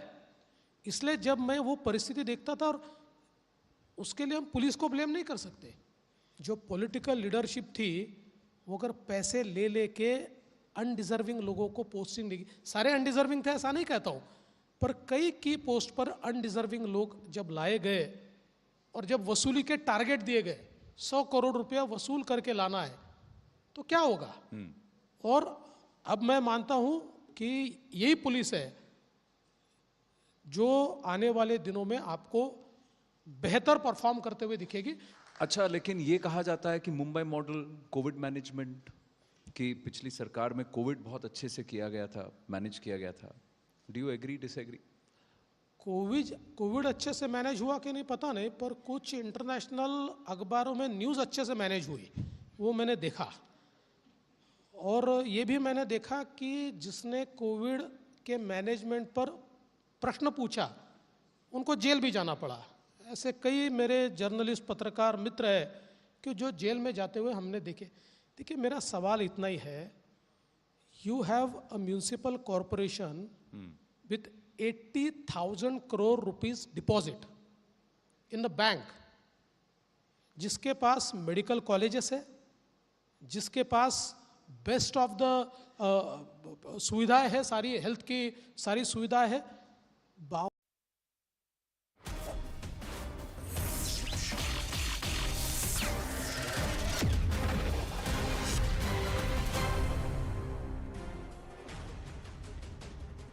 Speaker 8: इसलिए जब मैं वो परिस्थिति देखता था, और उसके लिए हम पुलिस को ब्लेम नहीं कर सकते। जो पॉलिटिकल लीडरशिप थी वो अगर पैसे ले लेके अनडिजर्विंग लोगों को पोस्टिंग देगी, सारे अनडिजर्विंग थे ऐसा नहीं कहता हूँ, पर कई की पोस्ट पर अनडिजर्विंग लोग जब लाए गए और जब वसूली के टारगेट दिए गए, 100 करोड़ रुपया वसूल करके लाना है, तो क्या होगा। और अब मैं मानता हूँ कि यही पुलिस है जो आने वाले दिनों में आपको बेहतर परफॉर्म करते हुए दिखेगी।
Speaker 10: अच्छा, लेकिन ये कहा जाता है कि मुंबई मॉडल कोविड मैनेजमेंट की पिछली सरकार में कोविड बहुत अच्छे से किया गया था, मैनेज किया गया था। Do you agree, disagree?
Speaker 8: Covid अच्छे से मैनेज हुआ कि नहीं पता नहीं, पर कुछ इंटरनेशनल अखबारों में न्यूज़ अच्छे से मैनेज हुई, वो मैंने देखा। और ये भी मैंने देखा कि जिसने कोविड के मैनेजमेंट पर प्रश्न पूछा उनको जेल भी जाना पड़ा। ऐसे कई मेरे जर्नलिस्ट पत्रकार मित्र हैं कि जो जेल में जाते हुए हमने देखे। देखिए, मेरा सवाल इतना ही है, you have a municipal corporation with 80,000 crore rupees deposit in the bank, जिसके पास मेडिकल कॉलेजेस है, जिसके पास बेस्ट ऑफ द सुविधाएं है, सारी हेल्थ की सारी सुविधाएं है।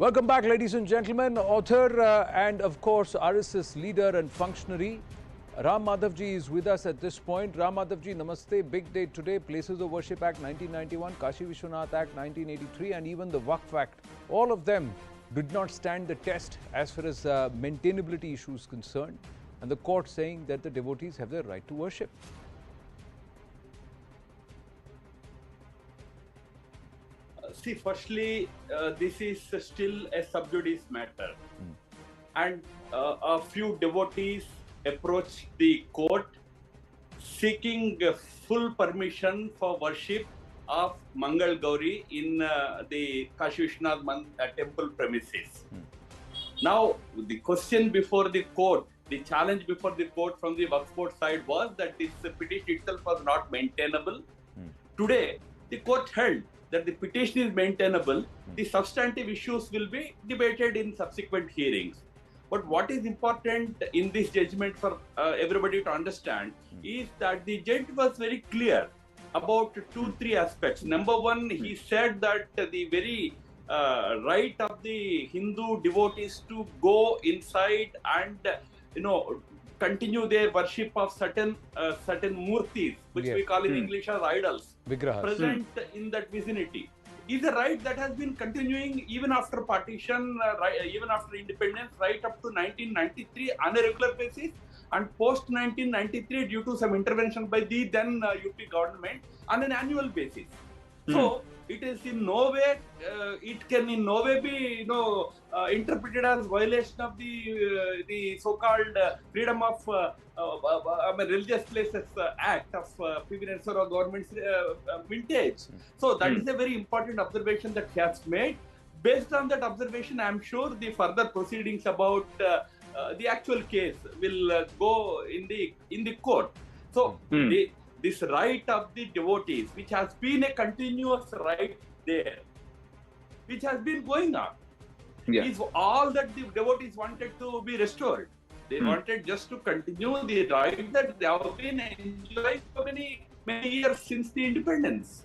Speaker 11: Welcome back, ladies and gentlemen. Author and, of course, RSS leader and functionary Ram Madhavji is with us at this point. Ram Madhavji, namaste. Big day today. Places of Worship Act 1991, Kashi Vishwanath Act 1983, and even the Waqf Act. All of them did not stand the test as far as maintainability issues concerned. And the court saying that the devotees have the right to worship.
Speaker 2: See, firstly, this is still a sub judice matter. And a few devotees approached the court seeking full permission for worship of Mangal Gauri in the Kashi Vishwanath temple premises. Now, the question before the court, the challenge before the court from the Waqf Board side was that this petition itself was not maintainable. Today, the court held that the petition is maintainable. The substantive issues will be debated in subsequent hearings. But what is important in this judgment for everybody to understand is that the judge was very clear about 2-3 aspects. Number one, he said that the very right of the Hindu devotees to go inside and continue their worship of certain murtis, which we call in English as idols, present in that vicinity, is a right that has been continuing even after partition, even after independence, right up to 1993 on a regular basis, and post 1993 due to some intervention by the then UP government on an annual basis. So it is in no way, it can in no way be interpreted as violation of the so-called Freedom of Religious Places Act of P.V. Narasimha government's vintage. So that is a very important observation that he has made. Based on that observation, I am sure the further proceedings about the actual case will go in the court. So this right of the devotees, which has been a continuous right there, which has been going on, is all that the devotees wanted to be restored. They wanted just to continue the right that they have been enjoying for many years since the independence.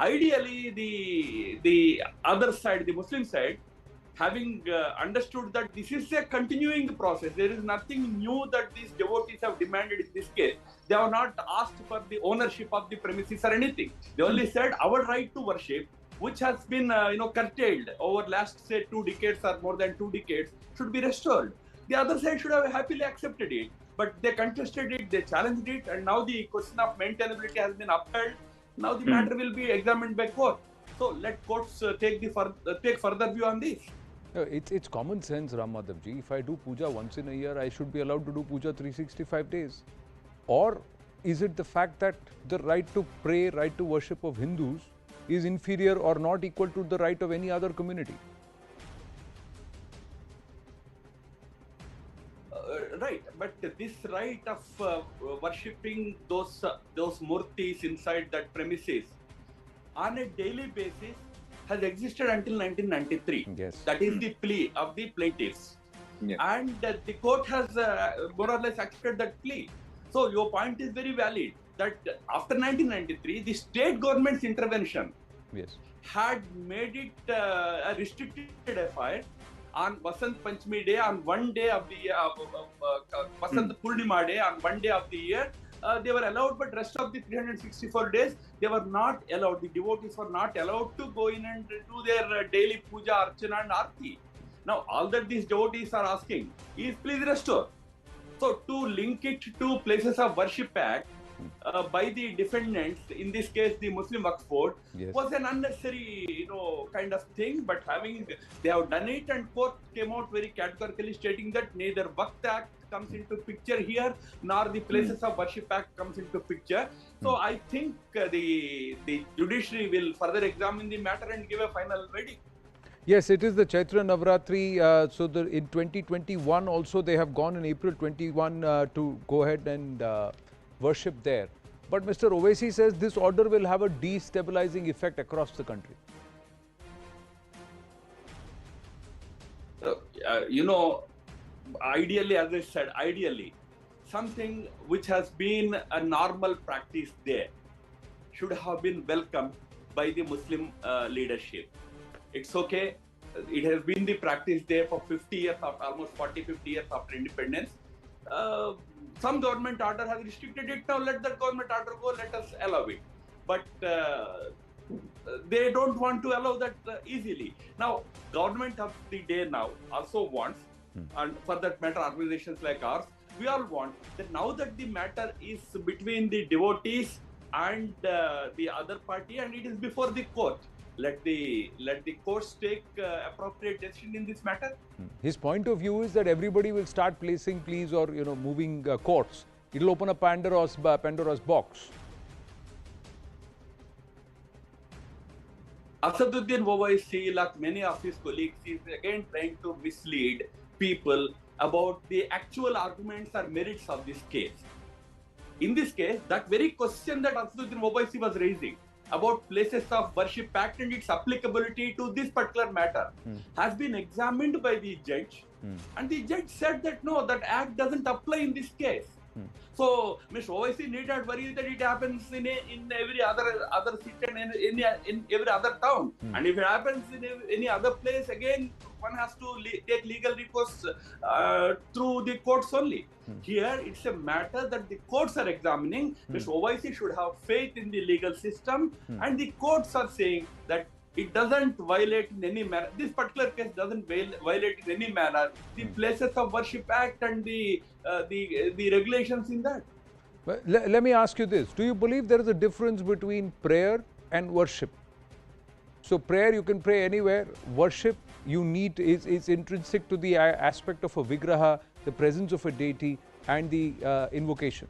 Speaker 2: Ideally, the other side, the Muslim side, having understood that this is a continuing process, there is nothing new that these devotees have demanded in this case. They have not asked for the ownership of the premises or anything. They only said our right to worship, which has been curtailed over last, say, 2 decades or more than 2 decades, should be restored. The other side should have happily accepted it, but they contested it, they challenged it, and now the question of maintainability has been upheld. Now the matter will be examined by court. So let courts take further view on this.
Speaker 11: It's common sense, Ram Madhavji. If I do puja once in a year, I should be allowed to do puja 365 days. Or is it the fact that the right to pray, right to worship of Hindus is inferior or not equal to the right of any other community?
Speaker 2: Right, but this right of worshipping those murtis inside that premises on a daily basis has existed until 1993. That is the plea of the plaintiffs. And the court has more or less accepted that plea. So your point is very valid that after 1993, the state government's intervention had made it a restricted affair. On Vasant Panchami day, on one day of the year, Vasant Purnima day, on one day of the year, they were allowed, but rest of the 364 days, they were not allowed. The devotees were not allowed to go in and do their daily puja, archana and aarti. Now, all that these devotees are asking is please restore. So, to link it to Places of Worship Act by the defendants, in this case the Muslim Waqf Board, was an unnecessary, kind of thing. But they have done it, and court came out very categorically stating that neither Waqf Act comes into picture here, nor the Places of Worship Act comes into picture. So I think the judiciary will further examine the matter and give a final verdict.
Speaker 11: Yes, it is the Chaitra Navratri. So in 2021 also they have gone in April 21 to go ahead and worship there. But Mr. Owaisi says this order will have a destabilizing effect across the country.
Speaker 2: Ideally, as I said, something which has been a normal practice there should have been welcomed by the Muslim leadership. It's okay it has been the practice there for 50 years, almost 40, 50 years after independence. Some government order has restricted it. Now let the government order go, let us allow it. But they don't want to allow that easily. Now, government of the day now also wants, and for that matter, organizations like ours, we all want that now that the matter is between the devotees and the other party, and it is before the court. Let the courts take appropriate decision in this matter.
Speaker 11: His point of view is that everybody will start placing pleas or moving courts. It'll open a Pandora's box.
Speaker 2: Asaduddin Owaisi, like many of his colleagues, is again trying to mislead people about the actual arguments or merits of this case. In this case, that very question that Asaduddin Owaisi was raising about places of worship act and its applicability to this particular matter has been examined by the judge, and the judge said that no, that act doesn't apply in this case. So Mr. Owaisi need not worry that it happens in every other city and in every other town. And if it happens in any other place, again one has to take legal recourse through the courts only. Here it's a matter that the courts are examining. Mr. Owaisi should have faith in the legal system, and the courts are saying that it doesn't violate in any manner. This particular case doesn't violate in any manner the Places of Worship Act and the regulations in that.
Speaker 11: Well, let me ask you this. Do you believe there is a difference between prayer and worship? So prayer, you can pray anywhere. Worship, you need is intrinsic to the aspect of a vigraha, the presence of a deity, and the invocation.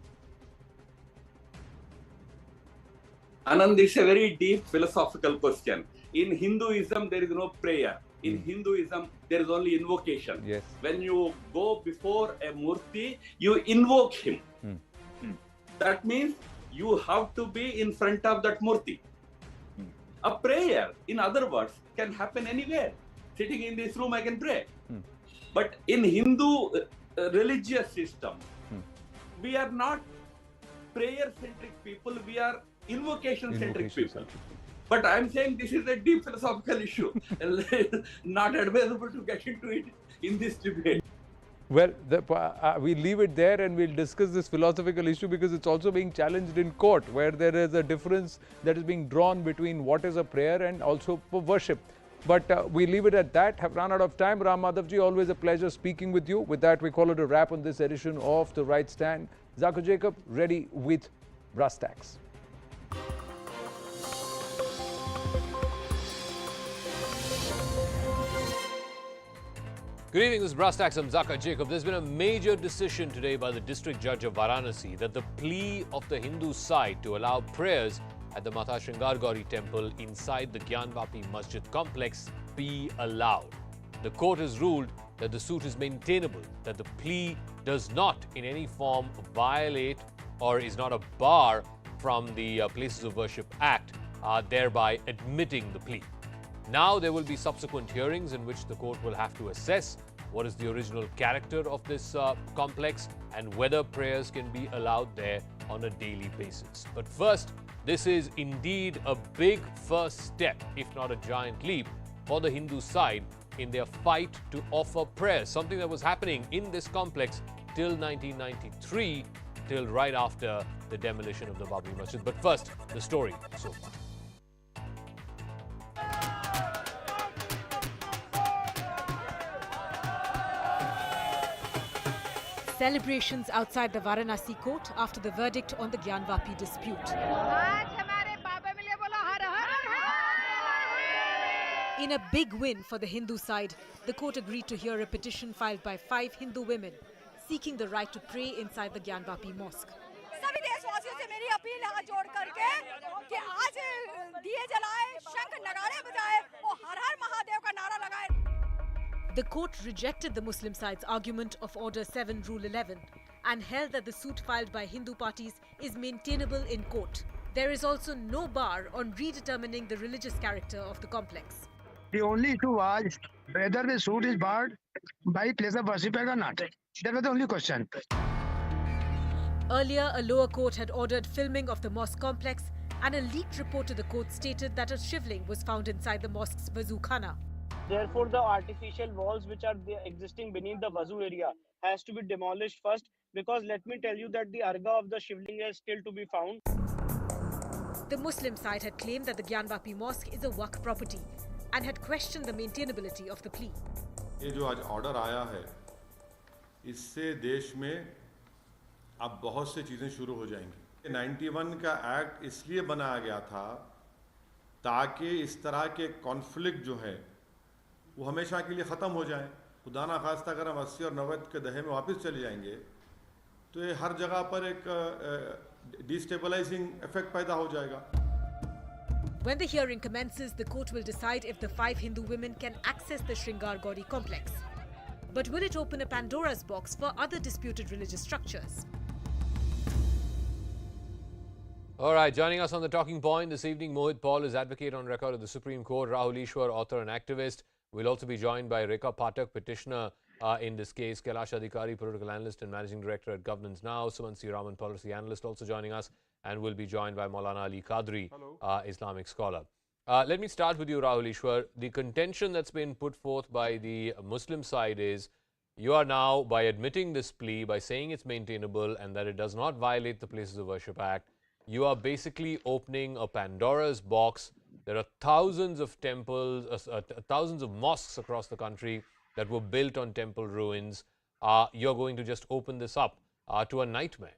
Speaker 2: Anand, it's a very deep philosophical question. In Hinduism, there is no prayer. In Hinduism, there is only invocation.
Speaker 11: Yes.
Speaker 2: When you go before a murti, you invoke him. That means you have to be in front of that murti. A prayer, in other words, can happen anywhere. Sitting in this room, I can pray. But in Hindu religious system, we are not prayer-centric people, we are invocation-centric people. But I am saying this is a deep philosophical issue, not advisable to get into it in this debate.
Speaker 11: Well, we'll leave it there and we'll discuss this philosophical issue because it's also being challenged in court, where there is a difference that is being drawn between what is a prayer and also worship. But we leave it at that. Have run out of time. Ram Madhavji, always a pleasure speaking with you. With that, we call it a wrap on this edition of The Right Stand. Zakir Jacob, ready with brass tacks.
Speaker 3: Good evening, this is Brass Tacks. I'm Zakir Jacob. There's been a major decision today by the District Judge of Varanasi that the plea of the Hindu side to allow prayers at the Mata Shringar Gauri temple inside the Gyanvapi Masjid complex be allowed. The court has ruled that the suit is maintainable, that the plea does not in any form violate or is not a bar from the Places of Worship Act, thereby admitting the plea. Now there will be subsequent hearings in which the court will have to assess what is the original character of this complex and whether prayers can be allowed there on a daily basis. But first, this is indeed a big first step, if not a giant leap, for the Hindu side in their fight to offer prayers, something that was happening in this complex till 1993, till right after the demolition of the Babri Masjid. But first, the story so far.
Speaker 19: Celebrations outside the Varanasi court after the verdict on the Gyanvapi dispute. In a big win for the Hindu side, the court agreed to hear a petition filed by 5 Hindu women seeking the right to pray inside the Gyanvapi mosque.
Speaker 17: सभी देशवासियों से मेरी appeal है हाथ जोड़ करके कि आज दिए जलाए, शंख नगाड़े बजाए और हर हर महादेव का नारा लगाए.
Speaker 19: The court rejected the Muslim side's argument of Order 7 Rule 11 and held that the suit filed by Hindu parties is maintainable in court. There is also no bar on redetermining the religious character of the complex.
Speaker 21: The only issue was whether the suit is barred by place of worship or not. That was the only question.
Speaker 19: Earlier, a lower court had ordered filming of the mosque complex, and a leaked report to the court stated that a shivling was found inside the mosque's wazu khana.
Speaker 24: Therefore, the artificial walls which are existing beneath the Wazu area has to be demolished first, because let me tell you that the arga of the Shivling is still to be found.
Speaker 19: The Muslim side had claimed that the Gyanvapi Mosque is a Waqf property and had questioned the maintainability of the plea.
Speaker 14: ये जो आज order आया है, इससे देश में अब बहुत सी चीज़ें शुरू हो जाएंगी। 91 का एक्ट इसलिए बनाया गया था ताकि इस तरह के कॉन्फ्लिक्ट जो है वो हमेशा के लिए ख़त्म हो जाए। खुदा ना खास्ता अगर हम 80 और 90 के दहे में वापस चले जाएंगे तो ये हर जगह पर एक डिस्टेबलाइजिंग इफेक्ट पैदा हो जाएगा।
Speaker 19: When the hearing commences, the court will decide if the 5 Hindu women can access the Shringar Gauri complex. But will it open a Pandora's box for other disputed religious structures?
Speaker 3: All right, joining us on the talking point this evening, Mohit Paul is advocate on record of the Supreme Court, Rahul Ishwar, author and activist. We'll also be joined by Rekha Pathak, petitioner in this case, Kailash Adhikari, political analyst and managing director at Governance Now, Sumansi Raman, policy analyst, also joining us, and we'll be joined by Maulana Ali Qadri, Islamic scholar. Let me start with you, Rahul Ishwar. The contention that's been put forth by the Muslim side is you are now, by admitting this plea, by saying it's maintainable and that it does not violate the Places of Worship Act, you are basically opening a Pandora's box. There are thousands of temples, thousands of mosques across the country that were built on temple ruins. You're going to just open this up to a nightmare.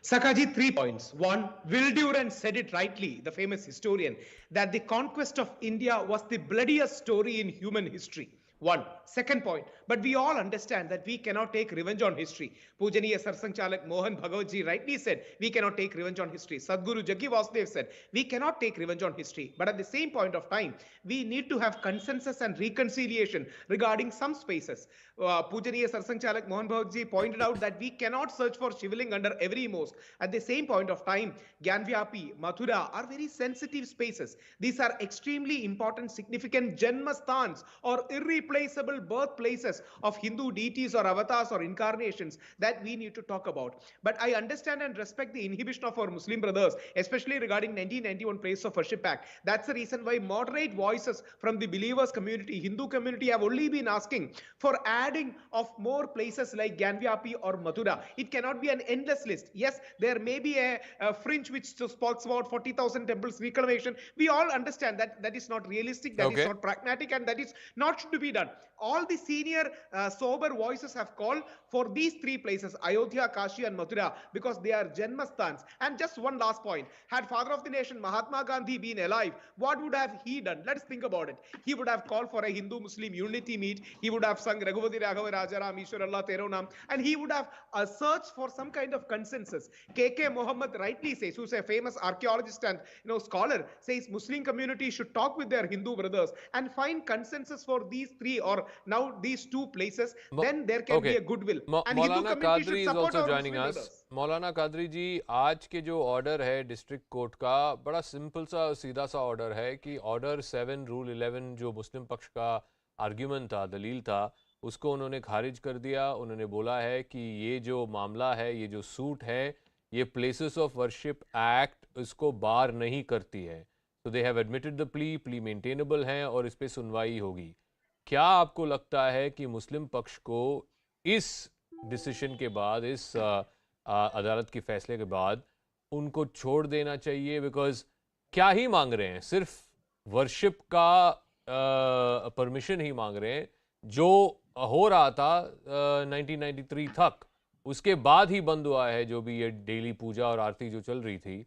Speaker 7: Sakaji, 3 points. One, Wilduran said it rightly, the famous historian, that the conquest of India was the bloodiest story in human history. One. Second point, but we all understand that we cannot take revenge on history. Pujaniya Sarsang Chalak Mohan Bhagawatji rightly said, we cannot take revenge on history. Sadhguru Jaggi Vasudev said, we cannot take revenge on history. But at the same point of time, we need to have consensus and reconciliation regarding some spaces. Pujaniya Sarsang Chalak Mohan Bhagawatji pointed out that we cannot search for Shivling under every mosque. At the same point of time, Gyanvapi, Mathura are very sensitive spaces. These are extremely important, significant Janmasthans or irreplaceable birthplaces of Hindu deities or avatars or incarnations that we need to talk about. But I understand and respect the inhibition of our Muslim brothers, especially regarding 1991 Place of Worship Act. That's the reason why moderate voices from the believers community, Hindu community, have only been asking for adding of more places like Gyanvapi or Mathura. It cannot be an endless list. Yes, there may be a fringe which talks about 40,000 temples reclamation. We all understand that that is not realistic, that is not pragmatic, and that is not to be done. All the senior sober voices have called for these 3 places, Ayodhya, Kashi and Mathura, because they are Janmasthans. And just one last point, had Father of the Nation Mahatma Gandhi been alive, what would have he done? Let's think about it. He would have called for a Hindu-Muslim unity meet. He would have sung Raghuvati Raghava Rajaram, Ishwar Allah Tero Naam, and he would have searched for some kind of consensus. K.K. Mohammed rightly says, who's a famous archaeologist and scholar, says Muslim community should talk with their Hindu brothers and find consensus for these 3 or now these 2 places. Then there can be a goodwill. And
Speaker 3: Maulana Qadri is also joining us. Maulana Qadri जी, आज के जो order है district court का बड़ा simple सा सीधा सा order है कि ऑर्डर 7 रूल 11 जो मुस्लिम पक्ष का आर्ग्यूमेंट था, दलील था, उसको उन्होंने खारिज कर दिया। उन्होंने बोला है कि ये जो मामला है, ये जो सूट है, ये प्लेसेस ऑफ वर्शिप एक्ट इसको बार नहीं करती है। तो they have admitted the plea maintainable है और इस पे सुनवाई होगी। क्या आपको लगता है कि मुस्लिम पक्ष को इस डिसीजन के बाद, इस अदालत के फैसले के बाद उनको छोड़ देना चाहिए? बिकॉज क्या ही मांग रहे हैं, सिर्फ वर्शिप का परमिशन ही मांग रहे हैं, जो हो रहा था 1993 तक, उसके बाद ही बंद हुआ है जो भी ये डेली पूजा और आरती जो चल रही थी।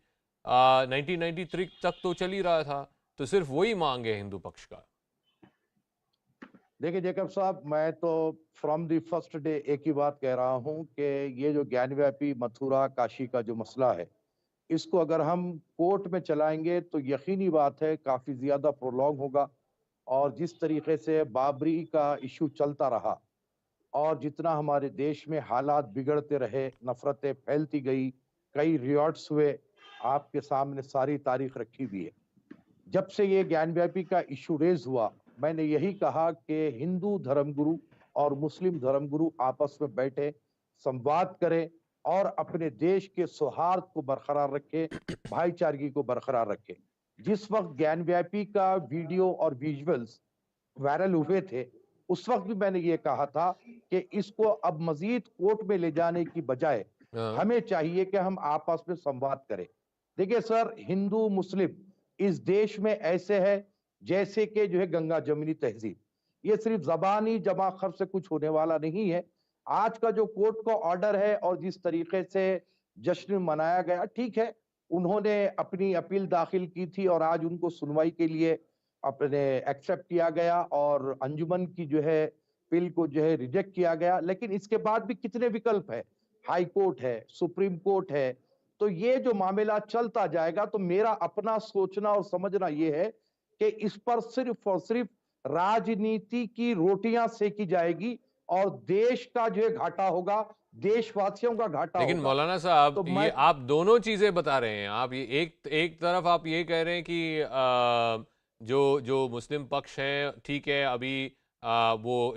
Speaker 3: 1993 तक तो चल ही रहा था, तो सिर्फ वही मांग है हिंदू पक्ष का।
Speaker 18: देखिए जेकब साहब, मैं तो फ्रॉम द फर्स्ट डे एक ही बात कह रहा हूं कि ये जो ज्ञानव्यापी मथुरा काशी का जो मसला है, इसको अगर हम कोर्ट में चलाएंगे तो यकीनी बात है काफी ज्यादा प्रोलॉन्ग होगा। और जिस तरीके से बाबरी का इशू चलता रहा और जितना हमारे देश में हालात बिगड़ते रहे, नफरतें फैलती गई, कई रियॉट्स हुए, आपके सामने सारी तारीख रखी हुई है। जब से ये ज्ञानव्यापी का इशू रेज हुआ, मैंने यही कहा कि हिंदू धर्मगुरु और मुस्लिम धर्मगुरु आपस में बैठे संवाद करें और अपने देश के सौहार्द को बरकरार रखें, भाईचारगी को बरकरार रखें। जिस वक्त ज्ञानव्यापी का वीडियो और विजुअल्स वायरल हुए थे, उस वक्त भी मैंने ये कहा था कि इसको अब मजीद कोर्ट में ले जाने की बजाय हमें चाहिए कि हम आपस में संवाद करें। देखिए सर, हिंदू मुस्लिम इस देश में ऐसे है जैसे कि जो है गंगा जमुनी तहजीब। ये सिर्फ जबानी जमा खर्च से कुछ होने वाला नहीं है। आज का जो कोर्ट का ऑर्डर है और जिस तरीके से जश्न मनाया गया, ठीक है, उन्होंने अपनी अपील दाखिल की थी और आज उनको सुनवाई के लिए अपने एक्सेप्ट किया गया और अंजुमन की जो है बिल को जो है रिजेक्ट किया गया। लेकिन इसके बाद भी कितने विकल्प है, हाई कोर्ट है, सुप्रीम कोर्ट है, तो ये जो मामला चलता जाएगा। तो मेरा अपना सोचना और समझना ये है कि इस पर सिर्फ और सिर्फ राजनीति की रोटियां सेकी जाएगी और देश का जो है घाटा होगा, देशवासियों का घाटा
Speaker 3: लेकिन
Speaker 18: होगा।
Speaker 3: मौलाना साहब,
Speaker 18: तो
Speaker 3: ये आप दोनों चीजें बता रहे हैं। आप ये एक तरफ आप ये कह रहे हैं कि जो मुस्लिम पक्ष है, ठीक है, अभी वो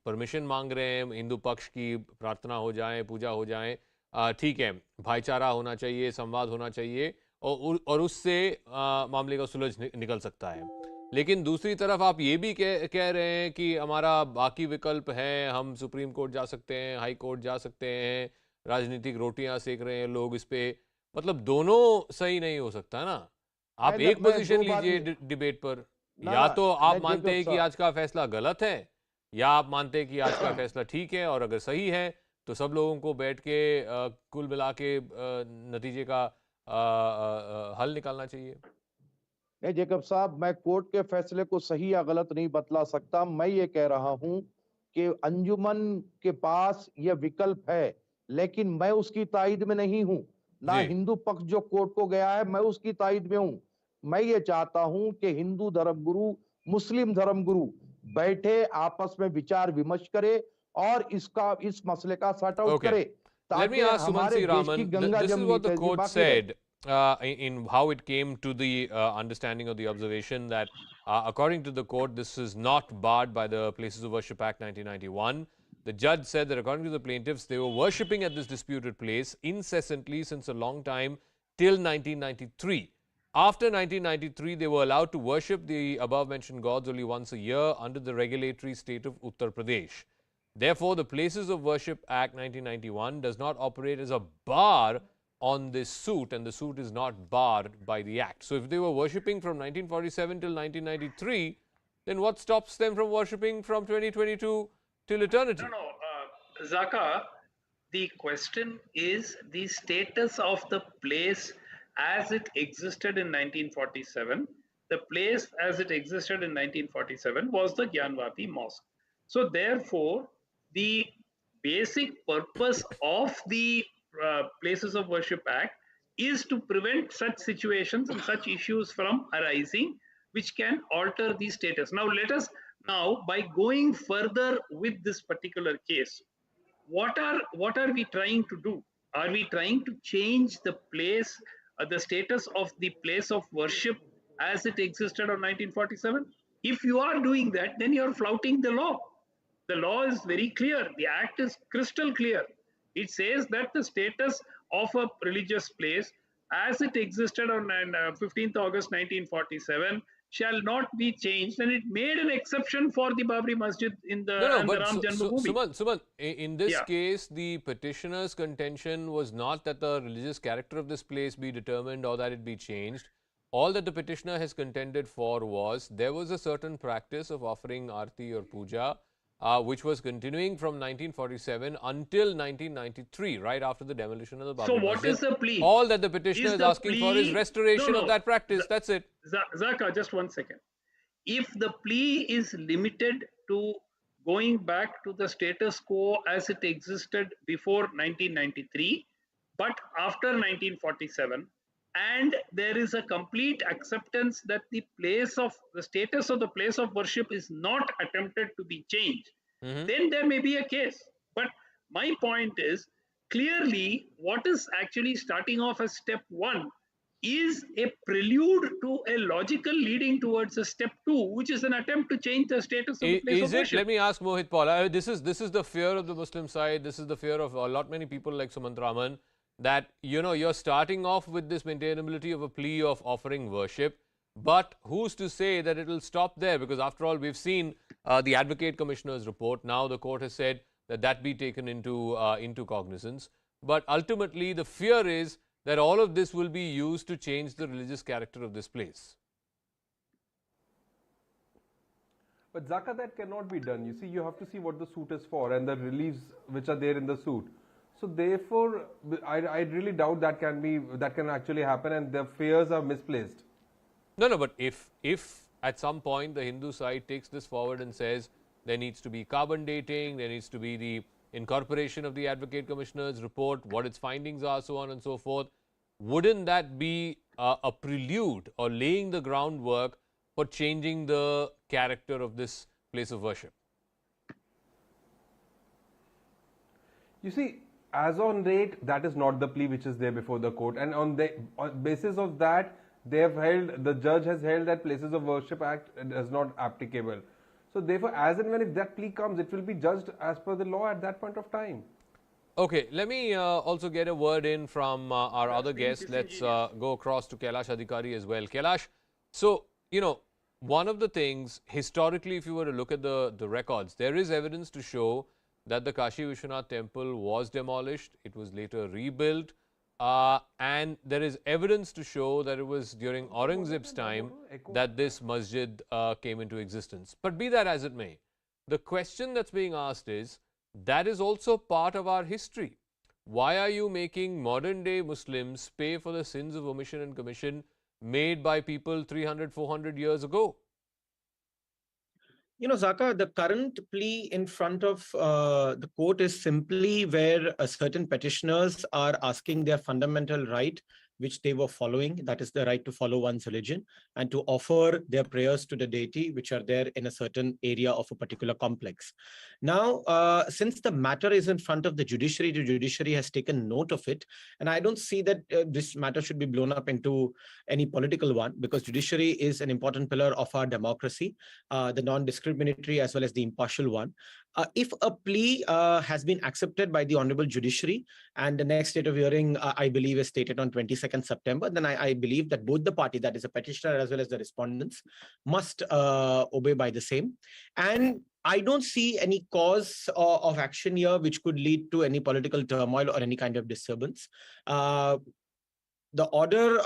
Speaker 3: परमिशन मांग रहे हैं, हिंदू पक्ष की प्रार्थना हो जाए, पूजा हो जाए, ठीक है, भाईचारा होना चाहिए, संवाद होना चाहिए और उससे मामले का सुलझ निकल सकता है। लेकिन दूसरी तरफ आप ये भी कह रहे हैं कि हमारा बाकी विकल्प है, हम सुप्रीम कोर्ट जा सकते हैं, हाई कोर्ट जा सकते हैं, राजनीतिक रोटियां सेक रहे हैं लोग इस पे। मतलब दोनों सही नहीं हो सकता ना। आप एक पोजीशन लीजिए डिबेट पर। या तो आप मानते हैं कि आज का फैसला गलत है, या आप मानते हैं कि आज का फैसला ठीक है, और अगर सही है तो सब लोगों को बैठ के कुल मिला के नतीजे का हल निकालना चाहिए।
Speaker 18: नहीं जेकब साहब, मैं कोर्ट के फैसले को सही या गलत नहीं बतला सकता। मैं ये कह रहा हूं कि अंजुमन के पास यह विकल्प है, लेकिन मैं उसकी तायद में नहीं हूं। ना हिंदू पक्ष जो कोर्ट को गया है मैं उसकी तायद में हूं। मैं ये चाहता हूं कि हिंदू धर्मगुरु, मुस्लिम धर्मगुरु बैठे, आपस में विचार विमर्श करे और इस मसले का सॉर्ट आउट करे,
Speaker 3: Let me
Speaker 18: ताकि
Speaker 3: ask
Speaker 18: हमारे
Speaker 3: Sumansi
Speaker 18: देश की
Speaker 3: Raman,
Speaker 18: Ganga
Speaker 3: this is
Speaker 18: Jamuni
Speaker 3: what the
Speaker 18: तहजीब
Speaker 3: court
Speaker 18: बाकी रहे।
Speaker 3: said in how it came to the understanding of the observation that according to the court, this is not barred by the Places of Worship Act 1991. The judge said that according to the plaintiffs, they were worshipping at this disputed place incessantly since a long time till 1993. After 1993, they were allowed to worship the above mentioned gods only once a year under the regulatory state of Uttar Pradesh. Therefore, the Places of Worship Act 1991 does not operate as a bar on this suit, and the suit is not barred by the act. So, if they were worshipping from 1947 till 1993, then what stops them from worshipping from 2022 till eternity?
Speaker 9: No, Zaka, the question is the status of the place as it existed in 1947. The place as it existed in 1947 was the Gyanvapi Mosque. So, therefore, the basic purpose of the Places of Worship Act is to prevent such situations and such issues from arising, which can alter the status. Now, let us now, by going further with this particular case, what are we trying to do? Are we trying to change the place, the status of the place of worship as it existed on 1947? If you are doing that, then you are flouting the law. The law is very clear. The act is crystal clear. It says that the status of a religious place as it existed on 15th August 1947 shall not be changed, and it made an exception for the Babri Masjid in the, the Ram Janmabhoomi.
Speaker 3: Suman, in this case, the petitioner's contention was not that the religious character of this place be determined or that it be changed. All that the petitioner has contended for was there was a certain practice of offering arti or puja, which was continuing from 1947 until 1993, right after the demolition of the Babri Masjid.
Speaker 9: So what is the plea?
Speaker 3: All that the petitioner is asking for is restoration of that practice. That's it.
Speaker 9: Zaka, just 1 second. If the plea is limited to going back to the status quo as it existed before 1993, but after 1947, and there is a complete acceptance that the status of the place of worship is not attempted to be changed, then there may be a case. But my point is, clearly what is actually starting off as step 1 is a prelude to a logical leading towards a step 2, which is an attempt to change the status of the place of worship.
Speaker 3: Let me ask Mohit Paula, this is the fear of the Muslim side, this is the fear of many people like Sumant Raman, that, you're starting off with this maintainability of a plea of offering worship, but who's to say that it will stop there? Because after all, we've seen the Advocate Commissioner's report. Now the court has said that that be taken into cognizance. But ultimately, the fear is that all of this will be used to change the religious character of this place.
Speaker 5: But Zaka, that cannot be done. You see, you have to see what the suit is for and the reliefs which are there in the suit. So therefore, I really doubt that can actually happen, and the fears are misplaced.
Speaker 3: No, but if at some point the Hindu side takes this forward and says there needs to be carbon dating, there needs to be the incorporation of the Advocate Commissioner's report, what its findings are, so on and so forth, wouldn't that be a prelude or laying the groundwork for changing the character of this place of worship?
Speaker 5: You see, as on date, that is not the plea which is there before the court, and on the basis of that, the judge has held that Places of Worship Act is not applicable. So therefore, as and when if that plea comes, it will be judged as per the law at that point of time.
Speaker 3: Okay, let me also get a word in from our other guests. Let's go across to Kailash Adhikari as well. Kailash, so, one of the things, historically, if you were to look at the records, there is evidence to show that the Kashi Vishwanath temple was demolished. It was later rebuilt. And there is evidence to show that it was during Aurangzeb's time that this masjid came into existence. But be that as it may, the question that's being asked is, that is also part of our history. Why are you making modern day Muslims pay for the sins of omission and commission made by people 300, 400 years ago?
Speaker 20: Zaka, the current plea in front of the court is simply where certain petitioners are asking their fundamental right, which they were following, that is the right to follow one's religion and to offer their prayers to the deity, which are there in a certain area of a particular complex. Now, since the matter is in front of the judiciary has taken note of it, and I don't see that this matter should be blown up into any political one, because judiciary is an important pillar of our democracy, the non-discriminatory as well as the impartial one. If a plea has been accepted by the Honorable Judiciary and the next date of hearing, I believe, is stated on 22nd September, then I believe that both the party, that is the petitioner as well as the respondents, must obey by the same. And I don't see any cause of action here which could lead to any political turmoil or any kind of disturbance. The order,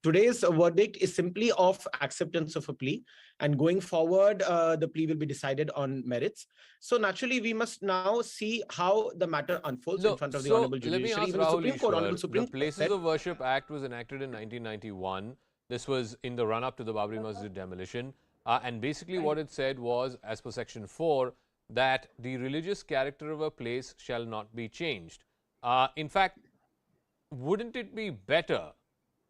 Speaker 20: today's verdict is simply of acceptance of a plea, and going forward, the plea will be decided on merits. So naturally, we must now see how the matter unfolds in front of the Honorable Judiciary.
Speaker 3: Let me ask Rahul, the Places of Worship Act was enacted in 1991. This was in the run-up to the Babri Masjid demolition. And basically what it said was, as per Section 4, that the religious character of a place shall not be changed. In fact, wouldn't it be better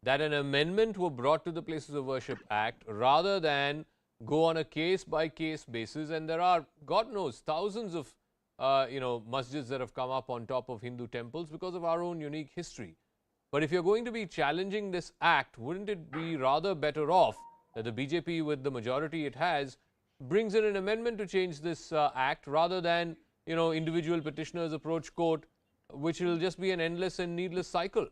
Speaker 3: that an amendment were brought to the Places of Worship Act rather than go on a case-by-case basis? And there are, God knows, thousands of, masjids that have come up on top of Hindu temples because of our own unique history. But if you're going to be challenging this act, wouldn't it be rather better off that the BJP, with the majority it has, brings in an amendment to change this act rather than, individual petitioners approach court, which will just be an endless and needless cycle?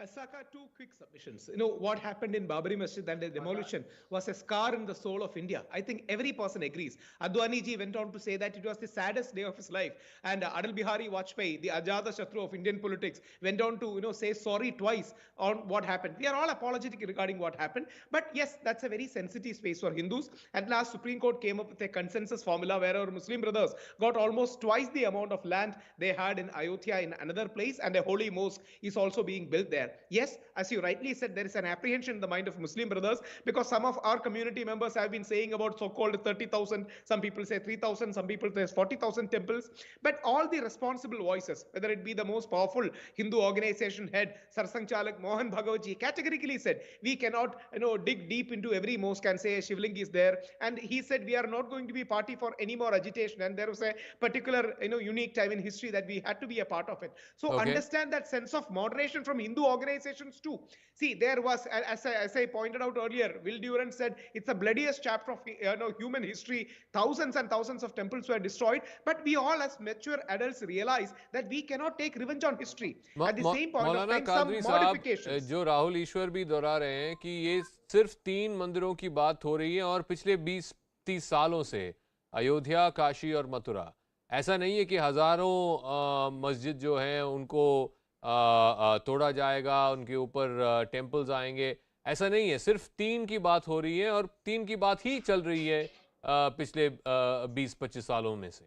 Speaker 7: Saka, two quick submissions. What happened in Babri Masjid and the demolition was a scar in the soul of India. I think every person agrees. Advani ji went on to say that it was the saddest day of his life. And Atal Bihari Vajpayee, the Ajata Shatru of Indian politics, went on to say sorry twice on what happened. We are all apologetic regarding what happened. But yes, that's a very sensitive space for Hindus. At last, Supreme Court came up with a consensus formula where our Muslim brothers got almost twice the amount of land they had in Ayodhya in another place, and a holy mosque is also being built there. Yes, as you rightly said, there is an apprehension in the mind of Muslim brothers, because some of our community members have been saying about so-called 30,000, some people say 3,000, some people say 40,000 temples. But all the responsible voices, whether it be the most powerful Hindu organization head, Sarsang Chalak Mohan Bhagawatji, categorically said, we cannot dig deep into every mosque and say a Shivling is there. And he said, we are not going to be party for any more agitation. And there was a particular unique time in history that we had to be a part of it. So understand that sense of moderation from Hindu organizations too. See, there was, as I pointed out earlier, Will Durant said it's the bloodiest chapter of human history. Thousands and thousands of temples were destroyed. But we all, as mature adults, realize that we cannot take revenge on history. At the same point of
Speaker 3: Maulana
Speaker 7: time, some
Speaker 3: Qadri साहब,
Speaker 7: modifications.
Speaker 3: जो राहुल ईश्वर भी दोहरा रहे हैं कि ये सिर्फ 3 मंदिरों की बात हो रही है और पिछले 20-30 सालों से अयोध्या, काशी और मथुरा, ऐसा नहीं है कि हजारों मस्जिद जो हैं उनको तोड़ा जाएगा, उनके ऊपर टेम्पल्स आएंगे, ऐसा नहीं है। सिर्फ 3 की बात हो रही है और 3 की बात ही चल रही है पिछले 20-25 सालों में से।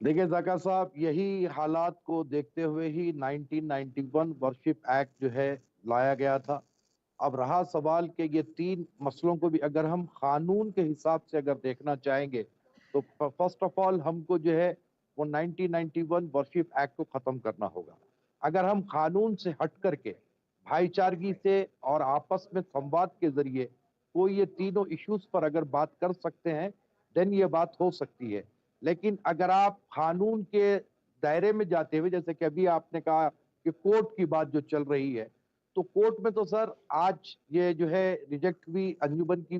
Speaker 1: देखिए ज़का साहब, यही हालात को देखते हुए ही 1991 वर्शिप एक्ट जो है लाया गया था। अब रहा सवाल कि ये 3 मसलों को भी अगर हम कानून के हिसाब से अगर देखना चाहेंगे तो फर्स्ट ऑफ ऑल हमको जो है वो 1991 वर्शिप एक्ट को ख़त्म करना होगा। अगर हम कानून से हट करके भाईचारगी से और आपस में संवाद के ज़रिए कोई ये तीनों इश्यूज़ पर अगर बात कर सकते हैं देन ये बात हो सकती है। लेकिन अगर आप कानून के दायरे में जाते हुए, जैसे कि अभी आपने कहा कि कोर्ट की बात जो चल रही है, तो कोर्ट में तो सर आज ये जो है रिजेक्ट हुई अंजुमन की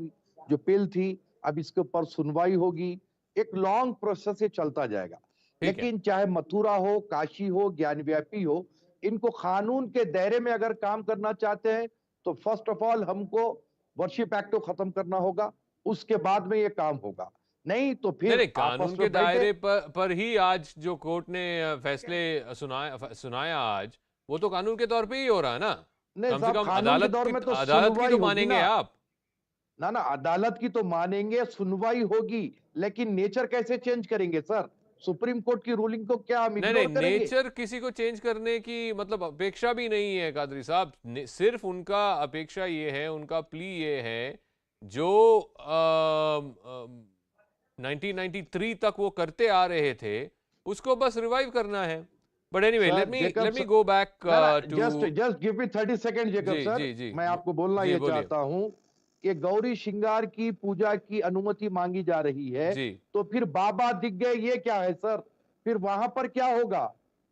Speaker 1: जो बिल थी, अब इसके ऊपर सुनवाई होगी, एक लॉन्ग प्रोसेस से चलता जाएगा। लेकिन चाहे मथुरा हो, काशी हो, ज्ञानव्यापी हो, इनको कानून के दायरे में अगर काम करना चाहते हैं तो फर्स्ट ऑफ ऑल हमको वर्शिप एक्ट को खत्म करना होगा, उसके बाद में ये काम होगा। नहीं तो फिर
Speaker 3: नहीं, कानून के दायरे पर ही आज जो कोर्ट ने फैसले सुनाया आज, वो तो कानून के तौर पे ही हो रहा है ना। कम से कम अदालत की तो मानेंगे आप
Speaker 1: ना। अदालत की तो मानेंगे, सुनवाई होगी, लेकिन नेचर कैसे चेंज करेंगे सर? सुप्रीम कोर्ट की रूलिंग को क्या हम इग्नोर करेंगे?
Speaker 3: नेचर किसी को चेंज करने की मतलब अपेक्षा भी नहीं है कादरी साहब। सिर्फ उनका अपेक्षा ये है, उनका प्ली ये है जो 1993 तक वो करते आ रहे थे, उसको बस रिवाइव करना है। But anyway, let me go back to
Speaker 1: just give me 30 seconds, Jacob sir. मैं आपको बोलना ये चाहता हूँ कि गौरी श्रृंगार की पूजा की अनुमति मांगी जा रही है, तो फिर बाबा दिख गए, ये क्या है सर? फिर वहां पर क्या होगा?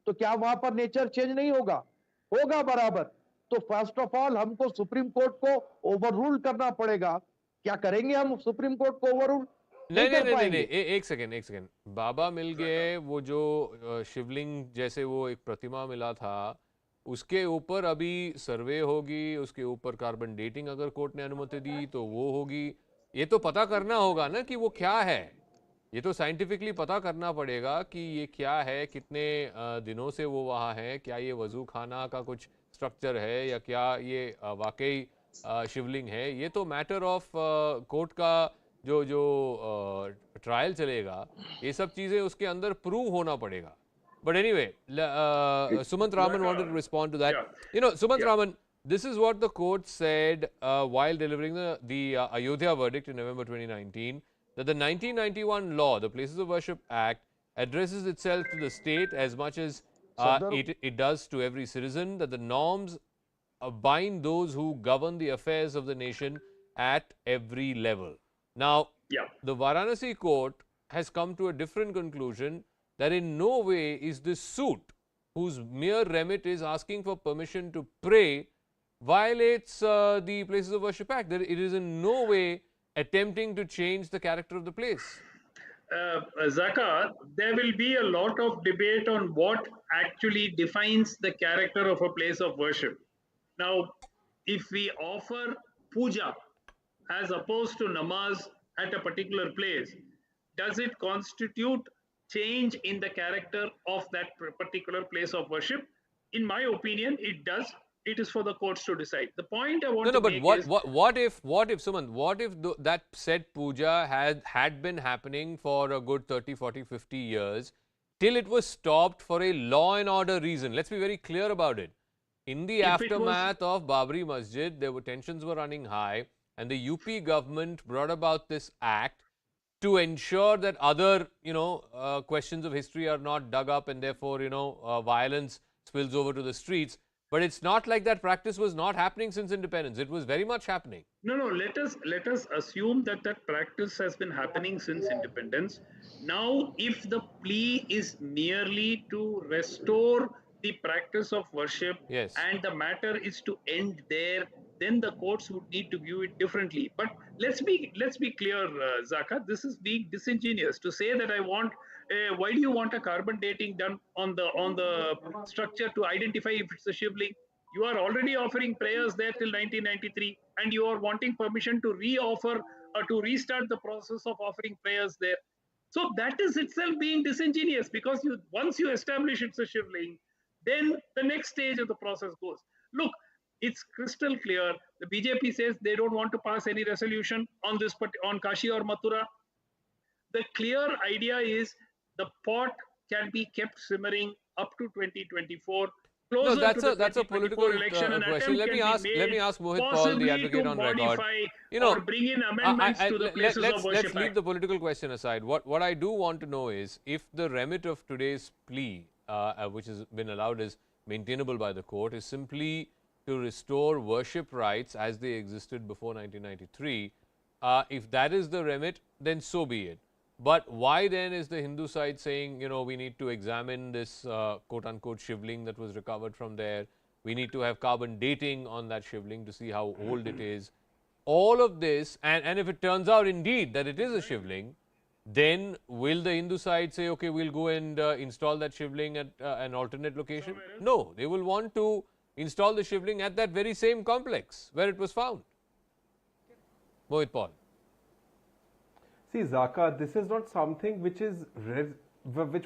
Speaker 1: तो क्या वहां पर नेचर चेंज नहीं होगा? होगा बराबर। तो फर्स्ट ऑफ ऑल हमको सुप्रीम कोर्ट को ओवररूल करना पड़ेगा। क्या करेंगे हम सुप्रीम कोर्ट को ओवररूल?
Speaker 3: नहीं, एक सेकेंड। बाबा मिल गए, वो जो शिवलिंग जैसे वो एक प्रतिमा मिला था, उसके ऊपर अभी सर्वे होगी, उसके ऊपर कार्बन डेटिंग अगर कोर्ट ने अनुमति दी तो वो होगी। ये तो पता करना होगा ना कि वो क्या है। ये तो साइंटिफिकली पता करना पड़ेगा कि ये क्या है, कितने दिनों से वो वहाँ है, क्या ये वजू खाना का कुछ स्ट्रक्चर है या क्या ये वाकई शिवलिंग है। ये तो मैटर ऑफ कोर्ट का जो ट्रायल चलेगा, ये सब चीजें उसके अंदर प्रूव होना पड़ेगा। But anyway, Sumant Raman wanted to respond to that. You know, Sumant Raman, this is what the court said while delivering the Ayodhya verdict in November 2019, that the 1991 law, the Places of Worship Act, addresses itself to the state as much as it does to every citizen, that the norms bind those who govern the affairs of the nation at every level. Now, the Varanasi court has come to a different conclusion, that in no way is this suit, whose mere remit is asking for permission to pray, violates the Places of Worship Act. It is in no way attempting to change the character of the place.
Speaker 9: Zaka, there will be a lot of debate on what actually defines the character of a place of worship. Now, if we offer puja as opposed to namaz at a particular place, does it constitute change in the character of that particular place of worship? In my opinion, it does. It is for the courts to decide. The point I want to make is...
Speaker 3: what if Sumant, what if that said puja had been happening for a good 30, 40, 50 years till it was stopped for a law and order reason? Let's be very clear about it. In the aftermath of Babri Masjid, tensions were running high, and the UP government brought about this act to ensure that other, questions of history are not dug up and therefore, violence spills over to the streets. But it's not like that practice was not happening since independence. It was very much happening.
Speaker 9: No, let us assume that practice has been happening since independence. Now, if the plea is merely to restore the practice of worship, and the matter is to end there, then the courts would need to view it differently. But let's be clear, Zaka. This is being disingenuous to say that I want. Why do you want a carbon dating done on the structure to identify if it's a shivling? You are already offering prayers there till 1993, and you are wanting permission to re-offer or to restart the process of offering prayers there. So that is itself being disingenuous, because once you establish it's a shivling, then the next stage of the process goes. Look, it's crystal clear. The BJP says they don't want to pass any resolution on this, on Kashi or Mathura. The clear idea is the pot can be kept simmering up to 2024.
Speaker 3: No, that's a political
Speaker 9: election,
Speaker 3: question. Let me ask Mohit Paul, the advocate on record.
Speaker 9: Or bring in amendments to the places of worship.
Speaker 3: Let's leave the political question aside. What I do want to know is if the remit of today's plea, which has been allowed as maintainable by the court, is simply to restore worship rights as they existed before 1993. If that is the remit, then so be it. But why then is the Hindu side saying, we need to examine this quote-unquote shivling that was recovered from there. We need to have carbon dating on that shivling to see how old it is. All of this, and if it turns out indeed that it is a shivling, then will the Hindu side say, okay, we'll go and install that shivling at an alternate location? No, they will want to install the shivling at that very same complex where it was found. Mohit Paul.
Speaker 5: See, Zaka, this is not something which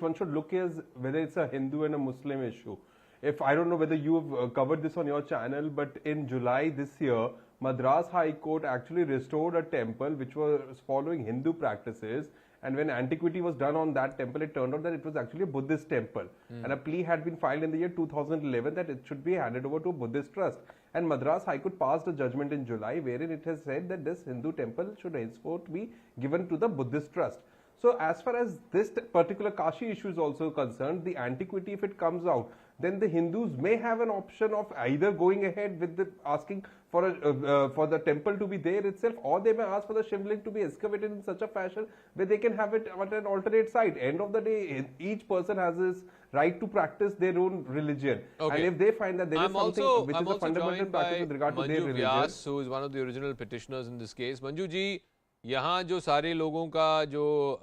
Speaker 5: one should look as whether it's a Hindu and a Muslim issue. If I don't know whether you've covered this on your channel, but in July this year, Madras High Court actually restored a temple which was following Hindu practices, and when antiquity was done on that temple, it turned out that it was actually a Buddhist temple. And a plea had been filed in the year 2011 that it should be handed over to a Buddhist trust. And Madras High Court passed a judgment in July wherein it has said that this Hindu temple should henceforth be given to the Buddhist trust. So as far as this particular Kashi issue is also concerned, the antiquity, if it comes out, then the Hindus may have an option of either going ahead with the asking for the temple to be there itself, or they may ask for the shivling to be excavated in such a fashion where they can have it at an alternate site. End of the day, each person has his right to practice their own religion. Okay. And if they find that there is something which is a fundamental practice with regard to their religion.
Speaker 3: Vyas, who is one of the original petitioners in this case. Manju ji, यहाँ जो सारे लोगों का जो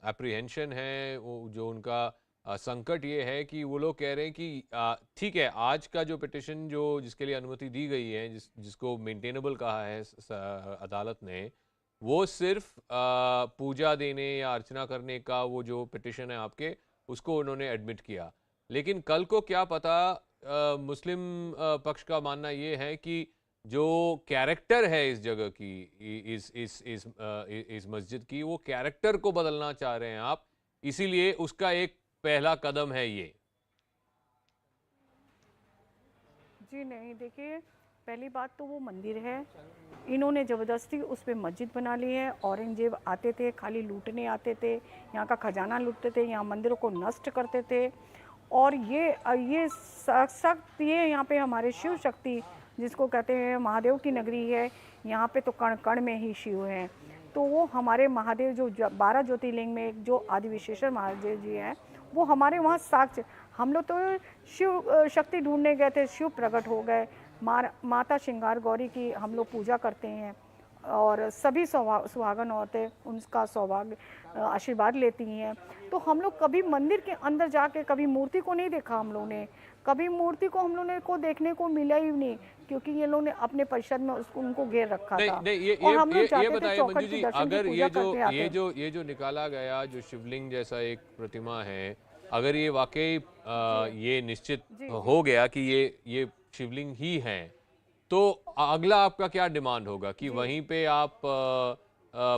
Speaker 3: apprehension है, जो उनका संकट ये है कि वो लोग कह रहे हैं कि ठीक है, आज का जो पिटिशन जिसके लिए अनुमति दी गई है, जिसको मेंटेनेबल कहा है अदालत ने, वो सिर्फ पूजा देने या अर्चना करने का वो जो पिटिशन है आपके, उसको उन्होंने एडमिट किया. लेकिन कल को क्या पता, मुस्लिम पक्ष का मानना ये है कि जो कैरेक्टर है इस जगह की, इस मस्जिद की, वो कैरेक्टर को बदलना चाह रहे हैं आप, इसीलिए उसका एक पहला कदम है ये.
Speaker 13: जी नहीं, देखिए, पहली बात तो वो मंदिर है, इन्होंने ज़बरदस्ती उस पर मस्जिद बना ली है. औरंगजेब आते थे, खाली लूटने आते थे, यहाँ का खजाना लूटते थे, यहाँ मंदिरों को नष्ट करते थे. और ये सख्त ये यहाँ पे हमारे शिव शक्ति, जिसको कहते हैं महादेव की नगरी है, यहाँ पे तो कण कण में ही शिव हैं. तो वो हमारे महादेव जो 12 ज्योतिर्लिंग में एक जो आदि विशेषण महादेव जी हैं, वो हमारे वहाँ साक्ष्य. हम लोग तो शिव शक्ति ढूंढने गए थे, शिव प्रकट हो गए. माता श्रृंगार गौरी की हम लोग पूजा करते हैं और सभी सुहागन औरतें उनका सौभाग्य आशीर्वाद लेती हैं. तो हम लोग कभी मंदिर के अंदर जाके कभी मूर्ति को नहीं देखा. हम लोग ने कभी मूर्ति को हम लोगों को देखने को मिला ही नहीं, क्योंकि ये लोग ने अपने परिषद में उनको घेर रखा था. और हम लोग चाहते थे चौखट के दर्शन की पूजा करते आते.
Speaker 3: ये जो निकाला गया जो शिवलिंग जैसा एक प्रतिमा है, अगर ये वाकई ये निश्चित हो गया कि ये शिवलिंग ही है, तो अगला आपका क्या डिमांड होगा कि वहीं पे आप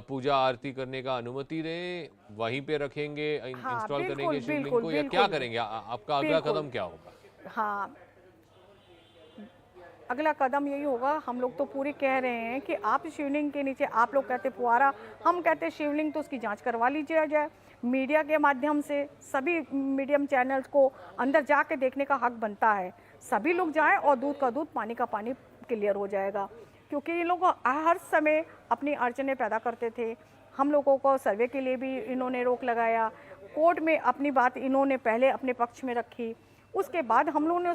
Speaker 3: पूजा आरती करने का अनुमति दें, वहीं पे रखेंगे, इंस्टॉल करेंगे शिवलिंग को, या क्या करेंगे? आपका अगला कदम क्या होगा?
Speaker 13: हाँ, अगला कदम यही होगा. हम लोग तो पूरे कह रहे हैं कि आप शिवलिंग के नीचे, आप लोग कहते फुआरा, हम कहते शिवलिंग, तो उसकी जांच करवा लीजिए जाए. मीडिया के माध्यम से सभी मीडियम चैनल्स को अंदर जाके देखने का हक बनता है. सभी लोग जाएं और दूध का दूध, पानी का पानी क्लियर हो जाएगा. क्योंकि ये लोग हर समय अपनी अड़चने पैदा करते थे. हम लोगों को सर्वे के लिए भी इन्होंने रोक लगाया. कोर्ट में अपनी बात इन्होंने पहले अपने पक्ष में रखी, उसके बाद हम लोगों ने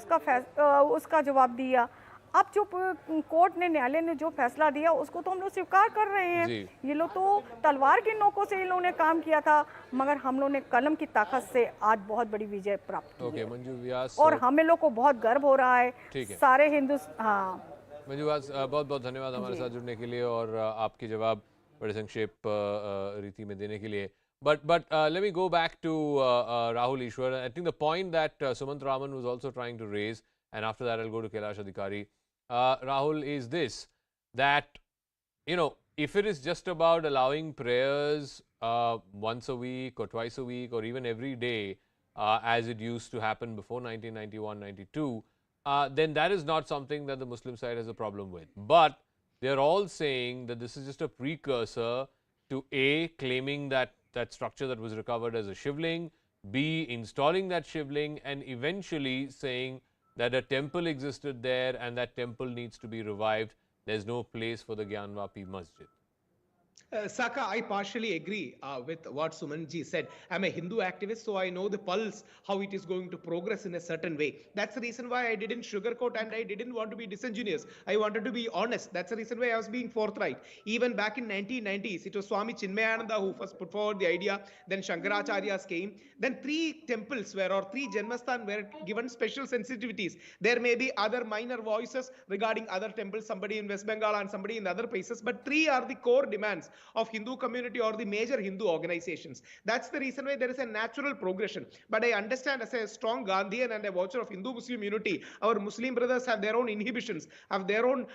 Speaker 13: उसका जवाब दिया। अब जो कोर्ट ने, न्यायालय ने जो फैसला दिया उसको तो हम लोग स्वीकार कर रहे हैं। ये लोग तो तलवार की नोकों से इन लोगों ने काम किया था, मगर हम लोग ने कलम की ताकत से आज बहुत बड़ी विजय प्राप्त की है।
Speaker 3: मंजू व्यास,
Speaker 13: और हमें लोग को बहुत गर्व हो रहा है। सारे हाँ,
Speaker 3: मंजू व्यास, बहुत बहुत धन्यवाद हमारे साथ जुड़ने के लिए और आपके जवाब बड़े संक्षेप रीति में देने के लिए। But let me go back to Rahul Ishwar. I think the point that Sumant Raman was also trying to raise, and after that I'll go to Kailash Adhikari, Rahul, is this, that, you know, if it is just about allowing prayers once a week or twice a week or even every day, as it used to happen before 1991-92, then that is not something that the Muslim side has a problem with. But they're all saying that this is just a precursor to A, claiming that structure that was recovered as a shivling, B, installing that shivling, and eventually saying that a temple existed there and that temple needs to be revived. There's no place for the Gyanvapi Masjid.
Speaker 7: Saka, I partially agree with what Sumanji said. I'm a Hindu activist, so I know the pulse, how it is going to progress in a certain way. That's the reason why I didn't sugarcoat and I didn't want to be disingenuous. I wanted to be honest. That's the reason why I was being forthright. Even back in 1990s, it was Swami Chinmayananda who first put forward the idea. Then Shankaracharyas came. Then 3 temples were, or 3 Janmasthan were given special sensitivities. There may be other minor voices regarding other temples, somebody in West Bengal and somebody in other places, but 3 are the core demands of Hindu community or the major Hindu organizations. That's the reason why there is a natural progression. But I understand, as a strong Gandhian and a watcher of Hindu-Muslim unity, our Muslim brothers have their own inhibitions, have their own,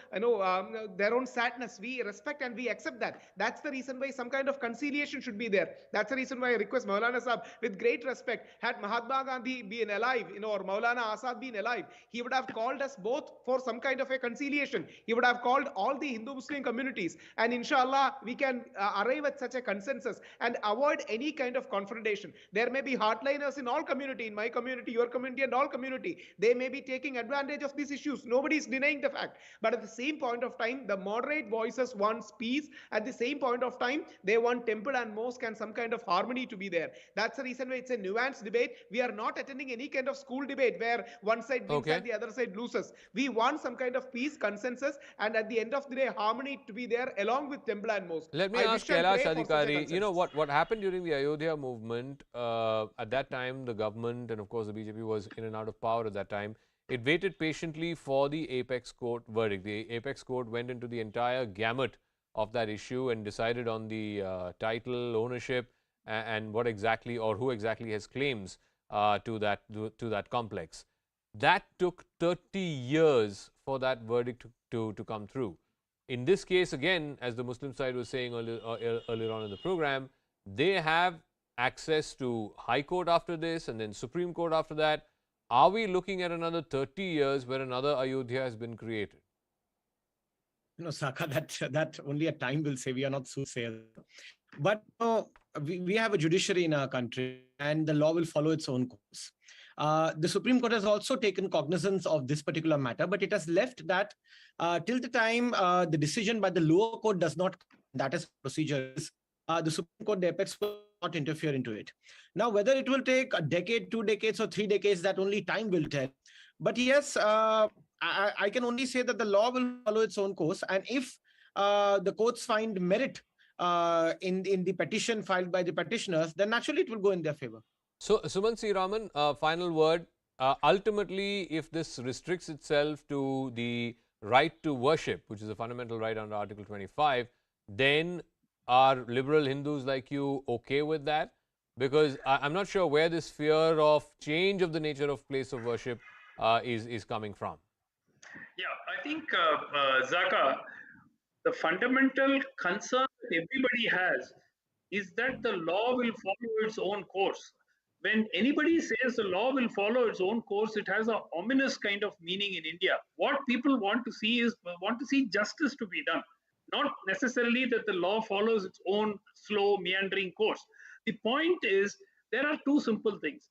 Speaker 7: their own sadness. We respect and we accept that. That's the reason why some kind of conciliation should be there. That's the reason why I request Maulana Sahib, with great respect, had Mahatma Gandhi been alive, or Maulana Azad been alive, he would have called us both for some kind of a conciliation. He would have called all the Hindu-Muslim communities, and inshallah, we can arrive at such a consensus and avoid any kind of confrontation. There may be hardliners in all community, in my community, your community, and all community. They may be taking advantage of these issues. Nobody is denying the fact. But at the same point of time, the moderate voices want peace. At the same point of time, they want temple and mosque and some kind of harmony to be there. That's the reason why it's a nuanced debate. We are not attending any kind of school debate where one side wins and the other side loses. We want some kind of peace, consensus, and at the end of the day, harmony to be there along with temple and mosque.
Speaker 3: Let me ask Kailash Adhikari, you know, what happened during the Ayodhya movement, at that time the government and of course the BJP was in and out of power at that time. It waited patiently for the apex court verdict. The apex court went into the entire gamut of that issue and decided on the title, ownership, and what exactly or who exactly has claims to that complex. That took 30 years for that verdict to come through. In this case, again, as the Muslim side was saying earlier on in the program, they have access to High Court after this and then Supreme Court after that. Are we looking at another 30 years where another Ayodhya has been created?
Speaker 20: No, Saka, that only a time will say. We are not soothsayers. But we have a judiciary in our country and the law will follow its own course. The Supreme Court has also taken cognizance of this particular matter, but it has left that till the time the decision by the lower court does not, that is procedure, the Supreme Court, the apex will not interfere into it. Now, whether it will take a decade, 2 decades, or 3 decades, that only time will tell. But yes, I can only say that the law will follow its own course, and if the courts find merit in the petition filed by the petitioners, then naturally it will go in their favor.
Speaker 3: So, Sumant C. Raman, final word. Ultimately, if this restricts itself to the right to worship, which is a fundamental right under Article 25, then are liberal Hindus like you okay with that? Because I'm not sure where this fear of change of the nature of place of worship is coming from.
Speaker 9: Yeah, I think, Zaka, the fundamental concern that everybody has is that the law will follow its own course. When anybody says the law will follow its own course, it has an ominous kind of meaning in India. What people want to see is justice to be done, not necessarily that the law follows its own slow, meandering course. The point is, there are 2 simple things.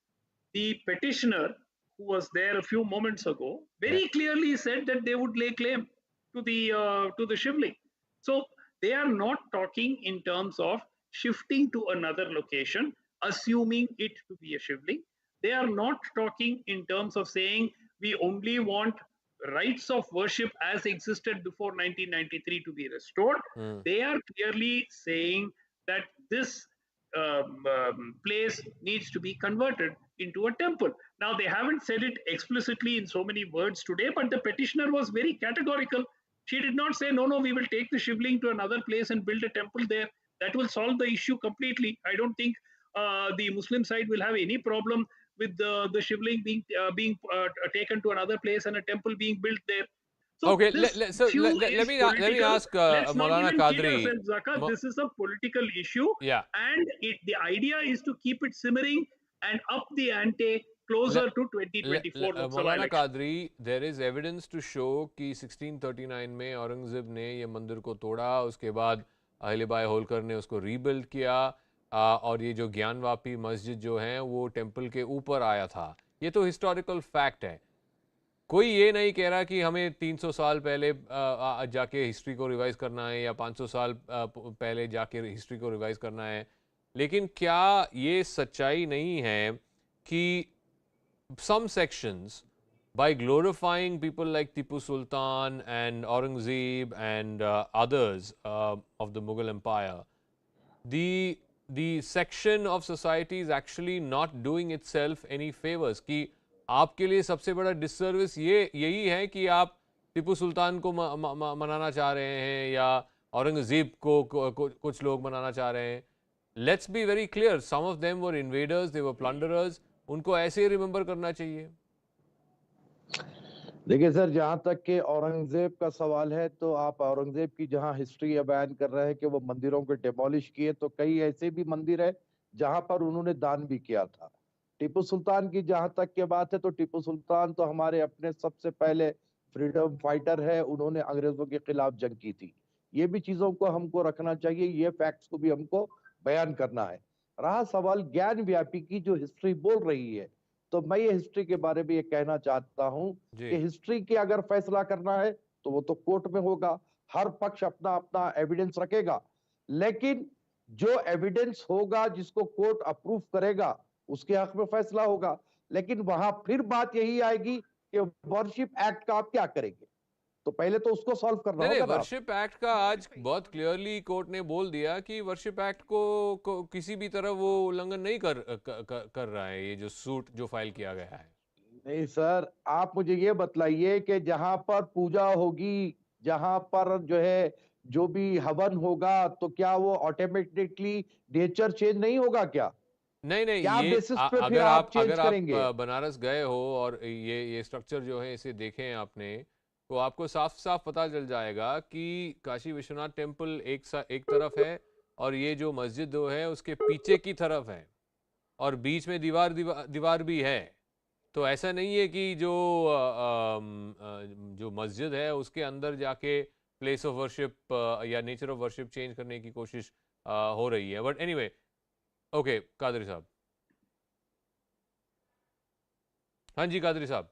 Speaker 9: The petitioner, who was there a few moments ago, very clearly said that they would lay claim to the shivling. So they are not talking in terms of shifting to another location, assuming it to be a shivling. They are not talking in terms of saying we only want rights of worship as existed before 1993 to be restored. They are clearly saying that this place needs to be converted into a temple. Now, they haven't said it explicitly in so many words today, but the petitioner was very categorical. She did not say, no, no, we will take the Shivling to another place and build a temple there. That will solve the issue completely. I don't think the Muslim side will have any problem with the Shivling being taken to another place and a temple being built there. So
Speaker 3: Okay,
Speaker 9: this
Speaker 3: let me ask
Speaker 9: Let's not
Speaker 3: Maulana
Speaker 9: even kid
Speaker 3: Qadri.
Speaker 9: ourselves, Zaka. This is a political issue,
Speaker 3: Yeah.
Speaker 9: and the idea is to keep it simmering and up the ante closer to 2024 Lok Sabha
Speaker 3: Maulana
Speaker 9: election.
Speaker 3: Qadri, there is evidence to show कि 1639 में औरंगजेब ने ये मंदिर को तोड़ा, उसके बाद अहिल्याबाई होलकर ने उसको रीबिल्ड किया, और ये जो ज्ञानवापी मस्जिद जो है वो टेम्पल के ऊपर आया था. ये तो हिस्टोरिकल फैक्ट है. कोई ये नहीं कह रहा कि हमें 300 साल पहले जाके हिस्ट्री को रिवाइज करना है या 500 साल पहले जाके हिस्ट्री को रिवाइज करना है. लेकिन क्या ये सच्चाई नहीं है कि some sections, by glorifying people like Tipu Sultan and Aurangzeb and others of the Mughal Empire, the section of society is actually not doing itself any favors. कि आपके लिए सबसे बड़ा डिसर्विस यही है कि आप टिपू सुल्तान को मनाना चाह रहे हैं या औरंगजेब को कुछ लोग मनाना चाह रहे हैं. Let's be very clear, some of them were invaders, they were plunderers. उनको ऐसे ही रिमेंबर करना चाहिए.
Speaker 1: देखिए सर, जहां तक के औरंगजेब का सवाल है, तो आप औरंगजेब की जहां हिस्ट्री बयान कर रहे हैं कि वो मंदिरों को डेमोलिश किए, तो कई ऐसे भी मंदिर है जहां पर उन्होंने दान भी किया था. टीपू सुल्तान की जहां तक के बात है, तो टीपू सुल्तान तो हमारे अपने सबसे पहले फ्रीडम फाइटर है. उन्होंने अंग्रेजों के खिलाफ जंग की थी. ये भी चीजों को हमको रखना चाहिए, ये फैक्ट्स को भी हमको बयान करना है. रहा सवाल ज्ञान व्यापी की जो हिस्ट्री बोल रही है, तो मैं ये हिस्ट्री के बारे में ये कहना चाहता हूं कि हिस्ट्री के अगर फैसला करना है तो वो तो कोर्ट में होगा. हर पक्ष अपना अपना एविडेंस रखेगा, लेकिन जो एविडेंस होगा जिसको कोर्ट अप्रूव करेगा उसके हक में फैसला होगा. लेकिन वहां फिर बात यही आएगी कि वर्शिप एक्ट का आप क्या करेंगे, तो पहले तो उसको सॉल्व करना होगा.
Speaker 3: वर्शिप एक्ट का आज बहुत क्लियरली कोर्ट ने बोल दिया कि वर्शिप एक्ट को किसी भी तरह वो उल्लंघन नहीं कर रहा है, ये जो सूट जो फाइल किया गया है.
Speaker 1: नहीं सर, आप मुझे ये बतलाइए कि जहां पर पूजा होगी, जहां पर जो है जो भी हवन होगा, तो क्या वो ऑटोमेटिकली नेचर चेंज नहीं होगा क्या?
Speaker 3: नहीं,
Speaker 1: क्या
Speaker 3: ये
Speaker 1: बेसिस पे
Speaker 3: अगर
Speaker 1: फिर आप चेंज
Speaker 3: अगर
Speaker 1: करेंगे?
Speaker 3: आप बनारस गए हो और ये स्ट्रक्चर जो है इसे देखें आपने, तो आपको साफ साफ पता चल जाएगा कि काशी विश्वनाथ टेम्पल एक तरफ है और ये जो मस्जिद जो है उसके पीछे की तरफ है और बीच में दीवार भी है. तो ऐसा नहीं है कि जो मस्जिद है उसके अंदर जाके प्लेस ऑफ वर्शिप या नेचर ऑफ वर्शिप चेंज करने की कोशिश हो रही है. बट एनीवे, ओके कादरी साहब. हाँ जी कादरी साहब.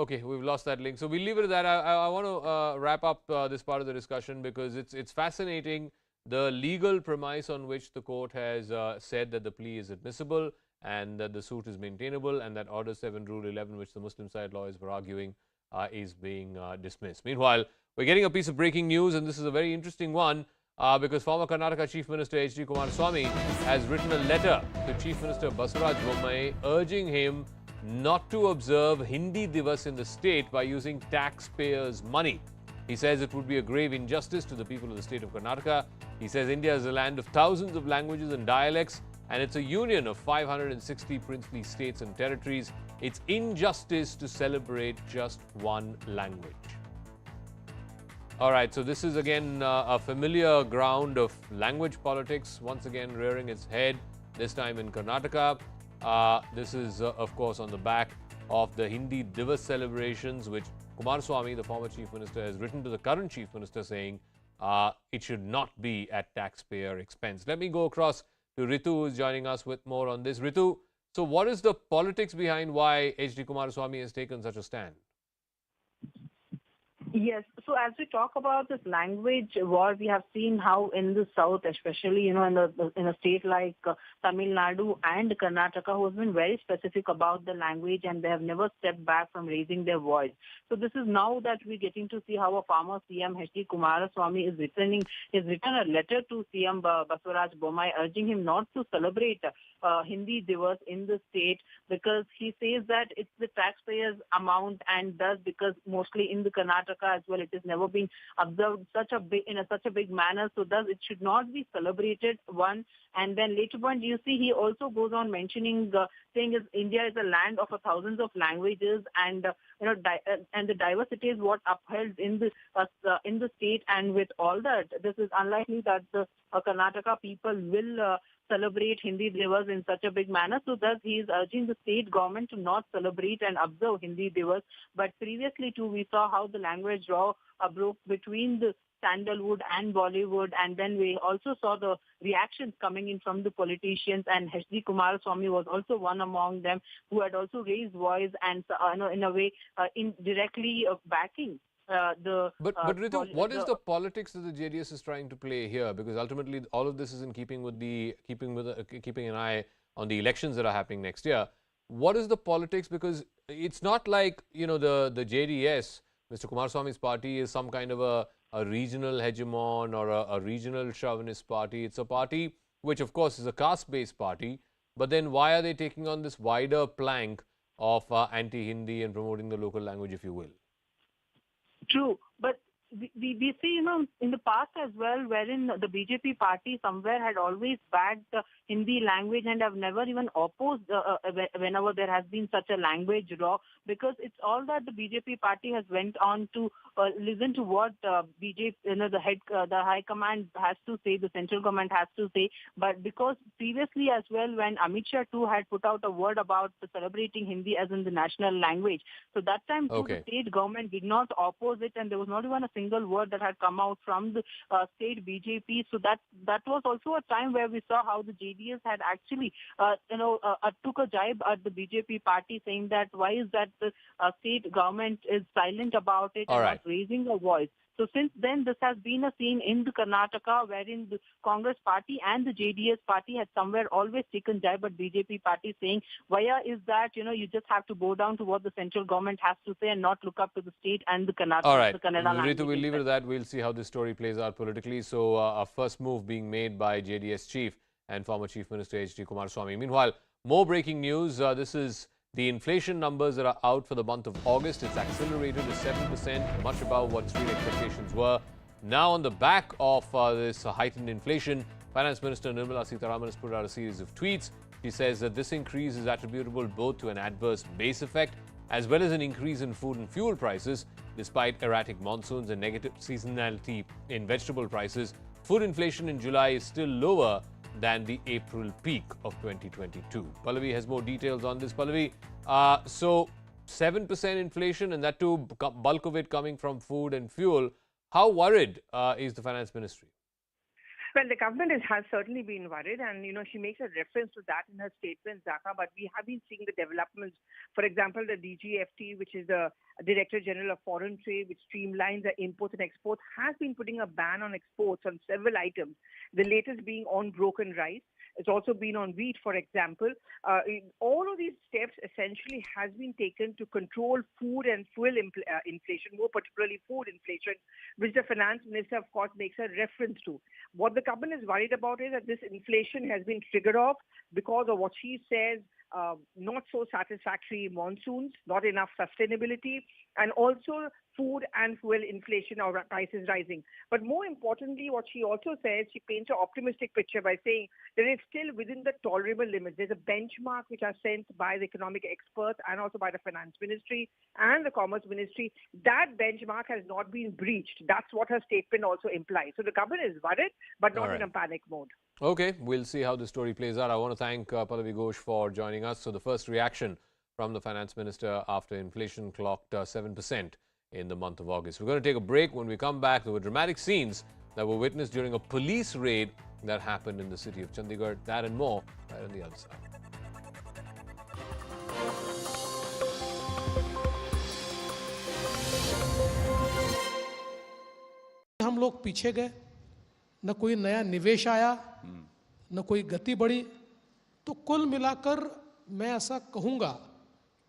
Speaker 3: Okay, we've lost that link. So we'll leave it at that. I want to wrap up this part of the discussion because it's fascinating, the legal premise on which the court has said that the plea is admissible and that the suit is maintainable and that Order 7, Rule 11, which the Muslim side lawyers were arguing, is being dismissed. Meanwhile, we're getting a piece of breaking news, and this is a very interesting one because former Karnataka Chief Minister H.D. Kumaraswamy has written a letter to Chief Minister Basuraj Bommai urging him not to observe Hindi Divas in the state by using taxpayers' money. He says it would be a grave injustice to the people of the state of Karnataka. He says India is a land of thousands of languages and dialects, and it's a union of 560 princely states and territories. It's injustice to celebrate just one language. All right, so this is again a familiar ground of language politics, once again rearing its head, this time in Karnataka. This is, of course, on the back of the Hindi Divas celebrations, which Kumaraswamy, the former Chief Minister, has written to the current Chief Minister saying it should not be at taxpayer expense. Let me go across to Ritu, who is joining us with more on this. Ritu, so what is the politics behind why H.D. Kumaraswamy has taken such a stand?
Speaker 15: Yes, So as we talk about this language war, we have seen how in the south, especially in a state like Tamil Nadu and Karnataka, who has been very specific about the language, and they have never stepped back from raising their voice. So this is now that we're getting to see how a former CM H.D. Kumaraswamy has written a letter to CM Basavaraj Bommai urging him not to celebrate Hindi Divas in the state, because he says that it's the taxpayers' amount, and thus because mostly in the Karnataka as well, it has never been observed in such a big manner. So thus it should not be celebrated. One, and then later point, you see, he also goes on mentioning, saying India is a land of thousands of languages, and and the diversity is what upheld in the state. And with all that, this is unlikely that the Karnataka people will celebrate Hindi Divas in such a big manner. So thus he is urging the state government to not celebrate and observe Hindi Divas. But previously too, we saw how the language law broke between the Sandalwood and Bollywood, and then we also saw the reactions coming in from the politicians, and H.D. Kumaraswamy was also one among them who had also raised voice and in a way indirectly backing
Speaker 3: But Ritu, what is the politics that the JDS is trying to play here? Because ultimately, all of this is in keeping with keeping an eye on the elections that are happening next year. What is the politics? Because it's not like the JDS, Mr. Kumaraswamy's party, is some kind of a regional hegemon or a regional chauvinist party. It's a party which, of course, is a caste-based party. But then, why are they taking on this wider plank of anti-Hindi and promoting the local language, if you will?
Speaker 15: True, but we see, in the past as well, wherein the BJP party somewhere had always backed the Hindi language and have never even opposed whenever there has been such a language law, because it's all that the BJP party has went on to listen to what BJP, the high command has to say, the central government has to say. But because previously as well, when Amit Shah too had put out a word about celebrating Hindi as in the national language, so that time too, the state government did not oppose it, and there was not even a single word that had come out from the state BJP. So that was also a time where we saw how the JDS had actually took a jibe at the BJP party, saying that why is that the state government is silent about it and not raising a voice. So since then, this has been a scene in the Karnataka wherein the Congress party and the JDS party had somewhere always taken jibe at BJP party, saying, why is that, you just have to go down to what the central government has to say and not look up to the state and the Karnataka.
Speaker 3: All right,
Speaker 15: the Kannada language.
Speaker 3: Ritu, we'll leave it at that. We'll see how this story plays out politically. So a first move being made by JDS chief and former Chief Minister H.D. Kumaraswamy. Meanwhile, more breaking news. This is the inflation numbers that are out for the month of August. It's accelerated to 7%, much above what street expectations were. Now, on the back of this heightened inflation, Finance Minister Nirmala Sitharaman has put out a series of tweets. She says that this increase is attributable both to an adverse base effect as well as an increase in food and fuel prices. Despite erratic monsoons and negative seasonality in vegetable prices, food inflation in July is still lower than the April peak of 2022. Pallavi has more details on this. Pallavi, so 7% inflation, and that too, bulk of it coming from food and fuel. How worried is the Finance Ministry?
Speaker 16: Well, the government has certainly been worried, and she makes a reference to that in her statement, Zaka. But we have been seeing the developments. For example, the DGFT, which is the Director General of Foreign Trade, which streamlines the imports and exports, has been putting a ban on exports on several items. The latest being on broken rice. It's also been on wheat, for example. All of these steps essentially has been taken to control food and fuel inflation, more particularly food inflation, which the finance minister, of course, makes a reference to. What the government is worried about is that this inflation has been triggered off because of what she says, not so satisfactory monsoons, not enough sustainability, and also food and fuel inflation or prices rising. But more importantly, what she also says, she paints an optimistic picture by saying that it's still within the tolerable limits. There's a benchmark which are sent by the economic experts and also by the finance ministry and the commerce ministry. That benchmark has not been breached. That's what her statement also implies. So the government is worried, but not in a panic mode.
Speaker 3: Okay, we'll see how the story plays out. I want to thank Pallavi Ghosh for joining us. So the first reaction from the finance minister after inflation clocked 7% in the month of August. We're going to take a break. When we come back, there were dramatic scenes that were witnessed during a police raid that happened in the city of Chandigarh. That and more right on the other side.
Speaker 8: हम लोग पीछे गए, न कोई नया निवेश आया, न कोई गति बढ़ी। तो कुल मिलाकर मैं ऐसा कहूँगा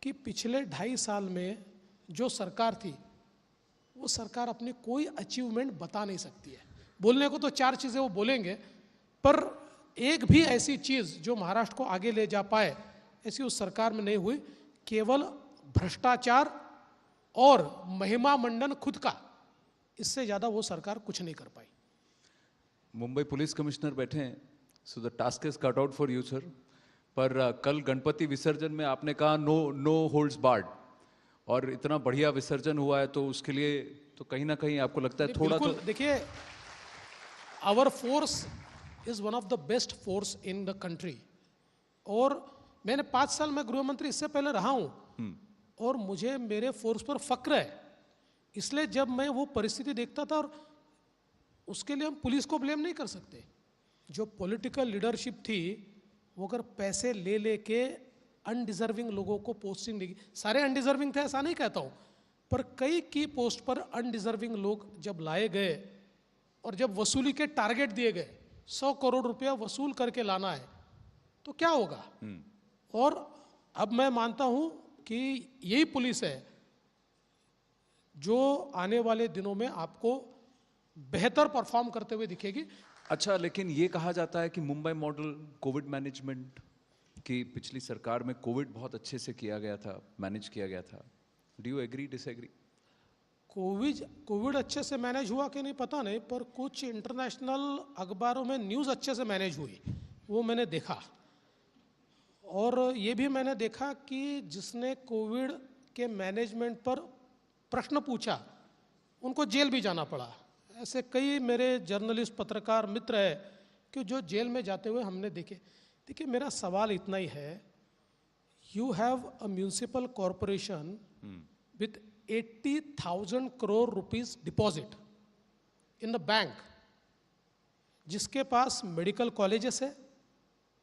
Speaker 8: कि पिछले 2.5 साल में जो सरकार थी वो सरकार अपनी कोई अचीवमेंट बता नहीं सकती है। बोलने को तो 4 चीज़ें वो बोलेंगे, पर एक भी ऐसी चीज़ जो महाराष्ट्र को आगे ले जा पाए ऐसी उस सरकार में नहीं हुई। केवल भ्रष्टाचार और महिमा मंडन खुद का, इससे ज़्यादा वो सरकार कुछ नहीं कर पाई।
Speaker 10: मुंबई पुलिस कमिश्नर बैठे हैं, so the task is cut out for you sir. पर कल गणपति विसर्जन में आपने कहा नो होल्ड्स बार्ड, और इतना बढ़िया विसर्जन हुआ है, तो उसके लिए तो कहीं ना कहीं आपको लगता है थोड़ा तो
Speaker 8: देखिए, our force is one of the best force in the country. और मैंने 5 साल में गृह मंत्री इससे पहले रहा हूं, और मुझे मेरे फोर्स पर फक्र है। इसलिए जब मैं वो परिस्थिति देखता था, और उसके लिए हम पुलिस को ब्लेम नहीं कर सकते। जो पॉलिटिकल लीडरशिप थी वो अगर पैसे ले लेके अनडिजर्विंग लोगों को पोस्टिंग देगी, सारे अनडिजर्विंग थे ऐसा नहीं कहता हूँ, पर कई की पोस्ट पर अनडिजर्विंग लोग जब लाए गए और जब वसूली के टारगेट दिए गए 100 करोड़ रुपया वसूल करके लाना है, तो क्या होगा। और अब मैं मानता हूं कि यही पुलिस है जो आने वाले दिनों में आपको बेहतर परफॉर्म करते हुए दिखेगी।
Speaker 10: अच्छा, लेकिन ये कहा जाता है कि मुंबई मॉडल कोविड मैनेजमेंट की पिछली सरकार में कोविड बहुत अच्छे से किया गया था, मैनेज किया गया था। Do you agree, disagree?
Speaker 8: Covid अच्छे से मैनेज हुआ कि नहीं पता नहीं, पर कुछ इंटरनेशनल अखबारों में न्यूज़ अच्छे से मैनेज हुई, वो मैंने देखा। और ये भी मैंने देखा कि जिसने कोविड के मैनेजमेंट पर प्रश्न पूछा उनको जेल भी जाना पड़ा। ऐसे कई मेरे जर्नलिस्ट पत्रकार मित्र हैं कि जो जेल में जाते हुए हमने देखे। देखिए, मेरा सवाल इतना ही है, you have a municipal corporation with 80,000 crore rupees deposit in the bank, जिसके पास मेडिकल कॉलेजेस है,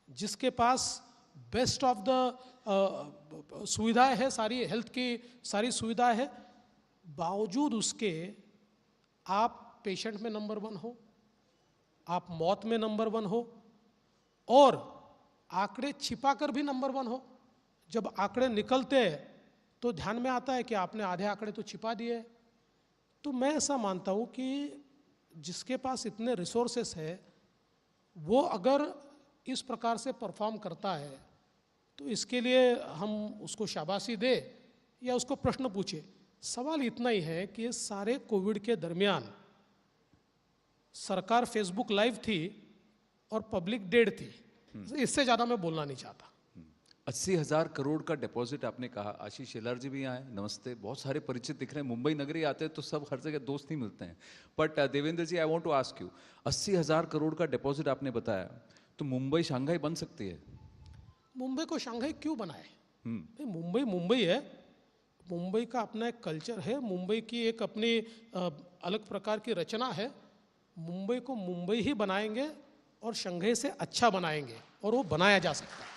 Speaker 8: जिसके पास बेस्ट ऑफ द सुविधाएं है, सारी हेल्थ की सारी सुविधाएं है, बावजूद उसके आप पेशेंट में नंबर 1 हो, आप मौत में नंबर 1 हो, और आंकड़े छिपाकर भी नंबर 1 हो। जब आंकड़े निकलते हैं तो ध्यान में आता है कि आपने आधे आंकड़े तो छिपा दिए। तो मैं ऐसा मानता हूँ कि जिसके पास इतने रिसोर्सेस है वो अगर इस प्रकार से परफॉर्म करता है तो इसके लिए हम उसको शाबाशी दे या उसको प्रश्न पूछे। सवाल इतना ही है कि सारे कोविड के दरमियान सरकार फेसबुक लाइव थी और पब्लिक डेड थी। इससे ज़्यादा मैं बोलना नहीं चाहता।
Speaker 10: 80,000 करोड़ का डिपॉजिट आपने कहा। आशीष शेलार जी भी आए, नमस्ते। बहुत सारे परिचित दिख रहे हैं। मुंबई नगरी आते हैं तो सब हर जगह दोस्त नहीं मिलते हैं। But Devendra ji, I want to ask you, 80,000 crore का डिपॉजिट आपने बताया, तो मुंबई शंघाई बन सकती है?
Speaker 8: मुंबई को शंघाई क्यों बनाए? मुंबई मुंबई है, मुंबई का अपना एक कल्चर है, मुंबई की एक अपनी अलग प्रकार की रचना है। मुंबई को मुंबई ही बनाएंगे और शंघाई से अच्छा बनाएंगे, और वो बनाया जा सकता है।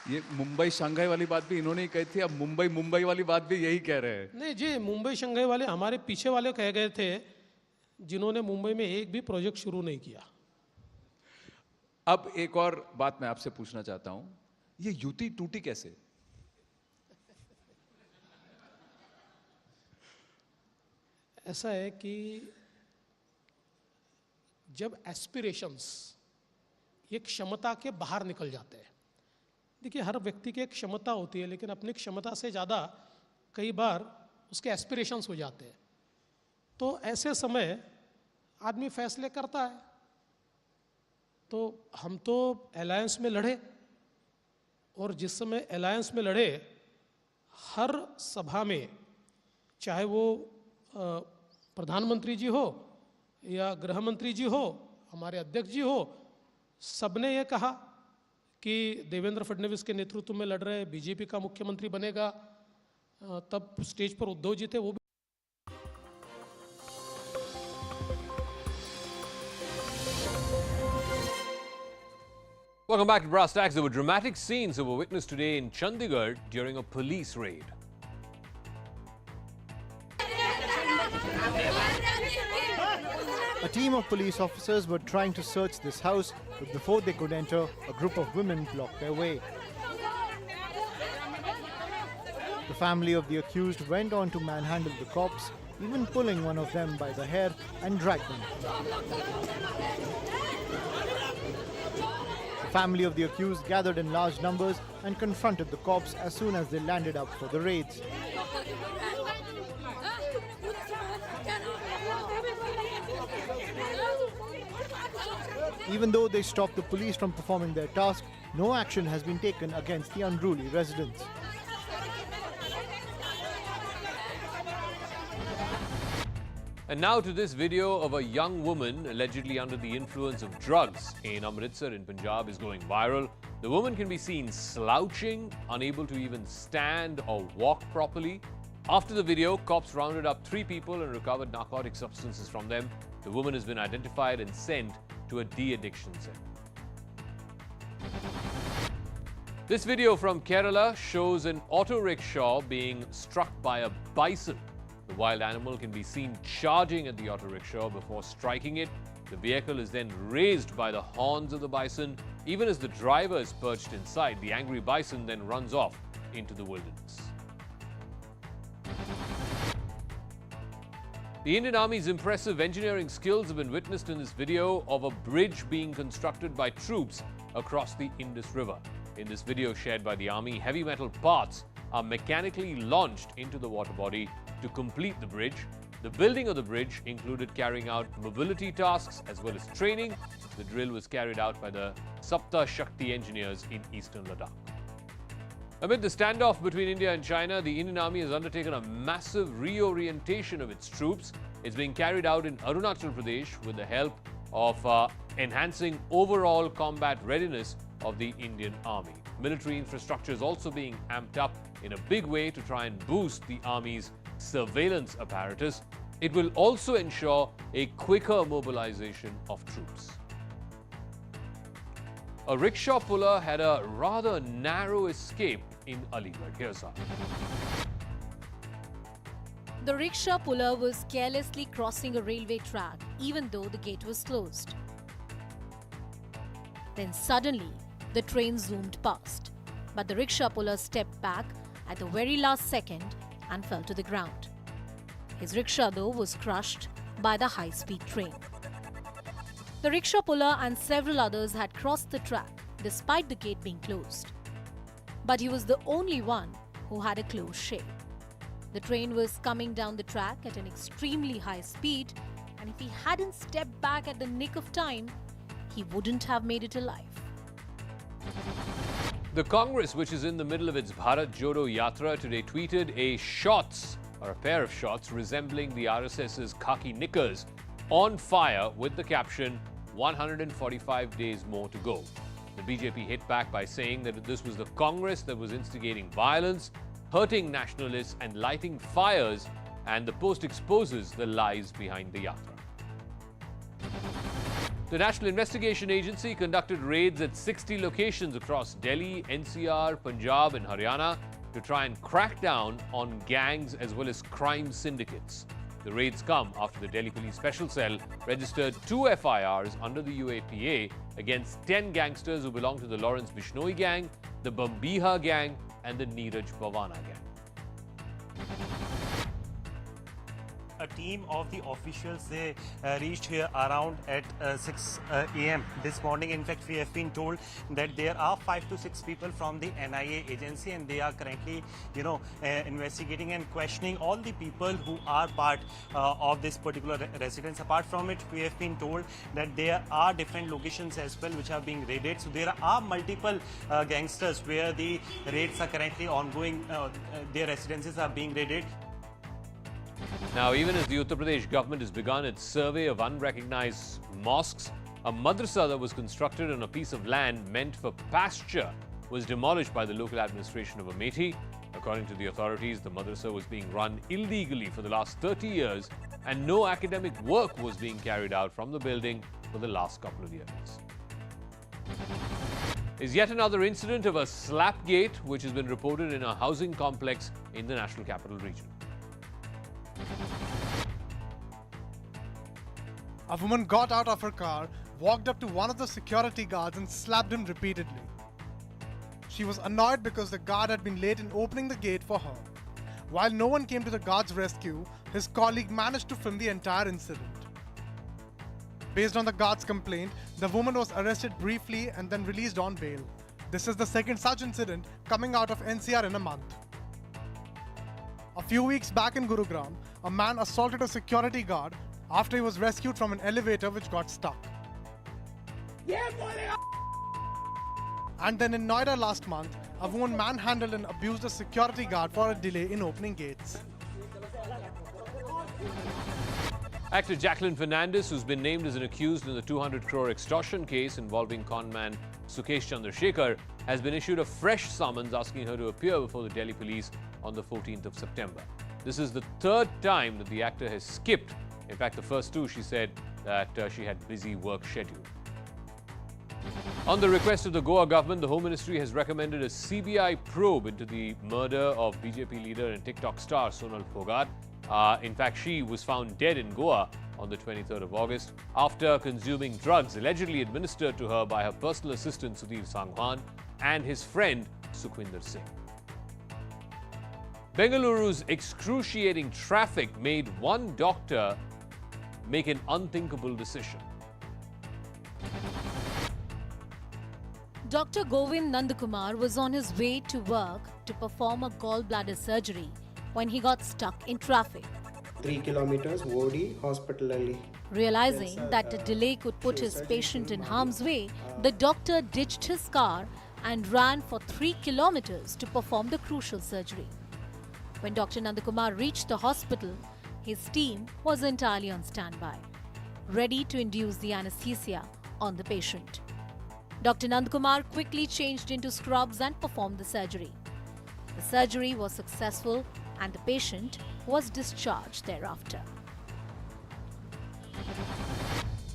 Speaker 10: ये मुंबई शंघाई वाली बात भी इन्होंने ही कही थी, अब मुंबई वाली बात भी यही कह रहे हैं।
Speaker 8: नहीं जी, मुंबई शंघाई वाले हमारे पीछे वाले कह गए थे, जिन्होंने मुंबई में एक भी प्रोजेक्ट शुरू नहीं किया।
Speaker 10: अब एक और बात मैं आपसे पूछना चाहता हूं, ये युति टूटी कैसे?
Speaker 8: ऐसा है कि जब एस्पिरेशंस एक क्षमता के बाहर निकल जाते हैं, देखिए हर व्यक्ति की एक क्षमता होती है, लेकिन अपनी क्षमता से ज़्यादा कई बार उसके एस्पिरेशंस हो जाते हैं। तो ऐसे समय आदमी फैसले करता है। तो हम तो अलायंस में लड़े, और जिस समय अलायंस में लड़े, हर सभा में, चाहे वो प्रधानमंत्री जी हो या गृह मंत्री जी हो, हमारे अध्यक्ष जी हो, सबने ये कहा कि देवेंद्र फडणवीस के नेतृत्व में लड़ रहे, बीजेपी का मुख्यमंत्री बनेगा। तब स्टेज पर उद्धव जी थे, वो भी।
Speaker 3: Welcome back to Brass Tacks. There were dramatic scenes that were witnessed today in Chandigarh during a police raid.
Speaker 6: A team of police officers were trying to search this house, but before they could enter, a group of women blocked their way. The family of the accused went on to manhandle the cops, even pulling one of them by the hair and drag them. The family of the accused gathered in large numbers and confronted the cops as soon as they landed up for the raids. Even though they stopped the police from performing their task, no action has been taken against the unruly residents.
Speaker 3: And now to this video of a young woman allegedly under the influence of drugs in Amritsar in Punjab is going viral. The woman can be seen slouching, unable to even stand or walk properly. After the video, cops rounded up 3 people and recovered narcotic substances from them. The woman has been identified and sent to a de-addiction center. This video from Kerala shows an auto rickshaw being struck by a bison. The wild animal can be seen charging at the auto rickshaw before striking it. The vehicle is then raised by the horns of the bison. Even as the driver is perched inside, the angry bison then runs off into the wilderness. The Indian Army's impressive engineering skills have been witnessed in this video of a bridge being constructed by troops across the Indus River. In this video shared by the Army, heavy metal parts are mechanically launched into the water body to complete the bridge. The building of the bridge included carrying out mobility tasks as well as training. The drill was carried out by the Sapta Shakti engineers in eastern Ladakh. Amid the standoff between India and China, the Indian Army has undertaken a massive reorientation of its troops. It's being carried out in Arunachal Pradesh with the help of enhancing overall combat readiness of the Indian Army. Military infrastructure is also being amped up in a big way to try and boost the Army's surveillance apparatus. It will also ensure a quicker mobilization of troops. A rickshaw puller had a rather narrow escape in Aligarh. Here's how.
Speaker 12: The rickshaw puller was carelessly crossing a railway track even though the gate was closed. Then suddenly, the train zoomed past, but the rickshaw puller stepped back at the very last second and fell to the ground. His rickshaw, though, was crushed by the high-speed train. The rickshaw puller and several others had crossed the track despite the gate being closed. But he was the only one who had a closed shape. The train was coming down the track at an extremely high speed, and if he hadn't stepped back at the nick of time, he wouldn't have made it alive.
Speaker 3: The Congress, which is in the middle of its Bharat Jodo Yatra, today tweeted a pair of shots resembling the RSS's khaki knickers on fire with the caption, 145 days more to go. The BJP hit back by saying that this was the Congress that was instigating violence, hurting nationalists and lighting fires, and the post exposes the lies behind the yatra. The National Investigation Agency conducted raids at 60 locations across Delhi, NCR, Punjab and Haryana to try and crack down on gangs as well as crime syndicates. The raids come after the Delhi Police Special Cell registered 2 FIRs under the UAPA against 10 gangsters who belong to the Lawrence Bishnoi gang, the Bambiha gang and the Neeraj Bhavana gang.
Speaker 22: A team of the officials, they reached here around at 6 a.m. this morning. In fact, we have been told that there are 5 to 6 people from the NIA agency, and they are currently, investigating and questioning all the people who are part of this particular residence. Apart from it, we have been told that there are different locations as well which are being raided. So there are multiple gangsters where the raids are currently ongoing. Their residences are being raided.
Speaker 3: Now, even as the Uttar Pradesh government has begun its survey of unrecognized mosques, a madrasa that was constructed on a piece of land meant for pasture was demolished by the local administration of Amethi. According to the authorities, the madrasa was being run illegally for the last 30 years and no academic work was being carried out from the building for the last couple of years. Is yet another incident of a slapgate which has been reported in a housing complex in the National Capital Region.
Speaker 2: A woman got out of her car, walked up to one of the security guards and slapped him repeatedly. She was annoyed because the guard had been late in opening the gate for her. While no one came to the guard's rescue, his colleague managed to film the entire incident. Based on the guard's complaint, the woman was arrested briefly and then released on bail. This is the second such incident coming out of NCR in a month. A few weeks back in Gurugram, a man assaulted a security guard after he was rescued from an elevator which got stuck. And then in Noida last month, a woman manhandled and abused a security guard for a delay in opening gates.
Speaker 3: Actor Jacqueline Fernandez, who's been named as an accused in the 200 crore extortion case involving conman Sukesh Chandrasekhar, has been issued a fresh summons asking her to appear before the Delhi police on the 14th of September. This is the third time that the actor has skipped. In fact, the first two, she said that she had busy work schedule. On the request of the Goa government, the Home Ministry has recommended a CBI probe into the murder of BJP leader and TikTok star Sonal Phogat. In fact, she was found dead in Goa on the 23rd of August after consuming drugs allegedly administered to her by her personal assistant Sudhir Sangwan and his friend Sukhwinder Singh. Bengaluru's excruciating traffic made one doctor make an unthinkable decision.
Speaker 12: Dr. Govind Nandakumar was on his way to work to perform a gallbladder surgery when he got stuck in traffic.
Speaker 4: 3 kilometers, OD, hospital.
Speaker 12: Realizing that a delay could put his patient in harm's way, the doctor ditched his car and ran for 3 kilometers to perform the crucial surgery. When Dr. Nandakumar reached the hospital, his team was entirely on standby, ready to induce the anesthesia on the patient. Dr. Nandakumar quickly changed into scrubs and performed the surgery. The surgery was successful and the patient was discharged thereafter.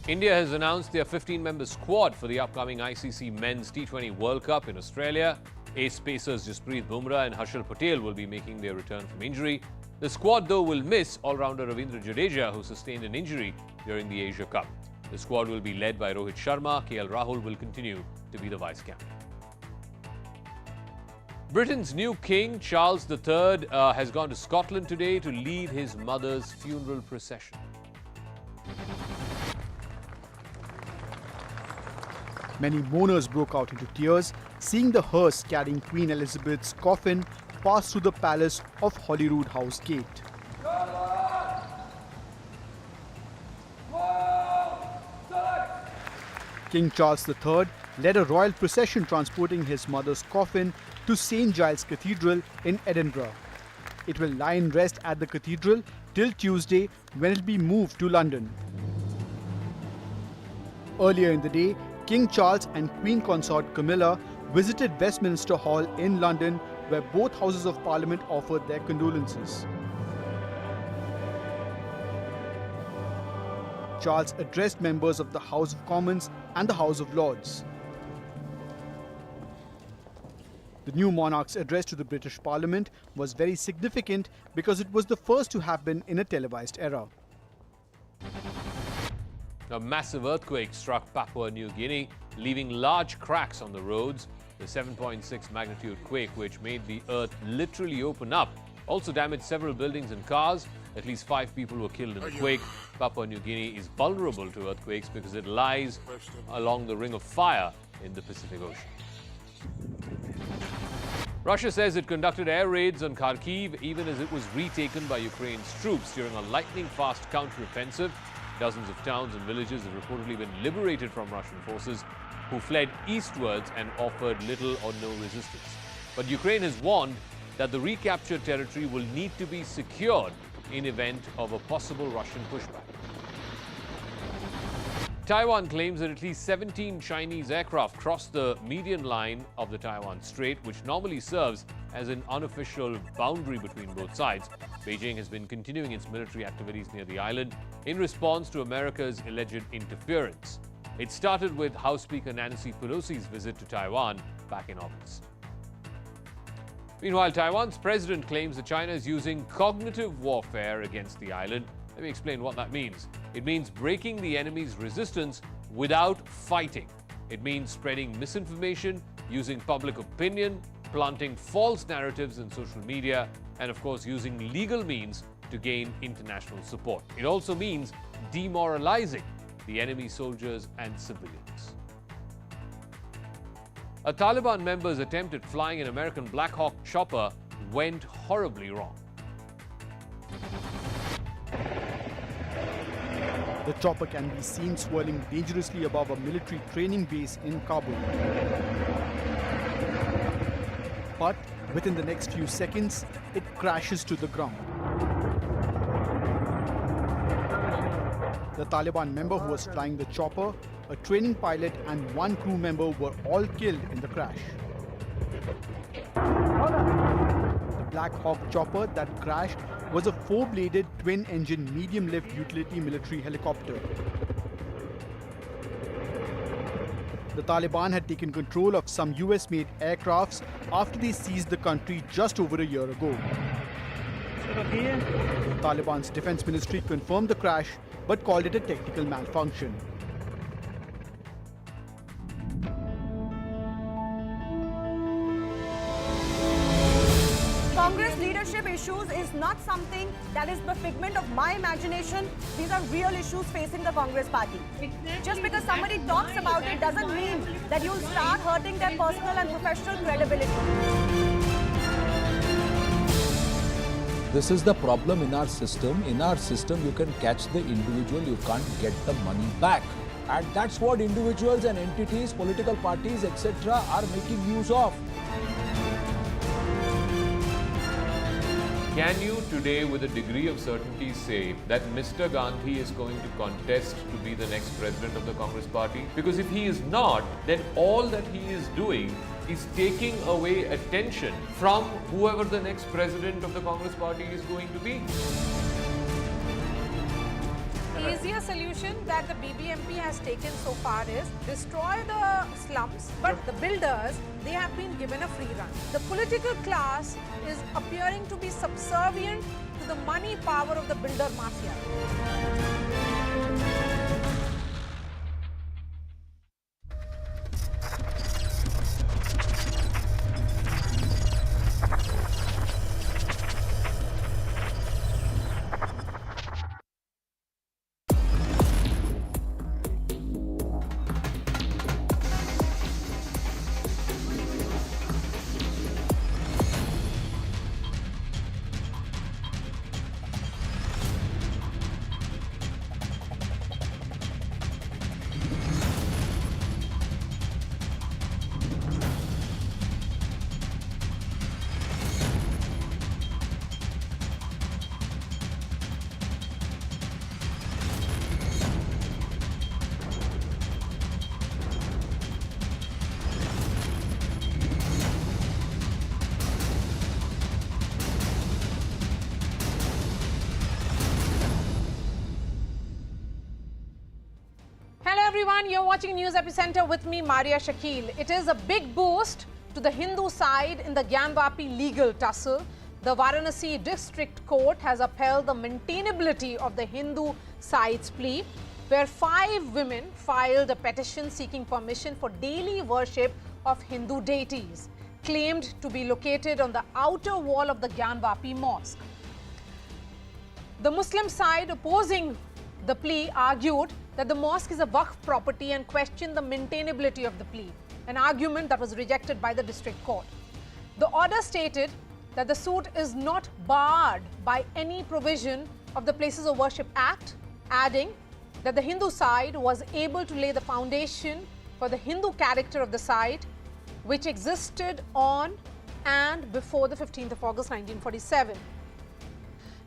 Speaker 3: India has announced their 15-member squad for the upcoming ICC Men's T20 World Cup in Australia. Ace pacers Jasprit Bumrah and Harshal Patel will be making their return from injury. The squad, though, will miss all-rounder Ravindra Jadeja, who sustained an injury during the Asia Cup. The squad will be led by Rohit Sharma. KL Rahul will continue to be the vice-captain. Britain's new king, Charles III, has gone to Scotland today to lead his mother's funeral procession.
Speaker 11: Many mourners broke out into tears, seeing the hearse carrying Queen Elizabeth's coffin pass through the palace of Holyrood House Gate. King Charles III led a royal procession transporting his mother's coffin to St. Giles Cathedral in Edinburgh. It will lie in rest at the cathedral till Tuesday, when it will be moved to London. Earlier in the day, King Charles and Queen Consort Camilla visited Westminster Hall in London, where both Houses of Parliament offered their condolences. Charles addressed members of the House of Commons and the House of Lords. The new monarch's address to the British Parliament was very significant because it was the first to happen in a televised era.
Speaker 3: A massive earthquake struck Papua New Guinea, leaving large cracks on the roads. The 7.6 magnitude quake, which made the earth literally open up, also damaged several buildings and cars. At least 5 people were killed in the quake. Papua New Guinea is vulnerable to earthquakes because it lies along the Ring of Fire in the Pacific Ocean. Russia says it conducted air raids on Kharkiv even as it was retaken by Ukraine's troops during a lightning-fast counter-offensive. Dozens of towns and villages have reportedly been liberated from Russian forces, who fled eastwards and offered little or no resistance. But Ukraine has warned that the recaptured territory will need to be secured in event of a possible Russian pushback. Taiwan claims that at least 17 Chinese aircraft crossed the median line of the Taiwan Strait, which normally serves as an unofficial boundary between both sides. Beijing has been continuing its military activities near the island in response to America's alleged interference. It started with House Speaker Nancy Pelosi's visit to Taiwan back in August. Meanwhile, Taiwan's president claims that China is using cognitive warfare against the island. Let me explain what that means. It means breaking the enemy's resistance without fighting. It means spreading misinformation, using public opinion, planting false narratives in social media, and of course using legal means to gain international support. It also means demoralizing the enemy soldiers and civilians. A Taliban member's attempt at flying an American Black Hawk chopper went horribly wrong.
Speaker 11: The chopper can be seen swirling dangerously above a military training base in Kabul. But within the next few seconds, it crashes to the ground. The Taliban member who was flying the chopper, a training pilot and one crew member were all killed in the crash. The Black Hawk chopper that crashed was a four-bladed, twin-engine, medium-lift utility military helicopter. The Taliban had taken control of some US-made aircrafts after they seized the country just over a year ago. The Taliban's defense ministry confirmed the crash but called it a technical malfunction.
Speaker 17: Congress leadership issues is not something that is the figment of my imagination. These are real issues facing the Congress party. Just because somebody talks about it doesn't mean that you'll start hurting their personal and professional credibility.
Speaker 21: This is the problem in our system. In our system, you can catch the individual, you can't get the money back. And that's what individuals and entities, political parties, etc. are making use of.
Speaker 3: Can you today with a degree of certainty say that Mr. Gandhi is going to contest to be the next president of the Congress party? Because if he is not, then all that he is doing is taking away attention from whoever the next president of the Congress party is going to be.
Speaker 23: The easier solution that the BBMP has taken so far is destroy the slums, but the builders, they have been given a free run. The political class is appearing to be subservient to the money power of the builder mafia. Everyone, you're watching News Epicenter with me, Maria Shakil. It is a big boost to the Hindu side in the Gyanvapi legal tussle. The Varanasi District Court has upheld the maintainability of the Hindu side's plea, where 5 women filed a petition seeking permission for daily worship of Hindu deities, claimed to be located on the outer wall of the Gyanvapi Mosque. The Muslim side opposing the plea argued that the mosque is a Waqf property and questioned the maintainability of the plea, an argument that was rejected by the district court. The order stated that the suit is not barred by any provision of the Places of Worship Act, adding that the Hindu side was able to lay the foundation for the Hindu character of the site, which existed on and before the 15th of August 1947.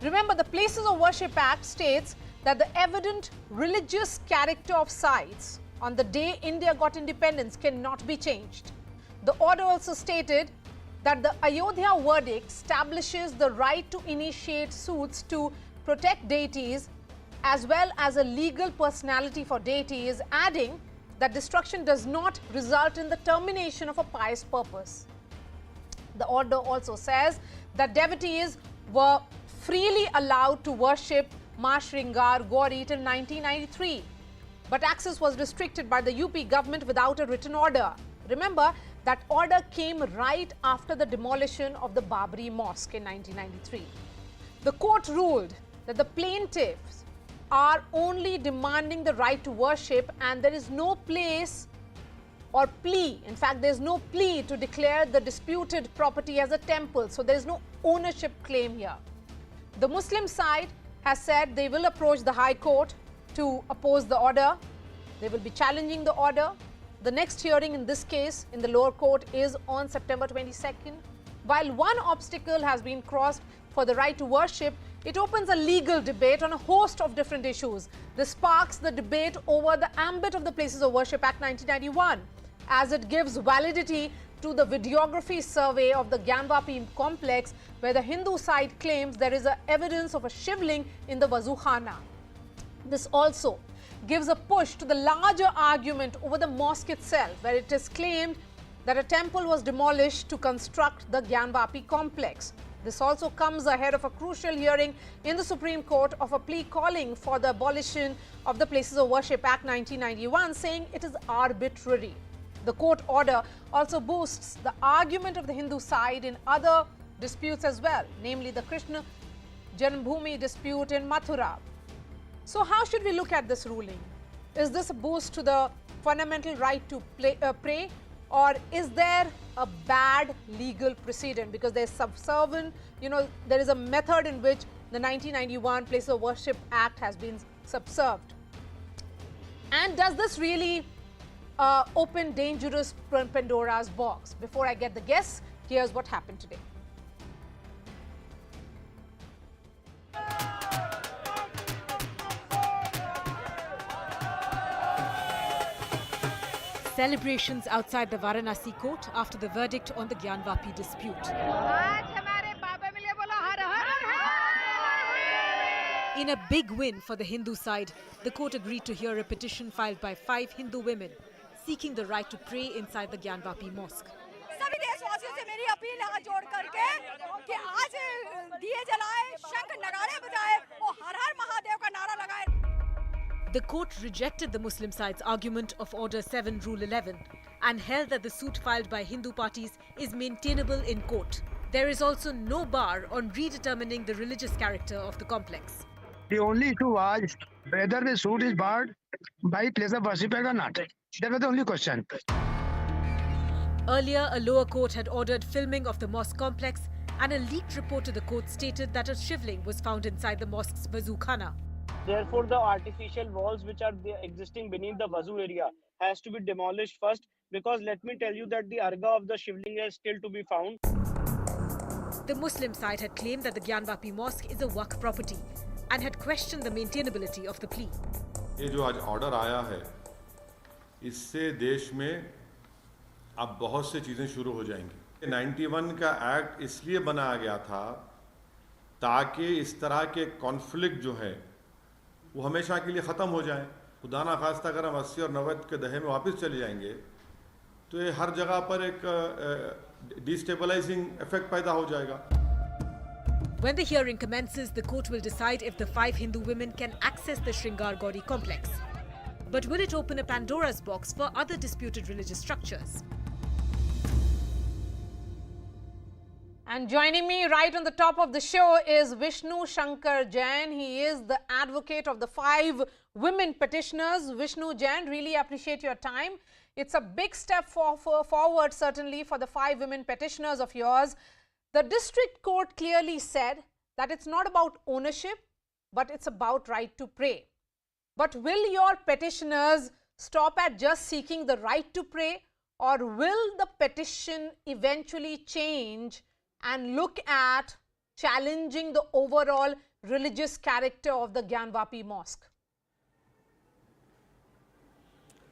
Speaker 23: Remember, the Places of Worship Act states that the evident religious character of sites on the day India got independence cannot be changed. The order also stated that the Ayodhya verdict establishes the right to initiate suits to protect deities as well as a legal personality for deities, adding that destruction does not result in the termination of a pious purpose. The order also says that devotees were freely allowed to worship Ma Shringar Gauri till 1993. But access was restricted by the UP government without a written order. Remember, that order came right after the demolition of the Babri Mosque in 1993. The court ruled that the plaintiffs are only demanding the right to worship and there is no place or plea. In fact, there is no plea to declare the disputed property as a temple. So there is no ownership claim here. The Muslim side has said they will approach the High Court to oppose the order. They will be challenging the order. The next hearing in this case in the lower court is on September 22nd. While one obstacle has been crossed for the right to worship, it opens a legal debate on a host of different issues. This sparks the debate over the ambit of the Places of Worship Act 1991, as it gives validity to the videography survey of the Gyanvapi complex, where the Hindu side claims there is evidence of a shivling in the Wazukhana. This also gives a push to the larger argument over the mosque itself, where it is claimed that a temple was demolished to construct the Gyanvapi complex. This also comes ahead of a crucial hearing in the Supreme Court of a plea calling for the abolition of the Places of Worship Act 1991, saying it is arbitrary. The court order also boosts the argument of the Hindu side in other disputes as well, namely the Krishna Janmabhoomi dispute in Mathura. So how should we look at this ruling? Is this a boost to the fundamental right to pray, or is there a bad legal precedent? Because there's subservient, there is a method in which the 1991 Places of Worship Act has been subserved. And does this really open dangerous Pandora's box? Before I get the guess, here's what happened today.
Speaker 12: Celebrations outside the Varanasi court after the verdict on the Gyanvapi dispute. In a big win for the Hindu side, the court agreed to hear a petition filed by 5 Hindu women seeking the right to pray inside the Gyanvapi mosque. The court rejected the Muslim side's argument of Order 7, Rule 11 and held that the suit filed by Hindu parties is maintainable in court. There is also no bar on redetermining the religious character of the complex.
Speaker 14: The only issue was whether the suit is barred by Place of Worship or not. That was the only question.
Speaker 12: Earlier, a lower court had ordered filming of the mosque complex, and a leaked report to the court stated that a shivling was found inside the mosque's Wazukhana.
Speaker 18: Therefore, the artificial walls which are existing beneath the Wazu area has to be demolished first, because let me tell you that the arga of the shivling is still to be found.
Speaker 12: The Muslim side had claimed that the Gyanvapi mosque is a waqf property and had questioned the maintainability of the plea.
Speaker 19: ये जो आज order आया है, इससे देश में अब बहुत से चीजें शुरू हो जाएंगी। 91 का एक्ट इसलिए बनाया गया था ताकि इस तरह के कॉन्फ्लिक्ट जो है वो हमेशा के लिए ख़त्म हो जाए। खुदा ना खास्ता अगर हम 80 और 90 के दहे में वापस चले जाएंगे तो ये हर जगह पर एक डिस्टेबलाइजिंग इफेक्ट पैदा हो जाएगा।
Speaker 12: When the hearing commences, the court will decide if the 5 Hindu women can access the Shringar Gauri complex. But will it open a Pandora's box for other disputed religious structures?
Speaker 23: And joining me right on the top of the show is Vishnu Shankar Jain. He is the advocate of the 5 women petitioners. Vishnu Jain, really appreciate your time. It's a big step forward, certainly, for the 5 women petitioners of yours. The district court clearly said that it's not about ownership, but it's about right to pray. But will your petitioners stop at just seeking the right to pray, or will the petition eventually change and look at challenging the overall religious character of the Gyanvapi mosque?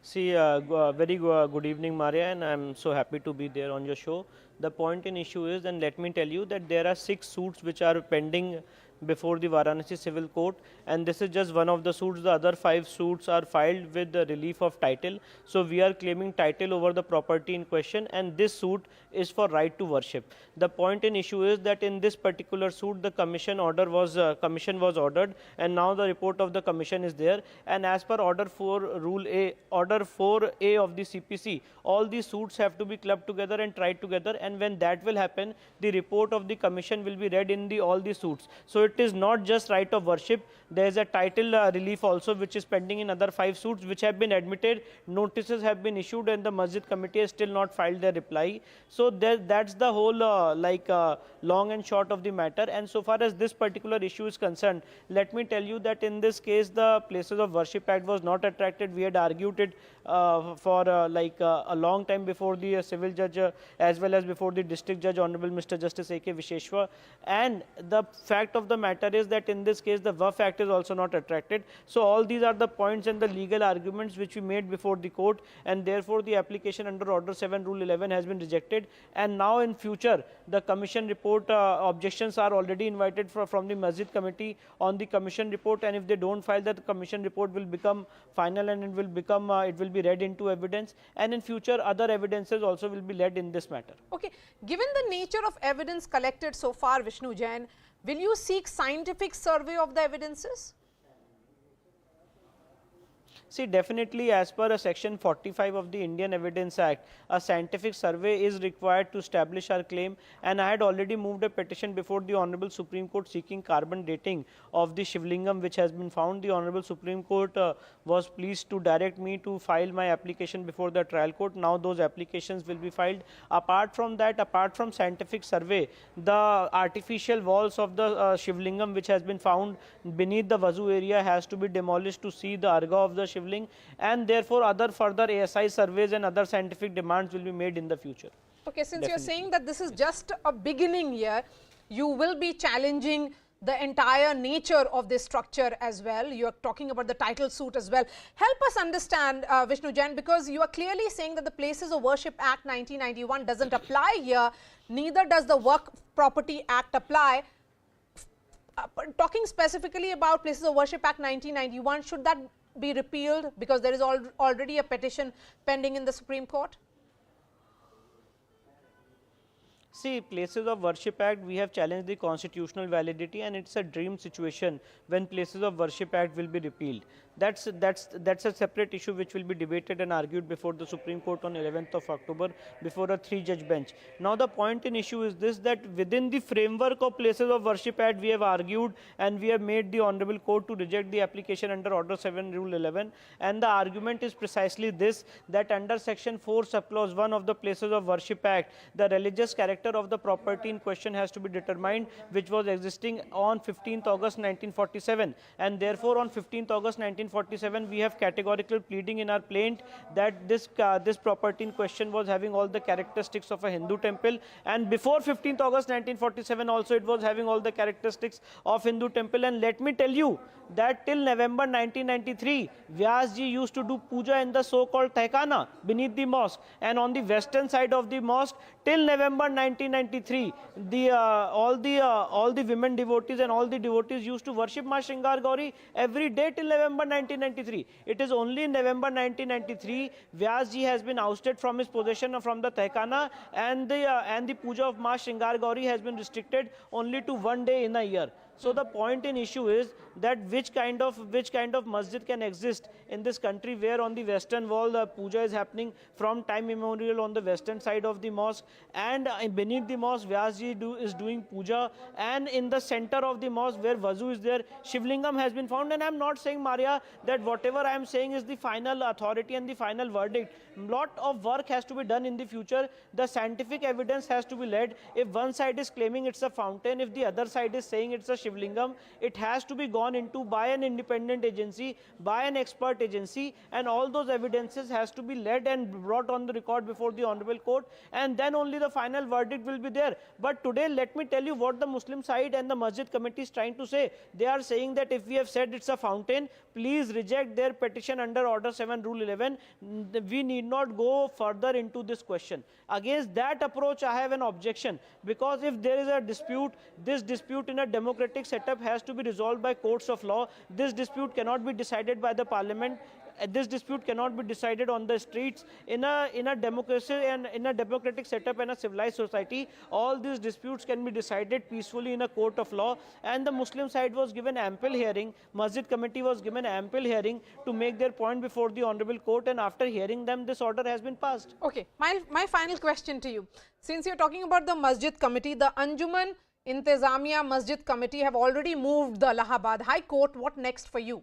Speaker 18: See, very good evening, Maria, and I'm so happy to be there on your show. The point in issue is, and let me tell you that there are 6 suits which are pending before the Varanasi Civil Court, and this is just one of the suits. The other 5 suits are filed with the relief of title. So we are claiming title over the property in question, and this suit is for right to worship. The point in issue is that in this particular suit, the commission was ordered, and now the report of the commission is there. And as per Order 4A of the CPC, all these suits have to be clubbed together and tried together. And when that will happen, the report of the commission will be read in all the suits. So it is not just right of worship. There is a title relief also which is pending in other 5 suits which have been admitted. Notices have been issued, and the Masjid committee has still not filed their reply. So that's the whole long and short of the matter. And so far as this particular issue is concerned, let me tell you that in this case the Places of Worship Act was not attracted. We had argued it for a long time before the civil judge as well as before the district judge, Honorable Mr. Justice A.K. Visheshwar. And the fact of the matter is that in this case the Waqf Act is also not attracted. So all these are the points and the legal arguments which we made before the court, and therefore the application under Order 7 Rule 11 has been rejected. And now in future the commission report objections are already invited from the Masjid committee on the commission report, and if they don't file that, the commission report will become final and it will be read into evidence, and in future other evidences also will be led in this matter.
Speaker 23: Okay, given the nature of evidence collected so far, Vishnu Jain, will you seek scientific survey of the evidences?
Speaker 18: See, definitely as per Section 45 of the Indian Evidence Act, a scientific survey is required to establish our claim, and I had already moved a petition before the Honorable Supreme Court seeking carbon dating of the Shivlingam which has been found. The Honorable Supreme Court was pleased to direct me to file my application before the trial court. Now those applications will be filed. Apart from that, apart from scientific survey, the artificial walls of the Shivlingam which has been found beneath the Wazu area has to be demolished to see the Arga of the Shivling, and therefore other further ASI surveys and other scientific demands will be made in the future.
Speaker 23: Okay, since you are saying that this is just a beginning here, you will be challenging the entire nature of this structure as well. You are talking about the title suit as well. Help us understand, Vishnu Jain, because you are clearly saying that the Places of Worship Act 1991 doesn't apply here, neither does the Waqf Property Act apply. Talking specifically about Places of Worship Act 1991, should that be repealed because there is already a petition pending in the Supreme Court?
Speaker 18: See, Places of Worship Act, we have challenged the constitutional validity, and it's a dream situation when Places of Worship Act will be repealed. That's a separate issue which will be debated and argued before the Supreme Court on 11th of October before a 3-judge bench. Now the point in issue is this, that within the framework of Places of Worship Act, we have argued and we have made the Honorable Court to reject the application under Order 7 Rule 11, and the argument is precisely this, that under Section 4 Subclause 1 of the Places of Worship Act, the religious character of the property in question has to be determined, which was existing on 15th August 1947, and therefore on 15th August 1947 we have categorical pleading in our plaint that this property in question was having all the characteristics of a Hindu temple, and before 15th August 1947 also it was having all the characteristics of Hindu temple. And let me tell you that till November 1993, Vyasji used to do puja in the so-called Tehkana beneath the mosque, and on the western side of the mosque till November 1993, all the women devotees and all the devotees used to worship Ma Shringar Gauri every day till November 1993. It is only in November 1993 Vyasji has been ousted from his position from the Tehkana, and the puja of Ma Shringar Gauri has been restricted only to one day in a year. So the point in issue is that which kind of masjid can exist in this country where on the western wall the puja is happening from time immemorial on the western side of the mosque, and beneath the mosque Vyasji is doing puja, and in the center of the mosque where Wazu is there, Shivlingam has been found. And I am not saying, Maria, that whatever I am saying is the final authority and the final verdict. Lot of work has to be done in the future. The scientific evidence has to be led. If one side is claiming it's a fountain, if the other side is saying it's a Shivlingam, it has to be gone gone into by an independent agency, by an expert agency, and all those evidences has to be led and brought on the record before the Honorable Court, and then only the final verdict will be there. But today, let me tell you what the Muslim side and the Masjid committee is trying to say. They are saying that if we have said it's a fountain, please reject their petition under Order 7, Rule 11. We need not go further into this question. Against that approach, I have an objection, because if there is a dispute, this dispute in a democratic setup has to be resolved by courts of law. This dispute cannot be decided by the parliament. This dispute cannot be decided on the streets. In a democracy and in a democratic setup and a civilized society, all these disputes can be decided peacefully in a court of law. And the Muslim side was given ample hearing. Masjid committee was given ample hearing to make their point before the Honorable Court, and after hearing them, this order has been passed.
Speaker 23: Okay, my final question to you. Since you're talking about the Masjid committee, the Anjuman Intizamiya Masjid committee have already moved the Allahabad High Court. What next for you?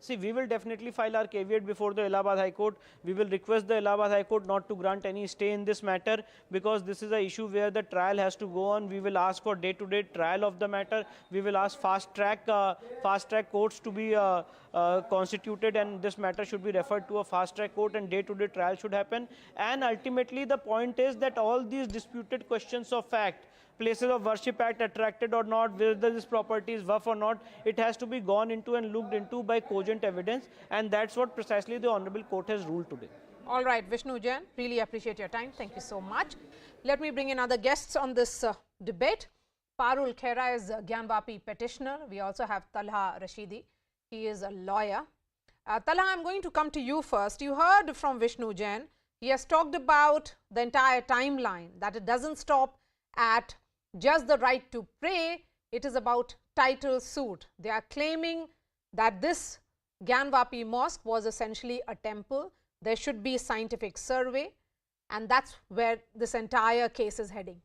Speaker 18: See, we will definitely file our caveat before the Allahabad High Court. We will request the Allahabad High Court not to grant any stay in this matter, because this is an issue where the trial has to go on. We will ask for day-to-day trial of the matter. We will ask fast-track courts to be constituted, and this matter should be referred to a fast-track court, and day-to-day trial should happen. And ultimately, the point is that all these disputed questions of fact, Places of Worship Act attracted or not, whether this property is waqf or not, it has to be gone into and looked into by cogent evidence, and that's what precisely the Honorable Court has ruled today.
Speaker 23: All right, Vishnu Jain, really appreciate your time. Thank you so much. Let me bring in other guests on this debate. Parul Khera is a Gyanvapi petitioner. We also have Talha Rashidi. He is a lawyer. Talha, I'm going to come to you first. You heard from Vishnu Jain. He has talked about the entire timeline, that it doesn't stop at just the right to pray. It is about title suit. They are claiming that this Gyanvapi mosque was essentially a temple. There should be scientific survey, and that's where this entire case is heading.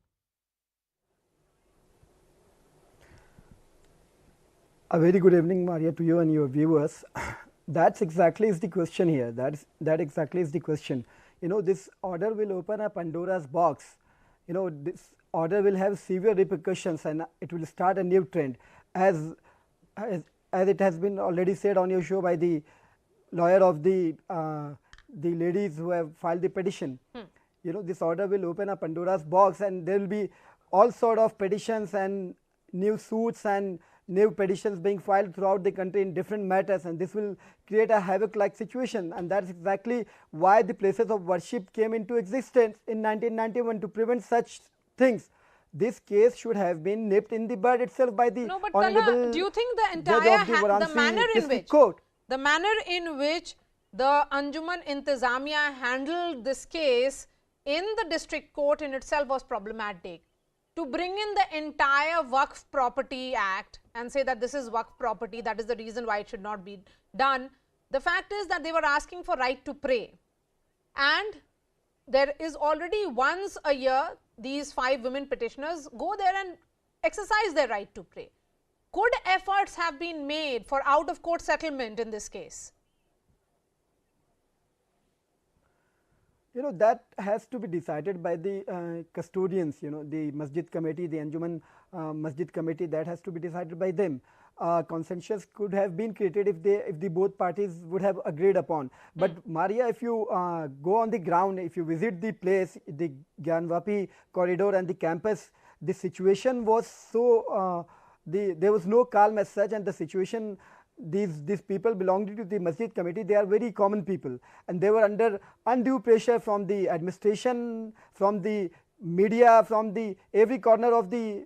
Speaker 5: A very good evening, Maria, to you and your viewers. That's exactly is the question here. That exactly is the question. You know, this order will open a Pandora's box. You know, this order will have severe repercussions, and it will start a new trend, as it has been already said on your show by the lawyer of the ladies who have filed the petition. You know, this order will open a Pandora's box, and there will be all sort of petitions and new suits and new petitions being filed throughout the country in different matters, and this will create a havoc-like situation. And that's exactly why the places of worship came into existence in 1991, to prevent such things. This case should have been nipped in the bud itself by the honorable.
Speaker 23: Do you think the entire the manner in which the Anjuman Intizamiya handled this case in the district court in itself was problematic? To bring in the entire Waqf Property Act and say that this is Waqf property, that is the reason why it should not be done. The fact is that they were asking for right to pray, and there is already once a year these 5 women petitioners go there and exercise their right to pray. Could efforts have been made for out of court settlement in this case?
Speaker 5: You know, that has to be decided by the custodians, you know, the Masjid committee, the Anjuman Masjid committee, that has to be decided by them. Consensus could have been created if the both parties would have agreed upon. But Maria, if you go on the ground, if you visit the place, the Gyanvapi corridor and the campus, the situation was so, there was no calm as such, and the situation, these people belonging to the Masjid committee, they are very common people, and they were under undue pressure from the administration, from the media, from the every corner of the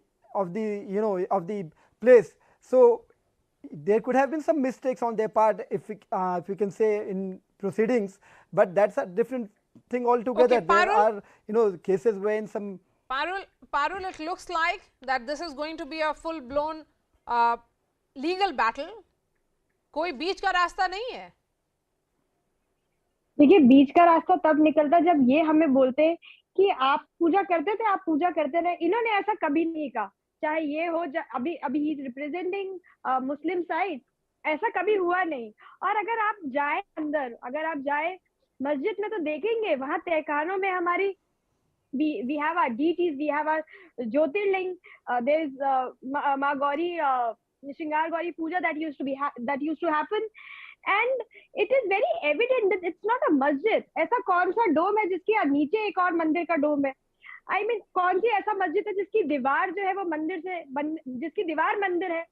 Speaker 5: place. So there could have been some mistakes on their part, if we can say, in proceedings, but that's a different thing altogether.
Speaker 23: Okay, Parul,
Speaker 5: there are, you know, cases where in some
Speaker 23: Parul, it looks like that this is going to be a full blown legal battle. कोई बीच का रास्ता नहीं है।
Speaker 7: देखिए, बीच का रास्ता तब निकलता जब ये हमें बोलते कि आप पूजा करते थे, आप पूजा करते रहे। इन्होंने ऐसा कभी नहीं कहा, चाहे ये हो, अभी he is representing Muslim side, ऐसा कभी हुआ नहीं। और अगर आप जाए अंदर, अगर आप जाए मस्जिद में, तो देखेंगे वहां तहखानों में हमारी we have our deities, we have our Jyotirling. There is Ma Gauri, Shingar Gauri Puja that used to happen, and it is very evident that it's not a masjid. ऐसा कौन सा डोम है जिसके नीचे एक और मंदिर का डोम है? I mean, कौन सी ऐसा मस्जिद है जिसकी दीवार जो है वो मंदिर से जिसकी दीवार मंदिर है?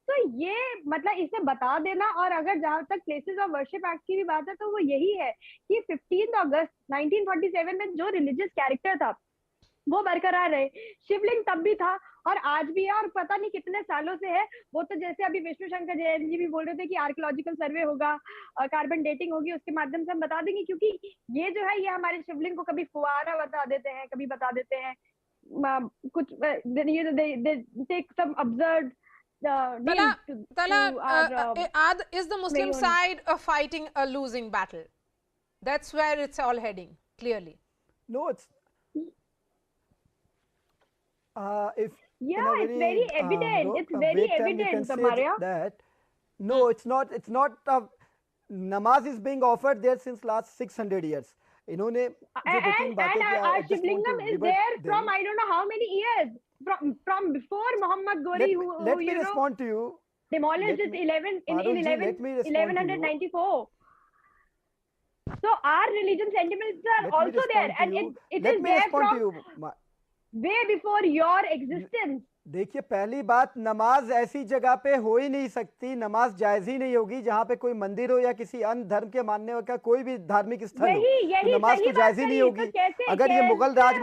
Speaker 7: तो ये मतलब इसे बता देना, और अगर जहां तक प्लेसेस ऑफ वर्शिप एक्ट की भी बात है तो वो यही है कि 15 अगस्त 1947 में जो रिलीजियस कैरेक्टर था वो बरकरार रहे। शिवलिंग तब भी था और आज भी है, और पता नहीं कितने सालों से है। वो तो जैसे अभी विष्णु शंकर जैन जी भी बोल रहे थे कि आर्कियोलॉजिकल सर्वे होगा, कार्बन डेटिंग होगी, उसके माध्यम से हम बता देंगे, क्योंकि ये जो है ये हमारे शिवलिंग को कभी फुआरा बता देते हैं, कभी बता देते हैं कुछ take some observed
Speaker 23: is the Muslim side fighting a losing battle? That's where it's all heading, clearly.
Speaker 5: No, it's if
Speaker 7: it's very evident. It's very evident, Maria.
Speaker 5: That no, it's not. It's not. Namaz is being offered there since last 600 years. इन्होंने
Speaker 7: and our Shivlingam is there from I don't know how many years. From before Muhammad Ghori,
Speaker 5: let me respond to you.
Speaker 7: Demolished it 1194. So our religion sentiments are also there, and it is there from way before your existence.
Speaker 5: देखिए, पहली बात, नमाज ऐसी जगह पे हो ही नहीं सकती, नमाज जायज ही नहीं होगी जहाँ पे कोई मंदिर हो या किसी अन्य धर्म के मानने का कोई भी धार्मिक स्थल हो, तो नमाज तो जायज ही नहीं होगी। अगर ये मुगल राज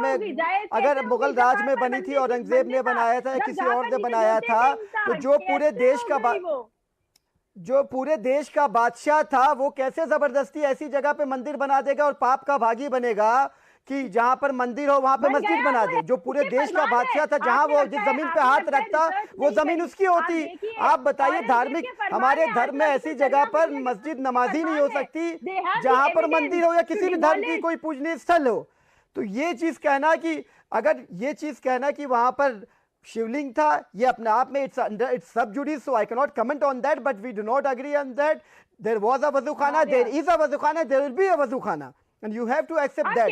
Speaker 5: में बनी थी, औरंगजेब ने बनाया था या किसी और ने बनाया था, तो जो पूरे देश का बादशाह था वो कैसे जबरदस्ती ऐसी जगह पे मंदिर बना देगा और पाप का भागी बनेगा कि जहां पर मंदिर हो वहां पे मस्जिद बना दे? जो पूरे देश का बादशाह था, जहां वो जिस जमीन पे हाथ रखता वो जमीन उसकी होती। आप बताइए, धार्मिक हमारे धर्म में ऐसी जगह पर मस्जिद नमाजी नहीं हो सकती जहां पर मंदिर हो या किसी भी धर्म की कोई पूजनीय स्थल हो। तो ये चीज कहना कि वहां पर शिवलिंग था, ये अपने आप में it's sub judice, so I can not comment on that, but we do not agree on that. There was a wazukhana, there is a wazukhana, there will be a wazukhana, and you have to accept that.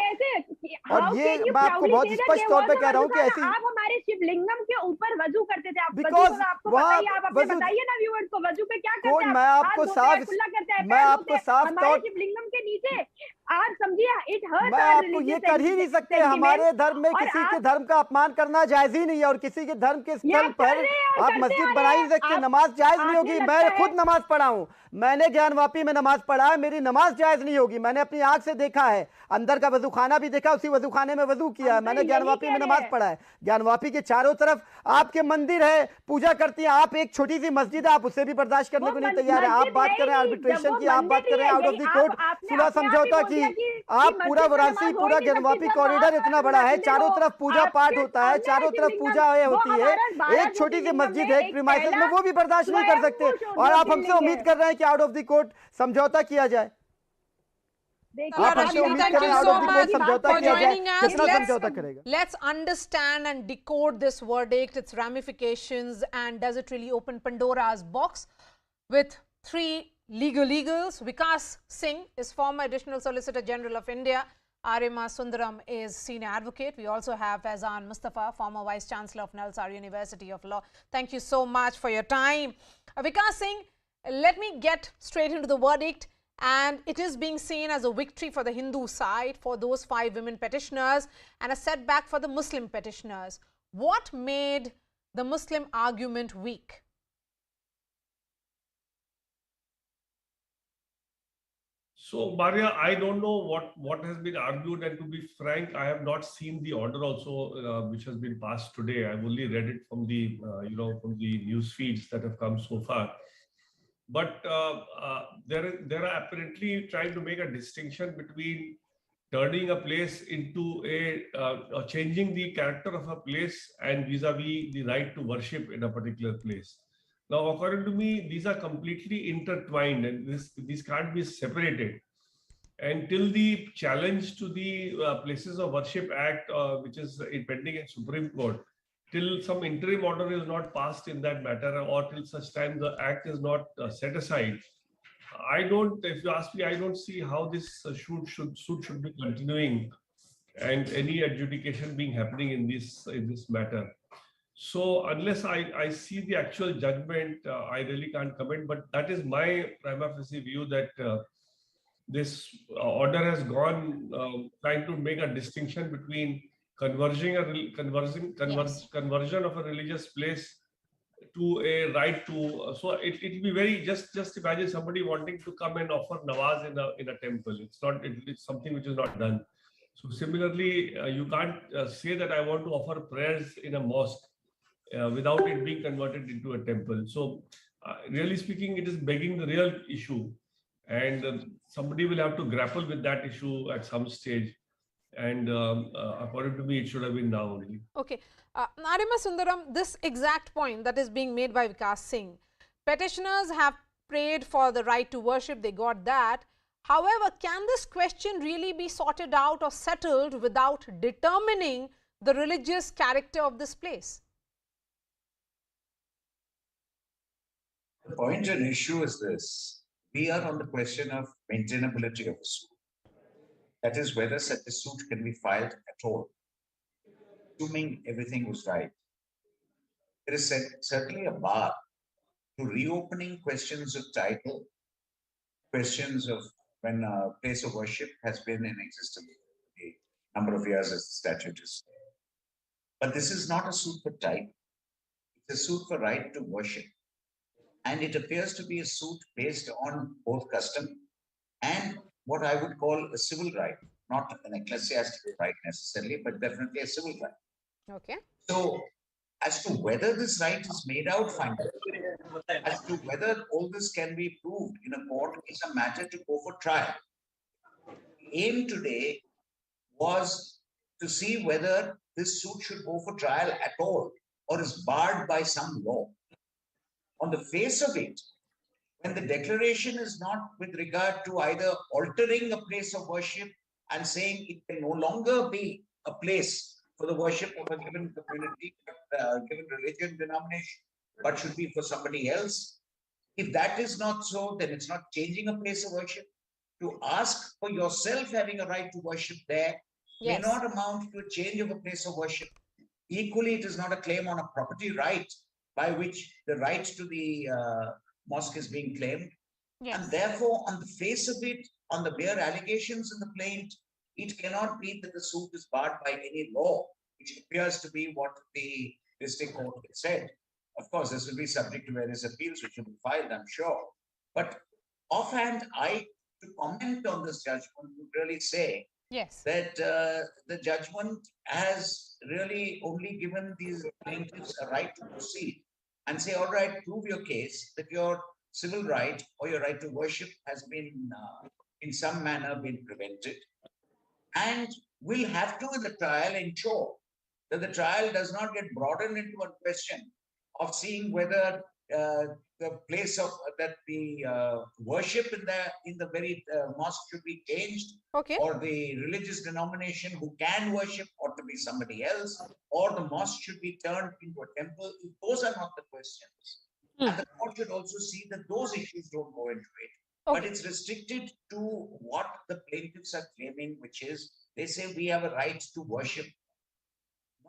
Speaker 5: और ये मैं आपको बहुत स्पष्ट तौर पे कह रहा हूँ कि ऐसी
Speaker 7: आप हमारे शिवलिंगम के ऊपर वजू करते थे, आप
Speaker 5: Because
Speaker 7: आपको बताइए, आप अपने बताइए ना व्यूअर्स को, वजू पे क्या करते हैं?
Speaker 5: मैं आपको साफ
Speaker 7: हमारे शिवलिंगम के नीचे आप समझिए, इट हर्ट।
Speaker 5: मैं आपको ये कर ही नहीं सकते। हमारे धर्म में किसी के धर्म का अपमान करना जायज ही नहीं है, और किसी के धर्म के स्थल पर आप मस्जिद बना ही सकते। नमाज जायज नहीं होगी। मैं खुद नमाज पढ़ा हूँ, मैंने ज्ञानवापी में नमाज पढ़ा है, मेरी नमाज जायज नहीं होगी। मैंने अपनी आंख से देखा है, अंदर का वजूखाना भी देखा, उसी वजूखाने में वजू किया है। मैंने ज्ञानवापी में नमाज पढ़ा है। ज्ञानवापी के चारों तरफ आपके मंदिर है, पूजा करती हैं आप। एक छोटी सी मस्जिद है, आप उसे भी बर्दाश्त करने को नहीं तैयार है। आप बात कर रहे हैं आर्बिट्रेशन की, आप बात कर रहे हैं आउट ऑफ द कोर्ट सुलह समझौता की। आप पूरा वाराणसी, पूरा ज्ञानवापी कॉरिडोर इतना बड़ा है, चारों तरफ पूजा पाठ होता है, चारों तरफ पूजा होती है। एक छोटी सी मस्जिद है प्रीमाइसेस में, वो भी बर्दाश्त नहीं कर सकते, और आप हमसे उम्मीद कर रहे हैं कि आउट ऑफ द कोर्ट समझौता किया जाए।
Speaker 23: Let's understand and decode this verdict, its ramifications, and does it really open Pandora's box? With three legals. Vikas Singh is former Additional Solicitor General of India. Arima Sundaram is senior advocate. We also have Faizan Mustafa, former Vice Chancellor of Nalsar University of Law. Thank you so much for your time. Vikas Singh, let me get straight into the verdict. And it is being seen as a victory for the Hindu side, for those 5 women petitioners, and a setback for the Muslim petitioners. What made the Muslim argument weak?
Speaker 9: So, Maria, I don't know what has been argued, and to be frank, I have not seen the order also which has been passed today. I've only read it from the from the news feeds that have come so far. But there are apparently trying to make a distinction between turning a place into changing the character of a place and vis-a-vis the right to worship in a particular place. Now, according to me, these are completely intertwined, and these can't be separated. Until the challenge to the Places of Worship Act, which is pending in Supreme Court, till some interim order is not passed in that matter, or till such time the act is not set aside, if you ask me, I don't see how this suit should be continuing and any adjudication being happening in this matter. So unless I see the actual judgment, I really can't comment. But that is my prima facie view, that this order has gone trying to make a distinction between conversion of a religious place to a right to. So it will be very, just imagine somebody wanting to come and offer nawaz in a temple. It's something which is not done. So similarly, you can't say that I want to offer prayers in a mosque without it being converted into a temple. So really speaking, it is begging the real issue, and somebody will have to grapple with that issue at some stage. And according to me, it should have been now only.
Speaker 23: Okay. Narima Sundaram, this exact point that is being made by Vikas Singh, petitioners have prayed for the right to worship, they got that. However, can this question really be sorted out or settled without determining the religious character of this place?
Speaker 1: The point and issue is this. We are on the question of maintainability of a suit. That is, whether such a suit can be filed at all, assuming everything was right. There is certainly a bar to reopening questions of title, questions of when a place of worship has been in existence for a number of years, as the statute is. But this is not a suit for type. It's a suit for right to worship. And it appears to be a suit based on both custom and what I would call a civil right, not an ecclesiastical right necessarily, but definitely a civil right.
Speaker 23: Okay.
Speaker 1: So as to whether this right is made out finally, as to whether all this can be proved in a court, is a matter to go for trial. The aim today was to see whether this suit should go for trial at all or is barred by some law. On the face of it, when the declaration is not with regard to either altering a place of worship and saying it can no longer be a place for the worship of a given community, given religion, denomination, but should be for somebody else. If that is not so, then it's not changing a place of worship. To ask for yourself having a right to worship there may not amount to a change of a place of worship. Equally, it is not a claim on a property right by which the right to the mosque is being claimed. And therefore, on the face of it, on the bare allegations in the plaint, it cannot be that the suit is barred by any law, which appears to be what the district court had said. Of course, this will be subject to various appeals which will be filed, I'm sure. But offhand, to comment on this judgment, would really say that the judgment has really only given these plaintiffs a right to proceed and say, all right, prove your case that your civil right or your right to worship has been in some manner been prevented. And we'll have to, in the trial, ensure that the trial does not get broadened into a question of seeing whether the place of the worship in the very mosque should be changed, or the religious denomination who can worship ought to be somebody else, or the mosque should be turned into a temple. Those are not the questions. And the court should also see that those issues don't go into it. But it's restricted to what the plaintiffs are claiming, which is they say we have a right to worship.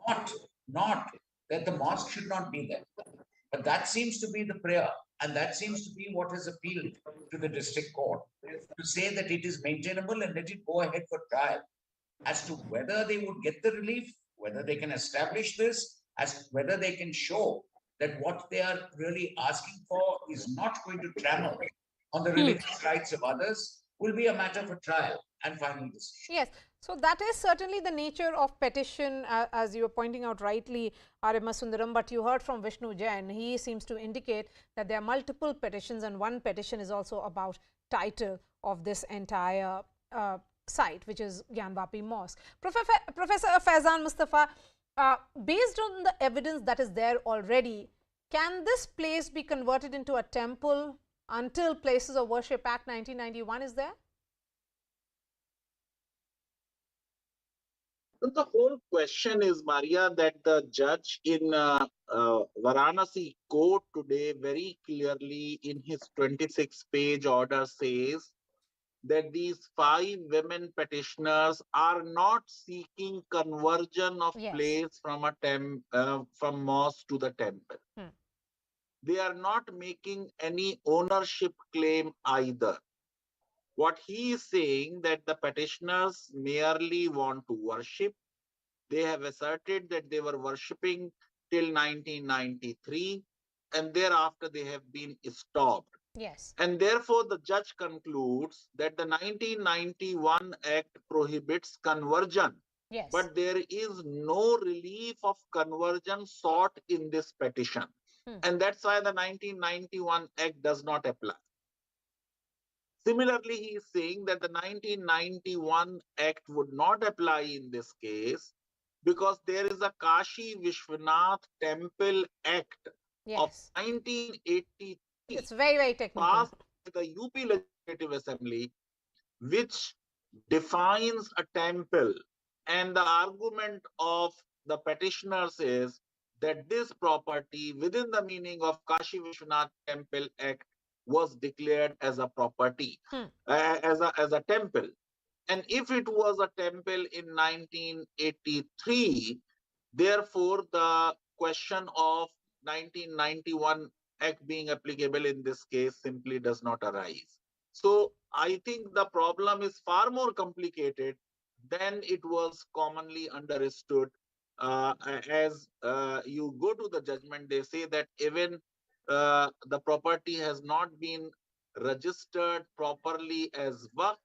Speaker 1: Not that the mosque should not be there. But that seems to be the prayer, and that seems to be what has appealed to the district court, to say that it is maintainable and let it go ahead for trial. As to whether they would get the relief, whether they can establish this, as whether they can show that what they are really asking for is not going to trammel on the religious rights of others, will be a matter for trial and final decision.
Speaker 23: Yes. So that is certainly the nature of petition, as you were pointing out rightly, Arima Sundaram, but you heard from Vishnu Jain. He seems to indicate that there are multiple petitions, and one petition is also about title of this entire site, which is Gyanvapi Mosque. Professor Faizan Mustafa, based on the evidence that is there already, can this place be converted into a temple until Places of Worship Act 1991 is there?
Speaker 13: The whole question is, Maria, that the judge in Varanasi court today very clearly in his 26-page order says that these 5 women petitioners are not seeking conversion of place from from mosque to the temple. They are not making any ownership claim either. What he is saying that the petitioners merely want to worship. They have asserted that they were worshipping till 1993 and thereafter they have been stopped.
Speaker 23: Yes.
Speaker 13: And therefore, the judge concludes that the 1991 Act prohibits conversion.
Speaker 23: Yes.
Speaker 13: But there is no relief of conversion sought in this petition. And that's why the 1991 Act does not apply. Similarly, he is saying that the 1991 Act would not apply in this case because there is a Kashi Vishwanath Temple Act of 1983.
Speaker 23: It's very, very technical.
Speaker 13: Passed by the UP Legislative Assembly, which defines a temple. And the argument of the petitioners is that this property within the meaning of Kashi Vishwanath Temple Act was declared as a property, as a temple. And if it was a temple in 1983, therefore the question of 1991 Act being applicable in this case simply does not arise. So I think the problem is far more complicated than it was commonly understood. As you go to the judgment, they say that even the property has not been registered properly as waqf.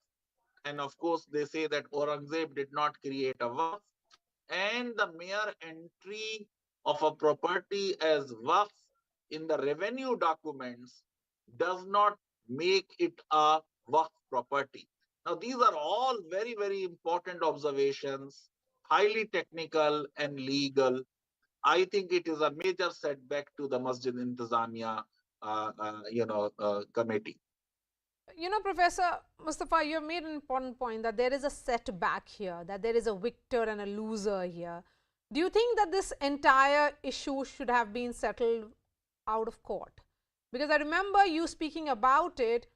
Speaker 13: And of course, they say that Aurangzeb did not create a waqf. And the mere entry of a property as waqf in the revenue documents does not make it a waqf property. Now, these are all very, very important observations, highly technical and legal. I think it is a major setback to the Masjid Intizamiya, committee.
Speaker 23: You know, Professor Mustafa, you have made an important point that there is a setback here, that there is a victor and a loser here. Do you think that this entire issue should have been settled out of court? Because I remember you speaking about it,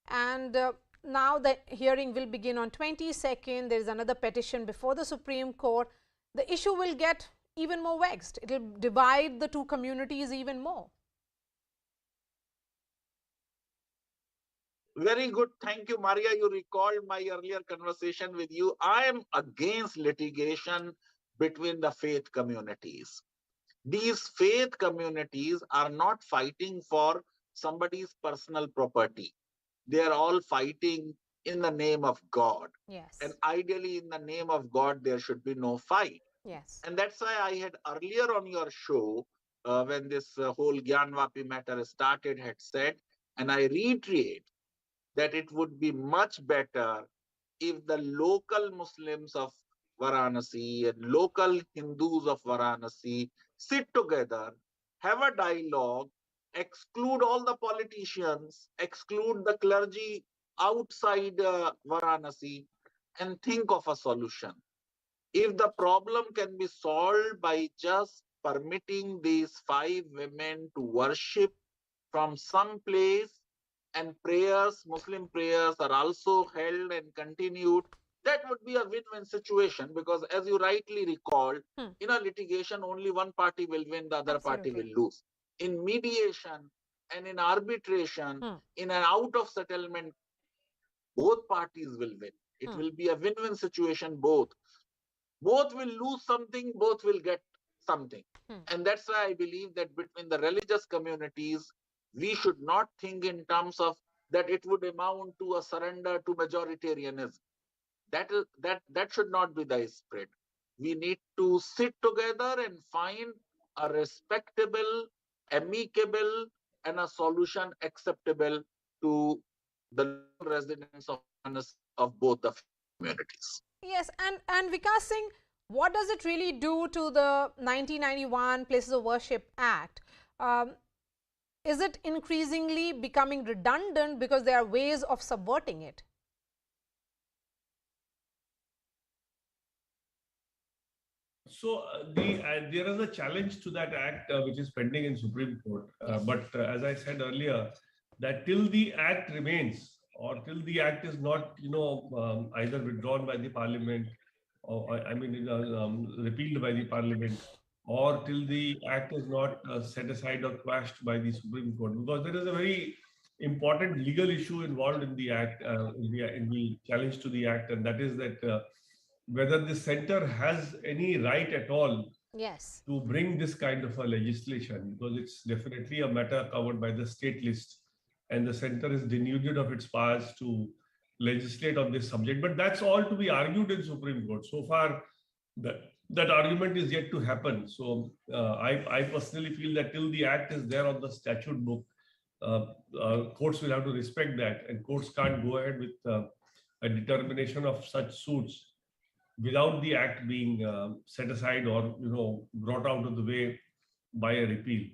Speaker 23: and now the hearing will begin on 22nd. There is another petition before the Supreme Court. The issue will get even more vexed. It will divide the two communities even more.
Speaker 13: Very good. Thank you, Maria. You recalled my earlier conversation with you. I am against litigation between the faith communities. These faith communities are not fighting for somebody's personal property. They are all fighting in the name of God.
Speaker 23: Yes.
Speaker 13: And ideally, in the name of God, there should be no fight.
Speaker 23: Yes.
Speaker 13: And that's why I had earlier on your show, when this whole Gyanvapi matter started, had said, and I reiterate, that it would be much better if the local Muslims of Varanasi and local Hindus of Varanasi sit together, have a dialogue, exclude all the politicians, exclude the clergy outside Varanasi, and think of a solution. If the problem can be solved by just permitting these 5 women to worship from some place, and prayers, Muslim prayers are also held and continued, that would be a win-win situation, because as you rightly recalled, in a litigation, only one party will win, the other party will lose. In mediation and in arbitration, in an out of settlement, both parties will win. It will be a win-win situation, both. Both will lose something, both will get something. And that's why I believe that between the religious communities, we should not think in terms of that it would amount to a surrender to majoritarianism. That should not be the spirit. We need to sit together and find a respectable, amicable, and a solution acceptable to the residents of both the communities.
Speaker 23: Yes, and Vikas Singh, what does it really do to the 1991 Places of Worship Act? Is it increasingly becoming redundant because there are ways of subverting it?
Speaker 9: So there is a challenge to that act which is pending in Supreme Court. But as I said earlier, that till the act remains, or till the act is not, either withdrawn by the parliament, or repealed by the parliament, or till the act is not set aside or quashed by the Supreme Court, because there is a very important legal issue involved in the act, in the challenge to the act, and that is that whether the center has any right at all
Speaker 23: Yes.
Speaker 9: to bring this kind of a legislation, because it's definitely a matter covered by the state list, and the center is denuded of its powers to legislate on this subject. But that's all to be argued in Supreme Court. So far, that argument is yet to happen. So I personally feel that till the act is there on the statute book, courts will have to respect that, and courts can't go ahead with a determination of such suits without the act being set aside or brought out of the way by a repeal.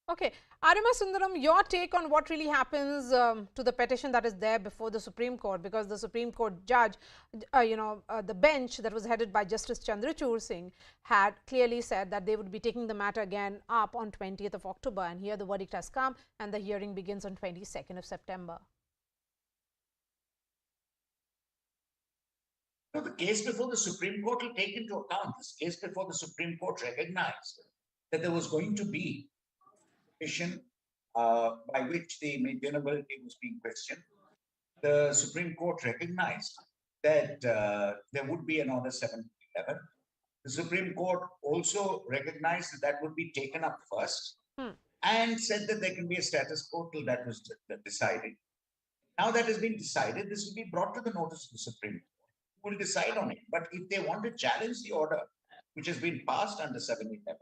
Speaker 23: Okay, Arima Sundaram, your take on what really happens to the petition that is there before the Supreme Court, because the Supreme Court judge, the bench that was headed by Justice Chandrachud Singh had clearly said that they would be taking the matter again up on 20th of October, and here the verdict has come and the hearing begins on 22nd of September.
Speaker 1: So the case before the Supreme Court will take into account, this case before the Supreme Court recognized that there was going to be by which the maintainability was being questioned. The Supreme Court recognized that there would be an order 711. The Supreme Court also recognized that that would be taken up first and said that there can be a status quo till that was decided. Now that has been decided, this will be brought to the notice of the Supreme Court, who will decide on it. But if they want to challenge the order which has been passed under 711,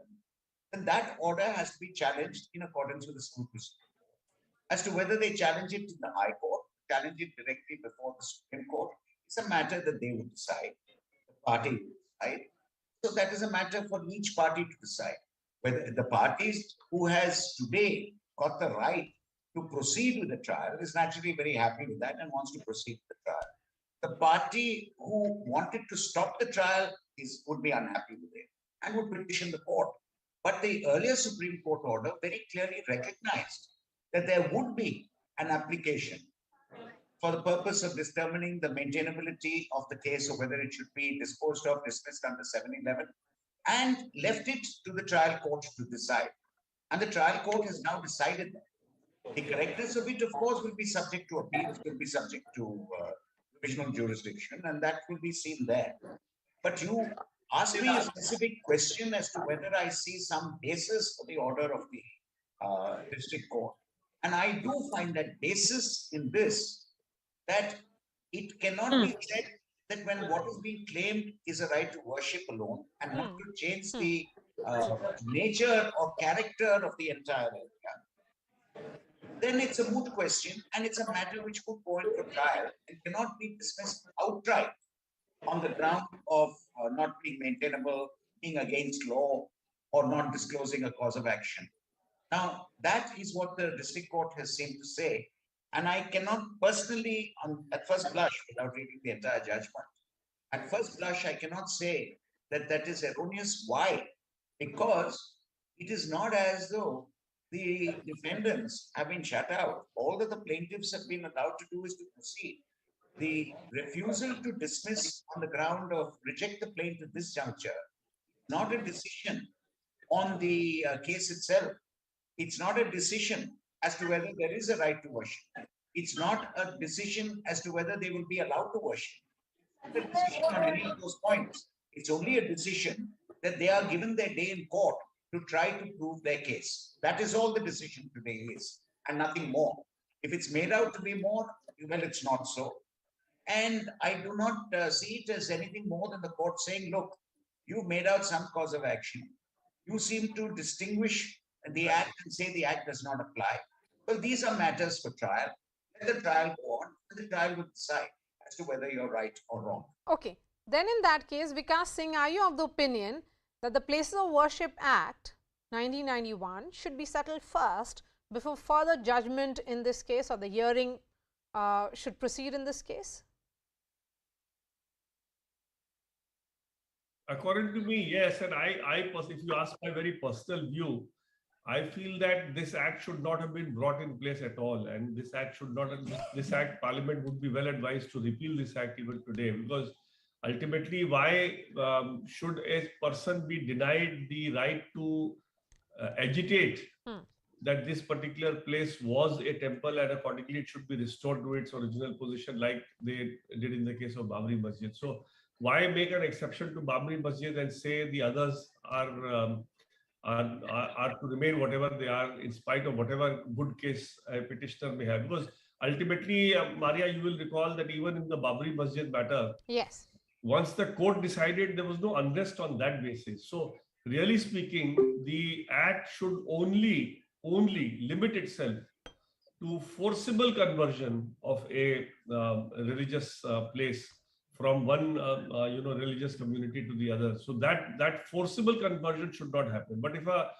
Speaker 1: then that order has to be challenged in accordance with the school procedure. As to whether they challenge it in the High Court, challenge it directly before the Supreme Court, it's a matter that they will decide, the party will decide. So that is a matter for each party to decide. Whether the parties who has today got the right to proceed with the trial is naturally very happy with that and wants to proceed with the trial. The party who wanted to stop the trial would be unhappy with it and would petition the court. But the earlier Supreme Court order very clearly recognized that there would be an application for the purpose of determining the maintainability of the case, or whether it should be disposed of, dismissed under 711, and left it to the trial court to decide. And the trial court has now decided that. The correctness of it, of course, will be subject to appeals, will be subject to provisional jurisdiction, and that will be seen there. But you ask me a specific question as to whether I see some basis for the order of the district court. And I do find that basis in this, that it cannot be said that when what is being claimed is a right to worship alone and not to change the nature or character of the entire area, then it's a moot question and it's a matter which could go into trial and cannot be dismissed outright on the ground of not being maintainable, being against law, or not disclosing a cause of action. Now, that is what the district court has seemed to say. And I cannot personally, at first blush, without reading the entire judgment, at first blush, I cannot say that that is erroneous. Why? Because it is not as though the defendants have been shut out. All that the plaintiffs have been allowed to do is to proceed. The refusal to dismiss on the ground of reject the plaintiff at this juncture, not a decision on the case itself. It's not a decision as to whether there is a right to worship. It's not a decision as to whether they will be allowed to worship. It's not a decision on any of those points. It's only a decision that they are given their day in court to try to prove their case. That is all the decision today is, and nothing more. If it's made out to be more, well, it's not so. And I do not see it as anything more than the court saying, look, you've made out some cause of action. You seem to distinguish the act and say the act does not apply. Well, these are matters for trial. Let the trial go on, and the trial will decide as to whether you're right or wrong.
Speaker 23: Okay. Then in that case, Vikas Singh, are you of the opinion that the Places of Worship Act 1991 should be settled first before further judgment in this case, or the hearing should proceed in this case?
Speaker 9: According to me, yes. And if you ask my very personal view, I feel that this act should not have been brought in place at all, and this act should not. This act, Parliament would be well advised to repeal this act even today, because ultimately, why should a person be denied the right to agitate that this particular place was a temple and accordingly it should be restored to its original position, like they did in the case of Babri Masjid? So why make an exception to Babri Masjid and say the others are to remain whatever they are, in spite of whatever good case a petitioner may have? Because ultimately, Maria, you will recall that even in the Babri Masjid matter,
Speaker 23: Yes.
Speaker 9: once the court decided, there was no unrest on that basis. So really speaking, the act should only limit itself to forcible conversion of a religious place from one religious community to the other. So that forcible conversion should not happen. But if a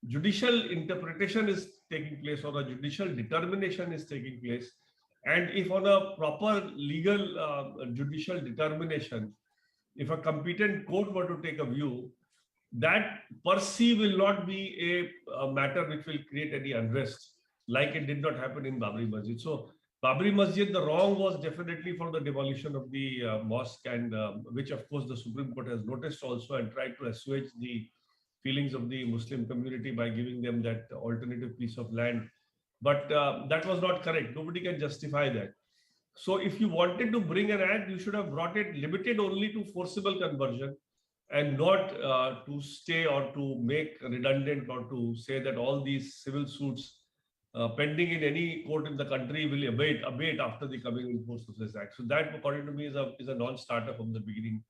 Speaker 9: judicial interpretation is taking place or a judicial determination is taking place, and if on a proper legal judicial determination, if a competent court were to take a view, that per se will not be a matter which will create any unrest, like it did not happen in Babri Masjid. So Babri Masjid, the wrong was definitely for the demolition of the mosque, and which of course the Supreme Court has noticed also and tried to assuage the feelings of the Muslim community by giving them that alternative piece of land. But that was not correct. Nobody can justify that. So if you wanted to bring an act, you should have brought it limited only to forcible conversion, and not to stay or to make redundant or to say that all these civil suits pending in any court in the country will abate after the coming in force of this act. So that, according to me, is a non-starter from the beginning.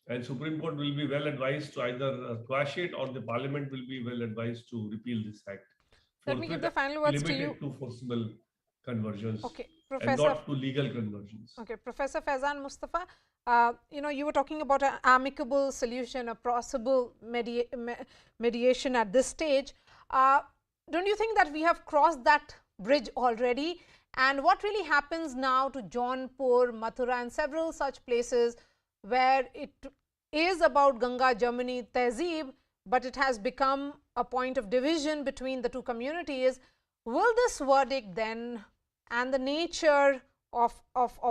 Speaker 9: And Supreme Court will be well advised to either quash it, or the Parliament will be well advised to repeal this act.
Speaker 23: Let me give the final words to you.
Speaker 9: Limited to forcible conversions,
Speaker 23: okay,
Speaker 9: and
Speaker 23: Professor.
Speaker 9: not to legal conversions.
Speaker 23: Okay, Professor Faizan Mustafa, you were talking about an amicable solution, a possible mediation at this stage. Don't you think that we have crossed that bridge already? And what really happens now to Jaunpur, Mathura and several such places where it is about Ganga Jamuni Tehzeeb, but it has become a point of division between the two communities? Will this verdict then, and the nature of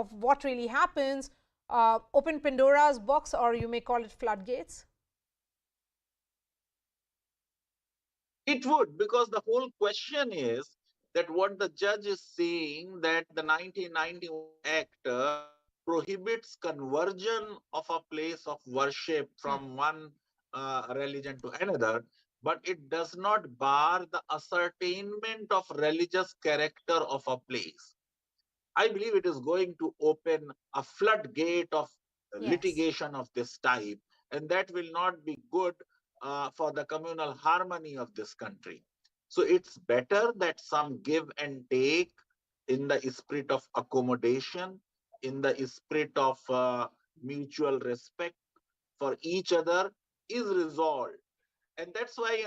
Speaker 23: what really happens, open Pandora's box, or you may call it floodgates?
Speaker 13: It would, because the whole question is that what the judge is saying, that the 1991 Act prohibits conversion of a place of worship from one religion to another, but it does not bar the ascertainment of religious character of a place. I believe it is going to open a floodgate of litigation of this type, and that will not be good for the communal harmony of this country. So it's better that some give and take in the spirit of accommodation, in the spirit of mutual respect for each other, is resolved. And that's why,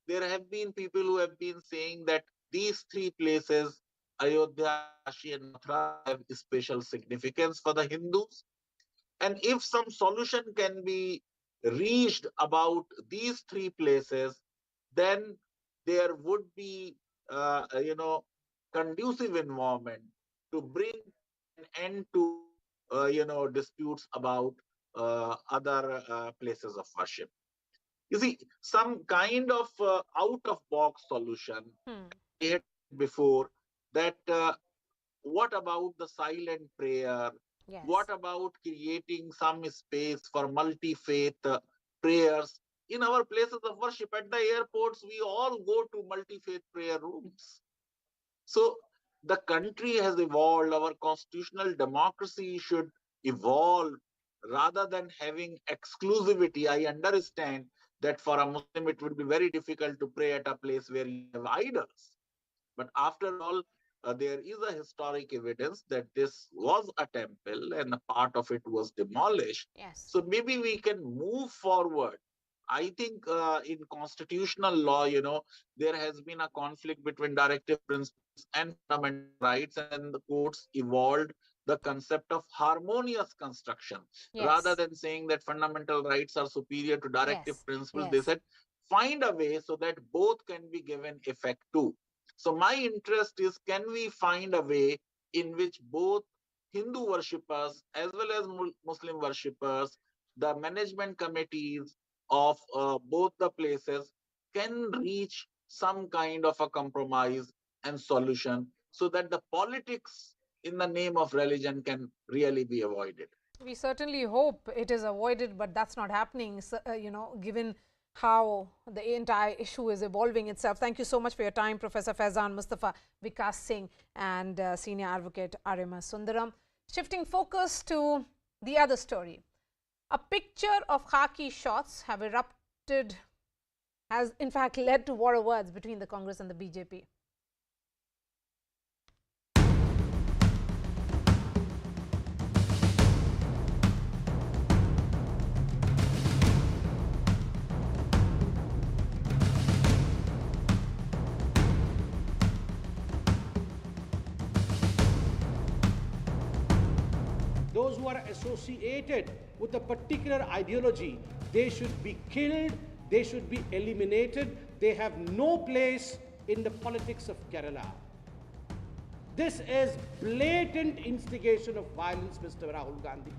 Speaker 13: there have been people who have been saying that these three places, Ayodhya, Kashi, and Mathura, have special significance for the Hindus. And if some solution can be reached about these three places, then there would be, conducive environment to bring an end to, disputes about other places of worship. You see, some kind of out-of-box solution. I had before that. What about the silent prayer?
Speaker 23: Yes.
Speaker 13: What about creating some space for multi-faith prayers in our places of worship? At the airports, we all go to multi-faith prayer rooms. So the country has evolved. Our constitutional democracy should evolve rather than having exclusivity. I understand that for a Muslim, it would be very difficult to pray at a place where you have idols. But after all, there is a historic evidence that this was a temple and a part of it was demolished.
Speaker 23: Yes.
Speaker 13: So maybe we can move forward. I think in constitutional law, there has been a conflict between directive principles and fundamental rights, and then the courts evolved the concept of harmonious construction.
Speaker 23: Yes.
Speaker 13: Rather than saying that fundamental rights are superior to directive principles, they said find a way so that both can be given effect too. So my interest is, can we find a way in which both Hindu worshippers as well as Muslim worshippers, the management committees of both the places can reach some kind of a compromise and solution so that the politics in the name of religion can really be avoided.
Speaker 23: We certainly hope it is avoided, but that's not happening, so, given how the entire issue is evolving itself. Thank you so much for your time, Professor Faizan Mustafa, Vikas Singh, and Senior Advocate Arima Sundaram. Shifting focus to the other story. A picture of khaki shots have erupted, has in fact led to war of words between the Congress and the BJP.
Speaker 15: Those who are associated with a particular ideology, they should be killed, they should be eliminated, they have no place in the politics of Kerala. This is blatant instigation of violence, Mr. Rahul Gandhi.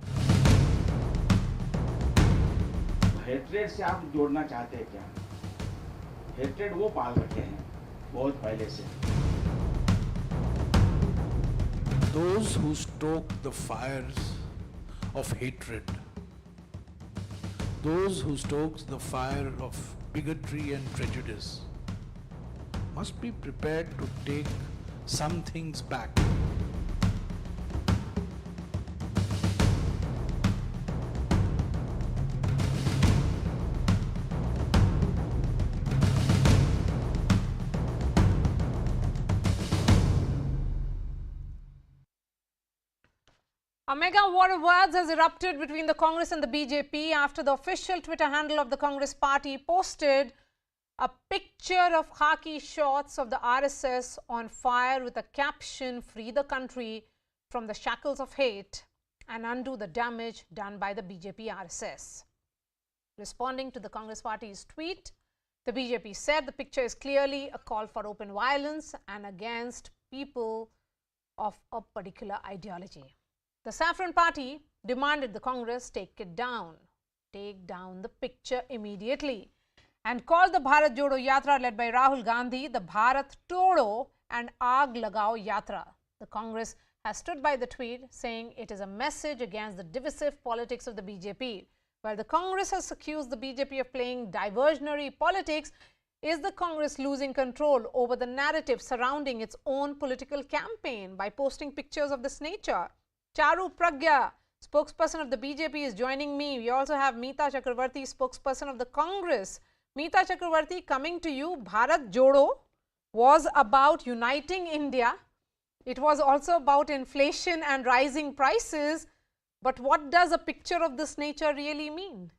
Speaker 16: Hatred से आप जोड़ना चाहते हैं क्या? Hatred वो पाल रखे हैं बहुत पहले से.
Speaker 20: Those who stoke the fires of hatred, those who stoke the fire of bigotry and prejudice, must be prepared to take some things back.
Speaker 23: A mega war of words has erupted between the Congress and the BJP after the official Twitter handle of the Congress party posted a picture of khaki shots of the RSS on fire with a caption, "Free the country from the shackles of hate and undo the damage done by the BJP RSS." Responding to the Congress party's tweet, the BJP said the picture is clearly a call for open violence and against people of a particular ideology. The Saffron Party demanded the Congress take down the picture immediately, and called the Bharat Jodo Yatra led by Rahul Gandhi the Bharat Todo and Aag Lagao Yatra. The Congress has stood by the tweet, saying it is a message against the divisive politics of the BJP. While the Congress has accused the BJP of playing diversionary politics, is the Congress losing control over the narrative surrounding its own political campaign by posting pictures of this nature? Charu Pragya, spokesperson of the BJP, is joining me. We also have Meeta Chakravarti, spokesperson of the Congress. Meeta Chakravarti, coming to you, Bharat Jodo was about uniting India. It was also about inflation and rising prices. But what does a picture of this nature really mean?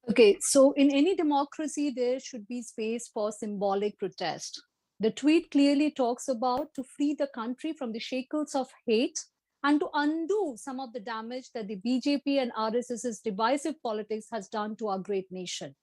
Speaker 24: Okay, so in any democracy, there should be space for symbolic protest. The tweet clearly talks about to free the country from the shackles of hate and to undo some of the damage that the BJP and RSS's divisive politics has done to our great nation.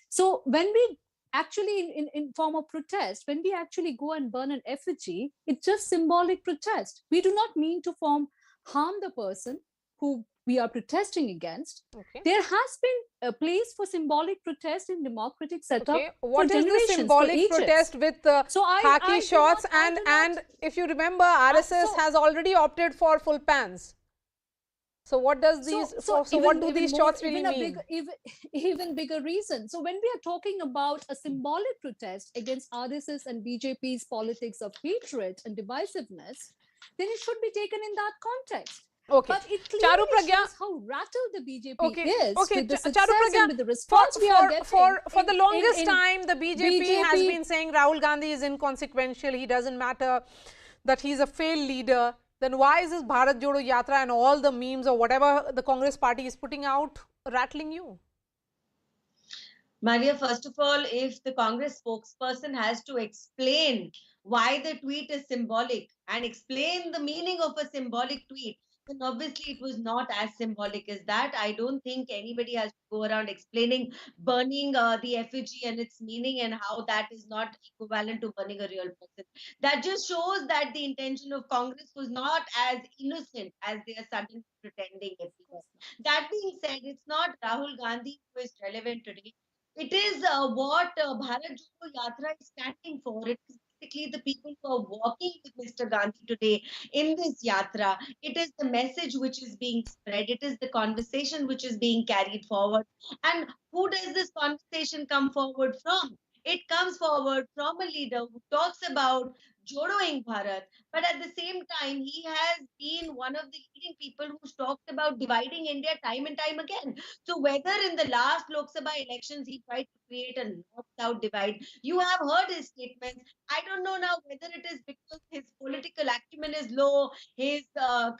Speaker 24: So when we actually, in form of protest, when we actually go and burn an effigy, it's just symbolic protest. We do not mean to harm the person who we are protesting against. Okay. There has been a place for symbolic protest in democratic setup. Okay.
Speaker 23: What is the symbolic protest with khaki shots? And if you remember, RSS has already opted for full pans. So what does these? So what do these shots really mean?
Speaker 24: Even bigger reason. So when we are talking about a symbolic protest against RSS and BJP's politics of hatred and divisiveness, then it should be taken in that context.
Speaker 23: Okay.
Speaker 24: But it clearly shows how rattled the BJP is with the success and with the response we are getting.
Speaker 23: For the longest time, the BJP has been saying Rahul Gandhi is inconsequential, he doesn't matter, that he's a failed leader. Then why is this Bharat Jodo Yatra and all the memes or whatever the Congress party is putting out rattling you?
Speaker 25: Maria, first of all, if the Congress spokesperson has to explain why the tweet is symbolic and explain the meaning of a symbolic tweet, And obviously, it was not as symbolic as that. I don't think anybody has to go around explaining burning the effigy and its meaning and how that is not equivalent to burning a real person. That just shows that the intention of Congress was not as innocent as they are suddenly pretending everywhere. That being said, it's not Rahul Gandhi who is relevant today. It is what Bharat Jodo Yatra is standing for. It is basically the people who are walking with Mr. Gandhi today in this yatra. It is the message which is being spread. It is the conversation which is being carried forward. And who does this conversation come forward from? It comes forward from a leader who talks about Jodoing Bharat, but at the same time, he has been one of the leading people who's talked about dividing India time and time again. So whether in the last Lok Sabha elections he tried to create a north-south divide, you have heard his statements. I don't know now whether it is because his political acumen is low, his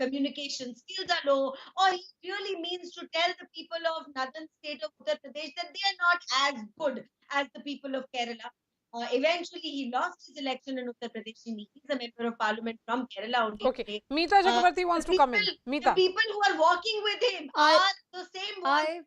Speaker 25: communication skills are low, or he really means to tell the people of northern state of Uttar Pradesh that they are not as good as the people of Kerala. Eventually, he lost his election in Uttar Pradesh. He is a member of parliament from Kerala only today.
Speaker 23: Meeta Chakrabarti wants to come in.
Speaker 25: The
Speaker 23: Meeta.
Speaker 25: people who are walking with him are the same ones.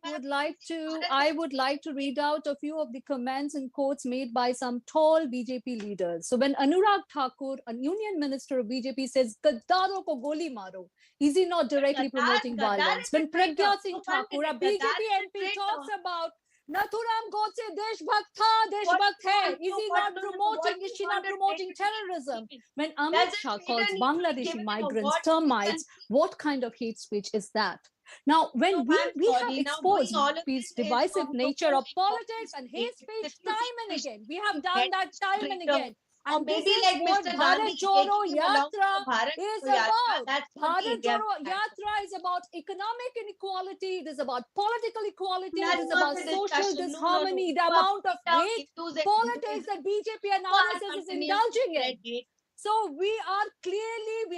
Speaker 24: I would like to read out a few of the comments and quotes made by some tall BJP leaders. So when Anurag Thakur, a union minister of BJP, says "Gaddaro ko goli maro," is he not directly promoting violence? When Pragya Singh Thakur, a BJP MP, talks about Nathuram Godse Deshbhakt tha, Deshbhakt hai, is she not promoting terrorism? When Amit Shah calls Bangladeshi migrants termites, what kind of hate speech is that? Now, when we have exposed this divisive nature of politics and hate speech time and again, we have done that time and again. And this is what Bharat Jodo Yatra is about. Bharat Jodo Yatra is about economic inequality, it is about political equality, it is about social disharmony, the amount of hate politics that BJP and RSS is indulging in. So we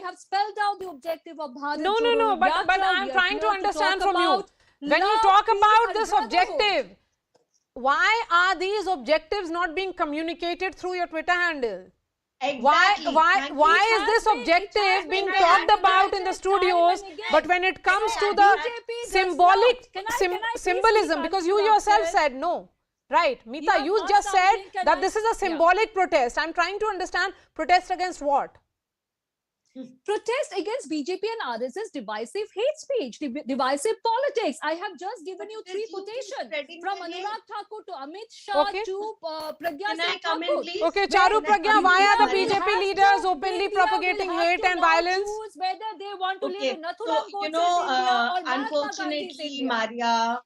Speaker 24: have spelled out the objective of Bharat Jodo Yatra.
Speaker 23: But I'm trying to understand from you. When you talk about this objective, why are these objectives not being communicated through your Twitter handle?
Speaker 25: Exactly.
Speaker 23: Why is this objective being talked about in the studios, but when it comes to the symbolic symbolism, because you yourself said no. Right, Meeta, you just said that this is a symbolic protest. I'm trying to understand protest against what?
Speaker 24: Protest against BJP and RSS divisive hate speech, divisive politics. I have just given you 3 quotations from Anurag Thakur to Amit Shah to Pragya Singh Thakur.
Speaker 23: Okay, Charu Pragya, why are the BJP leaders openly propagating hate and violence?
Speaker 24: Whether they want to live in Nathuram Godse's India or
Speaker 25: unfortunately, Maria,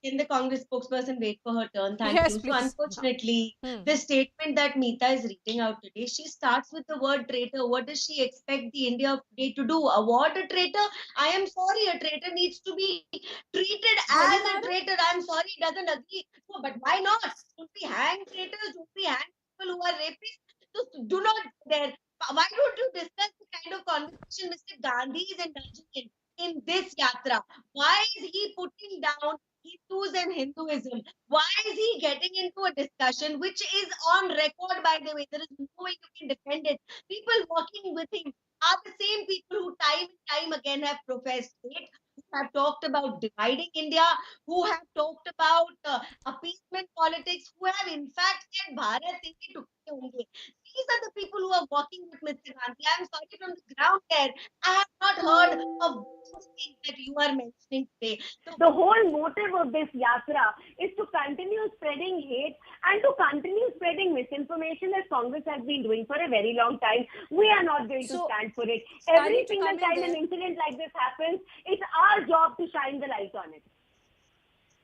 Speaker 25: can the Congress spokesperson wait for her turn? Thank you. So unfortunately, the statement that Meeta is reading out today, she starts with the word traitor. What does she expect the India of today to do? Award a traitor? I am sorry, a traitor needs to be treated as a traitor. I'm sorry, doesn't agree. No, but why not? Don't we hang traitors? Don't we hang people who are rapists? So do not there. Why don't you discuss the kind of conversation Mr. Gandhi is indulging in this yatra? Why is he putting down Hindus and Hinduism? Why is he getting into a discussion which is on record, by the way? There is no way you can defend it. People walking with him are the same people who time and time again have professed hate, who have talked about dividing India, who have talked about appeasement politics, who have in fact said Bharat Hindi to honge. These are the people who are walking with Mr. Gandhi. I am sorry, from the ground there, I have not heard of those things that you are mentioning today.
Speaker 2: The whole motive of this yatra is to continue spreading hate and to continue spreading misinformation as Congress has been doing for a very long time. We are not going to stand for it. Every single time an incident like this happens, it's our job to shine the light on it.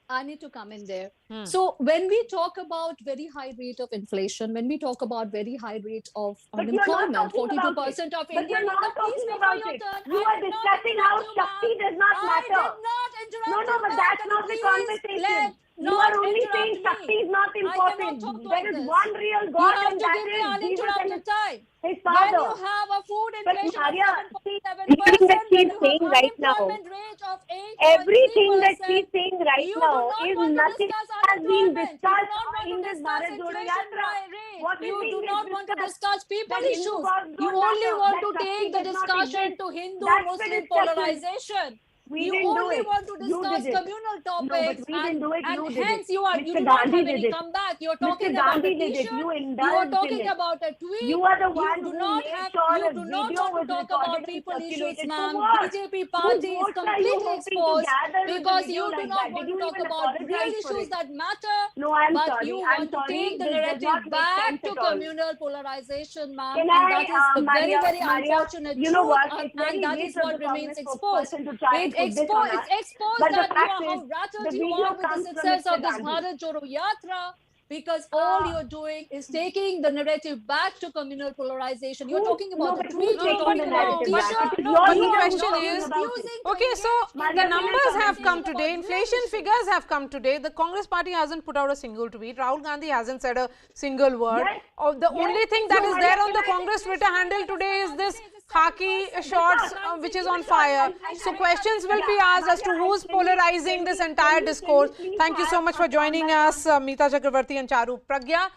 Speaker 24: I need to come in there. So when we talk about very high rate of inflation, when we talk about very high rate of unemployment, 42% of India.
Speaker 2: But you're not talking about it. You are discussing how Shakti does not matter.
Speaker 24: I did not interrupt
Speaker 2: No, but that's not the conversation. You are
Speaker 24: not
Speaker 2: only
Speaker 24: interrupt
Speaker 2: saying
Speaker 24: me.
Speaker 2: Shakti is not
Speaker 24: I cannot
Speaker 2: important.
Speaker 24: talk
Speaker 2: There
Speaker 24: like
Speaker 2: is
Speaker 24: this.
Speaker 2: one real
Speaker 24: You
Speaker 2: God,
Speaker 24: have
Speaker 2: and
Speaker 24: to
Speaker 2: that
Speaker 24: give me
Speaker 2: is Jesus and
Speaker 24: uninterrupted time.
Speaker 2: his
Speaker 24: When
Speaker 2: father.
Speaker 24: you have a food
Speaker 2: But
Speaker 24: inflation of
Speaker 2: Maria, see,
Speaker 24: 7.7%,
Speaker 2: everything that
Speaker 24: when
Speaker 2: she's
Speaker 24: you have
Speaker 2: saying right now,
Speaker 24: unemployment rate of
Speaker 2: everything that
Speaker 24: 8.3%,
Speaker 2: she's saying right
Speaker 24: you do
Speaker 2: now
Speaker 24: not
Speaker 2: is
Speaker 24: want to
Speaker 2: nothing
Speaker 24: discuss
Speaker 2: has been
Speaker 24: unemployment. You do
Speaker 2: discussed
Speaker 24: not want
Speaker 2: in
Speaker 24: to
Speaker 2: this
Speaker 24: discuss
Speaker 2: Bharat Jodo
Speaker 24: inflation
Speaker 2: Yatra.
Speaker 24: rate.
Speaker 2: What
Speaker 24: You
Speaker 2: is
Speaker 24: do
Speaker 2: being
Speaker 24: not want to
Speaker 2: discussed?
Speaker 24: discuss people
Speaker 2: That Hindu
Speaker 24: issues.
Speaker 2: gods
Speaker 24: You
Speaker 2: don't
Speaker 24: only
Speaker 2: matter,
Speaker 24: want
Speaker 2: that
Speaker 24: to
Speaker 2: Shakti
Speaker 24: take the
Speaker 2: does not
Speaker 24: discussion
Speaker 2: exist.
Speaker 24: to
Speaker 2: That's the
Speaker 24: Hindu-Muslim
Speaker 2: discussion.
Speaker 24: polarization.
Speaker 2: We
Speaker 24: You
Speaker 2: didn't do
Speaker 24: only
Speaker 2: it.
Speaker 24: want to
Speaker 2: You
Speaker 24: discuss
Speaker 2: did it.
Speaker 24: communal
Speaker 2: No, but
Speaker 24: topics,
Speaker 2: we didn't do it.
Speaker 24: and
Speaker 2: You did it.
Speaker 24: hence you
Speaker 2: Mr.
Speaker 24: do not
Speaker 2: Gandhi
Speaker 24: have any
Speaker 2: did it.
Speaker 24: comeback. You're
Speaker 2: Mr.
Speaker 24: talking about a
Speaker 2: Gandhi did it. You
Speaker 24: T-shirt. You are
Speaker 2: indulged in
Speaker 24: talking
Speaker 2: it.
Speaker 24: about a tweet.
Speaker 2: You are the
Speaker 24: You
Speaker 2: one
Speaker 24: do
Speaker 2: who
Speaker 24: not
Speaker 2: made
Speaker 24: have.
Speaker 2: sure
Speaker 24: You
Speaker 2: a
Speaker 24: do not
Speaker 2: video
Speaker 24: want to
Speaker 2: was
Speaker 24: talk
Speaker 2: recorded
Speaker 24: about
Speaker 2: and
Speaker 24: people issues,
Speaker 2: circulated. For
Speaker 24: ma'am.
Speaker 2: what?
Speaker 24: BJP
Speaker 2: Whose
Speaker 24: party is
Speaker 2: votes are you
Speaker 24: completely
Speaker 2: hoping to
Speaker 24: exposed
Speaker 2: gather with a
Speaker 24: because
Speaker 2: video
Speaker 24: you do
Speaker 2: like
Speaker 24: not
Speaker 2: that?
Speaker 24: want
Speaker 2: Did
Speaker 24: to
Speaker 2: you
Speaker 24: talk
Speaker 2: even
Speaker 24: about real
Speaker 2: apologize for
Speaker 24: issues
Speaker 2: it?
Speaker 24: that matter.
Speaker 2: No, I'm
Speaker 24: But
Speaker 2: sorry.
Speaker 24: you
Speaker 2: I'm
Speaker 24: want to
Speaker 2: sorry.
Speaker 24: take the
Speaker 2: This does not
Speaker 24: narrative
Speaker 2: make sense
Speaker 24: back to
Speaker 2: at all.
Speaker 24: communal polarization, ma'am,
Speaker 2: Can
Speaker 24: and
Speaker 2: I,
Speaker 24: that is the very, very
Speaker 2: Maria,
Speaker 24: unfortunate
Speaker 2: you know
Speaker 24: truth,
Speaker 2: what? It's
Speaker 24: and
Speaker 2: very
Speaker 24: that is
Speaker 2: weak of
Speaker 24: what
Speaker 2: the
Speaker 24: remains
Speaker 2: Congress
Speaker 24: exposed.
Speaker 2: spokesperson to try and put this on us.
Speaker 24: It's exposed
Speaker 2: But the
Speaker 24: that you
Speaker 2: fact
Speaker 24: are
Speaker 2: is,
Speaker 24: how rattled
Speaker 2: the
Speaker 24: you
Speaker 2: video
Speaker 24: are with the
Speaker 2: comes from
Speaker 24: success
Speaker 2: Mr.
Speaker 24: of this
Speaker 2: Gandhi.
Speaker 24: Bharat Jodo Yatra, because all you're doing is taking the narrative back to communal polarization. You're talking about a tweet, you're talking about a
Speaker 23: But
Speaker 24: t-shirt.
Speaker 23: but the
Speaker 24: You are
Speaker 23: question
Speaker 24: not
Speaker 23: is,
Speaker 24: refusing to
Speaker 23: okay, so
Speaker 24: engage
Speaker 23: the
Speaker 24: in
Speaker 23: numbers have come
Speaker 24: conversation
Speaker 23: today,
Speaker 24: about
Speaker 23: inflation
Speaker 24: real issues.
Speaker 23: figures have come today. The Congress party hasn't put out a single tweet. Rahul Gandhi hasn't said a single word.
Speaker 2: Yes.
Speaker 23: The only thing that is there on the Congress Twitter handle today is this khaki shorts, which is on fire. So questions will be asked as to who's polarizing this entire discourse. Thank you so much for joining us, Meeta Chakravarti and Charu Pragya.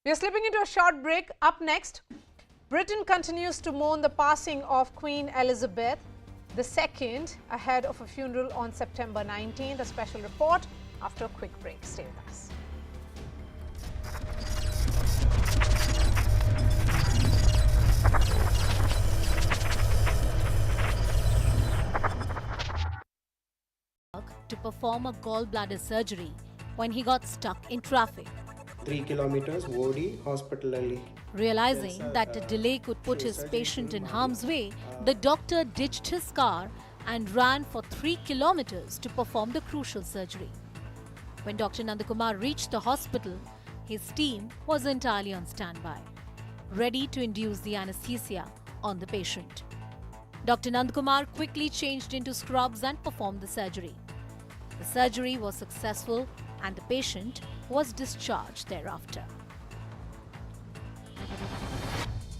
Speaker 23: We are slipping into a short break. Up next, Britain continues to mourn the passing of Queen Elizabeth II ahead of a funeral on September 19th. A special report after a quick break. Stay with us.
Speaker 12: To perform a gallbladder surgery when he got stuck in traffic.
Speaker 4: 3 kilometers OD hospital.
Speaker 12: Realizing that a delay could put his patient in harm's way, the doctor ditched his car and ran for 3 kilometers to perform the crucial surgery. When Dr. Nandakumar reached the hospital, his team was entirely on standby, ready to induce the anesthesia on the patient. Dr. Nandakumar quickly changed into scrubs and performed the surgery. The surgery was successful and the patient was discharged thereafter.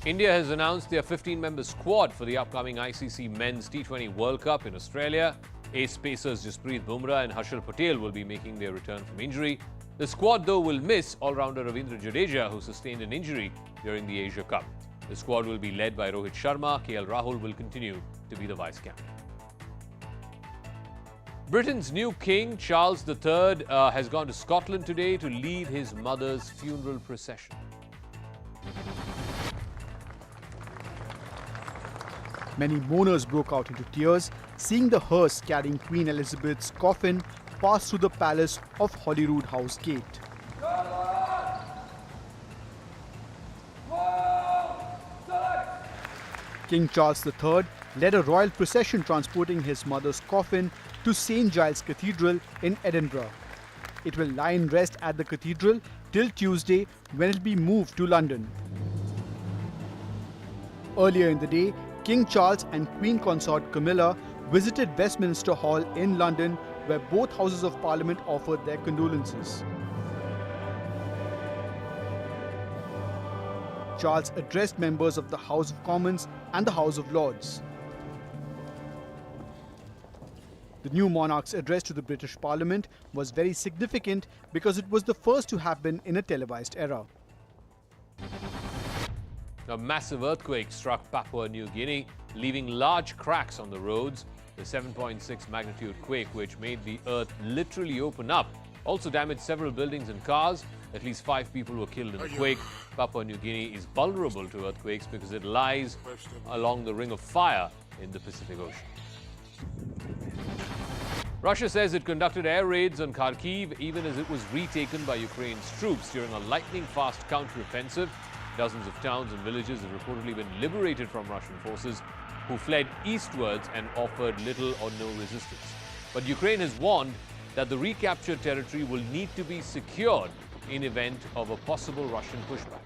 Speaker 3: India has announced their 15-member squad for the upcoming ICC Men's T20 World Cup in Australia. Ace pacers Jasprit Bumrah and Harshal Patel will be making their return from injury. The squad, though, will miss all-rounder Ravindra Jadeja, who sustained an injury during the Asia Cup. The squad will be led by Rohit Sharma. KL Rahul will continue to be the vice-captain. Britain's new king, Charles III, has gone to Scotland today to lead his mother's funeral procession.
Speaker 11: Many mourners broke out into tears, seeing the hearse carrying Queen Elizabeth's coffin pass through the palace of Holyrood House Gate. King Charles III led a royal procession transporting his mother's coffin to St. Giles Cathedral in Edinburgh. It will lie in rest at the cathedral till Tuesday, when it will be moved to London. Earlier in the day, King Charles and Queen Consort Camilla visited Westminster Hall in London, where both Houses of Parliament offered their condolences. Charles addressed members of the House of Commons and the House of Lords. The new monarch's address to the British Parliament was very significant because it was the first to happen in a televised era.
Speaker 3: A massive earthquake struck Papua New Guinea, leaving large cracks on the roads. The 7.6 magnitude quake, which made the earth literally open up, also damaged several buildings and cars. At least 5 people were killed in the quake. Papua New Guinea is vulnerable to earthquakes because it lies along the Ring of Fire in the Pacific Ocean. Russia says it conducted air raids on Kharkiv even as it was retaken by Ukraine's troops during a lightning-fast counter-offensive. Dozens of towns and villages have reportedly been liberated from Russian forces, who fled eastwards and offered little or no resistance. But Ukraine has warned that the recaptured territory will need to be secured in event of a possible Russian pushback.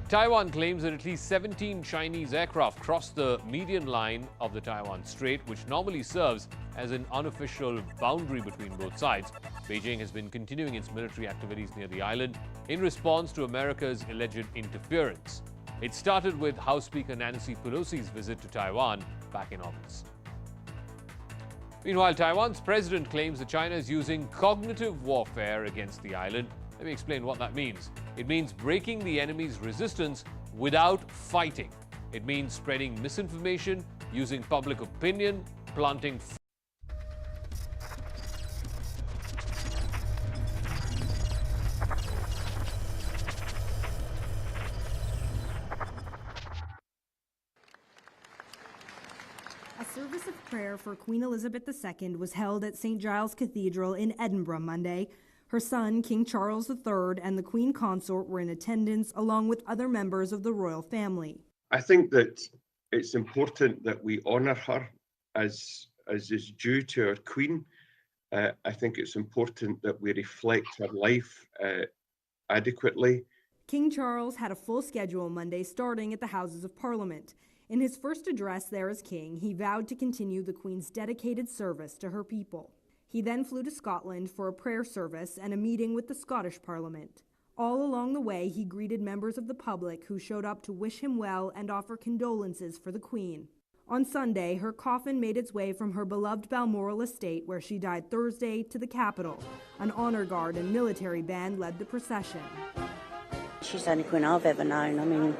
Speaker 3: Taiwan claims that at least 17 Chinese aircraft crossed the median line of the Taiwan Strait, which normally serves as an unofficial boundary between both sides. Beijing has been continuing its military activities near the island in response to America's alleged interference. It started with House Speaker Nancy Pelosi's visit to Taiwan back in August. Meanwhile, Taiwan's president claims that China is using cognitive warfare against the island. Let me explain what that means. It means breaking the enemy's resistance without fighting. It means spreading misinformation, using public opinion, planting
Speaker 6: A service of prayer for Queen Elizabeth II was held at St. Giles Cathedral in Edinburgh Monday. Her son, King Charles III, and the Queen Consort were in attendance, along with other members of the royal family.
Speaker 8: I think that it's important that we honour her as is due to our Queen. I think it's important that we reflect her life adequately.
Speaker 6: King Charles had a full schedule Monday, starting at the Houses of Parliament. In his first address there as king, he vowed to continue the Queen's dedicated service to her people. He then flew to Scotland for a prayer service and a meeting with the Scottish Parliament. All along the way, he greeted members of the public who showed up to wish him well and offer condolences for the Queen. On Sunday, her coffin made its way from her beloved Balmoral estate, where she died Thursday, to the capital. An honor guard and military band led the procession.
Speaker 10: She's the only queen I've ever known. I mean,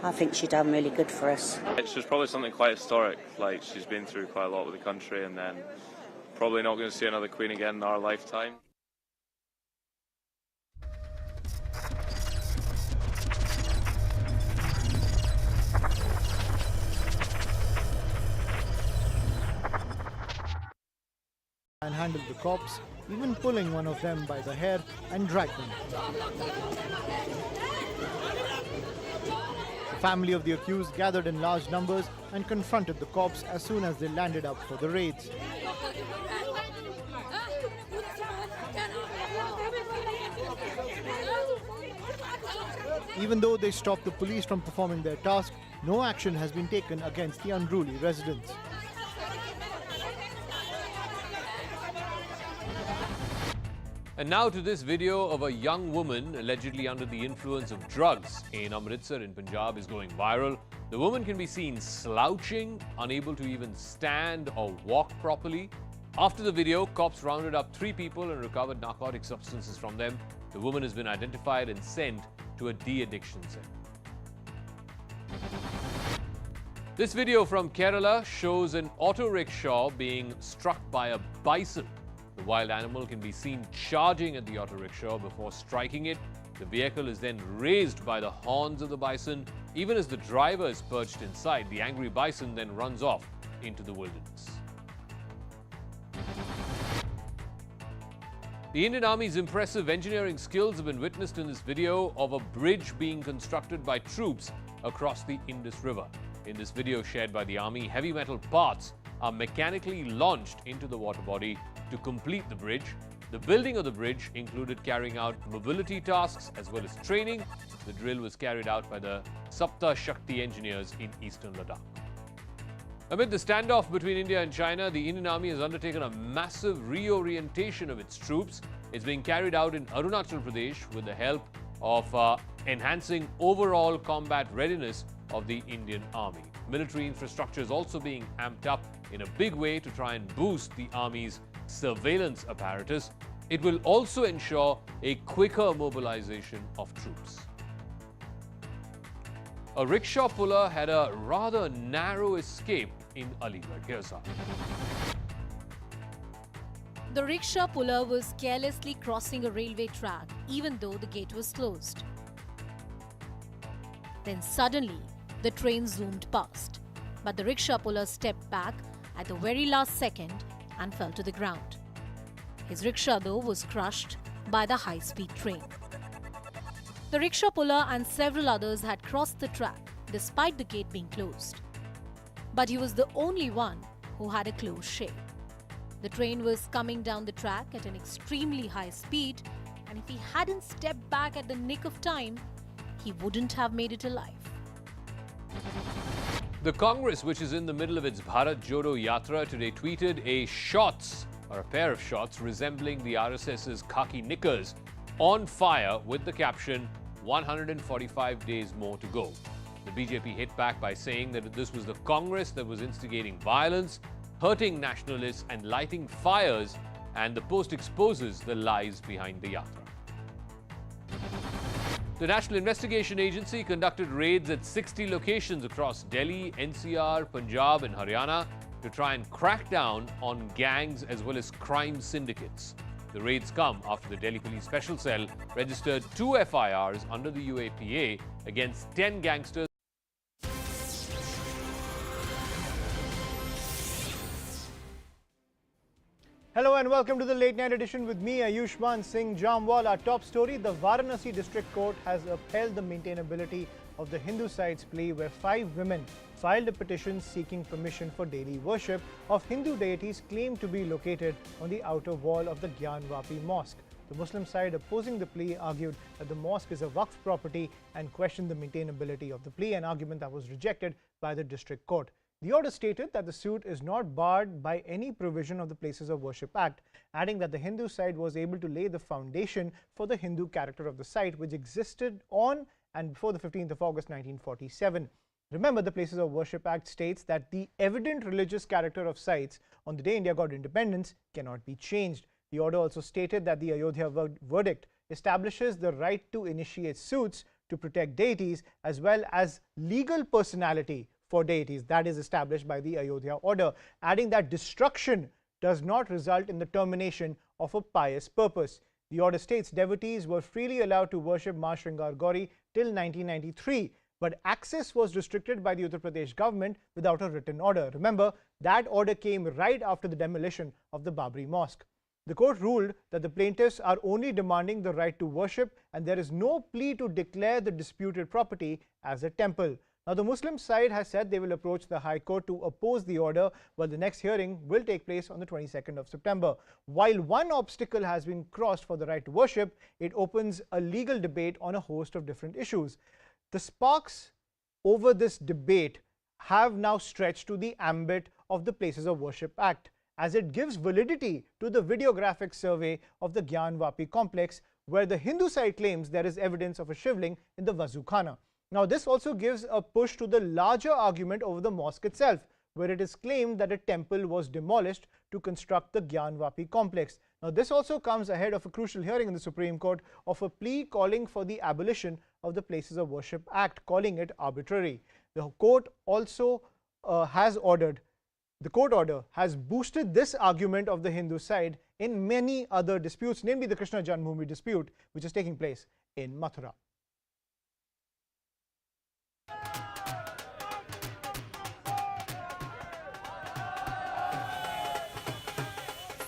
Speaker 10: I think she's done really good for us.
Speaker 17: It's just probably something quite historic. Like, she's been through quite a lot with the country, and then probably not going to see another queen again in our lifetime.
Speaker 11: And handled the cops, even pulling one of them by the hair and dragged them. The family of the accused gathered in large numbers and confronted the cops as soon as they landed up for the raids. Even though they stopped the police from performing their task, no action has been taken against the unruly residents.
Speaker 3: And now to this video of a young woman allegedly under the influence of drugs in Amritsar in Punjab is going viral. The woman can be seen slouching, unable to even stand or walk properly. After the video, cops rounded up 3 people and recovered narcotic substances from them. The woman has been identified and sent to a de-addiction center. This video from Kerala shows an auto rickshaw being struck by a bison. The wild animal can be seen charging at the auto rickshaw before striking it. The vehicle is then raised by the horns of the bison. Even as the driver is perched inside, the angry bison then runs off into the wilderness. The Indian Army's impressive engineering skills have been witnessed in this video of a bridge being constructed by troops across the Indus River. In this video shared by the Army, heavy metal parts are mechanically launched into the water body to complete the bridge. The building of the bridge included carrying out mobility tasks as well as training. The drill was carried out by the Sapta Shakti engineers in eastern Ladakh. Amid the standoff between India and China, the Indian Army has undertaken a massive reorientation of its troops. It's being carried out in Arunachal Pradesh with the help of enhancing overall combat readiness of the Indian Army. Military infrastructure is also being amped up in a big way to try and boost the Army's surveillance apparatus. It will also ensure a quicker mobilization of troops. A rickshaw puller had a rather narrow escape in Aligarh. Here's how.
Speaker 12: The rickshaw puller was carelessly crossing a railway track even though the gate was closed. Then suddenly, the train zoomed past, but the rickshaw puller stepped back at the very last second and fell to the ground. His rickshaw, though, was crushed by the high-speed train. The rickshaw puller and several others had crossed the track despite the gate being closed. But he was the only one who had a closed shave. The train was coming down the track at an extremely high speed, and if he hadn't stepped back at the nick of time, he wouldn't have made it alive.
Speaker 3: The Congress, which is in the middle of its Bharat Jodo Yatra, today tweeted a pair of shots resembling the RSS's khaki knickers on fire with the caption, 145 days more to go. The BJP hit back by saying that this was the Congress that was instigating violence, hurting nationalists and lighting fires, and the post exposes the lies behind the yatra. The National Investigation Agency conducted raids at 60 locations across Delhi, NCR, Punjab and Haryana to try and crack down on gangs as well as crime syndicates. The raids come after the Delhi Police Special Cell registered 2 FIRs under the UAPA against 10 gangsters.
Speaker 11: Hello and welcome to the late night edition with me, Ayushman Singh Jamwal. Our top story, the Varanasi District Court has upheld the maintainability of the Hindu side's plea where 5 women filed a petition seeking permission for daily worship of Hindu deities claimed to be located on the outer wall of the Gyanvapi Mosque. The Muslim side opposing the plea argued that the mosque is a Waqf property and questioned the maintainability of the plea, an argument that was rejected by the District Court. The order stated that the suit is not barred by any provision of the Places of Worship Act, adding that the Hindu side was able to lay the foundation for the Hindu character of the site, which existed on and before the 15th of August 1947. Remember, the Places of Worship Act states that the evident religious character of sites on the day India got independence cannot be changed. The order also stated that the Ayodhya verdict establishes the right to initiate suits to protect deities as well as legal personality for deities that is established by the Ayodhya order, adding that destruction does not result in the termination of a pious purpose. The order states devotees were freely allowed to worship Ma Shringar Gauri till 1993, but access was restricted by the Uttar Pradesh government without a written order. Remember, that order came right after the demolition of the Babri Mosque. The court ruled that the plaintiffs are only demanding the right to worship and there is no plea to declare the disputed property as a temple. Now, the Muslim side has said they will approach the High Court to oppose the order, while the next hearing will take place on the 22nd of September. While one obstacle has been crossed for the right to worship, it opens a legal debate on a host of different issues. The sparks over this debate have now stretched to the ambit of the Places of Worship Act, as it gives validity to the videographic survey of the Gyanvapi complex, where the Hindu side claims there is evidence of a shivling in the Vazukhana. Now, this also gives a push to the larger argument over the mosque itself, where it is claimed that a temple was demolished to construct the Gyanvapi complex. Now, this also comes ahead of a crucial hearing in the Supreme Court of a plea calling for the abolition of the Places of Worship Act, calling it arbitrary. The court also the court order has boosted this argument of the Hindu side in many other disputes, namely the Krishna Janmabhoomi dispute, which is taking place in Mathura.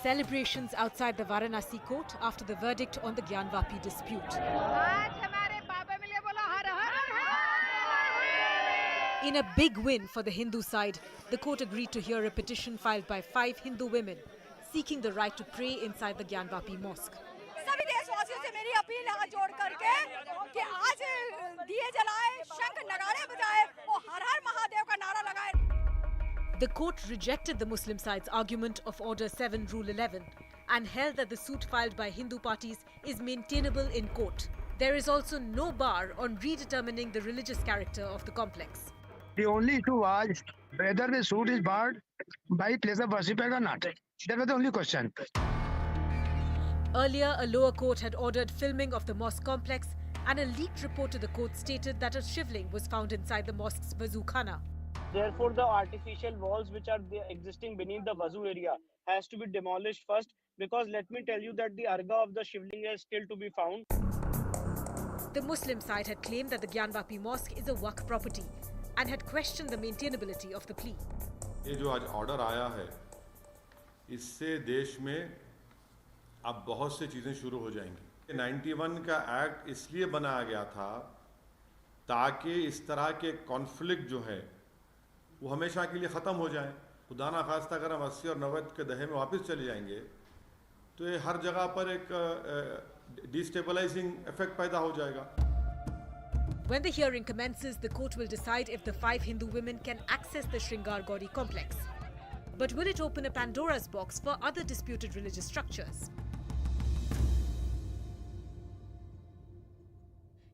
Speaker 14: Celebrations outside the Varanasi court after the verdict on the Gyanvapi dispute. In a big win for the Hindu side, the court agreed to hear a petition filed by 5 Hindu women seeking the right to pray inside the Gyanvapi mosque. The court rejected the Muslim side's argument of Order 7 Rule 11 and held that the suit filed by Hindu parties is maintainable in court. There is also no bar on redetermining the religious character of the complex.
Speaker 18: The only issue was whether the suit is barred by place of worship or not. That was the only question.
Speaker 14: Earlier, a lower court had ordered filming of the mosque complex, and a leaked report to the court stated that a shivling was found inside the mosque's Vazukhana.
Speaker 19: Therefore, the artificial walls which are existing beneath the Vazu area has to be demolished first, because let me tell you that the arga of the shivling is still to be found.
Speaker 14: The Muslim side had claimed that the Gyanvapi mosque is a Waqf property and had questioned the maintainability of the plea.
Speaker 21: ये जो आज order आया है, इससे देश में अब बहुत सी चीजें शुरू हो जाएंगी। 91 का एक्ट इसलिए बनाया गया था ताकि इस तरह के कॉन्फ्लिक्ट जो है वो हमेशा के लिए ख़त्म हो जाए। खुदा ना खास्ता अगर हम 80 और 90 के दहे में वापस चले जाएंगे तो ये हर जगह पर एक डिस्टेबलाइजिंग इफेक्ट पैदा हो जाएगा।
Speaker 14: When the hearing commences, the court will decide if the 5 Hindu women can access the Shringar Gauri complex. But will it open a Pandora's box for other disputed religious structures?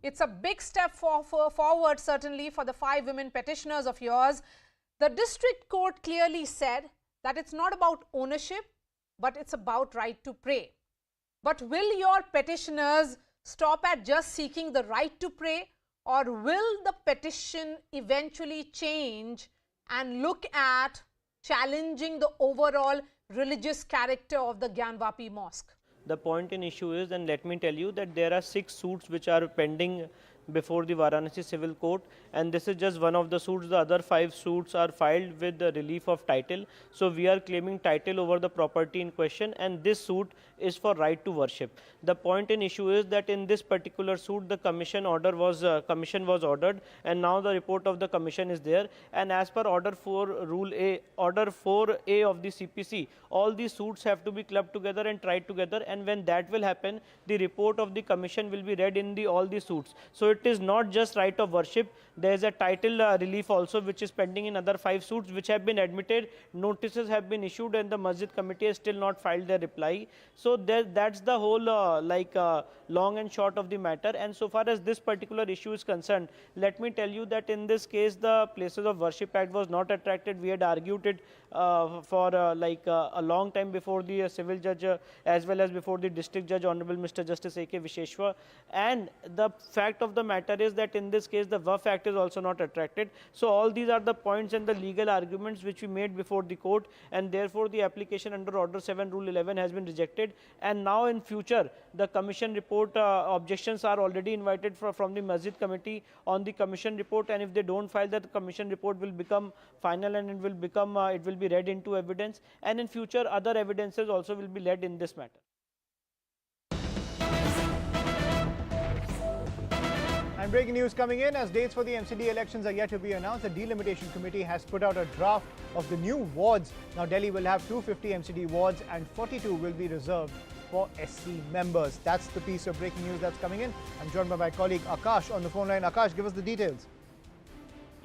Speaker 23: It's a big step forward, certainly, for the 5 women petitioners of yours. The district court clearly said that it's not about ownership, but it's about right to pray. But will your petitioners stop at just seeking the right to pray, or will the petition eventually change and look at challenging the overall religious character of the Gyanvapi mosque?
Speaker 1: The point in issue is, and let me tell you, that there are 6 suits which are pending before the Varanasi Civil Court, and this is just one of the suits. The other 5 suits are filed with the relief of title. So we are claiming title over the property in question, and this suit is for right to worship. The point in issue is that in this particular suit, the commission was ordered, and now the report of the commission is there. And as per Order 4 Rule A, Order 4A of the CPC, all these suits have to be clubbed together and tried together. And when that will happen, the report of the commission will be read in all the suits. So it is not just right of worship. There is a title relief also which is pending in other 5 suits which have been admitted. Notices have been issued, and the Masjid committee has still not filed their reply. So that's the whole long and short of the matter. And so far as this particular issue is concerned, let me tell you that in this case the Places of Worship Act was not attracted. We had argued it for a long time before the civil judge as well as before the district judge, Honorable Mr. Justice A.K. Visheshwar. And the fact of the matter is that in this case the Waqf Act is also not attracted. So all these are the points and the legal arguments which we made before the court, and therefore the application under Order 7 Rule 11 has been rejected. And now in future the commission report objections are already invited from the Masjid committee on the commission report, and if they don't file that, the commission report will become final and it will be read into evidence, and in future other evidences also will be led in this matter.
Speaker 11: And breaking news coming in, as dates for the MCD elections are yet to be announced, the delimitation committee has put out a draft of the new wards. Now Delhi will have 250 MCD wards and 42 will be reserved for SC members. That's the piece of breaking news that's coming in. I'm joined by my colleague Akash on the phone line. Akash, give us the details.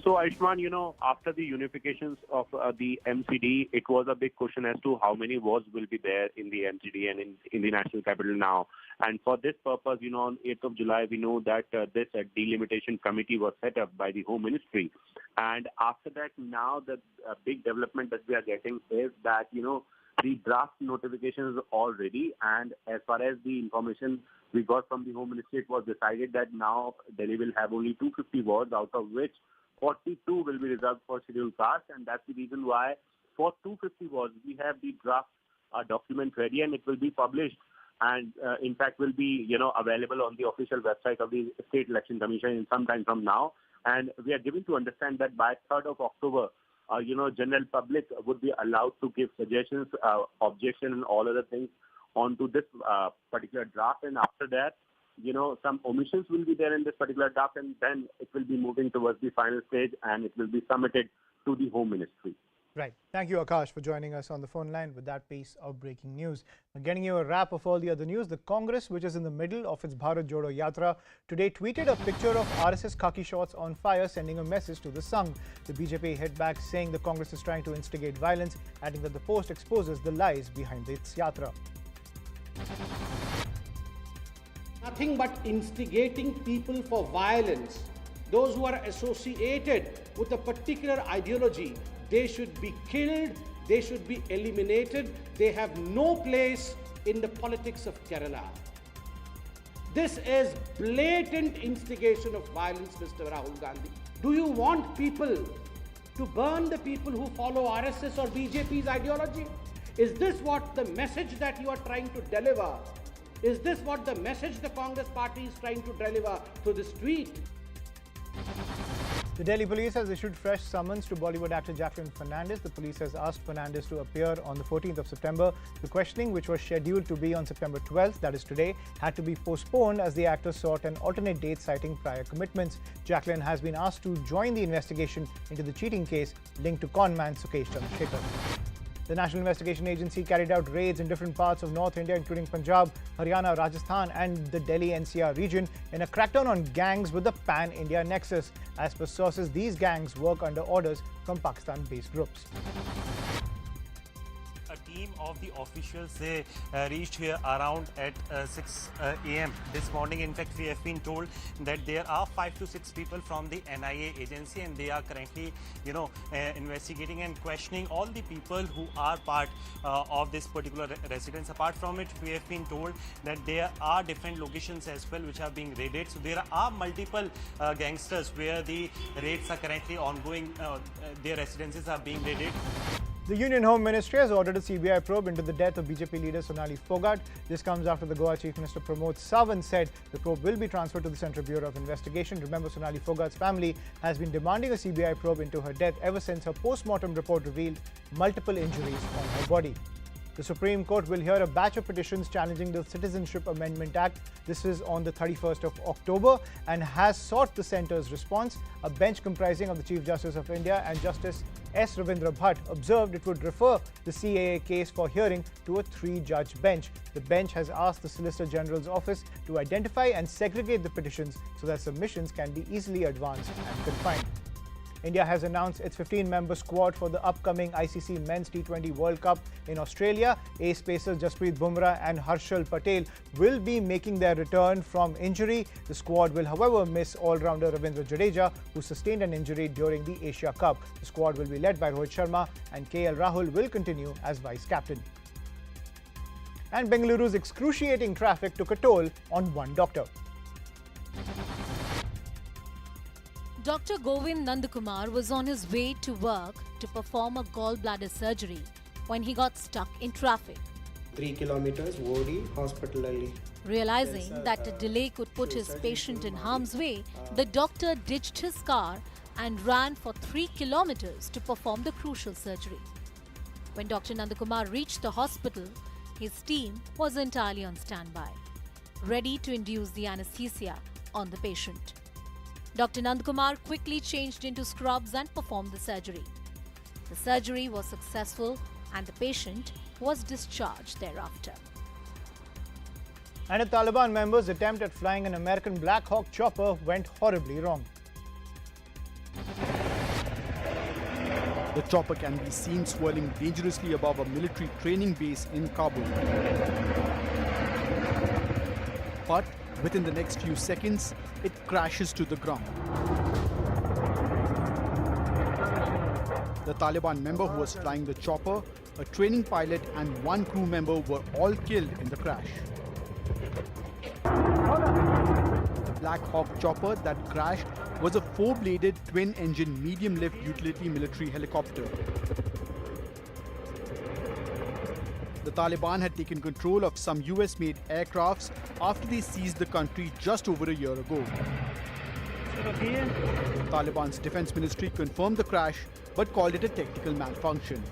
Speaker 5: So, Aishman, after the unifications of the MCD, it was a big question as to how many wards will be there in the MCD and in the national capital now. And for this purpose, on 8th of July, we know that this delimitation committee was set up by the Home Ministry. And after that, now the big development that we are getting is that, the draft notification is all ready. And as far as the information we got from the Home Ministry, it was decided that now Delhi will have only 250 wards, out of which 42 will be reserved for scheduled castes, and that's the reason why for 250 wards we have the draft document ready, and it will be published, and in fact will be available on the official website of the State Election Commission in some time from now. And we are given to understand that by 3rd of October, general public would be allowed to give suggestions, objection, and all other things onto this particular draft. And after that, some omissions will be there in this particular draft, and then it will be moving towards the final stage and it will be submitted to the Home Ministry.
Speaker 11: Right. Thank you, Akash, for joining us on the phone line with that piece of breaking news. Now, getting you a wrap of all the other news, the Congress, which is in the middle of its Bharat Jodo Yatra, today tweeted a picture of RSS khaki shorts on fire, sending a message to the Sangh. The BJP hit back, saying the Congress is trying to instigate violence, adding that the post exposes the lies behind its yatra.
Speaker 15: Nothing but instigating people for violence. Those who are associated with a particular ideology, they should be killed, they should be eliminated. They have no place in the politics of Kerala. This is blatant instigation of violence, Mr. Rahul Gandhi. Do you want people to burn the people who follow RSS or BJP's ideology? Is this what the message that you are trying to deliver? Is this what the message the Congress party is trying to deliver through this tweet?
Speaker 11: The Delhi police has issued fresh summons to Bollywood actor Jacqueline Fernandez. The police has asked Fernandez to appear on the 14th of September. The questioning, which was scheduled to be on September 12th, that is today, had to be postponed as the actor sought an alternate date citing prior commitments. Jacqueline has been asked to join the investigation into the cheating case linked to conman Sukesh Chandrasekhar.
Speaker 7: The National Investigation Agency carried out raids in different parts of North India, including Punjab, Haryana, Rajasthan and the Delhi NCR region in a crackdown on gangs with a pan-India nexus. As per sources, these gangs work under orders from Pakistan-based groups.
Speaker 9: A team of the officials reached here around at 6 a.m. this morning. In fact, we have been told that there are 5 to 6 people from the NIA agency, and they are currently, investigating and questioning all the people who are part of this particular residence. Apart from it, we have been told that there are different locations as well which are being raided. So there are multiple gangsters where the raids are currently ongoing. Their residences are being raided.
Speaker 7: The Union Home Ministry has ordered a CBI probe into the death of BJP leader Sonali Fogart. This comes after the Goa Chief Minister Pramod Sawant said the probe will be transferred to the Central Bureau of Investigation. Remember, Sonali Fogart's family has been demanding a CBI probe into her death ever since her post-mortem report revealed multiple injuries on her body. The Supreme Court will hear a batch of petitions challenging the Citizenship Amendment Act. This is on the 31st of October and has sought the centre's response. A bench comprising of the Chief Justice of India and Justice S. Ravindra Bhatt observed it would refer the CAA case for hearing to a 3-judge bench. The bench has asked the Solicitor General's office to identify and segregate the petitions so that submissions can be easily advanced and confined. India has announced its 15-member squad for the upcoming ICC Men's T20 World Cup in Australia. Ace pacers Jasprit Bumrah and Harshal Patel will be making their return from injury. The squad will, however, miss all-rounder Ravindra Jadeja, who sustained an injury during the Asia Cup. The squad will be led by Rohit Sharma, and KL Rahul will continue as vice-captain. And Bengaluru's excruciating traffic took a toll on one doctor.
Speaker 12: Dr. Govind Nandakumar was on his way to work to perform a gallbladder surgery when he got stuck in traffic.
Speaker 4: 3 kilometers, Wodi, hospital.
Speaker 12: Realizing that a delay could put his patient in harm's way, the doctor ditched his car and ran for 3 kilometers to perform the crucial surgery. When Dr. Nandakumar reached the hospital, his team was entirely on standby, ready to induce the anesthesia on the patient. Dr. Nandakumar quickly changed into scrubs and performed the surgery. The surgery was successful and the patient was discharged thereafter.
Speaker 7: And a Taliban member's attempt at flying an American Black Hawk chopper went horribly wrong.
Speaker 11: The chopper can be seen swirling dangerously above a military training base in Kabul. But within the next few seconds, it crashes to the ground. The Taliban member who was flying the chopper, a training pilot and one crew member were all killed in the crash. The Black Hawk chopper that crashed was a 4-bladed twin-engine medium-lift utility military helicopter. The Taliban had taken control of some US-made aircrafts after they seized the country just over a year ago. Taliban's defense ministry confirmed the crash but called it a technical malfunction.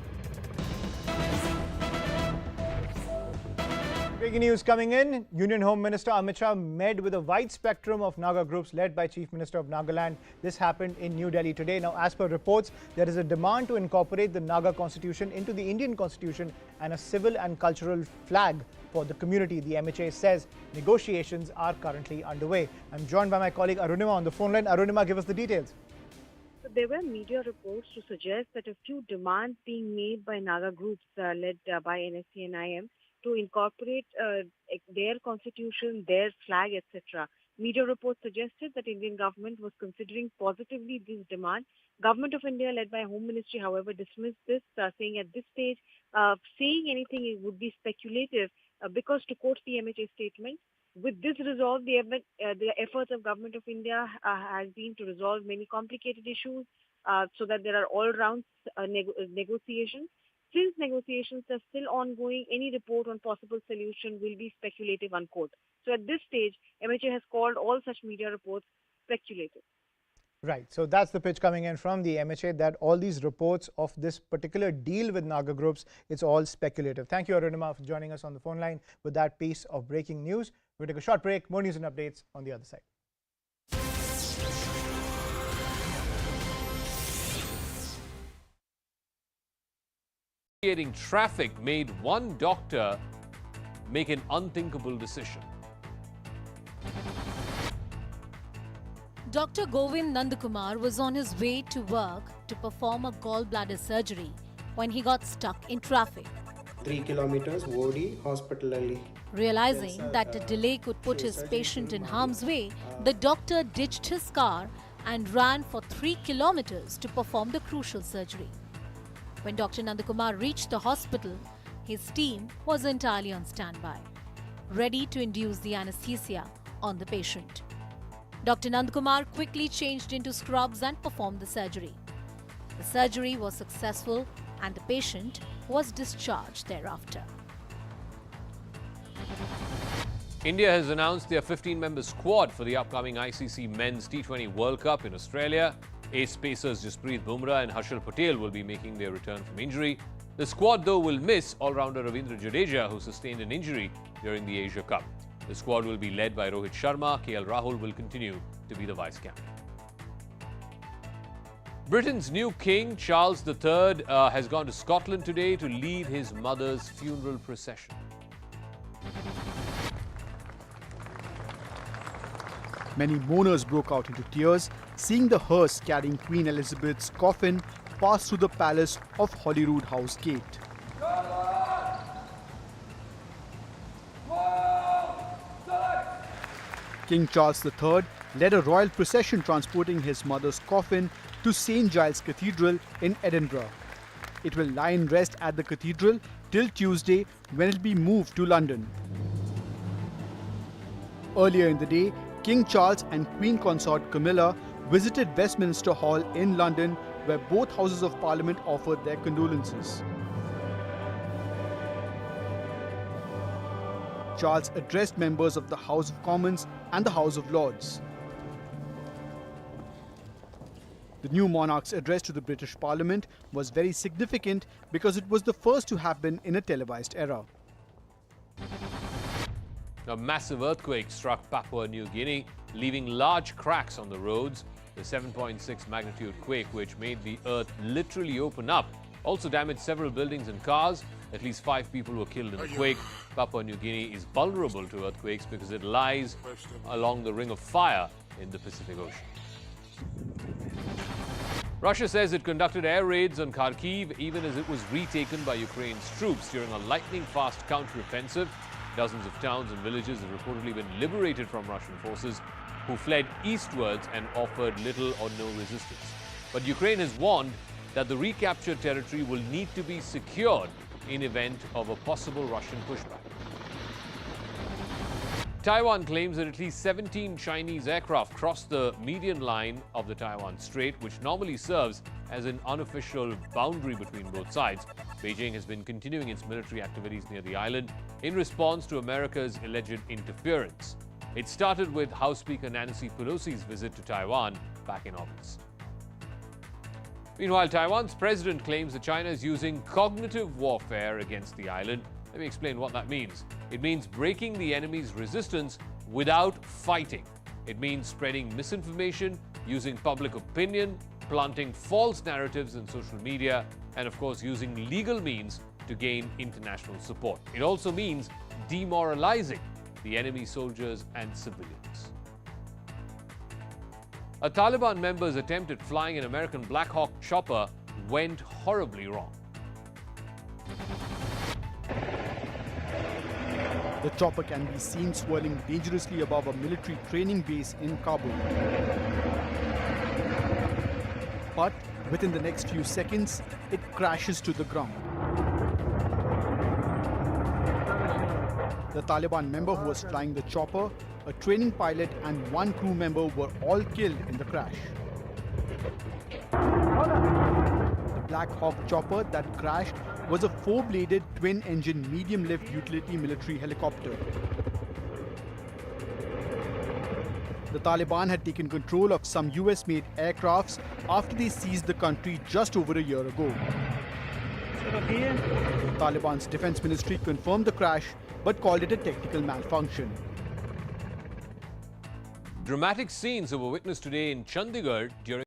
Speaker 7: Breaking news coming in. Union Home Minister Amit Shah met with a wide spectrum of Naga groups led by Chief Minister of Nagaland. This happened in New Delhi today. Now, as per reports, there is a demand to incorporate the Naga constitution into the Indian constitution and a civil and cultural flag for the community. The MHA says negotiations are currently underway. I'm joined by my colleague Arunima on the phone line. Arunima, give us the details.
Speaker 13: There were media reports to suggest that a few demands being made by Naga groups led by NSC and IM to incorporate their constitution, their flag, etc. Media reports suggested that Indian government was considering positively this demand. Government of India, led by Home Ministry, however, dismissed this, saying at this stage, saying anything would be speculative because, to quote the MHA statement, with this resolve, the efforts of Government of India has been to resolve many complicated issues so that there are all-round negotiations. Since negotiations are still ongoing, any report on possible solution will be speculative, unquote. So at this stage, MHA has called all such media reports speculative.
Speaker 7: Right. So that's the pitch coming in from the MHA, that all these reports of this particular deal with Naga groups, it's all speculative. Thank you, Arunima, for joining us on the phone line with that piece of breaking news. We'll take a short break. More news and updates on the other side.
Speaker 3: Creating traffic made one doctor make an unthinkable decision.
Speaker 12: Dr. Govind Nandakumar was on his way to work to perform a gallbladder surgery when he got stuck in traffic.
Speaker 4: 3 kilometers OD hospital.
Speaker 12: Realizing that the delay could put his patient in harm's way, the doctor ditched his car and ran for 3 kilometers to perform the crucial surgery. When Dr. Nandakumar reached the hospital, his team was entirely on standby, ready to induce the anesthesia on the patient. Dr. Nandakumar quickly changed into scrubs and performed the surgery. The surgery was successful and the patient was discharged thereafter.
Speaker 3: India has announced their 15-member squad for the upcoming ICC Men's T20 World Cup in Australia. Ace pacers Jasprit Bumrah and Harshal Patel will be making their return from injury. The squad, though, will miss all-rounder Ravindra Jadeja, who sustained an injury during the Asia Cup. The squad will be led by Rohit Sharma. KL Rahul will continue to be the vice-captain. Britain's new king, Charles III, has gone to Scotland today to lead his mother's funeral procession.
Speaker 11: Many mourners broke out into tears, seeing the hearse carrying Queen Elizabeth's coffin pass through the palace of Holyrood House Gate. King Charles III led a royal procession transporting his mother's coffin to St. Giles Cathedral in Edinburgh. It will lie in rest at the cathedral till Tuesday, when it will be moved to London. Earlier in the day, King Charles and Queen Consort Camilla visited Westminster Hall in London, where both Houses of Parliament offered their condolences. Charles addressed members of the House of Commons and the House of Lords. The new monarch's address to the British Parliament was very significant because it was the first to happen in a televised era.
Speaker 3: A massive earthquake struck Papua New Guinea, leaving large cracks on the roads. The 7.6 magnitude quake, which made the earth literally open up, also damaged several buildings and cars. At least 5 people were killed in the quake. Papua New Guinea is vulnerable to earthquakes because it lies along the Ring of Fire in the Pacific Ocean. Russia says it conducted air raids on Kharkiv even as it was retaken by Ukraine's troops during a lightning-fast counter-offensive. Dozens of towns and villages have reportedly been liberated from Russian forces, who fled eastwards and offered little or no resistance. But Ukraine has warned that the recaptured territory will need to be secured in event of a possible Russian pushback. Taiwan claims that at least 17 Chinese aircraft crossed the median line of the Taiwan Strait, which normally serves as an unofficial boundary between both sides. Beijing has been continuing its military activities near the island in response to America's alleged interference. It started with House Speaker Nancy Pelosi's visit to Taiwan back in August. Meanwhile, Taiwan's president claims that China is using cognitive warfare against the island. Let me explain what that means. It means breaking the enemy's resistance without fighting. It means spreading misinformation, using public opinion, planting false narratives in social media, and of course using legal means to gain international support. It also means demoralizing the enemy soldiers and civilians. A Taliban member's attempt at flying an American Black Hawk chopper went horribly wrong.
Speaker 11: The chopper can be seen swirling dangerously above a military training base in Kabul. But within the next few seconds, it crashes to the ground. The Taliban member who was flying the chopper, a training pilot and 1 crew member were all killed in the crash. The Black Hawk chopper that crashed was a 4-bladed twin-engine medium-lift utility military helicopter. The Taliban had taken control of some US-made aircrafts after they seized the country just over a year ago. The Taliban's defense ministry confirmed the crash but called it a technical malfunction.
Speaker 3: Dramatic scenes were witnessed today in Chandigarh during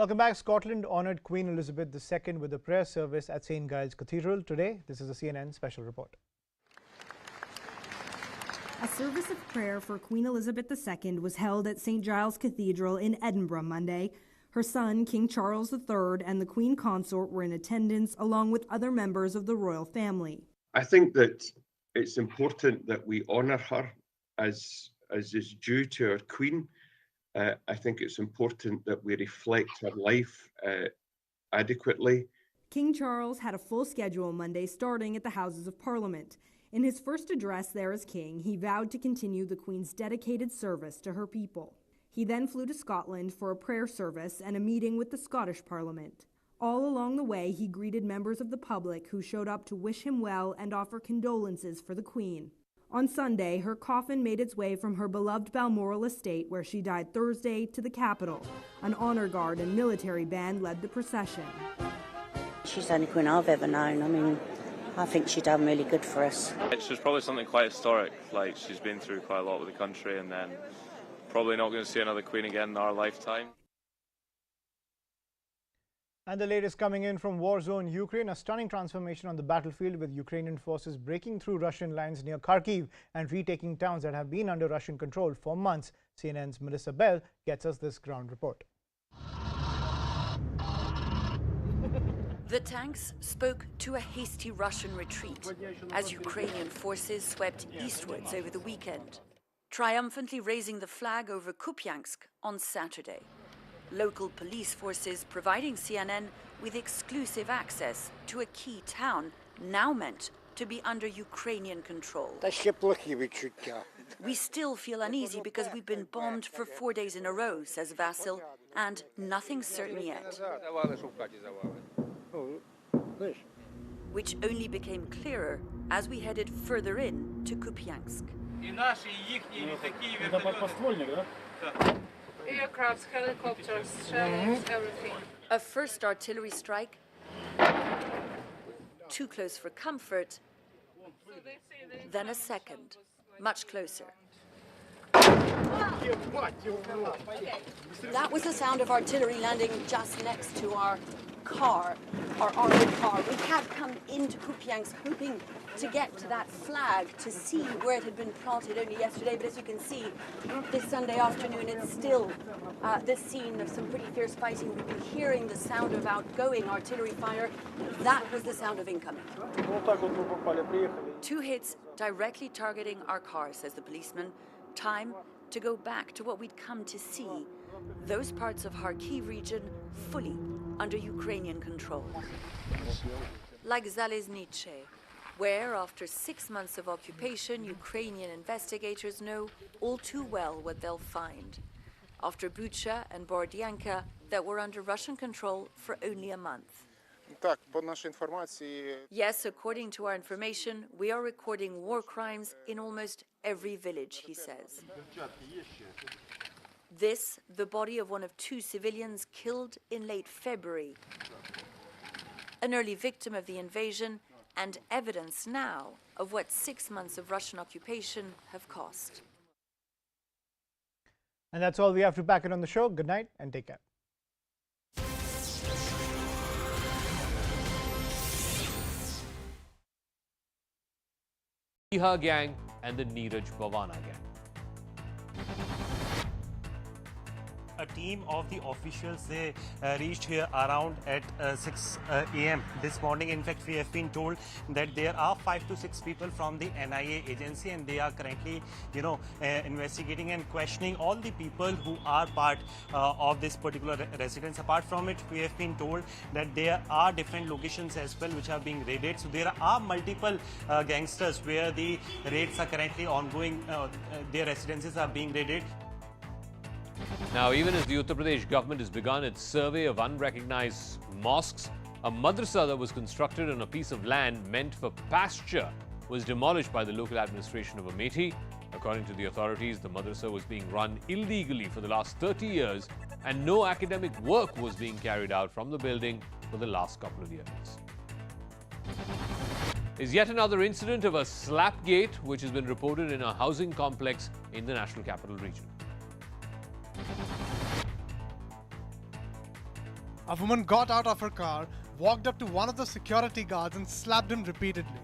Speaker 7: Welcome back. Scotland honoured Queen Elizabeth II with a prayer service at St. Giles Cathedral today. This is a CNN special report.
Speaker 6: A service of prayer for Queen Elizabeth II was held at St. Giles Cathedral in Edinburgh Monday. Her son, King Charles III, and the Queen Consort were in attendance, along with other members of the royal family.
Speaker 8: I think that it's important that we honour her as is due to our Queen. I think it's important that we reflect her life adequately.
Speaker 6: King Charles had a full schedule Monday, starting at the Houses of Parliament. In his first address there as king, he vowed to continue the Queen's dedicated service to her people. He then flew to Scotland for a prayer service and a meeting with the Scottish Parliament. All along the way, he greeted members of the public who showed up to wish him well and offer condolences for the Queen. On Sunday, her coffin made its way from her beloved Balmoral estate, where she died Thursday, to the capital. An honour guard and military band led the procession.
Speaker 10: She's the only queen I've ever known. I mean, I think she done really good for us.
Speaker 17: It's just probably something quite historic, like she's been through quite a lot with the country, and then probably not going to see another queen again in our lifetime.
Speaker 7: And the latest coming in from war zone Ukraine, a stunning transformation on the battlefield with Ukrainian forces breaking through Russian lines near Kharkiv and retaking towns that have been under Russian control for months. CNN's Melissa Bell gets us this ground report.
Speaker 16: The tanks spoke to a hasty Russian retreat as Ukrainian forces swept eastwards over the weekend, triumphantly raising the flag over Kupiansk on Saturday. Local police forces providing CNN with exclusive access to a key town now meant to be under Ukrainian control. We still feel uneasy because we've been bombed for 4 days in a row, says Vasil, and nothing's certain yet. Which only became clearer as we headed further in to Kupiansk.
Speaker 23: Aircrafts, helicopters, shells, everything.
Speaker 16: A first artillery strike, too close for comfort, then a second, much closer. That was the sound of artillery landing just next to our car, our armored car. We had come into Kupiansk hoping to get to that flag, to see where it had been planted only yesterday, but as you can see, this Sunday afternoon it's still the scene of some pretty fierce fighting. We've been hearing the sound of outgoing artillery fire. That was the sound of incoming. 2 hits directly targeting our car, says the policeman. Time to go back to what we'd come to see, those parts of Kharkiv region fully under Ukrainian control. Like Zaleznice, where after 6 months of occupation, Ukrainian investigators know all too well what they'll find. After Bucha and Borodianka that were under Russian control for only a month. Yes, according to our information, we are recording war crimes in almost every village, he says. This, the body of one of 2 civilians killed in late February. An early victim of the invasion and evidence now of what 6 months of Russian occupation have cost.
Speaker 7: And that's all we have to pack it on the show. Good night and take care.
Speaker 3: Iha gang and the Neeraj Bhavana gang.
Speaker 9: A team of the officials, they reached here around at 6 a.m. this morning. In fact, we have been told that there are 5 to 6 people from the NIA agency, and they are currently, investigating and questioning all the people who are part of this particular residence. Apart from it, we have been told that there are different locations as well which are being raided. So there are multiple gangsters where the raids are currently ongoing. Their residences are being raided.
Speaker 3: Now, even as the Uttar Pradesh government has begun its survey of unrecognized mosques, a madrasa that was constructed on a piece of land meant for pasture was demolished by the local administration of Amethi. According to the authorities, the madrasa was being run illegally for the last 30 years and no academic work was being carried out from the building for the last couple of years. Is yet another incident of a slapgate which has been reported in a housing complex in the National Capital Region.
Speaker 2: A woman got out of her car, walked up to one of the security guards and slapped him repeatedly.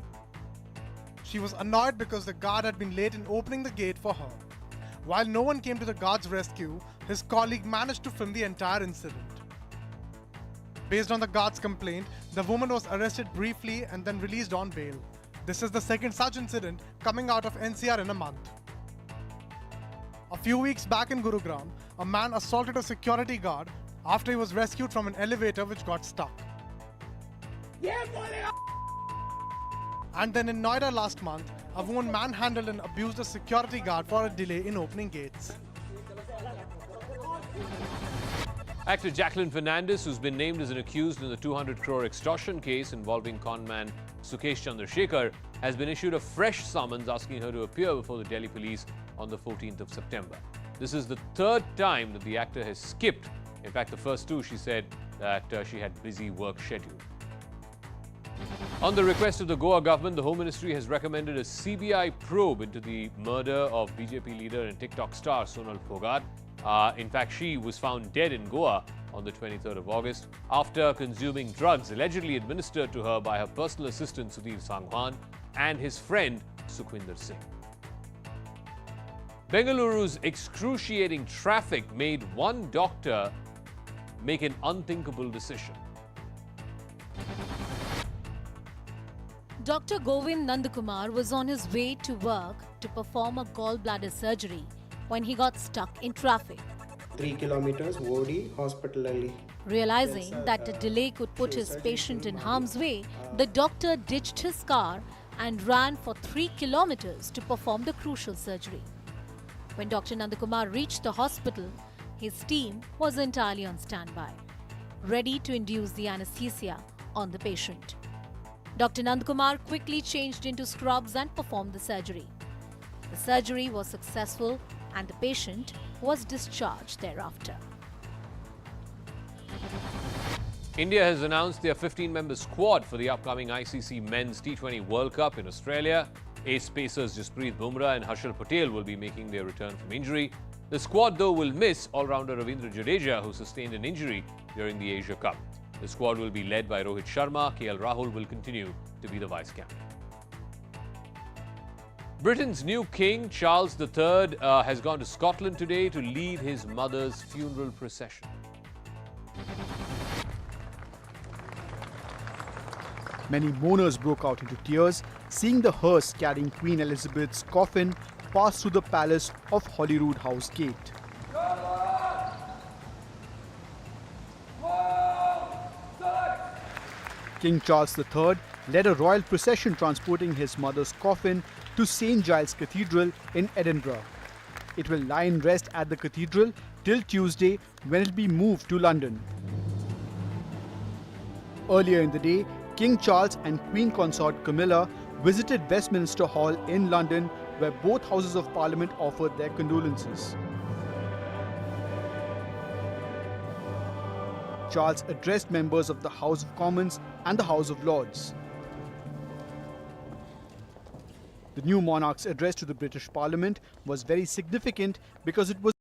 Speaker 2: She was annoyed because the guard had been late in opening the gate for her. While no one came to the guard's rescue, his colleague managed to film the entire incident. Based on the guard's complaint, the woman was arrested briefly and then released on bail. This is the second such incident coming out of NCR in a month. A few weeks back in Gurugram, a man assaulted a security guard after he was rescued from an elevator which got stuck. And then in Noida last month, a woman manhandled and abused a security guard for a delay in opening gates.
Speaker 3: Actor Jacqueline Fernandez, who's been named as an accused in the 200 crore extortion case involving conman Sukesh Chandrasekhar, has been issued a fresh summons asking her to appear before the Delhi police on the 14th of September. This is the third time that the actor has skipped. In fact, the first two, she said that she had busy work schedule. On the request of the Goa government, the Home Ministry has recommended a CBI probe into the murder of BJP leader and TikTok star Sonal Phogat. In fact, she was found dead in Goa on the 23rd of August after consuming drugs allegedly administered to her by her personal assistant Sudhir Sangwan and his friend Sukhwinder Singh. Bengaluru's excruciating traffic made one doctor make an unthinkable decision.
Speaker 12: Dr. Govind Nandakumar was on his way to work to perform a gallbladder surgery when he got stuck in traffic.
Speaker 4: 3 kilometers, Wodi, hospital.
Speaker 12: Realizing that the delay could put his patient in harm's way, the doctor ditched his car and ran for 3 kilometers to perform the crucial surgery. When Dr. Nandakumar reached the hospital, his team was entirely on standby, ready to induce the anesthesia on the patient. Dr. Nandakumar quickly changed into scrubs and performed the surgery. The surgery was successful and the patient was discharged thereafter.
Speaker 3: India has announced their 15-member squad for the upcoming ICC Men's T20 World Cup in Australia. Ace pacers Jasprit Bumrah and Harshal Patel will be making their return from injury. The squad, though, will miss all-rounder Ravindra Jadeja, who sustained an injury during the Asia Cup. The squad will be led by Rohit Sharma. KL Rahul will continue to be the vice-captain. Britain's new king, Charles III, has gone to Scotland today to lead his mother's funeral procession.
Speaker 11: Many mourners broke out into tears, seeing the hearse carrying Queen Elizabeth's coffin pass through the palace of Holyrood House Gate. King Charles III led a royal procession transporting his mother's coffin to St. Giles Cathedral in Edinburgh. It will lie in rest at the cathedral till Tuesday, when it will be moved to London. Earlier in the day, King Charles and Queen Consort Camilla visited Westminster Hall in London, where both Houses of Parliament offered their condolences. Charles addressed members of the House of Commons and the House of Lords. The new monarch's address to the British Parliament was very significant because it was